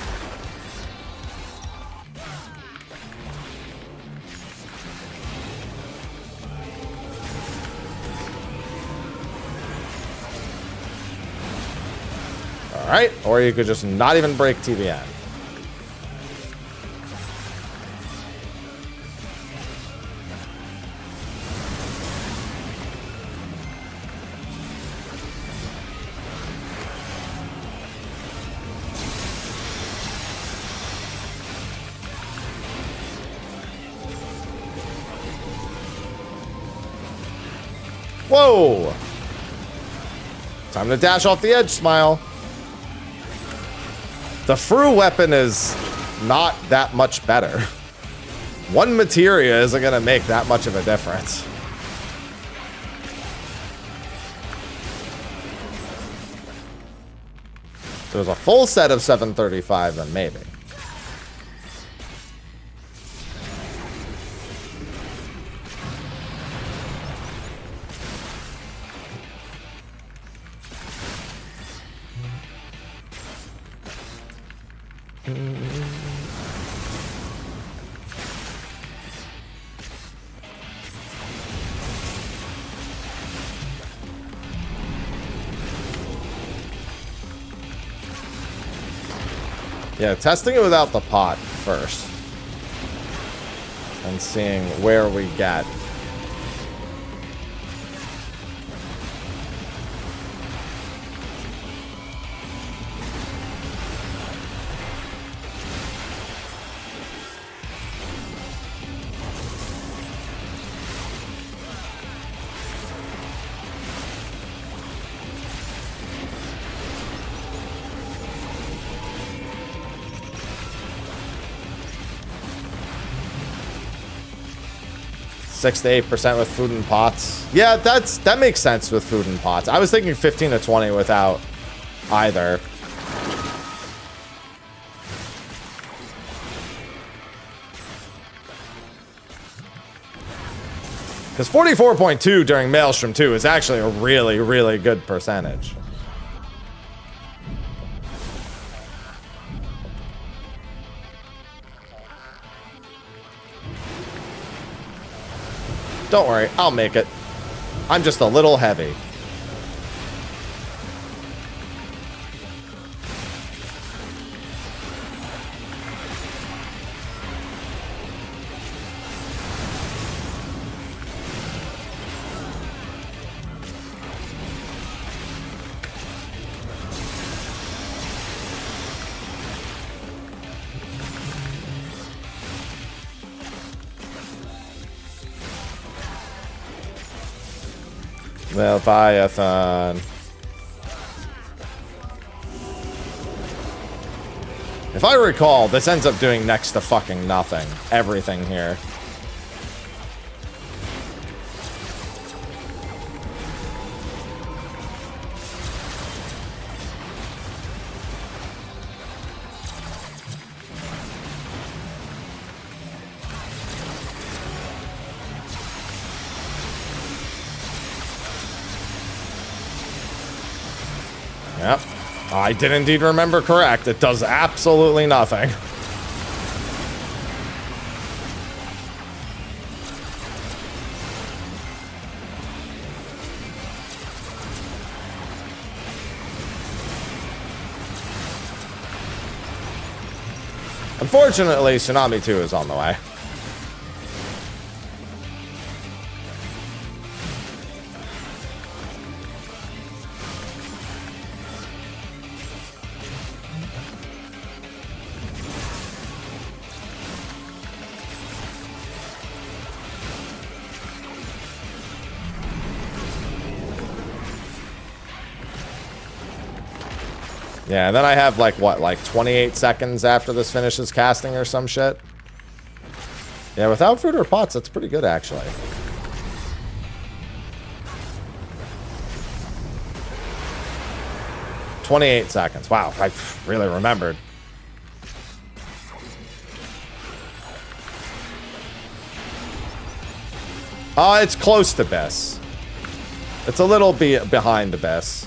Alright, or you could just not even break TBN. Whoa! Time to dash off the edge, Smile. The Fru weapon is not that much better. One materia isn't going to make that much of a difference. If there's a full set of 735, then maybe. Yeah, testing it without the pot first. And seeing where we get. Six to 8% with food and pots. Yeah, that makes sense with food and pots. I was thinking 15 to 20 without either. Because 44.2 during Maelstrom 2 is actually a really, really good percentage. Don't worry, I'll make it. I'm just a little heavy. Leviathan. If I recall, this ends up doing next to fucking nothing. Everything here. Yep. I did indeed remember correct. It does absolutely nothing. Unfortunately, Tsunami 2 is on the way. Yeah, and then I have like, what, like 28 seconds after this finishes casting or some shit? Yeah, without food or pots, that's pretty good, actually. "28 seconds. Wow, I really remembered. It's close to Bess. It's a little behind Bess.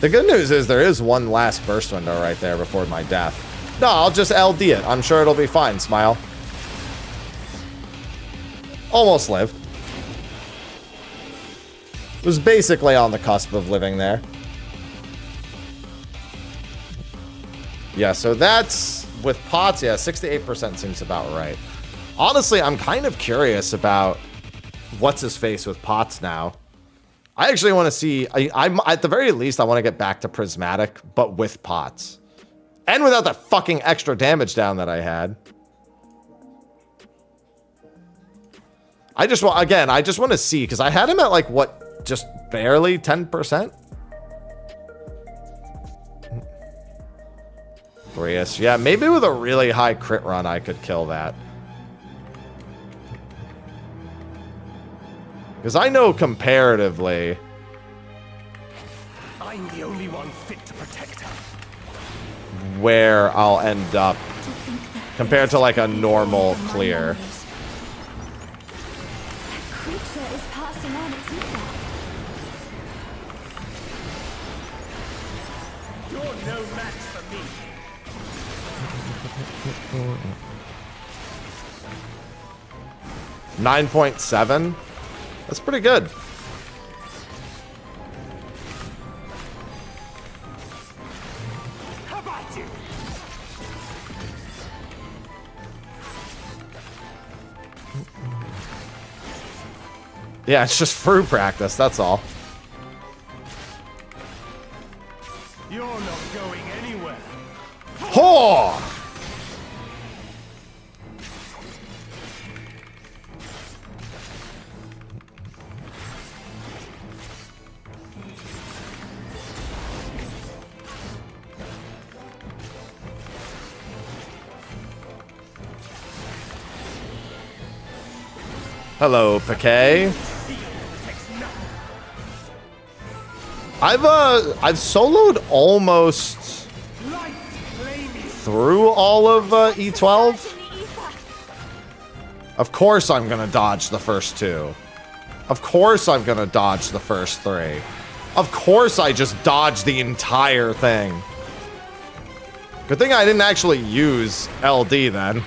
The good news is there is one last burst window right there before my death. No, I'll just LD it. I'm sure it'll be fine, Smile. Almost lived. Was basically on the cusp of living there. Yeah, so that's with pots. Yeah, 68% seems about right. Honestly, I'm kind of curious about what's his face with pots now. I actually want to see. I'm at the very least, I want to get back to prismatic, but with pots and without that fucking extra damage down that I had. I just want to see, because I had him at like what, just barely 10%. Glorious. Yeah, maybe with a really high crit run, I could kill that. Because I know comparatively, I'm the only one fit to protect her. where I'll end up compared to like a normal clear. That creature is passing on its ether. You're no match for me. 9.7. That's pretty good. How about you? Yeah, it's just fruit practice, that's all. You're not going anywhere. Ho! Hello, Piquet. I've soloed almost through all of E12. Of course I'm gonna dodge the first two. Of course I'm gonna dodge the first three. Of course I just dodged the entire thing. Good thing I didn't actually use LD then.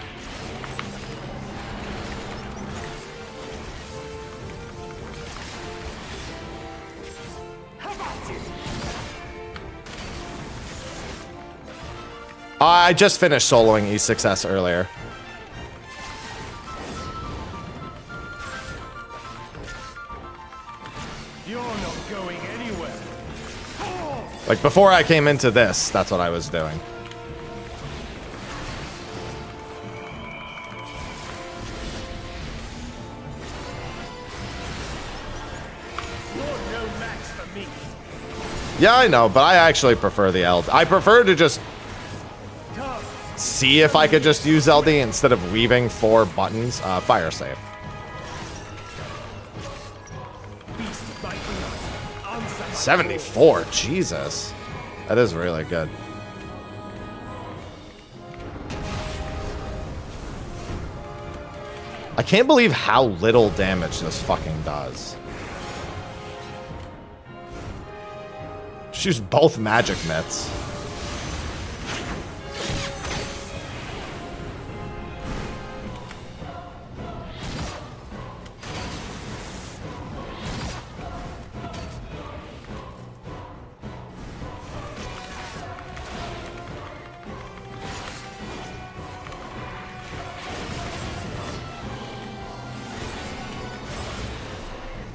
I just finished soloing E6S earlier. You're not going anywhere. Like before I came into this, that's what I was doing. You're no match for me. Yeah, I know, but I actually prefer the LD. I prefer to just see if I could just use LD instead of weaving 4 buttons. Fire safe. 74, Jesus. That is really good. I can't believe how little damage this fucking does. Just use both magic mitts.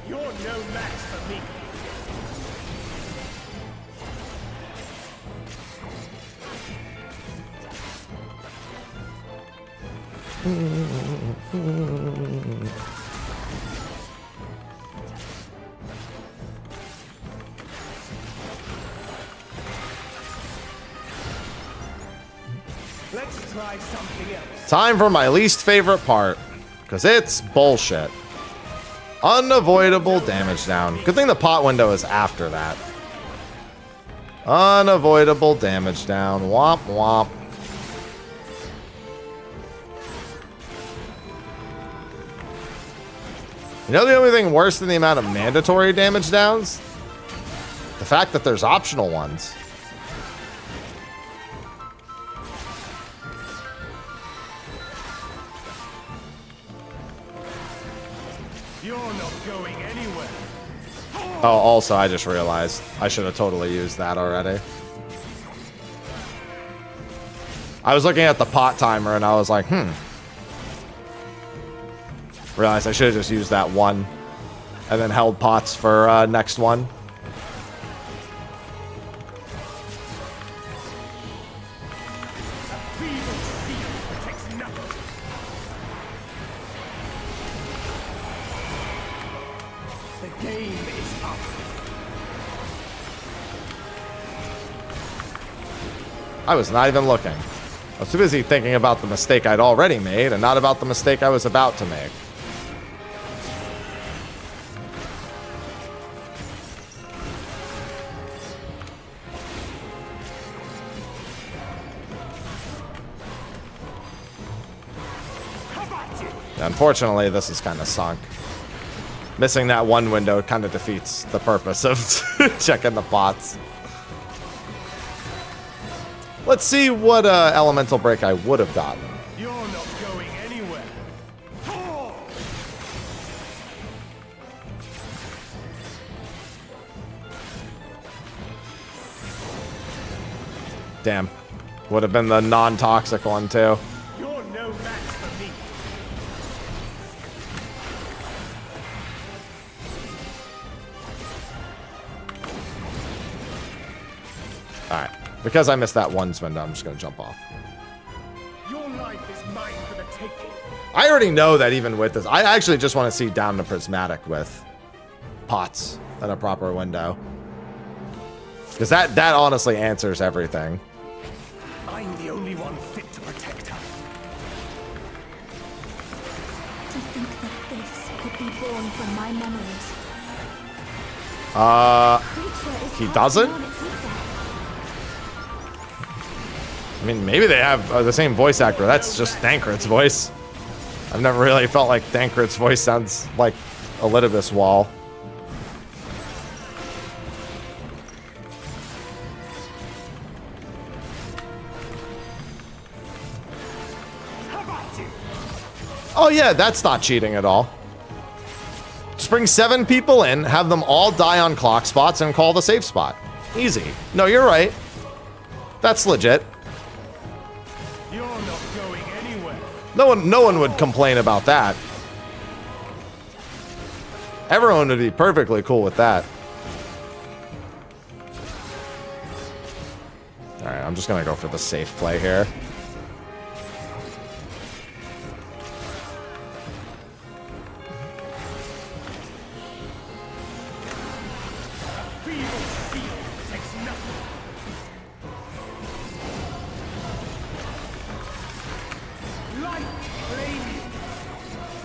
You're no match for me. Let's try something else. Time for my least favorite part, because it's bullshit. Unavoidable damage down. Good thing the pot window is after that. Unavoidable damage down. Womp womp. You know the only thing worse than the amount of mandatory damage downs? The fact that there's optional ones. You're not going anywhere. Oh, also, I just realized I should have totally used that already. I was looking at the pot timer and I was like, Realized I should have just used that one and then held pots for next one. The game is up. I was not even looking. I was too busy thinking about the mistake I'd already made and not about the mistake I was about to make. Unfortunately, this is kind of sunk. Missing that one window kind of defeats the purpose of checking the pots. Let's see what elemental break I would have gotten. You're not going anywhere. Damn. Would have been the non-toxic one, too. You're no match for me. Alright. Because I missed that one window, I'm just going to jump off. Your life is mine for the taking. I already know that even with this, I actually just want to see down to prismatic with pots and a proper window. Because that honestly answers everything. I'm the only one fit to protect her. To think that this could be born from my memories. He doesn't? I mean, maybe they have the same voice actor. That's just Thancred's voice. I've never really felt like Thancred's voice sounds like Elidibus Wall. Oh yeah, that's not cheating at all. Just bring 7 people in, have them all die on clock spots, and call the safe spot. Easy. No, you're right. That's legit. You're not going anywhere. No one would complain about that. Everyone would be perfectly cool with that. Alright, I'm just gonna go for the safe play here.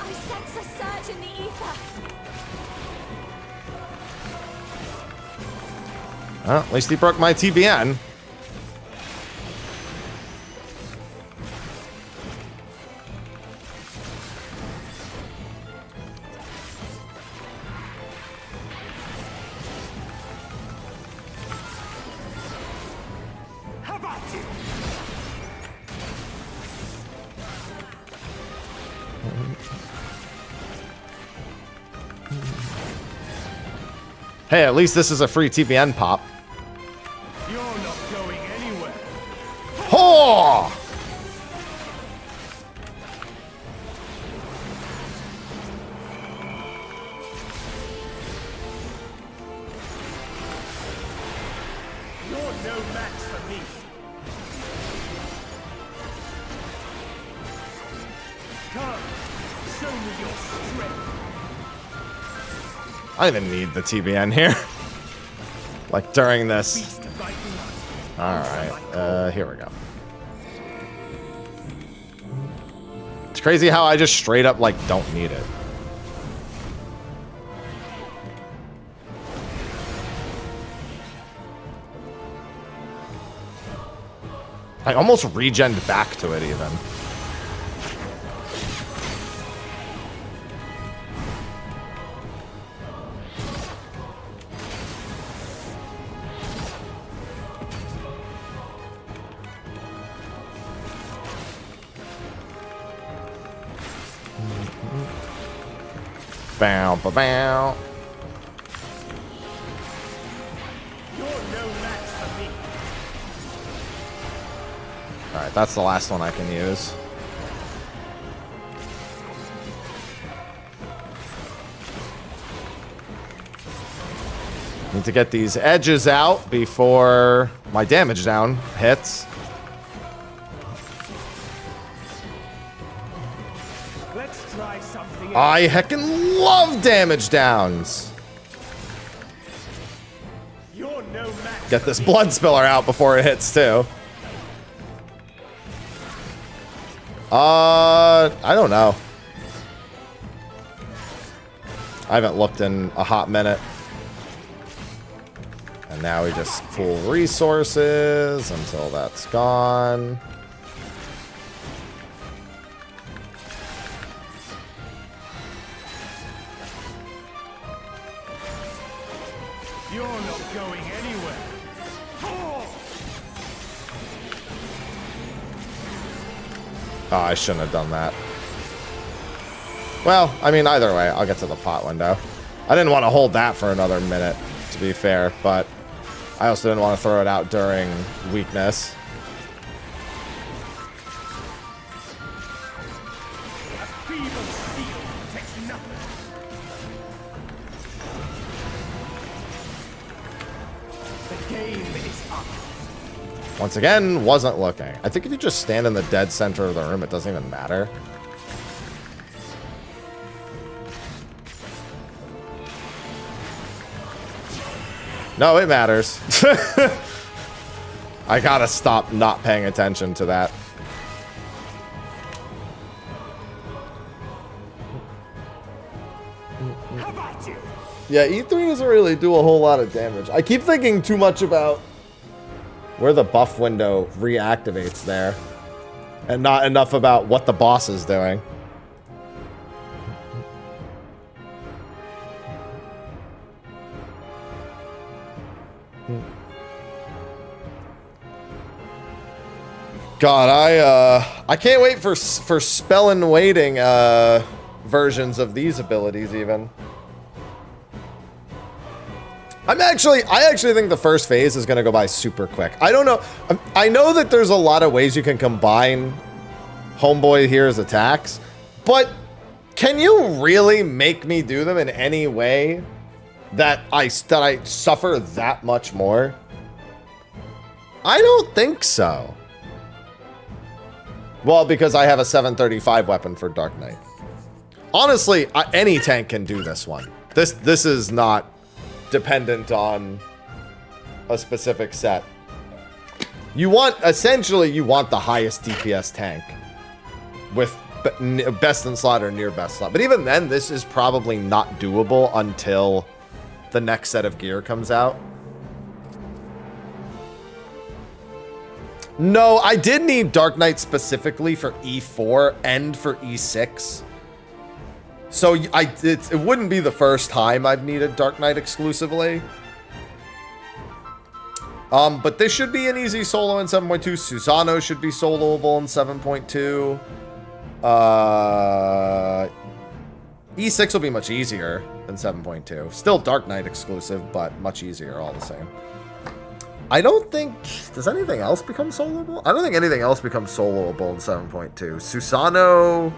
I sense a surge in the ether. Well, at least he broke my TBN. How about you? Hey, at least this is a free TBN pop. You're not going anywhere. Ho! You're no match for me. Come, show me your strength. I didn't need the TBN here. Like during this. Beast of my Alright, here we go. It's crazy how I just straight up, like, don't need it. I almost regened back to it, even. Bow, bow, bow. You're no match for me. Alright, that's the last one I can use. Need to get these edges out before my damage down hits. Let's try something else. I heckin' love damage downs. You're no match. Get this blood spiller out before it hits too. I don't know. I haven't looked in a hot minute. And now we just pull resources until that's gone. You're not going anywhere. Oh, I shouldn't have done that. Well, I mean, either way, I'll get to the pot window. I didn't want to hold that for another minute, to be fair, but I also didn't want to throw it out during weakness. A feeble steel takes nothing. The game is up. Once again, wasn't looking. I think if you just stand in the dead center of the room, it doesn't even matter. No, it matters. I gotta stop not paying attention to that. How about you? Yeah, E3 doesn't really do a whole lot of damage. I keep thinking too much about where the buff window reactivates there, and not enough about what the boss is doing. God, I can't wait for spell and waiting versions of these abilities even. I actually think the first phase is going to go by super quick. I don't know. I know that there's a lot of ways you can combine Homeboy here's attacks, but can you really make me do them in any way that I suffer that much more? I don't think so. Well, because I have a 735 weapon for Dark Knight. Honestly, any tank can do this one. This is not dependent on a specific set. Essentially, you want the highest DPS tank with best in slot or near best slot. But even then, this is probably not doable until the next set of gear comes out. No, I did need Dark Knight specifically for E4 and for E6. So it wouldn't be the first time I've needed Dark Knight exclusively. But this should be an easy solo in 7.2. Susano should be soloable in 7.2. E6 will be much easier than 7.2. Still Dark Knight exclusive, but much easier all the same. I don't think... Does anything else become soloable? I don't think anything else becomes soloable in 7.2. Susano...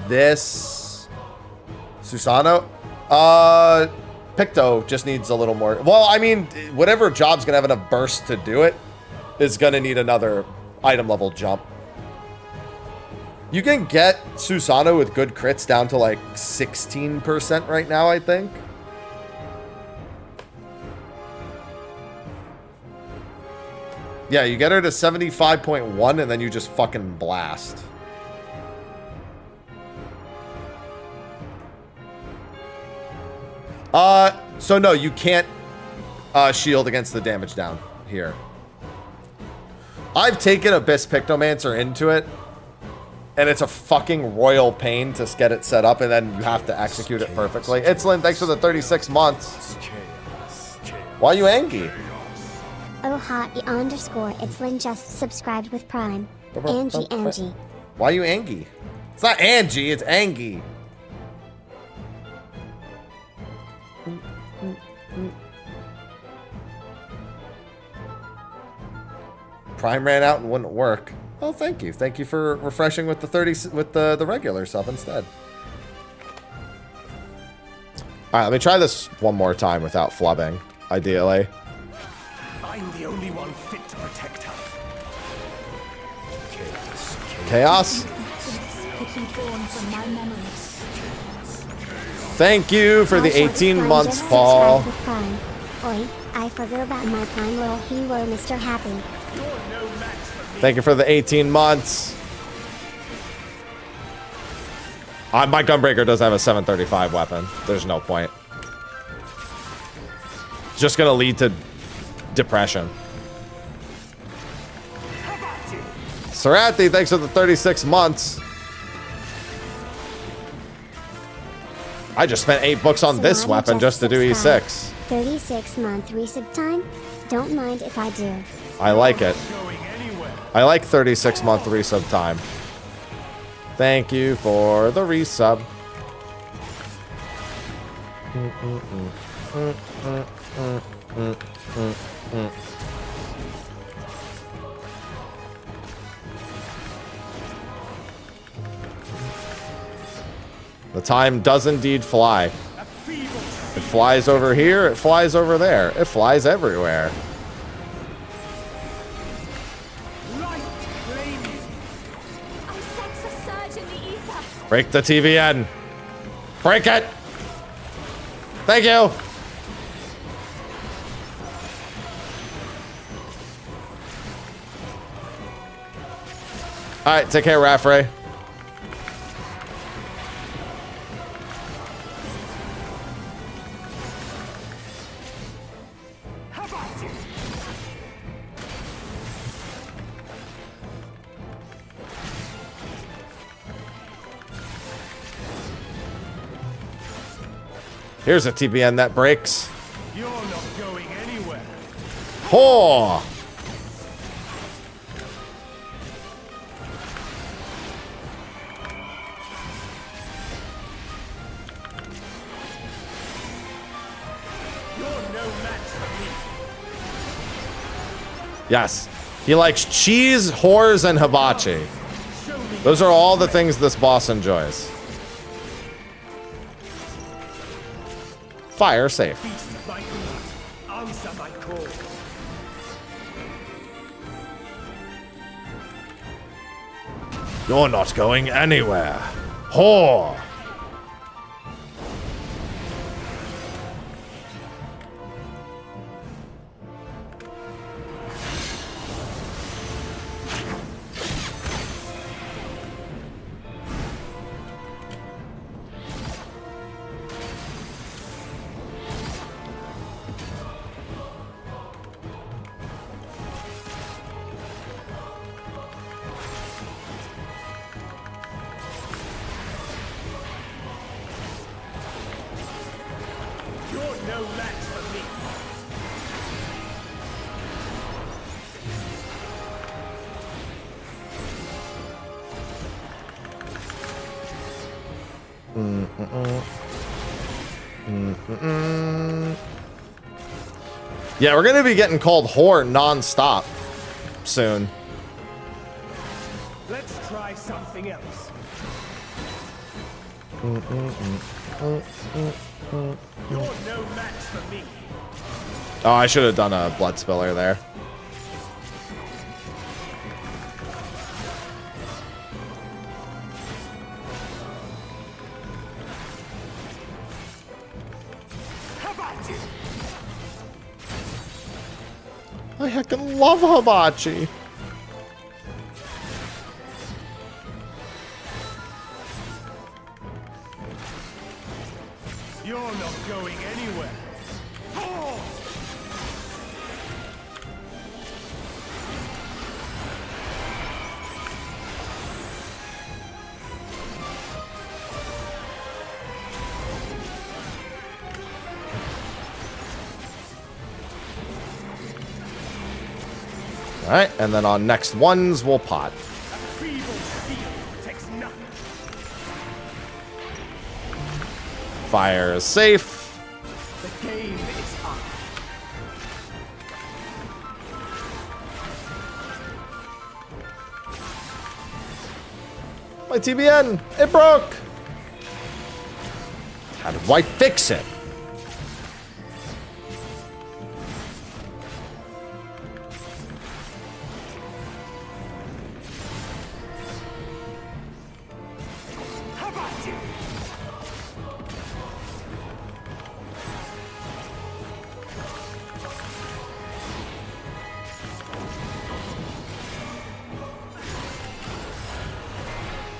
This... Susano... Picto just needs a little more... Well, I mean, whatever job's gonna have enough burst to do it is gonna need another item level jump. You can get Susano with good crits down to like 16% right now, I think. Yeah, you get her to 75.1 and then you just fucking blast. So no, you can't shield against the damage down here. I've taken Abyss Pictomancer into it, and it's a fucking royal pain to get it set up, and then you have to execute it perfectly. Itzlin, thanks for the 36 months. Why are you angry? Oh ha _, Itzlin just subscribed with Prime. Angie. Why are you angry? It's not Angie, it's Angie. Prime ran out and wouldn't work. Oh, thank you. Thank you for refreshing with the 30 with the regular sub instead. All right, let me try this one more time without flubbing, ideally. I'm the only one fit to protect her. Chaos? Could be born from my memories. Thank you for the I shall 18 decline months, just Paul. subscribe with Prime. Oi, I forgot about my Prime little hero, Mr. Happy. You're no match for me. Thank you for the 18 months. My Gunbreaker does have a 735 weapon. There's no point. It's just going to lead to depression. Sarathi, thanks for the 36 months. I just spent 8 books on this Sarathi weapon just to do subscribed. E6. 36-month resub time? Don't mind if I do. I like it. Going anywhere. I like 36-month resub time. Thank you for the resub. The time does indeed fly. A feeble It flies over here, it flies over there, it flies everywhere. light flaming. I sense a surge in the ether. Break the TVN. Break it. Thank you. All right, take care, Raffray. How about you? Here's a TBN that breaks. You're not going anywhere. Ho! You're no match for me. Yes. He likes cheese, whores, and hibachi. Show me. Those are all the things this boss enjoys. Fire safe. Feast of my blood. Answer my call. You're not going anywhere. Whore! You're no match for me. Yeah, we're gonna be getting called whore non-stop soon. Let's try something else. You're no match for me. Oh, I should have done a blood spiller there. How about you? I heckin' love hibachi. You're not going anywhere. Oh! All right, and then on next ones, we'll pot. A feeble steel protects nothing. Fire is safe. The game is up. My TBN, it broke. How do I fix it? How about you?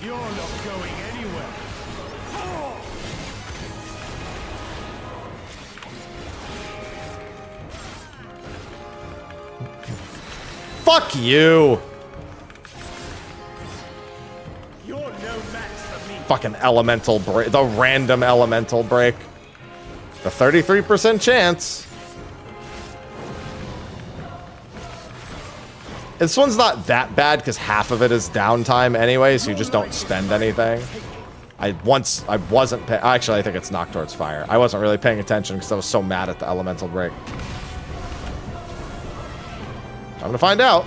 You're not going anywhere. Fuck you. You're no match for me. Fucking elemental break. The random elemental break. The 33% chance. This one's not that bad because half of it is downtime anyway, so you just don't spend anything. I wasn't actually, I think it's Knock Towards Fire. I wasn't really paying attention because I was so mad at the elemental break. Time to find out.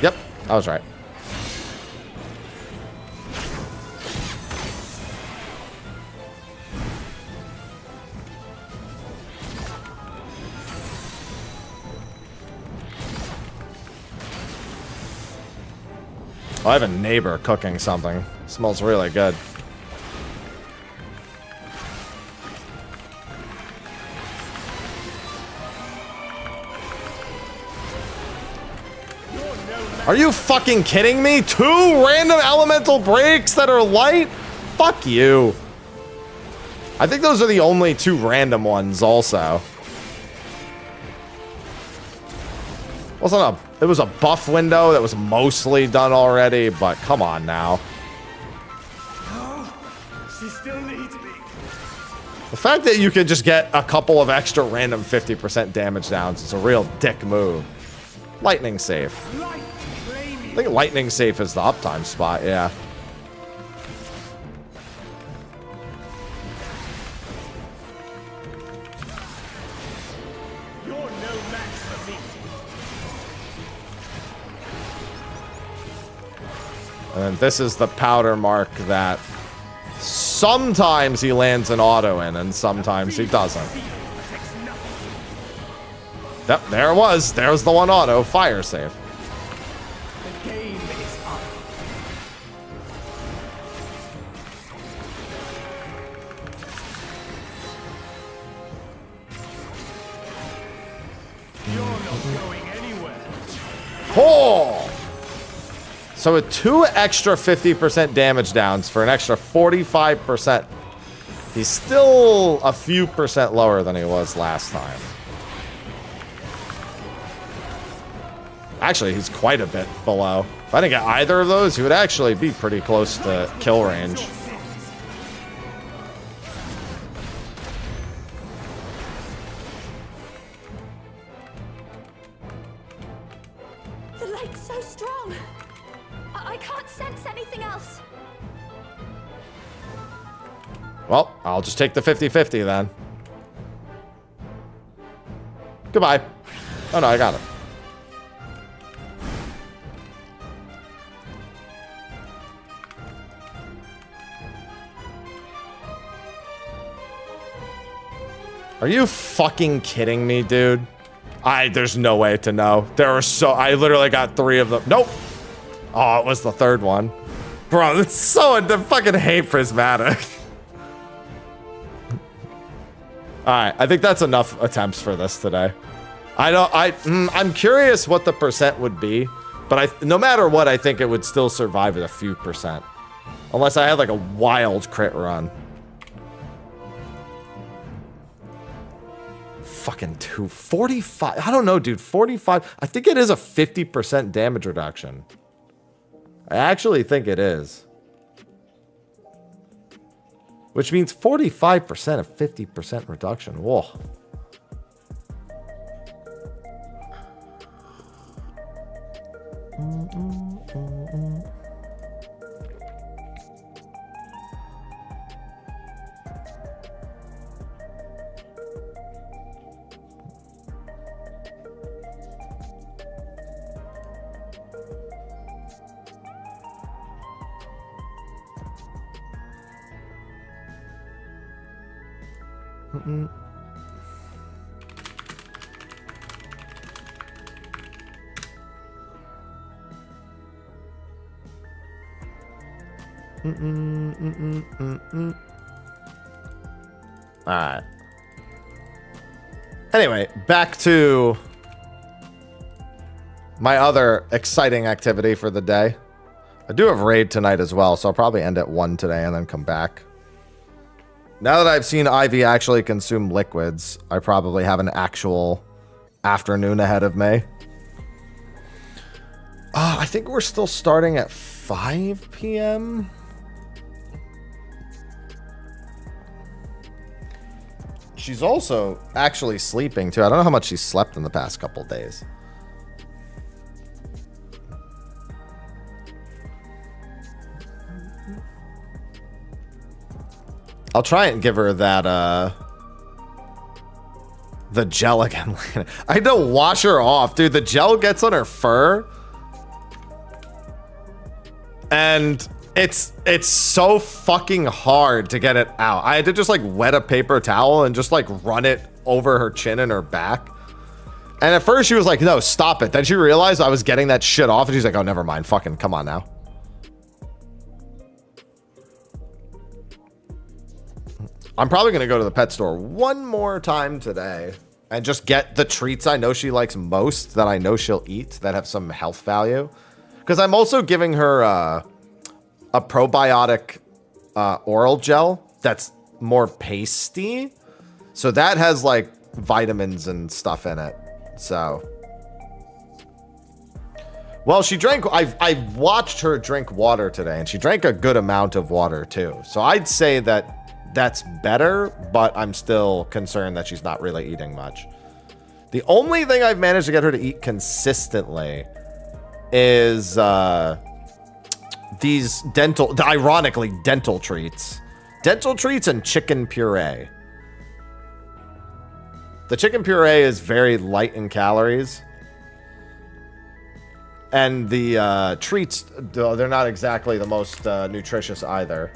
Yep, I was right. Oh, I have a neighbor cooking something. Smells really good. Are you fucking kidding me? 2 random elemental breaks that are light? Fuck you. I think those are the only 2 random ones also. It was a buff window that was mostly done already, but come on now. She still needs me. The fact that you could just get a couple of extra random 50% damage downs is a real dick move. Lightning safe. Light I think lightning safe is the uptime spot, yeah. You're no match for me. And then this is the powder mark that sometimes he lands an auto in and sometimes he doesn't. Yep, there it was. There's the one auto. Fire safe. The game is up. You're not going anywhere. Oh! So with 2 extra 50% damage downs for an extra 45%, he's still a few percent lower than he was last time. Actually, he's quite a bit below. If I didn't get either of those, he would actually be pretty close to kill range. The light's so strong. I can't sense anything else. Well, I'll just take the 50-50 then. Goodbye. Oh no, I got it. Are you fucking kidding me, dude? There's no way to know. I literally got 3 of them. Nope. Oh, it was the 3rd one. Bro, it's so, I fucking hate Prismatic. Alright, I think that's enough attempts for this today. I'm curious what the percent would be, but no matter what, I think it would still survive at a few percent. Unless I had like a wild crit run. Fucking 45. I don't know, dude. 45. I think it is a 50% damage reduction. I actually think it is. Which means 45% of 50% reduction. Whoa. Alright. Anyway, back to my other exciting activity for the day. I do have raid tonight as well, so I'll probably end at 1 today and then come back. Now that I've seen Ivy actually consume liquids, I probably have an actual afternoon ahead of me. I think we're still starting at 5 p.m. She's also actually sleeping too. I don't know how much she slept in the past couple days. I'll try and give her that, the gel again. I had to wash her off, dude. The gel gets on her fur. And it's so fucking hard to get it out. I had to just like wet a paper towel and just like run it over her chin and her back. And at first she was like, no, stop it. Then she realized I was getting that shit off and she's like, oh, never mind. Fucking come on now. I'm probably going to go to the pet store one more time today and just get the treats I know she likes most, that I know she'll eat, that have some health value. Because I'm also giving her a probiotic oral gel that's more pasty. So that has like vitamins and stuff in it. So, well, she drank, I watched her drink water today and she drank a good amount of water too. So I'd say that that's better, but I'm still concerned that she's not really eating much. The only thing I've managed to get her to eat consistently is these ironically dental treats. Dental treats and chicken puree. The chicken puree is very light in calories. And the treats, they're not exactly the most nutritious either.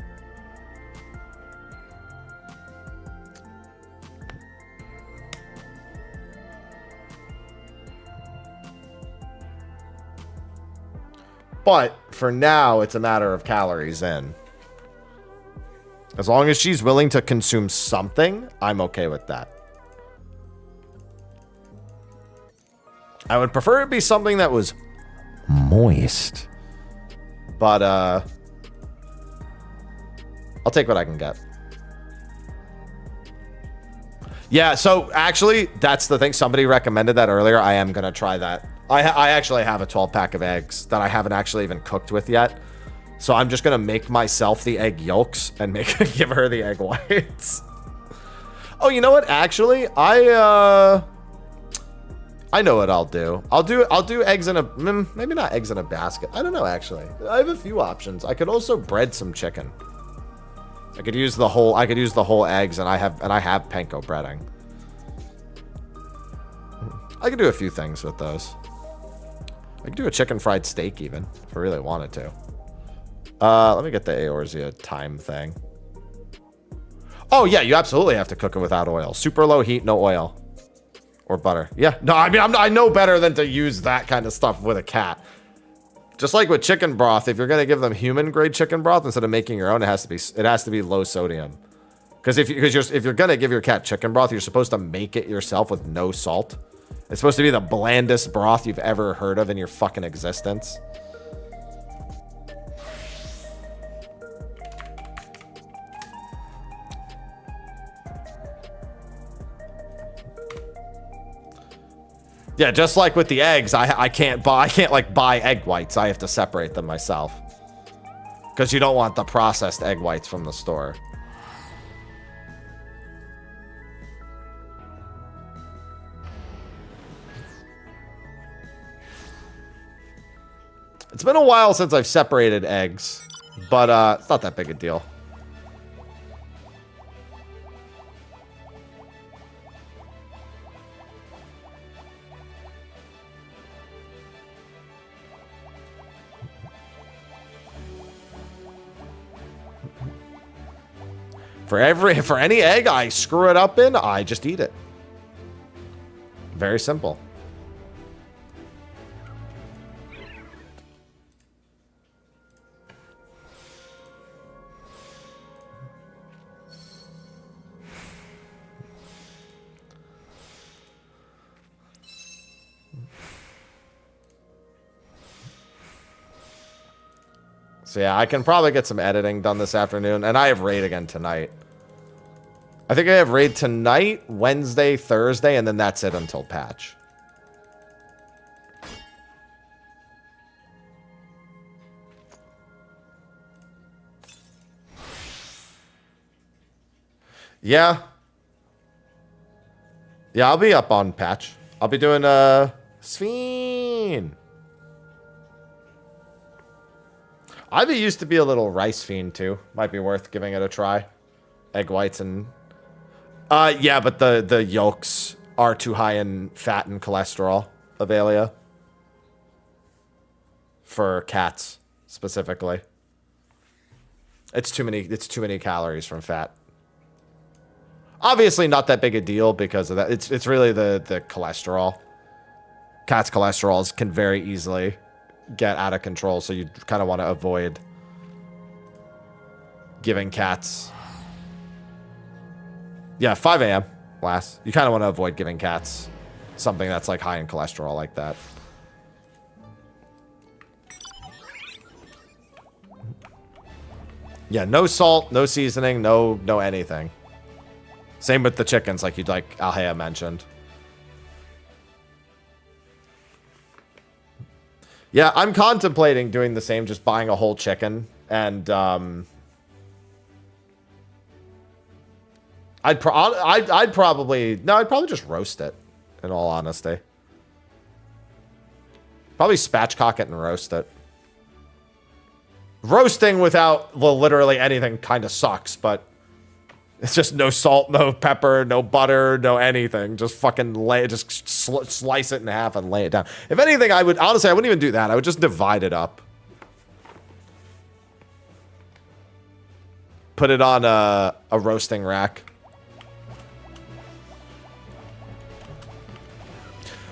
But for now, it's a matter of calories in. As long as she's willing to consume something, I'm okay with that. I would prefer it be something that was moist. But, I'll take what I can get. Yeah, so actually, that's the thing. Somebody recommended that earlier. I am going to try that. I actually have a 12-pack of eggs that I haven't actually even cooked with yet. So I'm just going to make myself the egg yolks and give her the egg whites. Oh, you know what? Actually, I know what I'll do. I'll do eggs in a, maybe not eggs in a basket. I don't know, actually. I have a few options. I could also bread some chicken. I could use the whole eggs, and I have panko breading. I could do a few things with those. I could do a chicken fried steak even, if I really wanted to. Let me get the Eorzea time thing. Oh yeah, you absolutely have to cook it without oil. Super low heat, no oil. Or butter. Yeah, no, I mean, I know better than to use that kind of stuff with a cat. Just like with chicken broth, if you're gonna give them human grade chicken broth instead of making your own, it has to be low sodium. Because if you're gonna give your cat chicken broth, you're supposed to make it yourself with no salt. It's supposed to be the blandest broth you've ever heard of in your fucking existence. Yeah, just like with the eggs, I can't like buy egg whites. I have to separate them myself. Because you don't want the processed egg whites from the store. It's been a while since I've separated eggs, but it's not that big a deal. For any egg I screw it up in, I just eat it. Very simple. So yeah, I can probably get some editing done this afternoon, and I have raid again tonight. I think I have raid tonight, Wednesday, Thursday, and then that's it until patch. Yeah. Yeah, I'll be up on patch. I'll be doing Sphene. Ivy used to be a little rice fiend too. Might be worth giving it a try. Egg whites and yeah, but the yolks are too high in fat and cholesterol, Avelia. For cats specifically. It's too many calories from fat. Obviously not that big a deal because of that. It's really the cholesterol. Cats' cholesterols can very easily get out of control, so you kind of want to avoid giving cats. Yeah, 5 a.m. last. You kind of want to avoid giving cats something that's like high in cholesterol like that. Yeah, no salt, no seasoning, no anything. Same with the chickens, like Alhea mentioned. Yeah, I'm contemplating doing the same, just buying a whole chicken, and I'd probably just roast it, in all honesty. Probably spatchcock it and roast it. Roasting without, well, literally anything kind of sucks, but it's just no salt, no pepper, no butter, no anything. Just fucking slice it in half and lay it down. If anything, I wouldn't even do that. I would just divide it up. Put it on a roasting rack.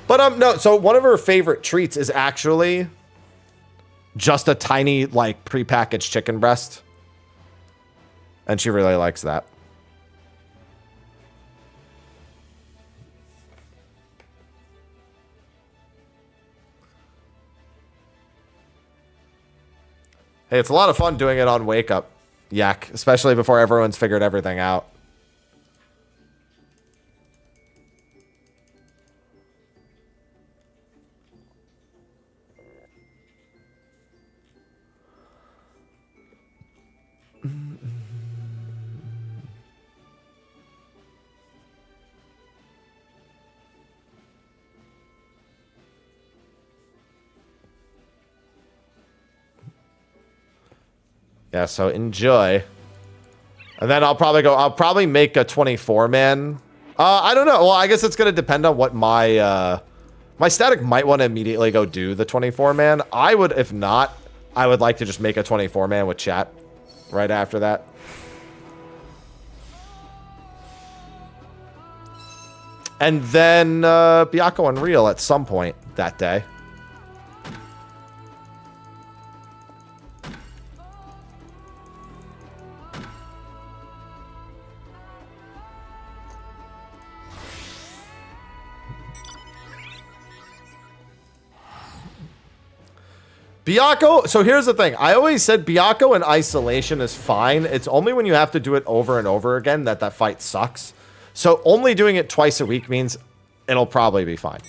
But no, so one of her favorite treats is actually just a tiny, like, prepackaged chicken breast. And she really likes that. Hey, it's a lot of fun doing it on Wake Up, Yak, especially before everyone's figured everything out. Yeah, so enjoy. And then I'll probably make a 24-man. I don't know. Well, I guess it's going to depend on what my static might want to immediately go do the 24-man. I would, if not, I would like to just make a 24-man with chat right after that. And then Biako Unreal at some point that day. Biako, so here's the thing. I always said Biako in isolation is fine. It's only when you have to do it over and over again that fight sucks. So only doing it twice a week means it'll probably be fine.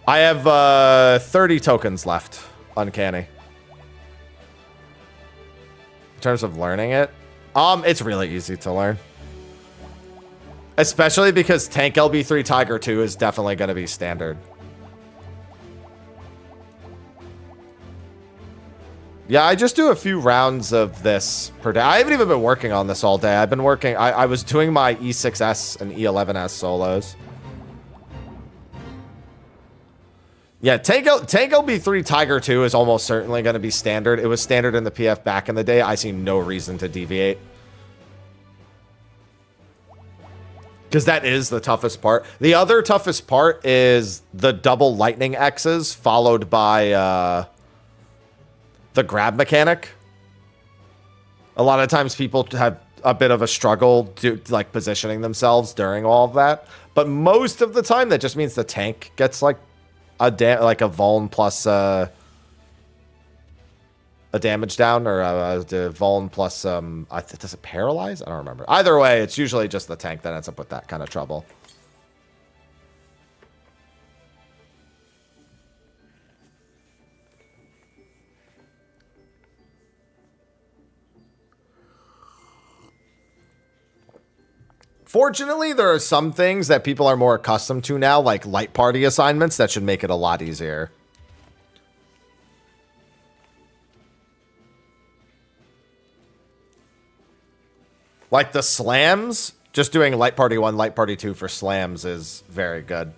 I have 30 tokens left. Uncanny. In terms of learning it, it's really easy to learn. Especially because Tank LB3 Tiger 2 is definitely going to be standard. Yeah, I just do a few rounds of this per day. I haven't even been working on this all day. I've been working... I was doing my E6S and E11S solos. Yeah, Tango B3 Tiger 2 is almost certainly going to be standard. It was standard in the PF back in the day. I see no reason to deviate. Because that is the toughest part. The other toughest part is the double lightning X's followed by the grab mechanic. A lot of times people have a bit of a struggle like positioning themselves during all of that. But most of the time that just means the tank gets like a vuln plus a damage down, or the vuln plus does it paralyze? I don't remember. Either way, it's usually just the tank that ends up with that kind of trouble. Fortunately, there are some things that people are more accustomed to now, like light party assignments, that should make it a lot easier. Like the slams, just doing light party 1, light party 2 for slams is very good.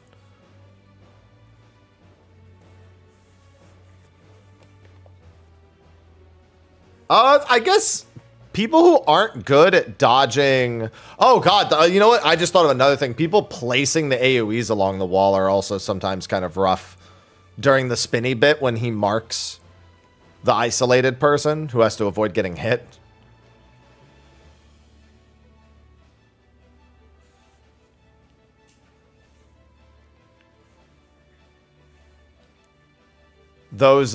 I guess people who aren't good at dodging... Oh, God. You know what? I just thought of another thing. People placing the AoEs along the wall are also sometimes kind of rough during the spinny bit when he marks the isolated person who has to avoid getting hit. Those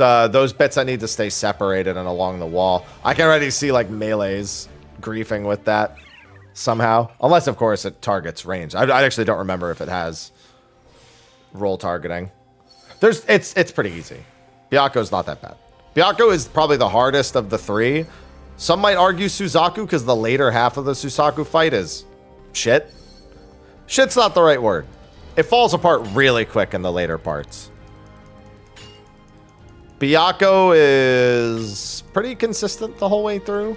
bits that need to stay separated and along the wall. I can already see like melees griefing with that somehow. Unless, of course, it targets range. I actually don't remember if it has roll targeting. It's pretty easy. Byaku's not that bad. Byaku is probably the hardest of the three. Some might argue Suzaku because the later half of the Suzaku fight is shit. Shit's not the right word. It falls apart really quick in the later parts. Byaku is pretty consistent the whole way through.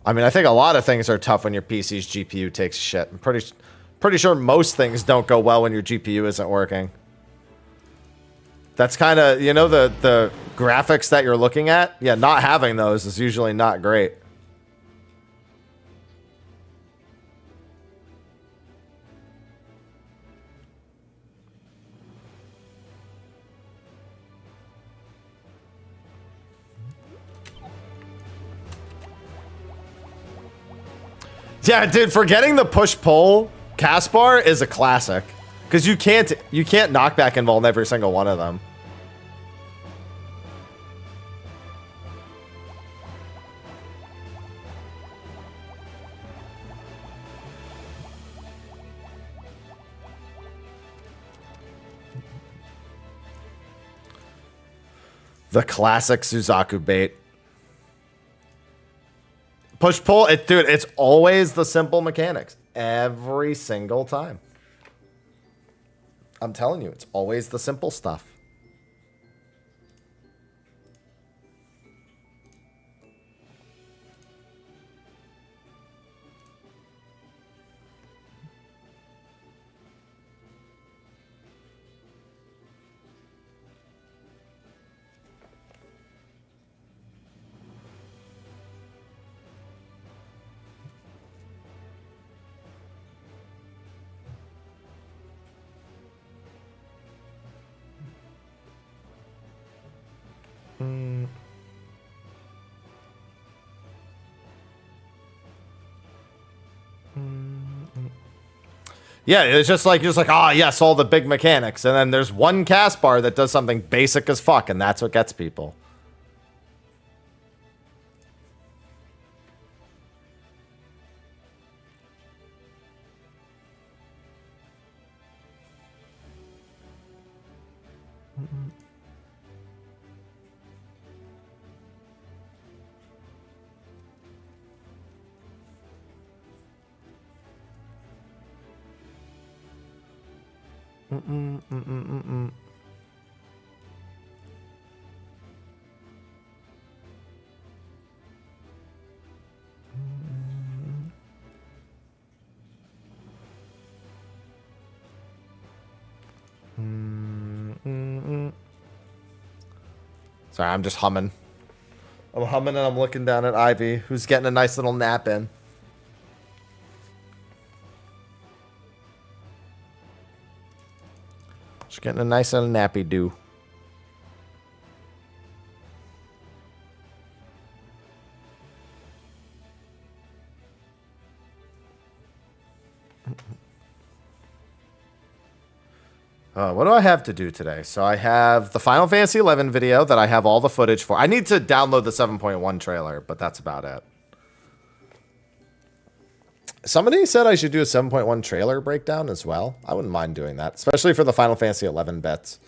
I mean, I think a lot of things are tough when your PC's GPU takes shit. I'm pretty sure most things don't go well when your GPU isn't working. That's kind of, you know, the graphics that you're looking at? Yeah, not having those is usually not great. Yeah, dude, forgetting the push-pull cast bar is a classic. Because you can't knockback involve every single one of them. The classic Suzaku bait. Push-pull, dude, it's always the simple mechanics. Every single time. I'm telling you, it's always the simple stuff. Yeah, it's just like, ah, yes, all the big mechanics. And then there's one cast bar that does something basic as fuck, and that's what gets people. Sorry, I'm just humming. I'm humming and I'm looking down at Ivy, who's getting a nice little nap in. She's getting a nice little nappy do. What do I have to do today? So I have the Final Fantasy XI video that I have all the footage for. I need to download the 7.1 trailer, but that's about it. Somebody said I should do a 7.1 trailer breakdown as well. I wouldn't mind doing that, especially for the Final Fantasy XI bets.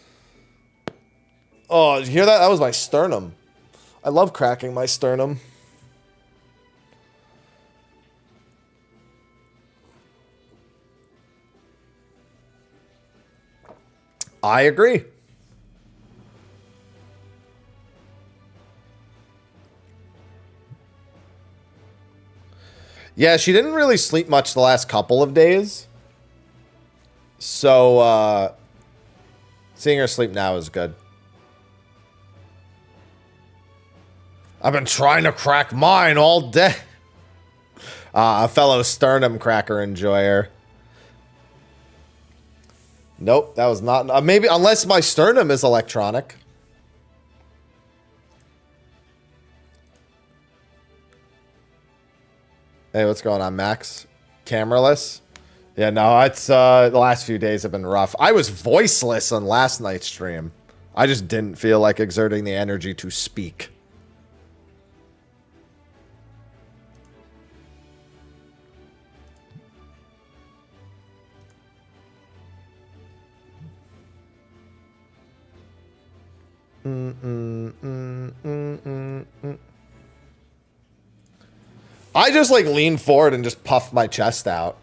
Oh, did you hear that? That was my sternum. I love cracking my sternum. I agree. Yeah, she didn't really sleep much the last couple of days. So, seeing her sleep now is good. I've been trying to crack mine all day. A fellow sternum cracker enjoyer. Nope, that was not... maybe, unless my sternum is electronic. Hey, what's going on, Max? Cameraless? Yeah, no, it's... the last few days have been rough. I was voiceless on last night's stream. I just didn't feel like exerting the energy to speak. I just like lean forward and just puff my chest out.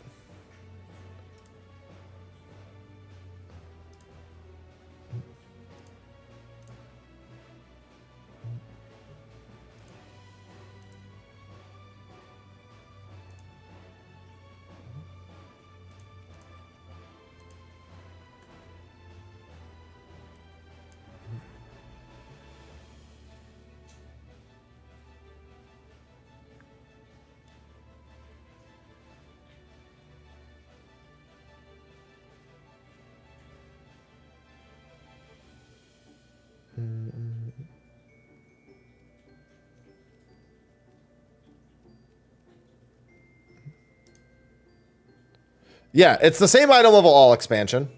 Yeah, it's the same item level all expansion.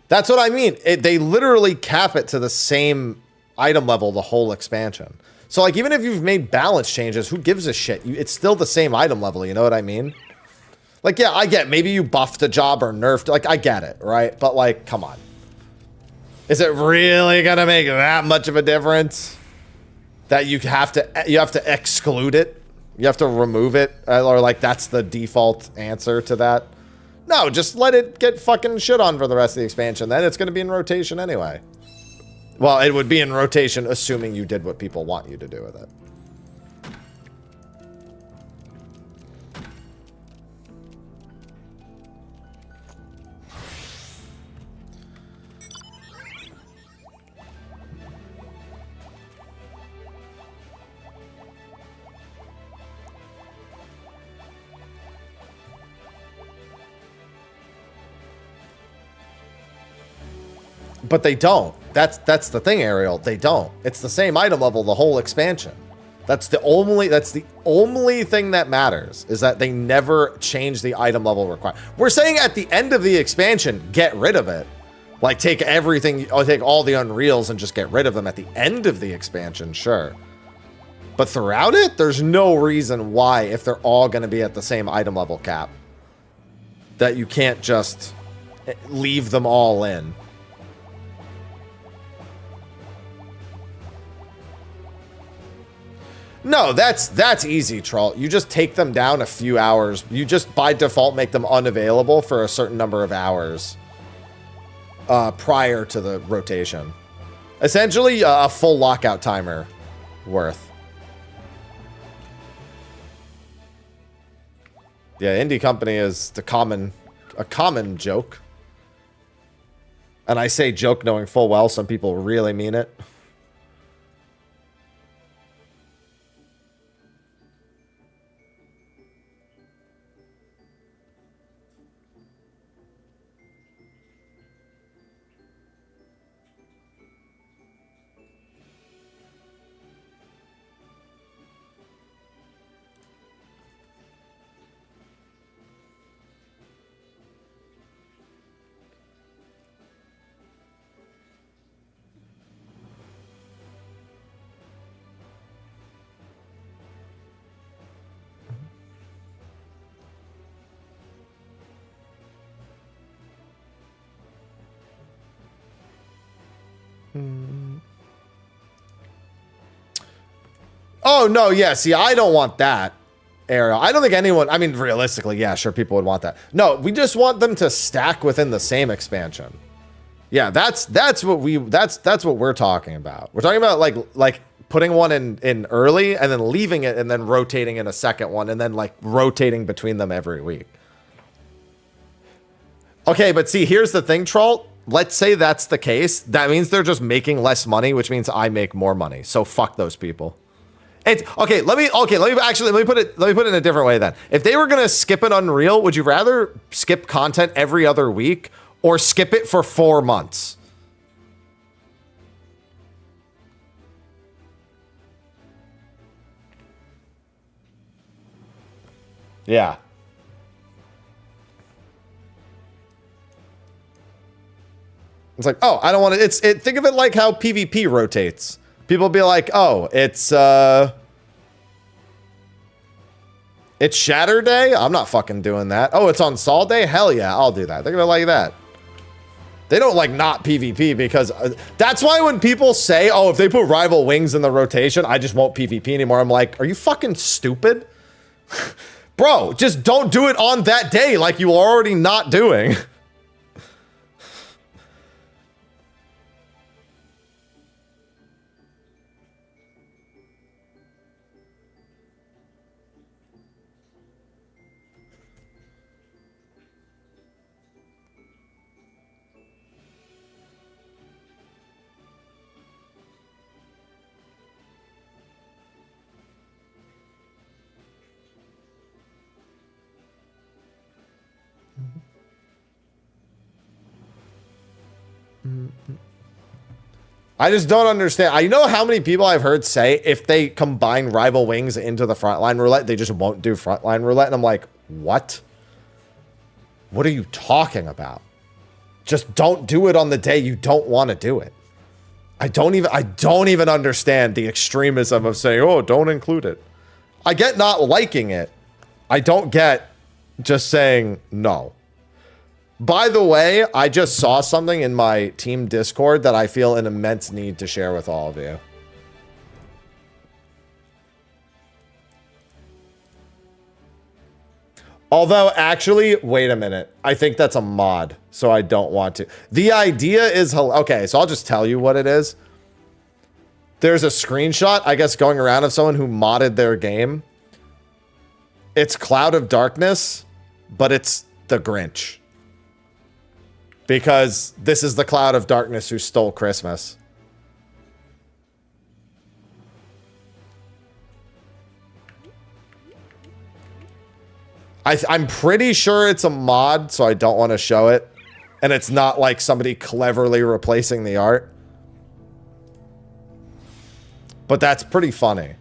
That's what I mean. They literally cap it to the same item level the whole expansion. So like even if you've made balance changes, who gives a shit? It's still the same item level, you know what I mean? Like, yeah, I get maybe you buffed a job or nerfed, like I get it, right? But like, come on. Is it really gonna make that much of a difference? That you have to exclude it? You have to remove it? Or like that's the default answer to that? No, just let it get fucking shit on for the rest of the expansion. Then it's gonna be in rotation anyway. Well, it would be in rotation assuming you did what people want you to do with it. But they don't. That's the thing, Ariel. They don't. It's the same item level the whole expansion. That's the only thing that matters, is that they never change the item level requirement. We're saying at the end of the expansion, get rid of it. Like take everything, take all the Unreals and just get rid of them at the end of the expansion, sure. But throughout it, there's no reason why, if they're all going to be at the same item level cap, that you can't just leave them all in. No, that's easy, Troll. You just take them down a few hours. You just by default make them unavailable for a certain number of hours prior to the rotation. Essentially, a full lockout timer worth. Yeah, indie company is a common joke. And I say joke knowing full well some people really mean it. Oh, no, yeah, see, I don't want that, Ariel. I don't think anyone, I mean, realistically, yeah, sure, people would want that. No, we just want them to stack within the same expansion. Yeah, that's what we're talking about. We're talking about, like putting one in early and then leaving it and then rotating in a second one and then, like, rotating between them every week. Okay, but see, here's the thing, Troll. Let's say that's the case. That means they're just making less money, which means I make more money. So fuck those people. It's okay. Let me put it in a different way then. If they were gonna skip an Unreal, would you rather skip content every other week or skip it for 4 months? Yeah. It's like, oh, I don't want to. Think of it like how PvP rotates. People be like, oh, it's Shatter Day? I'm not fucking doing that. Oh, it's on Sol Day? Hell yeah, I'll do that. Think of it like that. They don't like not PvP because that's why when people say, oh, if they put Rival Wings in the rotation, I just won't PvP anymore. I'm like, are you fucking stupid? Bro, just don't do it on that day like you are already not doing. I just don't understand. I know how many people I've heard say if they combine Rival Wings into the Frontline Roulette, they just won't do Frontline Roulette. And I'm like, what? What are you talking about? Just don't do it on the day you don't want to do it. I don't even understand the extremism of saying, oh, don't include it. I get not liking it. I don't get just saying no. By the way, I just saw something in my team Discord that I feel an immense need to share with all of you. Although, actually, wait a minute. I think that's a mod, so I don't want to. The idea is... Okay, so I'll just tell you what it is. There's a screenshot, I guess, going around of someone who modded their game. It's Cloud of Darkness, but it's the Grinch. Because this is the Cloud of Darkness who stole Christmas. I'm pretty sure it's a mod, so I don't want to show it. And it's not like somebody cleverly replacing the art. But that's pretty funny.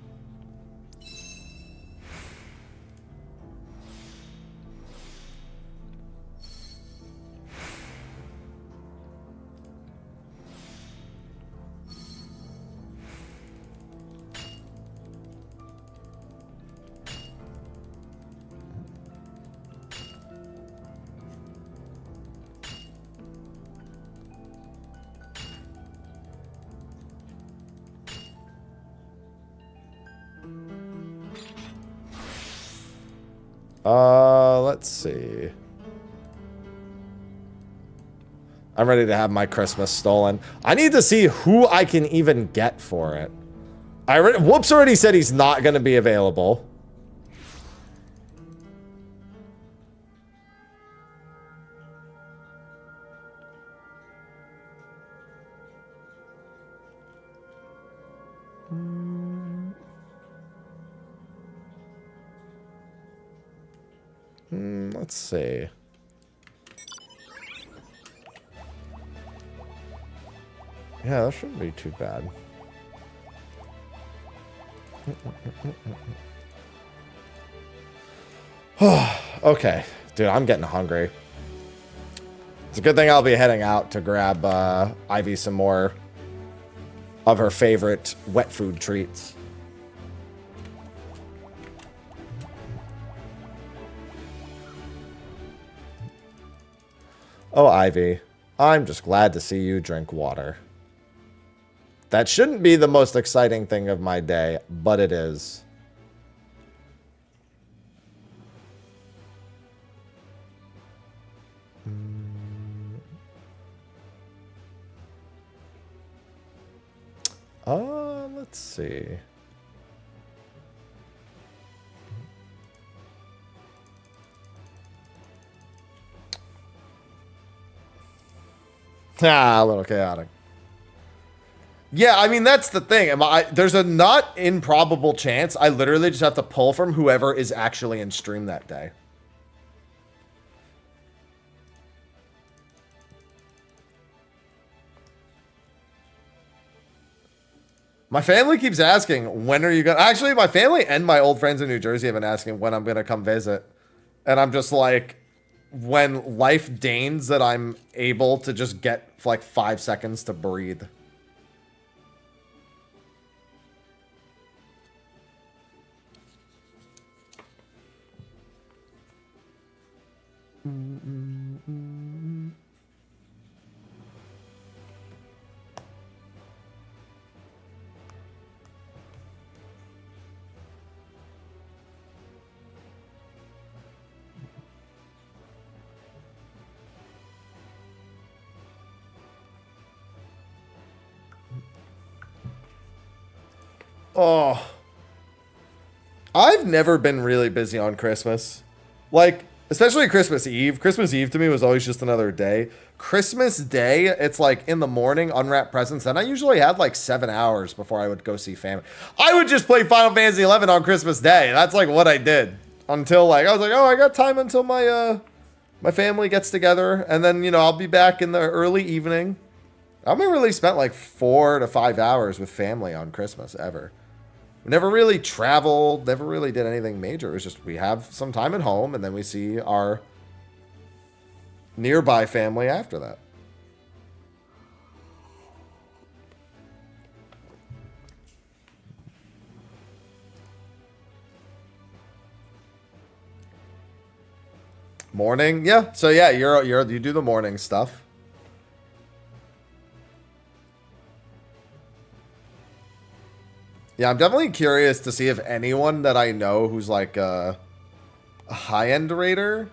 Let's see. I'm ready to have my Christmas stolen. I need to see who I can even get for it. Whoops already said he's not going to be available. Let's see. Yeah, that shouldn't be too bad. Okay, dude, I'm getting hungry. It's a good thing I'll be heading out to grab Ivy some more of her favorite wet food treats. Oh, Ivy, I'm just glad to see you drink water. That shouldn't be the most exciting thing of my day, but it is. Let's see. A little chaotic. Yeah, I mean, that's the thing. There's a not improbable chance I literally just have to pull from whoever is actually in stream that day. My family keeps asking, when are you going to... Actually, my family and my old friends in New Jersey have been asking when I'm going to come visit. And I'm just like, when life deigns that I'm able to just get like 5 seconds to breathe. Oh, I've never been really busy on Christmas. Like, especially Christmas Eve. Christmas Eve to me was always just another day. Christmas Day, it's like in the morning, unwrap presents. And I usually had like 7 hours before I would go see family. I would just play Final Fantasy 11 on Christmas Day. That's like what I did until like, I was like, oh, I got time until my family gets together. And then, you know, I'll be back in the early evening. I haven't really spent like 4 to 5 hours with family on Christmas ever. We never really traveled, never really did anything major. It was just we have some time at home and then we see our nearby family after that. Morning? Yeah. So yeah, you do the morning stuff. Yeah, I'm definitely curious to see if anyone that I know who's like a high-end raider,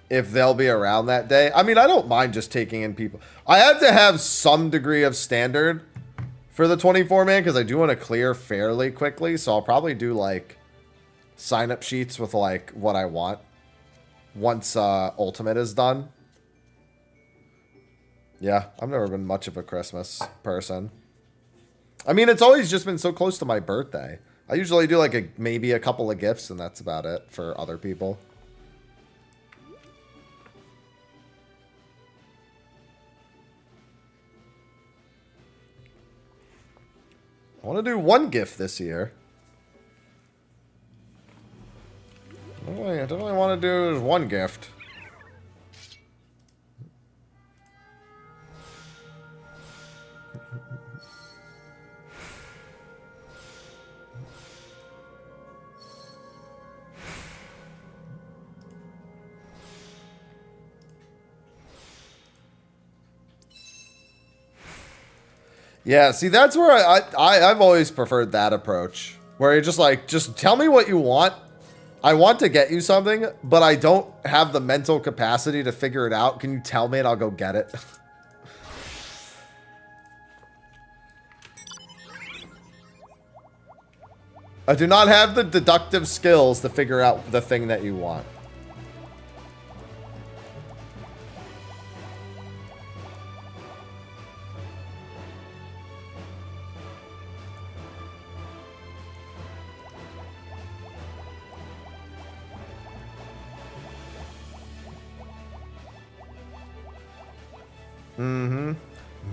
if they'll be around that day. I mean, I don't mind just taking in people. I have to have some degree of standard for the 24-man because I do want to clear fairly quickly. So I'll probably do like sign-up sheets with like what I want once Ultimate is done. Yeah, I've never been much of a Christmas person. I mean, it's always just been so close to my birthday. I usually do like maybe a couple of gifts and that's about it for other people. I want to do one gift this year. I don't really want to do one gift. Yeah, see, that's where I've always preferred that approach. Where you're just like, just tell me what you want. I want to get you something, but I don't have the mental capacity to figure it out. Can you tell me and I'll go get it? I do not have the deductive skills to figure out the thing that you want.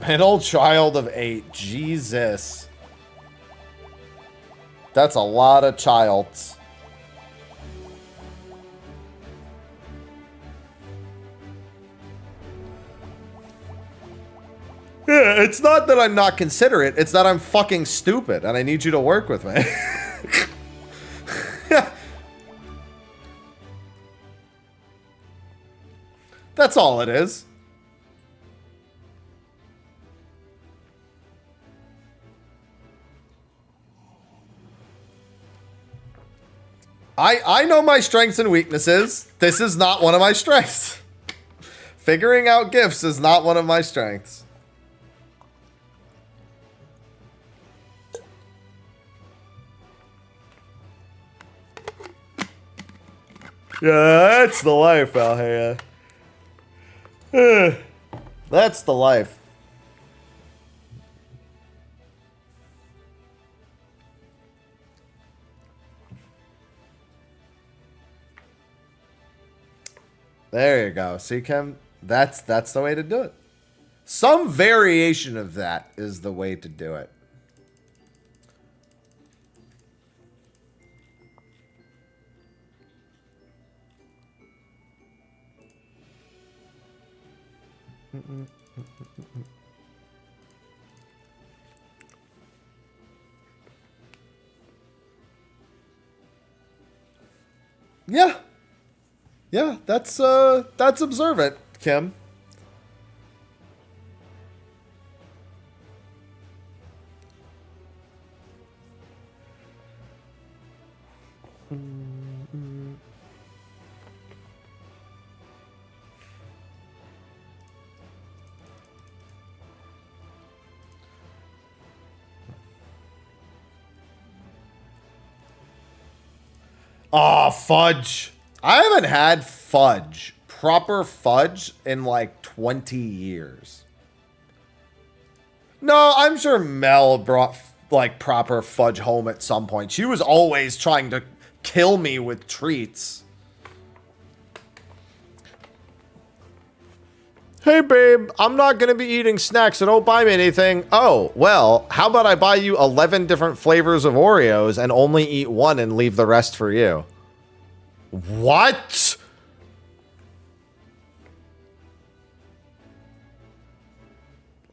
Middle child of 8. Jesus. That's a lot of childs. Yeah, it's not that I'm not considerate. It's that I'm fucking stupid and I need you to work with me. That's all it is. I know my strengths and weaknesses. This is not one of my strengths. Figuring out gifts is not one of my strengths. Yeah, that's the life out here. That's the life. There you go. See, Kim? That's the way to do it. Some variation of that is the way to do it. Yeah. Yeah, that's observant, Kim. Aw, fudge. I haven't had fudge, proper fudge, in like 20 years. No, I'm sure Mel brought like proper fudge home at some point. She was always trying to kill me with treats. Hey babe, I'm not gonna be eating snacks, so don't buy me anything. Oh, well, how about I buy you 11 different flavors of Oreos and only eat one and leave the rest for you? What?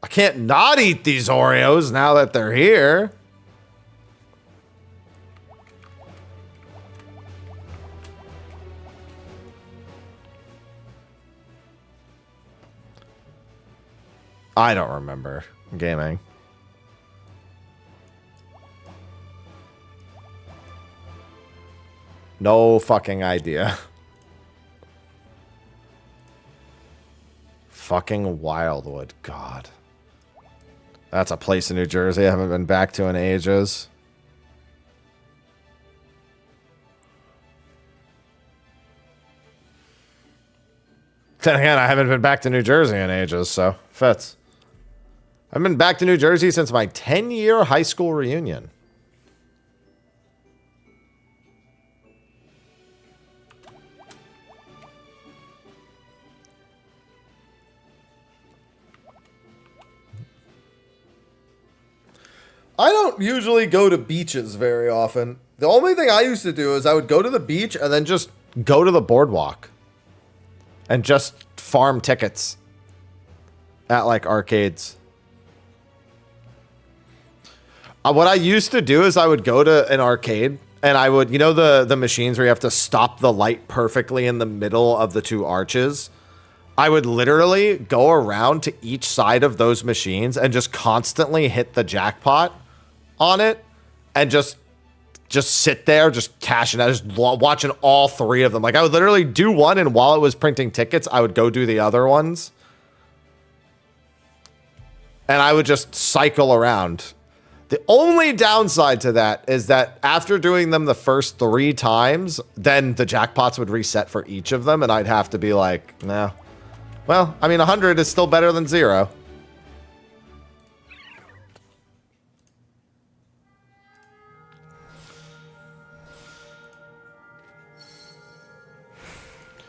I can't not eat these Oreos now that they're here. I don't remember gaming. No fucking idea. Fucking Wildwood, God. That's a place in New Jersey I haven't been back to in ages. Then again, I haven't been back to New Jersey in ages, so fits. I've been back to New Jersey since my 10-year high school reunion. I don't usually go to beaches very often. The only thing I used to do is I would go to the beach and then just go to the boardwalk and just farm tickets at like arcades. What I used to do is I would go to an arcade and I would, you know, the machines where you have to stop the light perfectly in the middle of the two arches. I would literally go around to each side of those machines and just constantly hit the jackpot on it and just sit there, just cashing out, just watching all three of them. Like I would literally do one, and while it was printing tickets, I would go do the other ones. And I would just cycle around. The only downside to that is that after doing them the first 3 times, then the jackpots would reset for each of them, and I'd have to be like, nah. Well, I mean, 100 is still better than 0.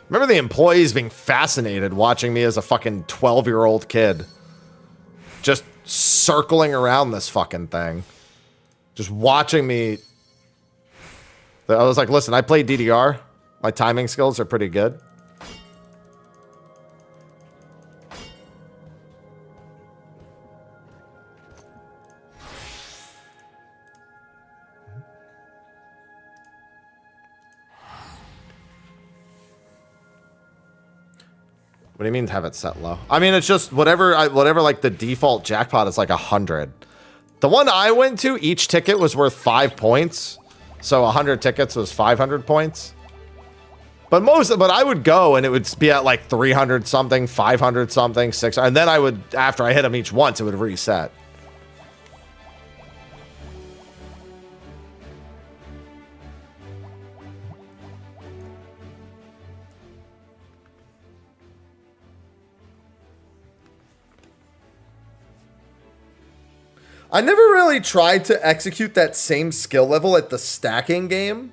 Remember the employees being fascinated watching me as a fucking 12-year-old kid. circling around this fucking thing. Just watching me. I was like, listen, I play DDR. My timing skills are pretty good. What do you mean have it set low? I mean, it's just whatever like the default jackpot is like 100. The one I went to, each ticket was worth 5 points. So 100 tickets was 500 points. But I would go and it would be at like 300 something, 500 something, 600. And then I would, after I hit them each once, it would reset. I never really tried to execute that same skill level at the stacking game.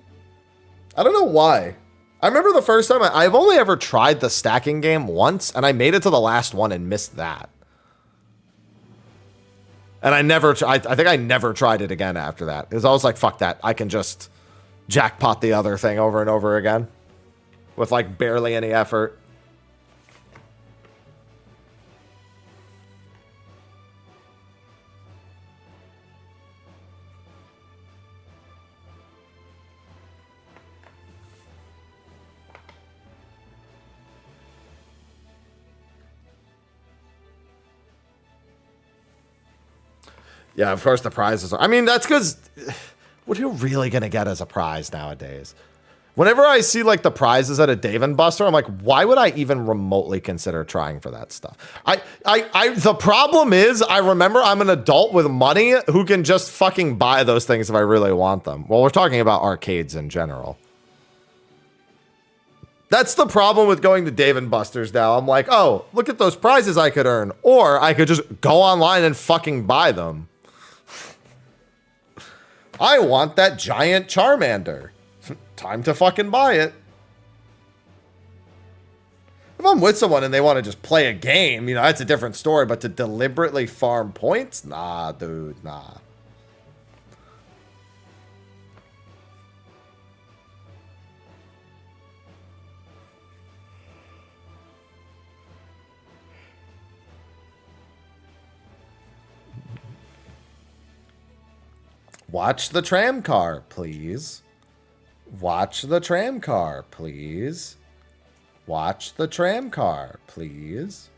I don't know why. I remember the first time I've only ever tried the stacking game once, and I made it to the last one and missed that. And I think I never tried it again after that. Because I was like, fuck that. I can just jackpot the other thing over and over again. With like barely any effort. Yeah, of course the prizes are. I mean, that's because what are you really going to get as a prize nowadays? Whenever I see like the prizes at a Dave & Buster, I'm like, why would I even remotely consider trying for that stuff? The problem is I remember I'm an adult with money who can just fucking buy those things if I really want them. Well, we're talking about arcades in general. That's the problem with going to Dave & Buster's now. I'm like, oh, look at those prizes I could earn. Or I could just go online and fucking buy them. I want that giant Charmander. Time to fucking buy it. If I'm with someone and they want to just play a game, you know, that's a different story. But to deliberately farm points? Nah, dude, nah. Watch the tram car, please. Watch the tram car, please. Watch the tram car, please.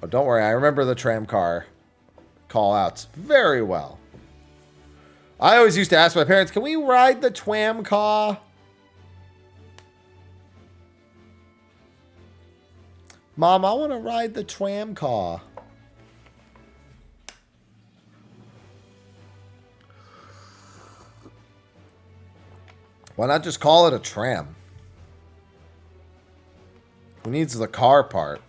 Oh, don't worry. I remember the tram car call-outs very well. I always used to ask my parents, can we ride the tram car? Mom, I want to ride the tram car. Why not just call it a tram? Who needs the car part?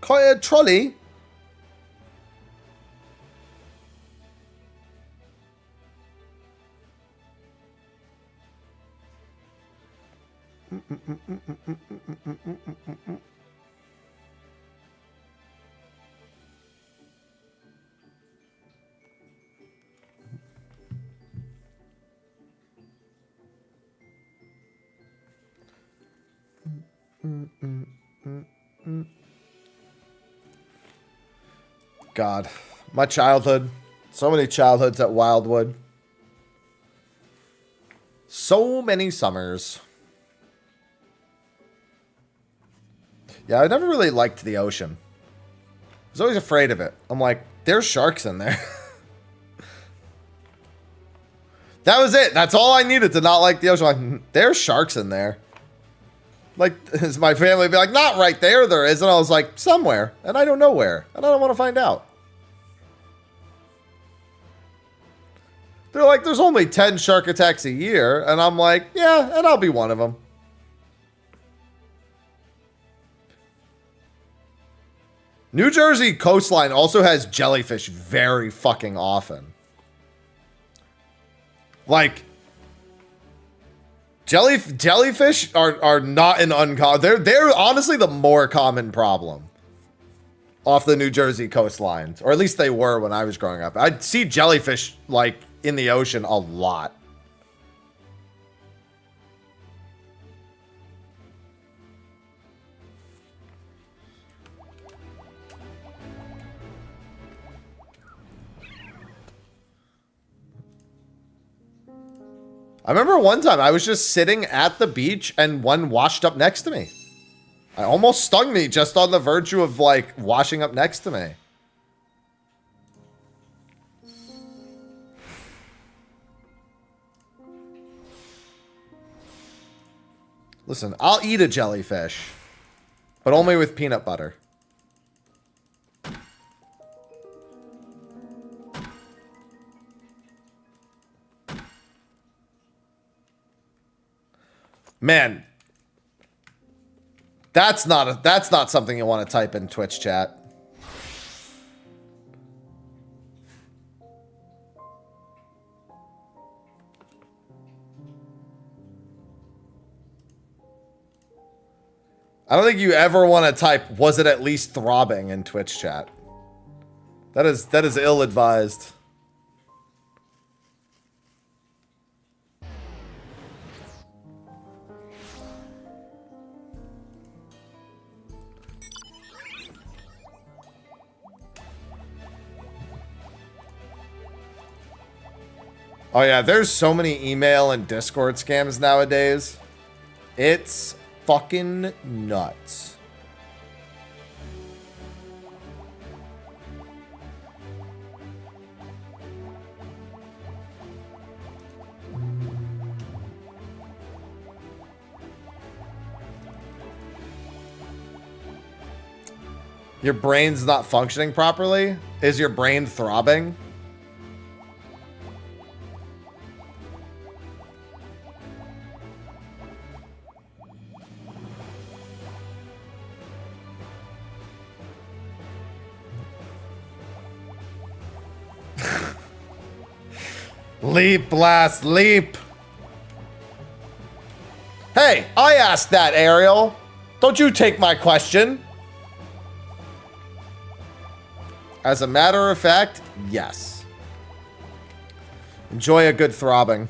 Call it a trolley? God, my childhood. So many childhoods at Wildwood. So many summers. Yeah, I never really liked the ocean. I was always afraid of it. I'm like, there's sharks in there. That was it. That's all I needed to not like the ocean. Like, there's sharks in there. Like, as my family would be like, not right there is. And I was like, somewhere. And I don't know where. And I don't want to find out. They're like, there's only 10 shark attacks a year. And I'm like, yeah, and I'll be one of them. New Jersey coastline also has jellyfish very fucking often. Like, jellyfish are not an uncommon. They're honestly the more common problem off the New Jersey coastlines, or at least they were when I was growing up. I'd see jellyfish like in the ocean a lot. I remember one time I was just sitting at the beach and one washed up next to me. It almost stung me just on the virtue of like washing up next to me. Listen, I'll eat a jellyfish, but only with peanut butter. Man, that's not something you want to type in Twitch chat. I don't think you ever want to type, was it at least throbbing in Twitch chat? That is ill-advised. Oh yeah, there's so many email and Discord scams nowadays. It's fucking nuts. Your brain's not functioning properly? Is your brain throbbing? Leap, blast, leap. Hey, I asked that, Ariel. Don't you take my question. As a matter of fact, yes. Enjoy a good throbbing.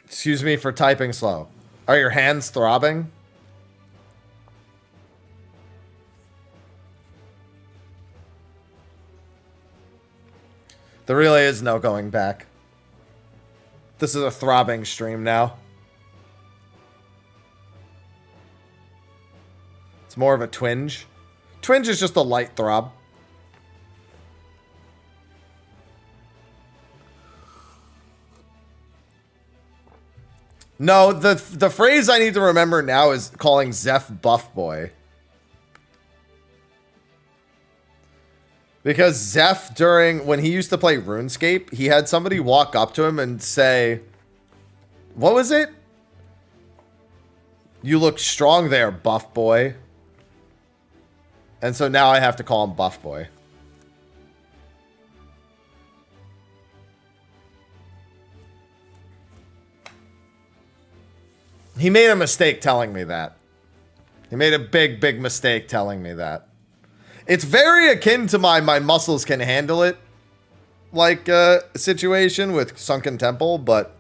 Excuse me for typing slow. Are your hands throbbing? There really is no going back. This is a throbbing stream now. It's more of a twinge. Twinge is just a light throb. No, the phrase I need to remember now is calling Zeph Buff Boy. Because Zeph, when he used to play RuneScape, he had somebody walk up to him and say, what was it? You look strong there, Buff Boy. And so now I have to call him Buff Boy. He made a mistake telling me that. He made a big, big mistake telling me that. It's very akin to my muscles can handle it, like, situation with Sunken Temple, but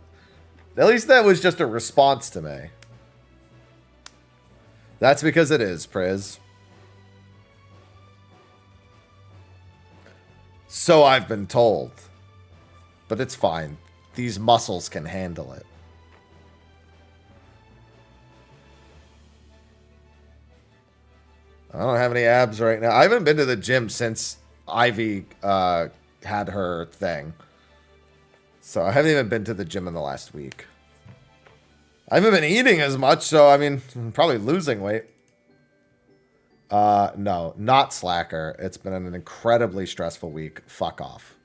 at least that was just a response to me. That's because it is, Priz. So I've been told. But it's fine. These muscles can handle it. I don't have any abs right now. I haven't been to the gym since Ivy had her thing. So I haven't even been to the gym in the last week. I haven't been eating as much, so I mean, I'm probably losing weight. No, not slacker. It's been an incredibly stressful week. Fuck off.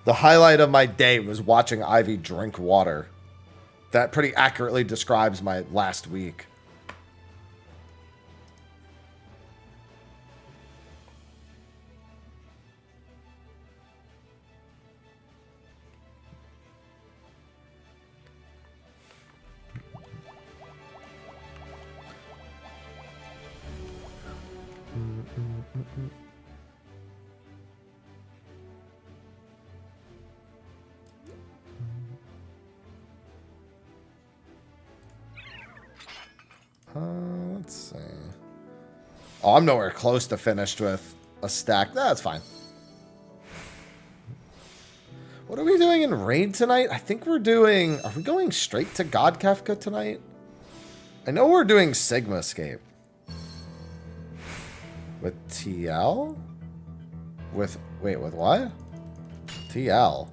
The highlight of my day was watching Ivy drink water. That pretty accurately describes my last week. Let's see. Oh, I'm nowhere close to finished with a stack. That's fine. What are we doing in raid tonight? I think we're doing... Are we going straight to God Kefka tonight? I know we're doing Sigma Escape. With TL? With... Wait, with what? TL.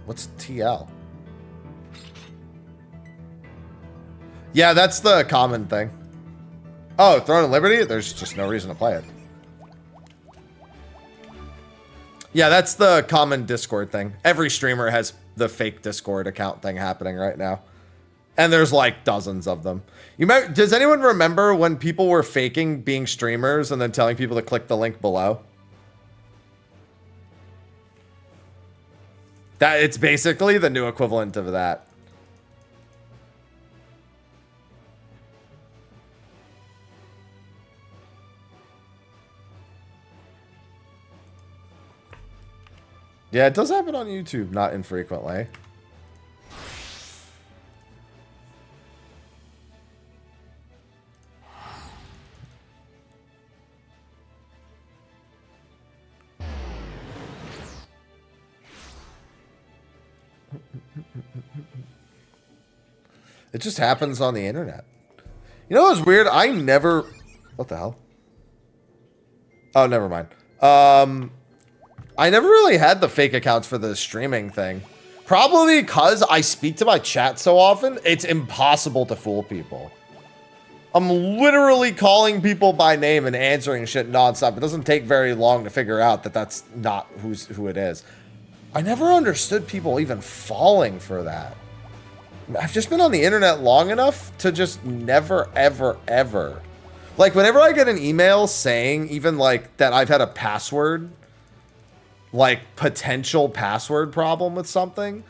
What's TL? Yeah, that's the common thing. Oh, Throne of Liberty? There's just no reason to play it. Yeah, that's the common Discord thing. Every streamer has the fake Discord account thing happening right now. And there's like dozens of them. Does anyone remember when people were faking being streamers and then telling people to click the link below? That it's basically the new equivalent of that. Yeah, it does happen on YouTube, not infrequently. It just happens on the internet. You know what's weird? I never... What the hell? Oh, never mind. I never really had the fake accounts for the streaming thing. Probably because I speak to my chat so often, it's impossible to fool people. I'm literally calling people by name and answering shit nonstop. It doesn't take very long to figure out that that's not who it is. I never understood people even falling for that. I've just been on the internet long enough to just never, ever, ever. Like, whenever I get an email saying even, like, that I've had a password, like, potential password problem with something,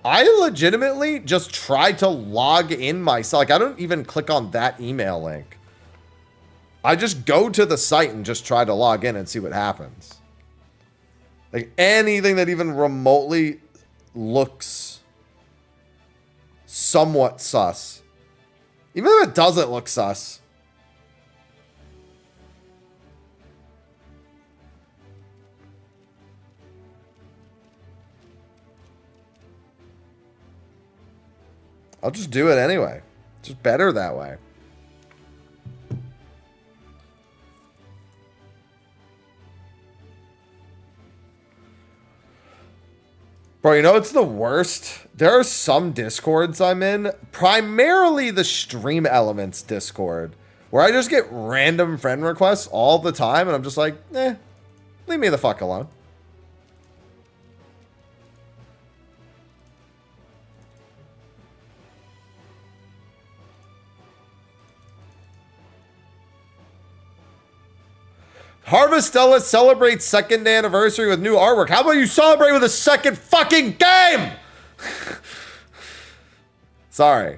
I legitimately just try to log in myself. Like, I don't even click on that email link. I just go to the site and just try to log in and see what happens. Like, anything that even remotely looks somewhat sus. Even if it doesn't look sus. I'll just do it anyway. It's just better that way. Bro, you know what's the worst? There are some Discords I'm in, primarily the Stream Elements Discord, where I just get random friend requests all the time, and I'm just like, leave me the fuck alone. Harvestella celebrates second anniversary with new artwork. How about you celebrate with a second fucking game? Sorry.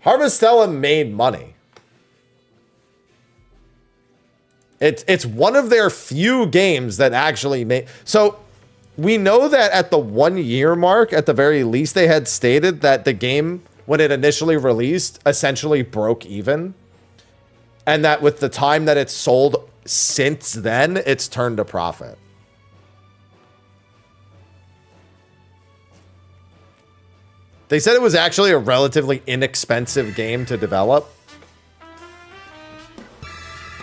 Harvestella made money. It's one of their few games that actually made. So we know that at the 1 year mark, at the very least, they had stated that the game, when it initially released, essentially broke even. And that with the time that it's sold since then, it's turned a profit. They said it was actually a relatively inexpensive game to develop.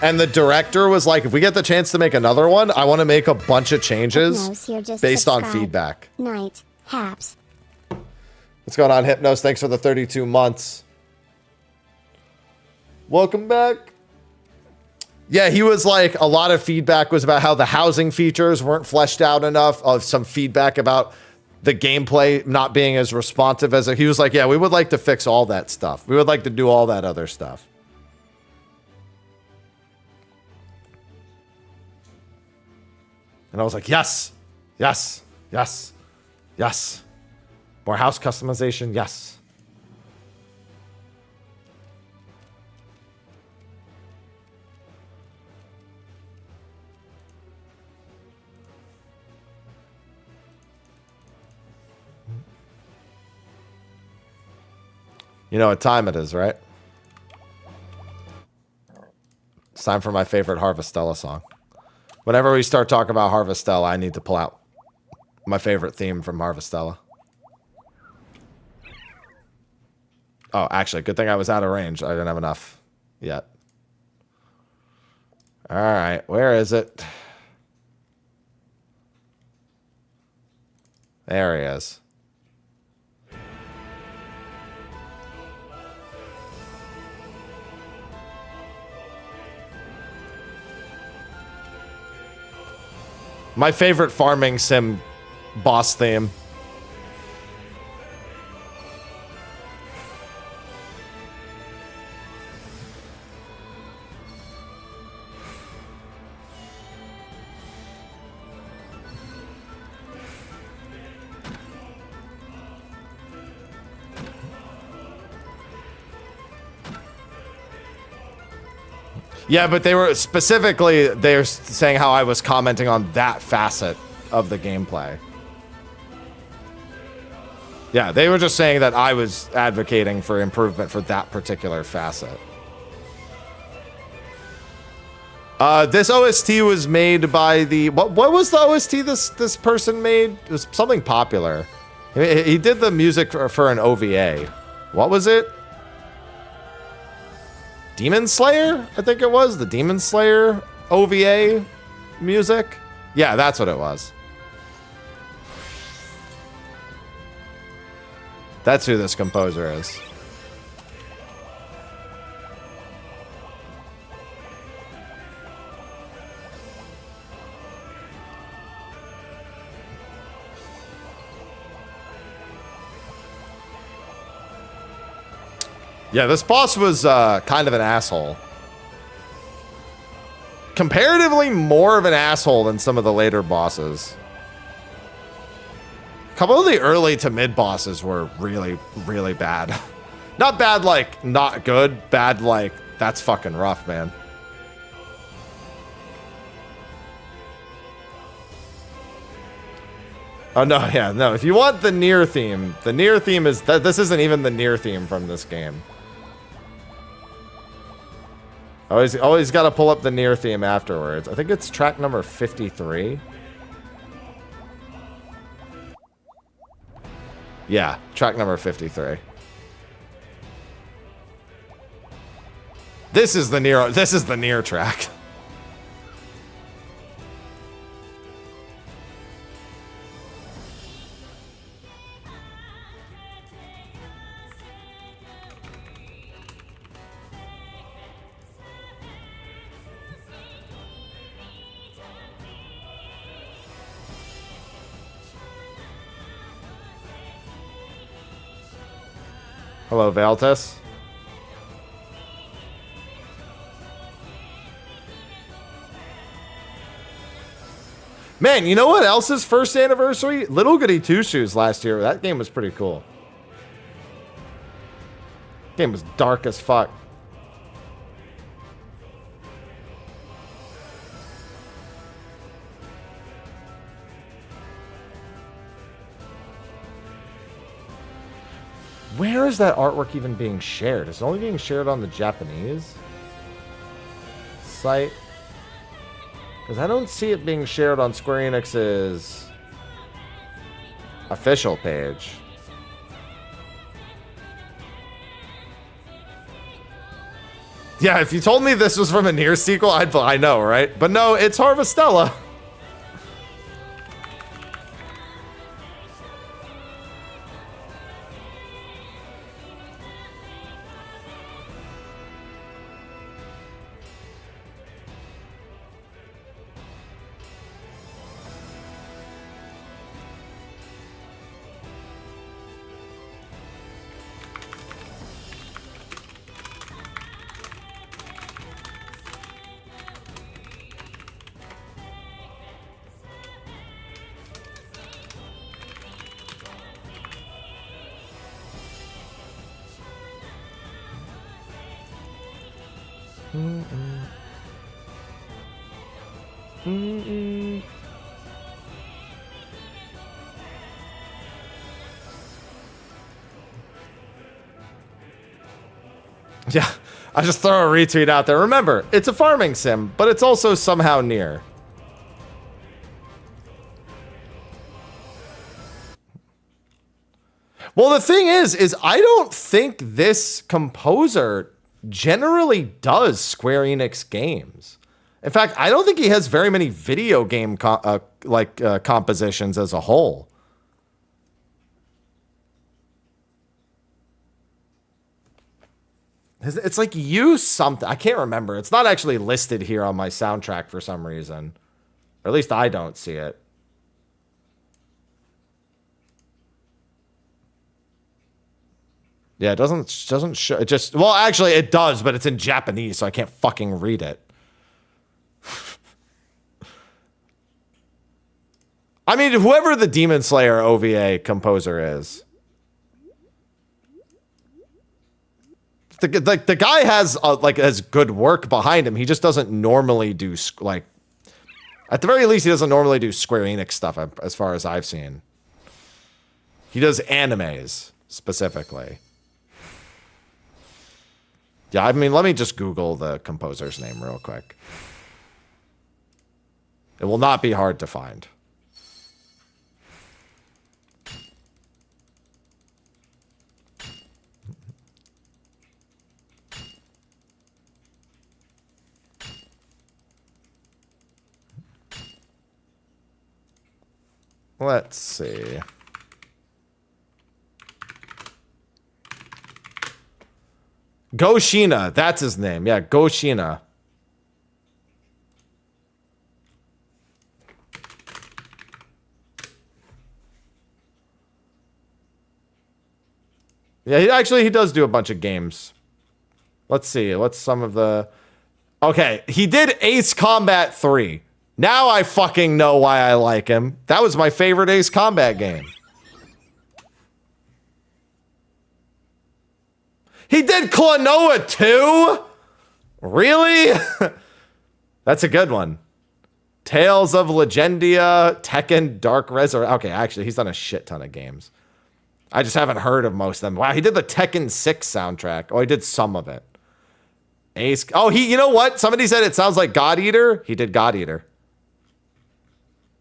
And the director was like, if we get the chance to make another one, I want to make a bunch of changes based on feedback. Night, Haps. What's going on, Hypnos? Thanks for the 32 months. Welcome back. Yeah, he was like, a lot of feedback was about how the housing features weren't fleshed out enough, of some feedback about the gameplay not being as responsive as he was like, yeah, we would like to fix all that stuff. We would like to do all that other stuff. And I was like, yes, yes, yes, yes. More house customization, yes. You know what time it is, right? It's time for my favorite Harvestella song. Whenever we start talking about Harvestella, I need to pull out my favorite theme from Harvestella. Oh, actually, good thing I was out of range. I didn't have enough yet. All right, where is it? There he is. My favorite farming sim boss theme. Yeah, but they were specifically, they're saying how I was commenting on that facet of the gameplay. Yeah, they were just saying that I was advocating for improvement for that particular facet. This OST was made by the... What was the OST this person made? It was something popular. He did the music for an OVA. What was it? Demon Slayer? I think it was. The Demon Slayer OVA music? Yeah, that's what it was. That's who this composer is. Yeah, this boss was kind of an asshole. Comparatively more of an asshole than some of the later bosses. A couple of the early to mid bosses were really, really bad. Not bad like not good, bad like that's fucking rough, man. Oh, no, yeah, no. If you want the Nier theme is... This isn't even the Nier theme from this game. Always got to pull up the Nier theme afterwards. I think it's track number 53. Yeah, track number 53. This is the Nier track. Hello, Valtis. Man, you know what else's first anniversary? Little Goody Two Shoes last year. That game was pretty cool. Game was dark as fuck. Where is that artwork even being shared? Is it only being shared on the Japanese site? Because I don't see it being shared on Square Enix's official page. Yeah, if you told me this was from a Nier sequel, I know, right? But no, it's Harvestella. Yeah, I just throw a retweet out there. Remember, it's a farming sim, but it's also somehow near. Well, the thing is I don't think this composer generally does Square Enix games. In fact, I don't think he has very many video game compositions as a whole. It's like use something. I can't remember. It's not actually listed here on my soundtrack for some reason. Or at least I don't see it. Yeah, it doesn't show. It just, well, actually it does, but it's in Japanese, so I can't fucking read it. I mean, whoever the Demon Slayer OVA composer is. The guy has has good work behind him. He just doesn't normally do at the very least he doesn't normally do Square Enix stuff as far as I've seen. He does animes specifically. Yeah, I mean, let me just Google the composer's name real quick. It will not be hard to find. Let's see. Goshina, that's his name. Yeah, Goshina. Yeah, he does do a bunch of games. Let's see. What's some of the... Okay, he did Ace Combat 3. Now I fucking know why I like him. That was my favorite Ace Combat game. He did Klonoa 2? Really? That's a good one. Tales of Legendia, Tekken, Dark Resurrection. Okay, actually, he's done a shit ton of games. I just haven't heard of most of them. Wow, he did the Tekken 6 soundtrack. Oh, he did some of it. Ace. Oh, you know what? Somebody said it sounds like God Eater. He did God Eater.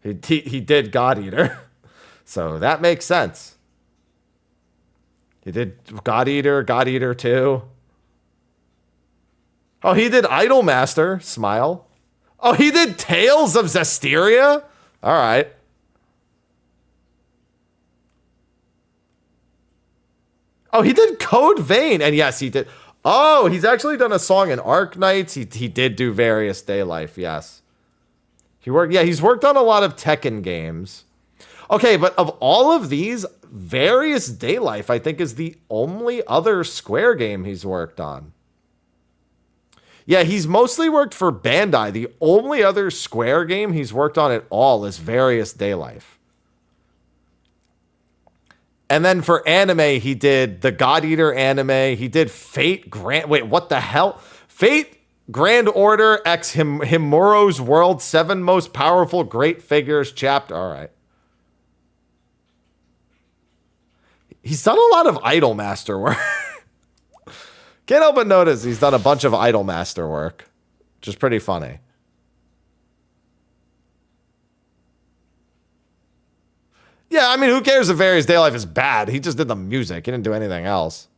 He did God Eater. So that makes sense. He did God Eater 2. Oh, he did Idolmaster, Smile. Oh, he did Tales of Zestiria? All right. Oh, he did Code Vein. And yes, he did. Oh, he's actually done a song in Arc Knights. He did do Various Day Life, yes. He's worked on a lot of Tekken games. Okay, but of all of these, Various Daylife, I think, is the only other Square game he's worked on. Yeah, he's mostly worked for Bandai. The only other Square game he's worked on at all is Various Daylife. And then for anime, he did the God Eater anime. He did Fate Grand... Wait, what the hell? Fate Grand Order X Himuro's World 7 Most Powerful Great Figures Chapter. All right. He's done a lot of Idolmaster work. Can't help but notice he's done a bunch of Idolmaster work, which is pretty funny. Yeah, I mean, who cares if Various Daylife is bad? He just did the music. He didn't do anything else.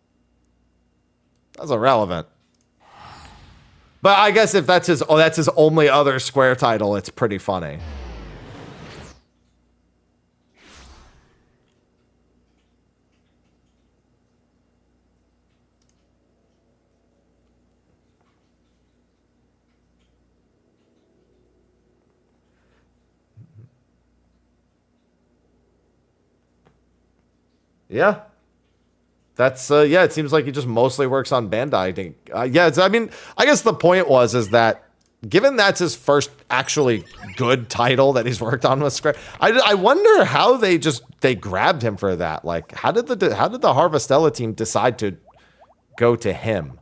That's irrelevant. But I guess if that's his only other Square title, it's pretty funny. Yeah. That's, yeah, it seems like he just mostly works on Bandai, I think. Yeah, I mean, I guess the point is that given that's his first actually good title that he's worked on with Square, I wonder how they grabbed him for that. Like, how did the Harvestella team decide to go to him?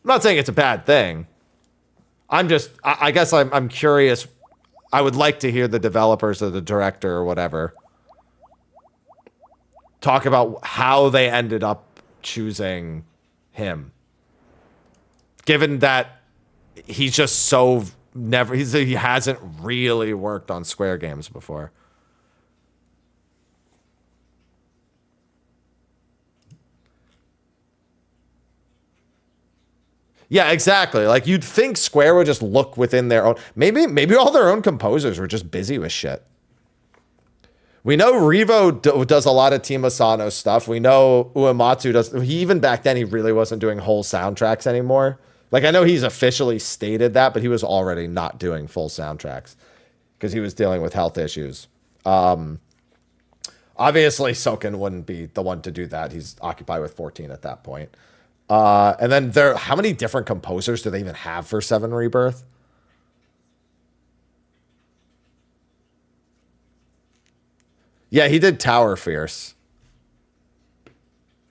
I'm not saying it's a bad thing. I guess I'm curious. I would like to hear the developers or the director or whatever talk about how they ended up choosing him. Given that he's just so he hasn't really worked on Square games before. Yeah, exactly. Like, you'd think Square would just look within their own... Maybe all their own composers were just busy with shit. We know Revo does a lot of Team Asano stuff. We know Uematsu does... Even back then, he really wasn't doing whole soundtracks anymore. Like, I know he's officially stated that, but he was already not doing full soundtracks because he was dealing with health issues. Obviously, Soken wouldn't be the one to do that. He's occupied with 14 at that point. And then how many different composers do they even have for 7 Rebirth? Yeah, he did Tower Fierce.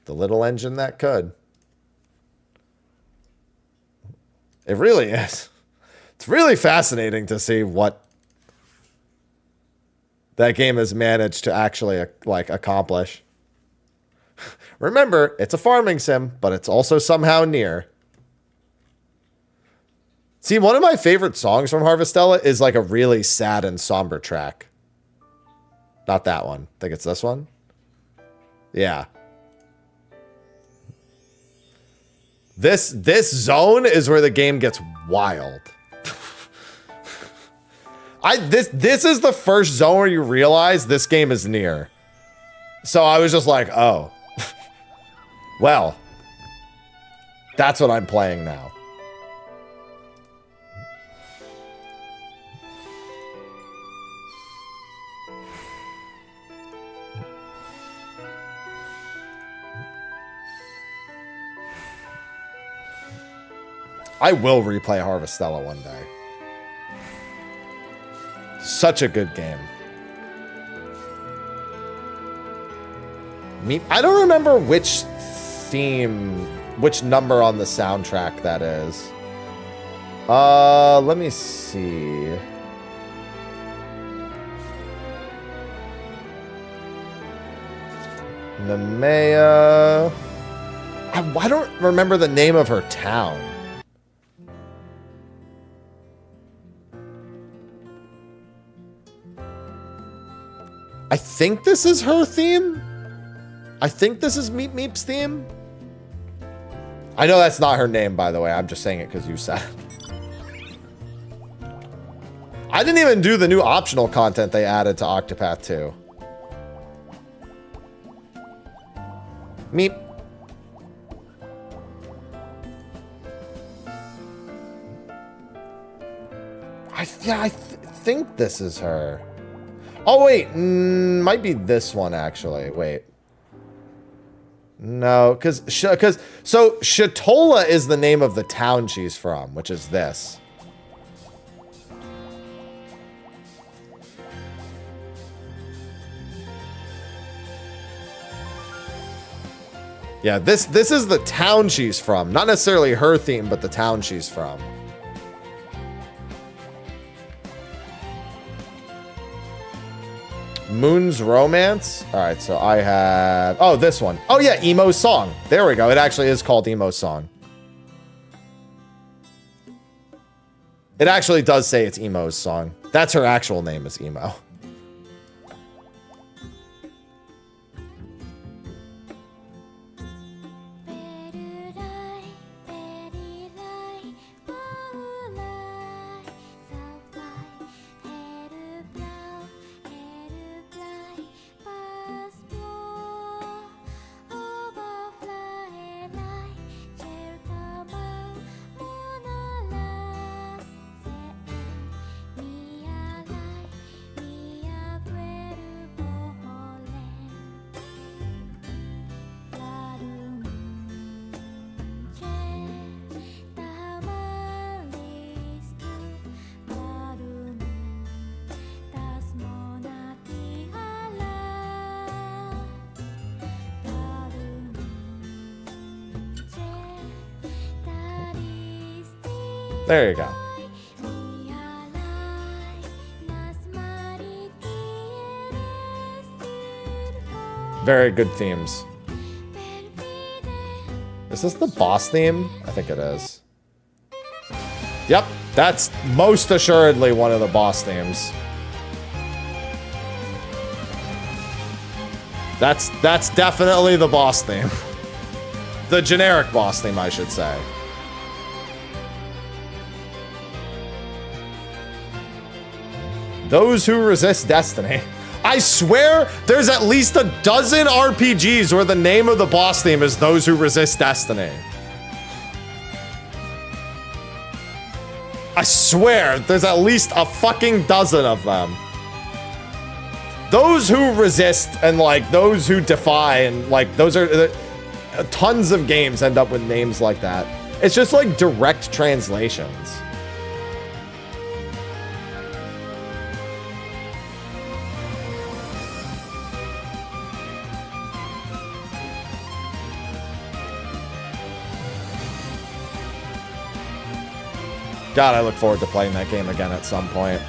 The little engine that could. It really is. It's really fascinating to see what that game has managed to actually accomplish. Remember, it's a farming sim, but it's also somehow near. See, one of my favorite songs from Harvestella is like a really sad and somber track. Not that one. I think it's this one. Yeah. This zone is where the game gets wild. This is the first zone where you realize this game is near. So I was just like, oh. Well, that's what I'm playing now. I will replay Harvestella one day. Such a good game. I don't remember which number on the soundtrack that is. Let me see. Nemea. I don't remember the name of her town. I think this is her theme. I think this is Meep Meep's theme. I know that's not her name, by the way. I'm just saying it because you said it. I didn't even do the new optional content they added to Octopath 2. Meep. I think this is her. Oh, wait. Might be this one, actually. Wait. No, because so Shatola is the name of the town she's from, which is this. Yeah, this is the town she's from. Not necessarily her theme, but the town she's from. Moon's Romance? Alright, so I have... Oh, this one. Oh yeah, Emo's Song. There we go. It actually is called Emo's Song. It actually does say it's Emo's Song. That's her actual name is Emo. There you go. Very good themes. Is this the boss theme? I think it is. Yep, that's most assuredly one of the boss themes. That's definitely the boss theme. The generic boss theme, I should say. Those who resist destiny. I swear there's at least a dozen RPGs where the name of the boss theme is Those Who Resist Destiny. I swear there's at least a fucking dozen of them. Those who resist and like those who defy and like those are tons of games end up with names like that. It's just like direct translations. God, I look forward to playing that game again at some point.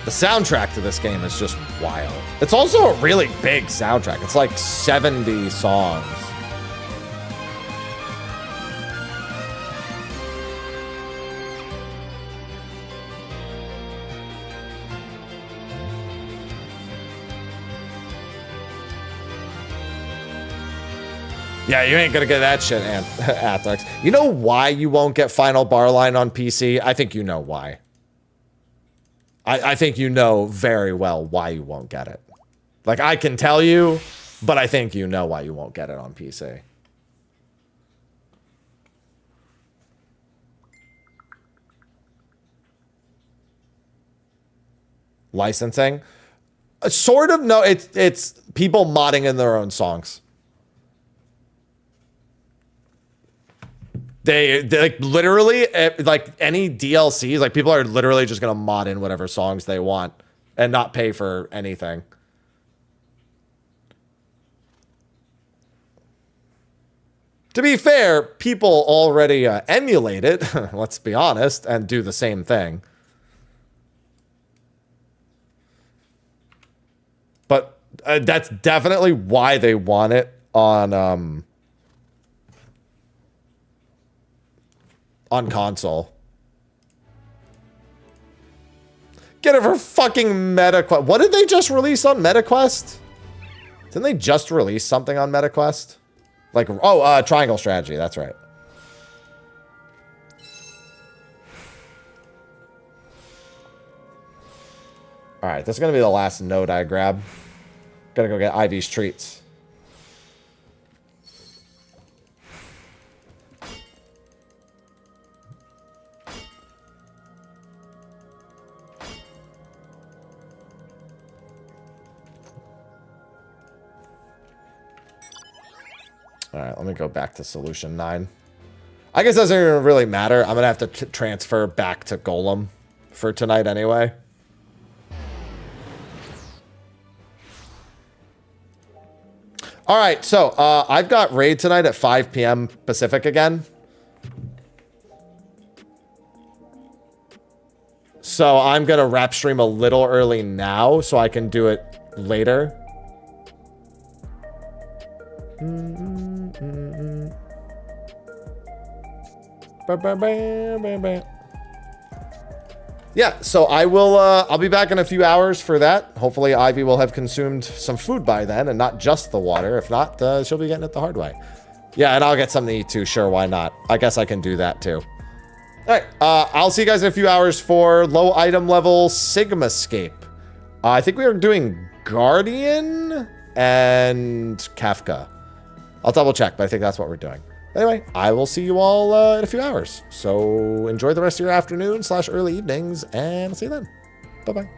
The soundtrack to this game is just wild. It's also a really big soundtrack. It's like 70 songs. Yeah, you ain't gonna get that shit, Athrex. You know why you won't get Final Barline on PC? I think you know why. I think you know very well why you won't get it. Like, I can tell you, but I think you know why you won't get it on PC. Licensing? Sort of, no, it's people modding in their own songs. They like literally like any DLCs, like people are literally just gonna mod in whatever songs they want and not pay for anything. To be fair, people already emulate it, let's be honest, and do the same thing. But that's definitely why they want it on console. Get it for fucking MetaQuest. What did they just release on MetaQuest? Didn't they just release something on MetaQuest? Like, oh, Triangle Strategy. That's right. All right, this is going to be the last node I grab. Gotta go get Ivy's treats. All right, let me go back to solution 9. I guess it doesn't even really matter. I'm going to have to transfer back to Golem for tonight anyway. All right, so I've got raid tonight at 5 p.m. Pacific again. So I'm going to wrap stream a little early now so I can do it later. Yeah, so I'll be back in a few hours for that. Hopefully Ivy will have consumed some food by then and not just the water. If not, she'll be getting it the hard way. Yeah, and I'll get something to eat too. Sure, why not? I guess I can do that too. All right, I'll see you guys in a few hours for low item level Sigmascape. I think we are doing Guardian and Kafka. I'll double check, but I think that's what we're doing. Anyway, I will see you all in a few hours. So enjoy the rest of your afternoon / early evenings, and I'll see you then. Bye-bye.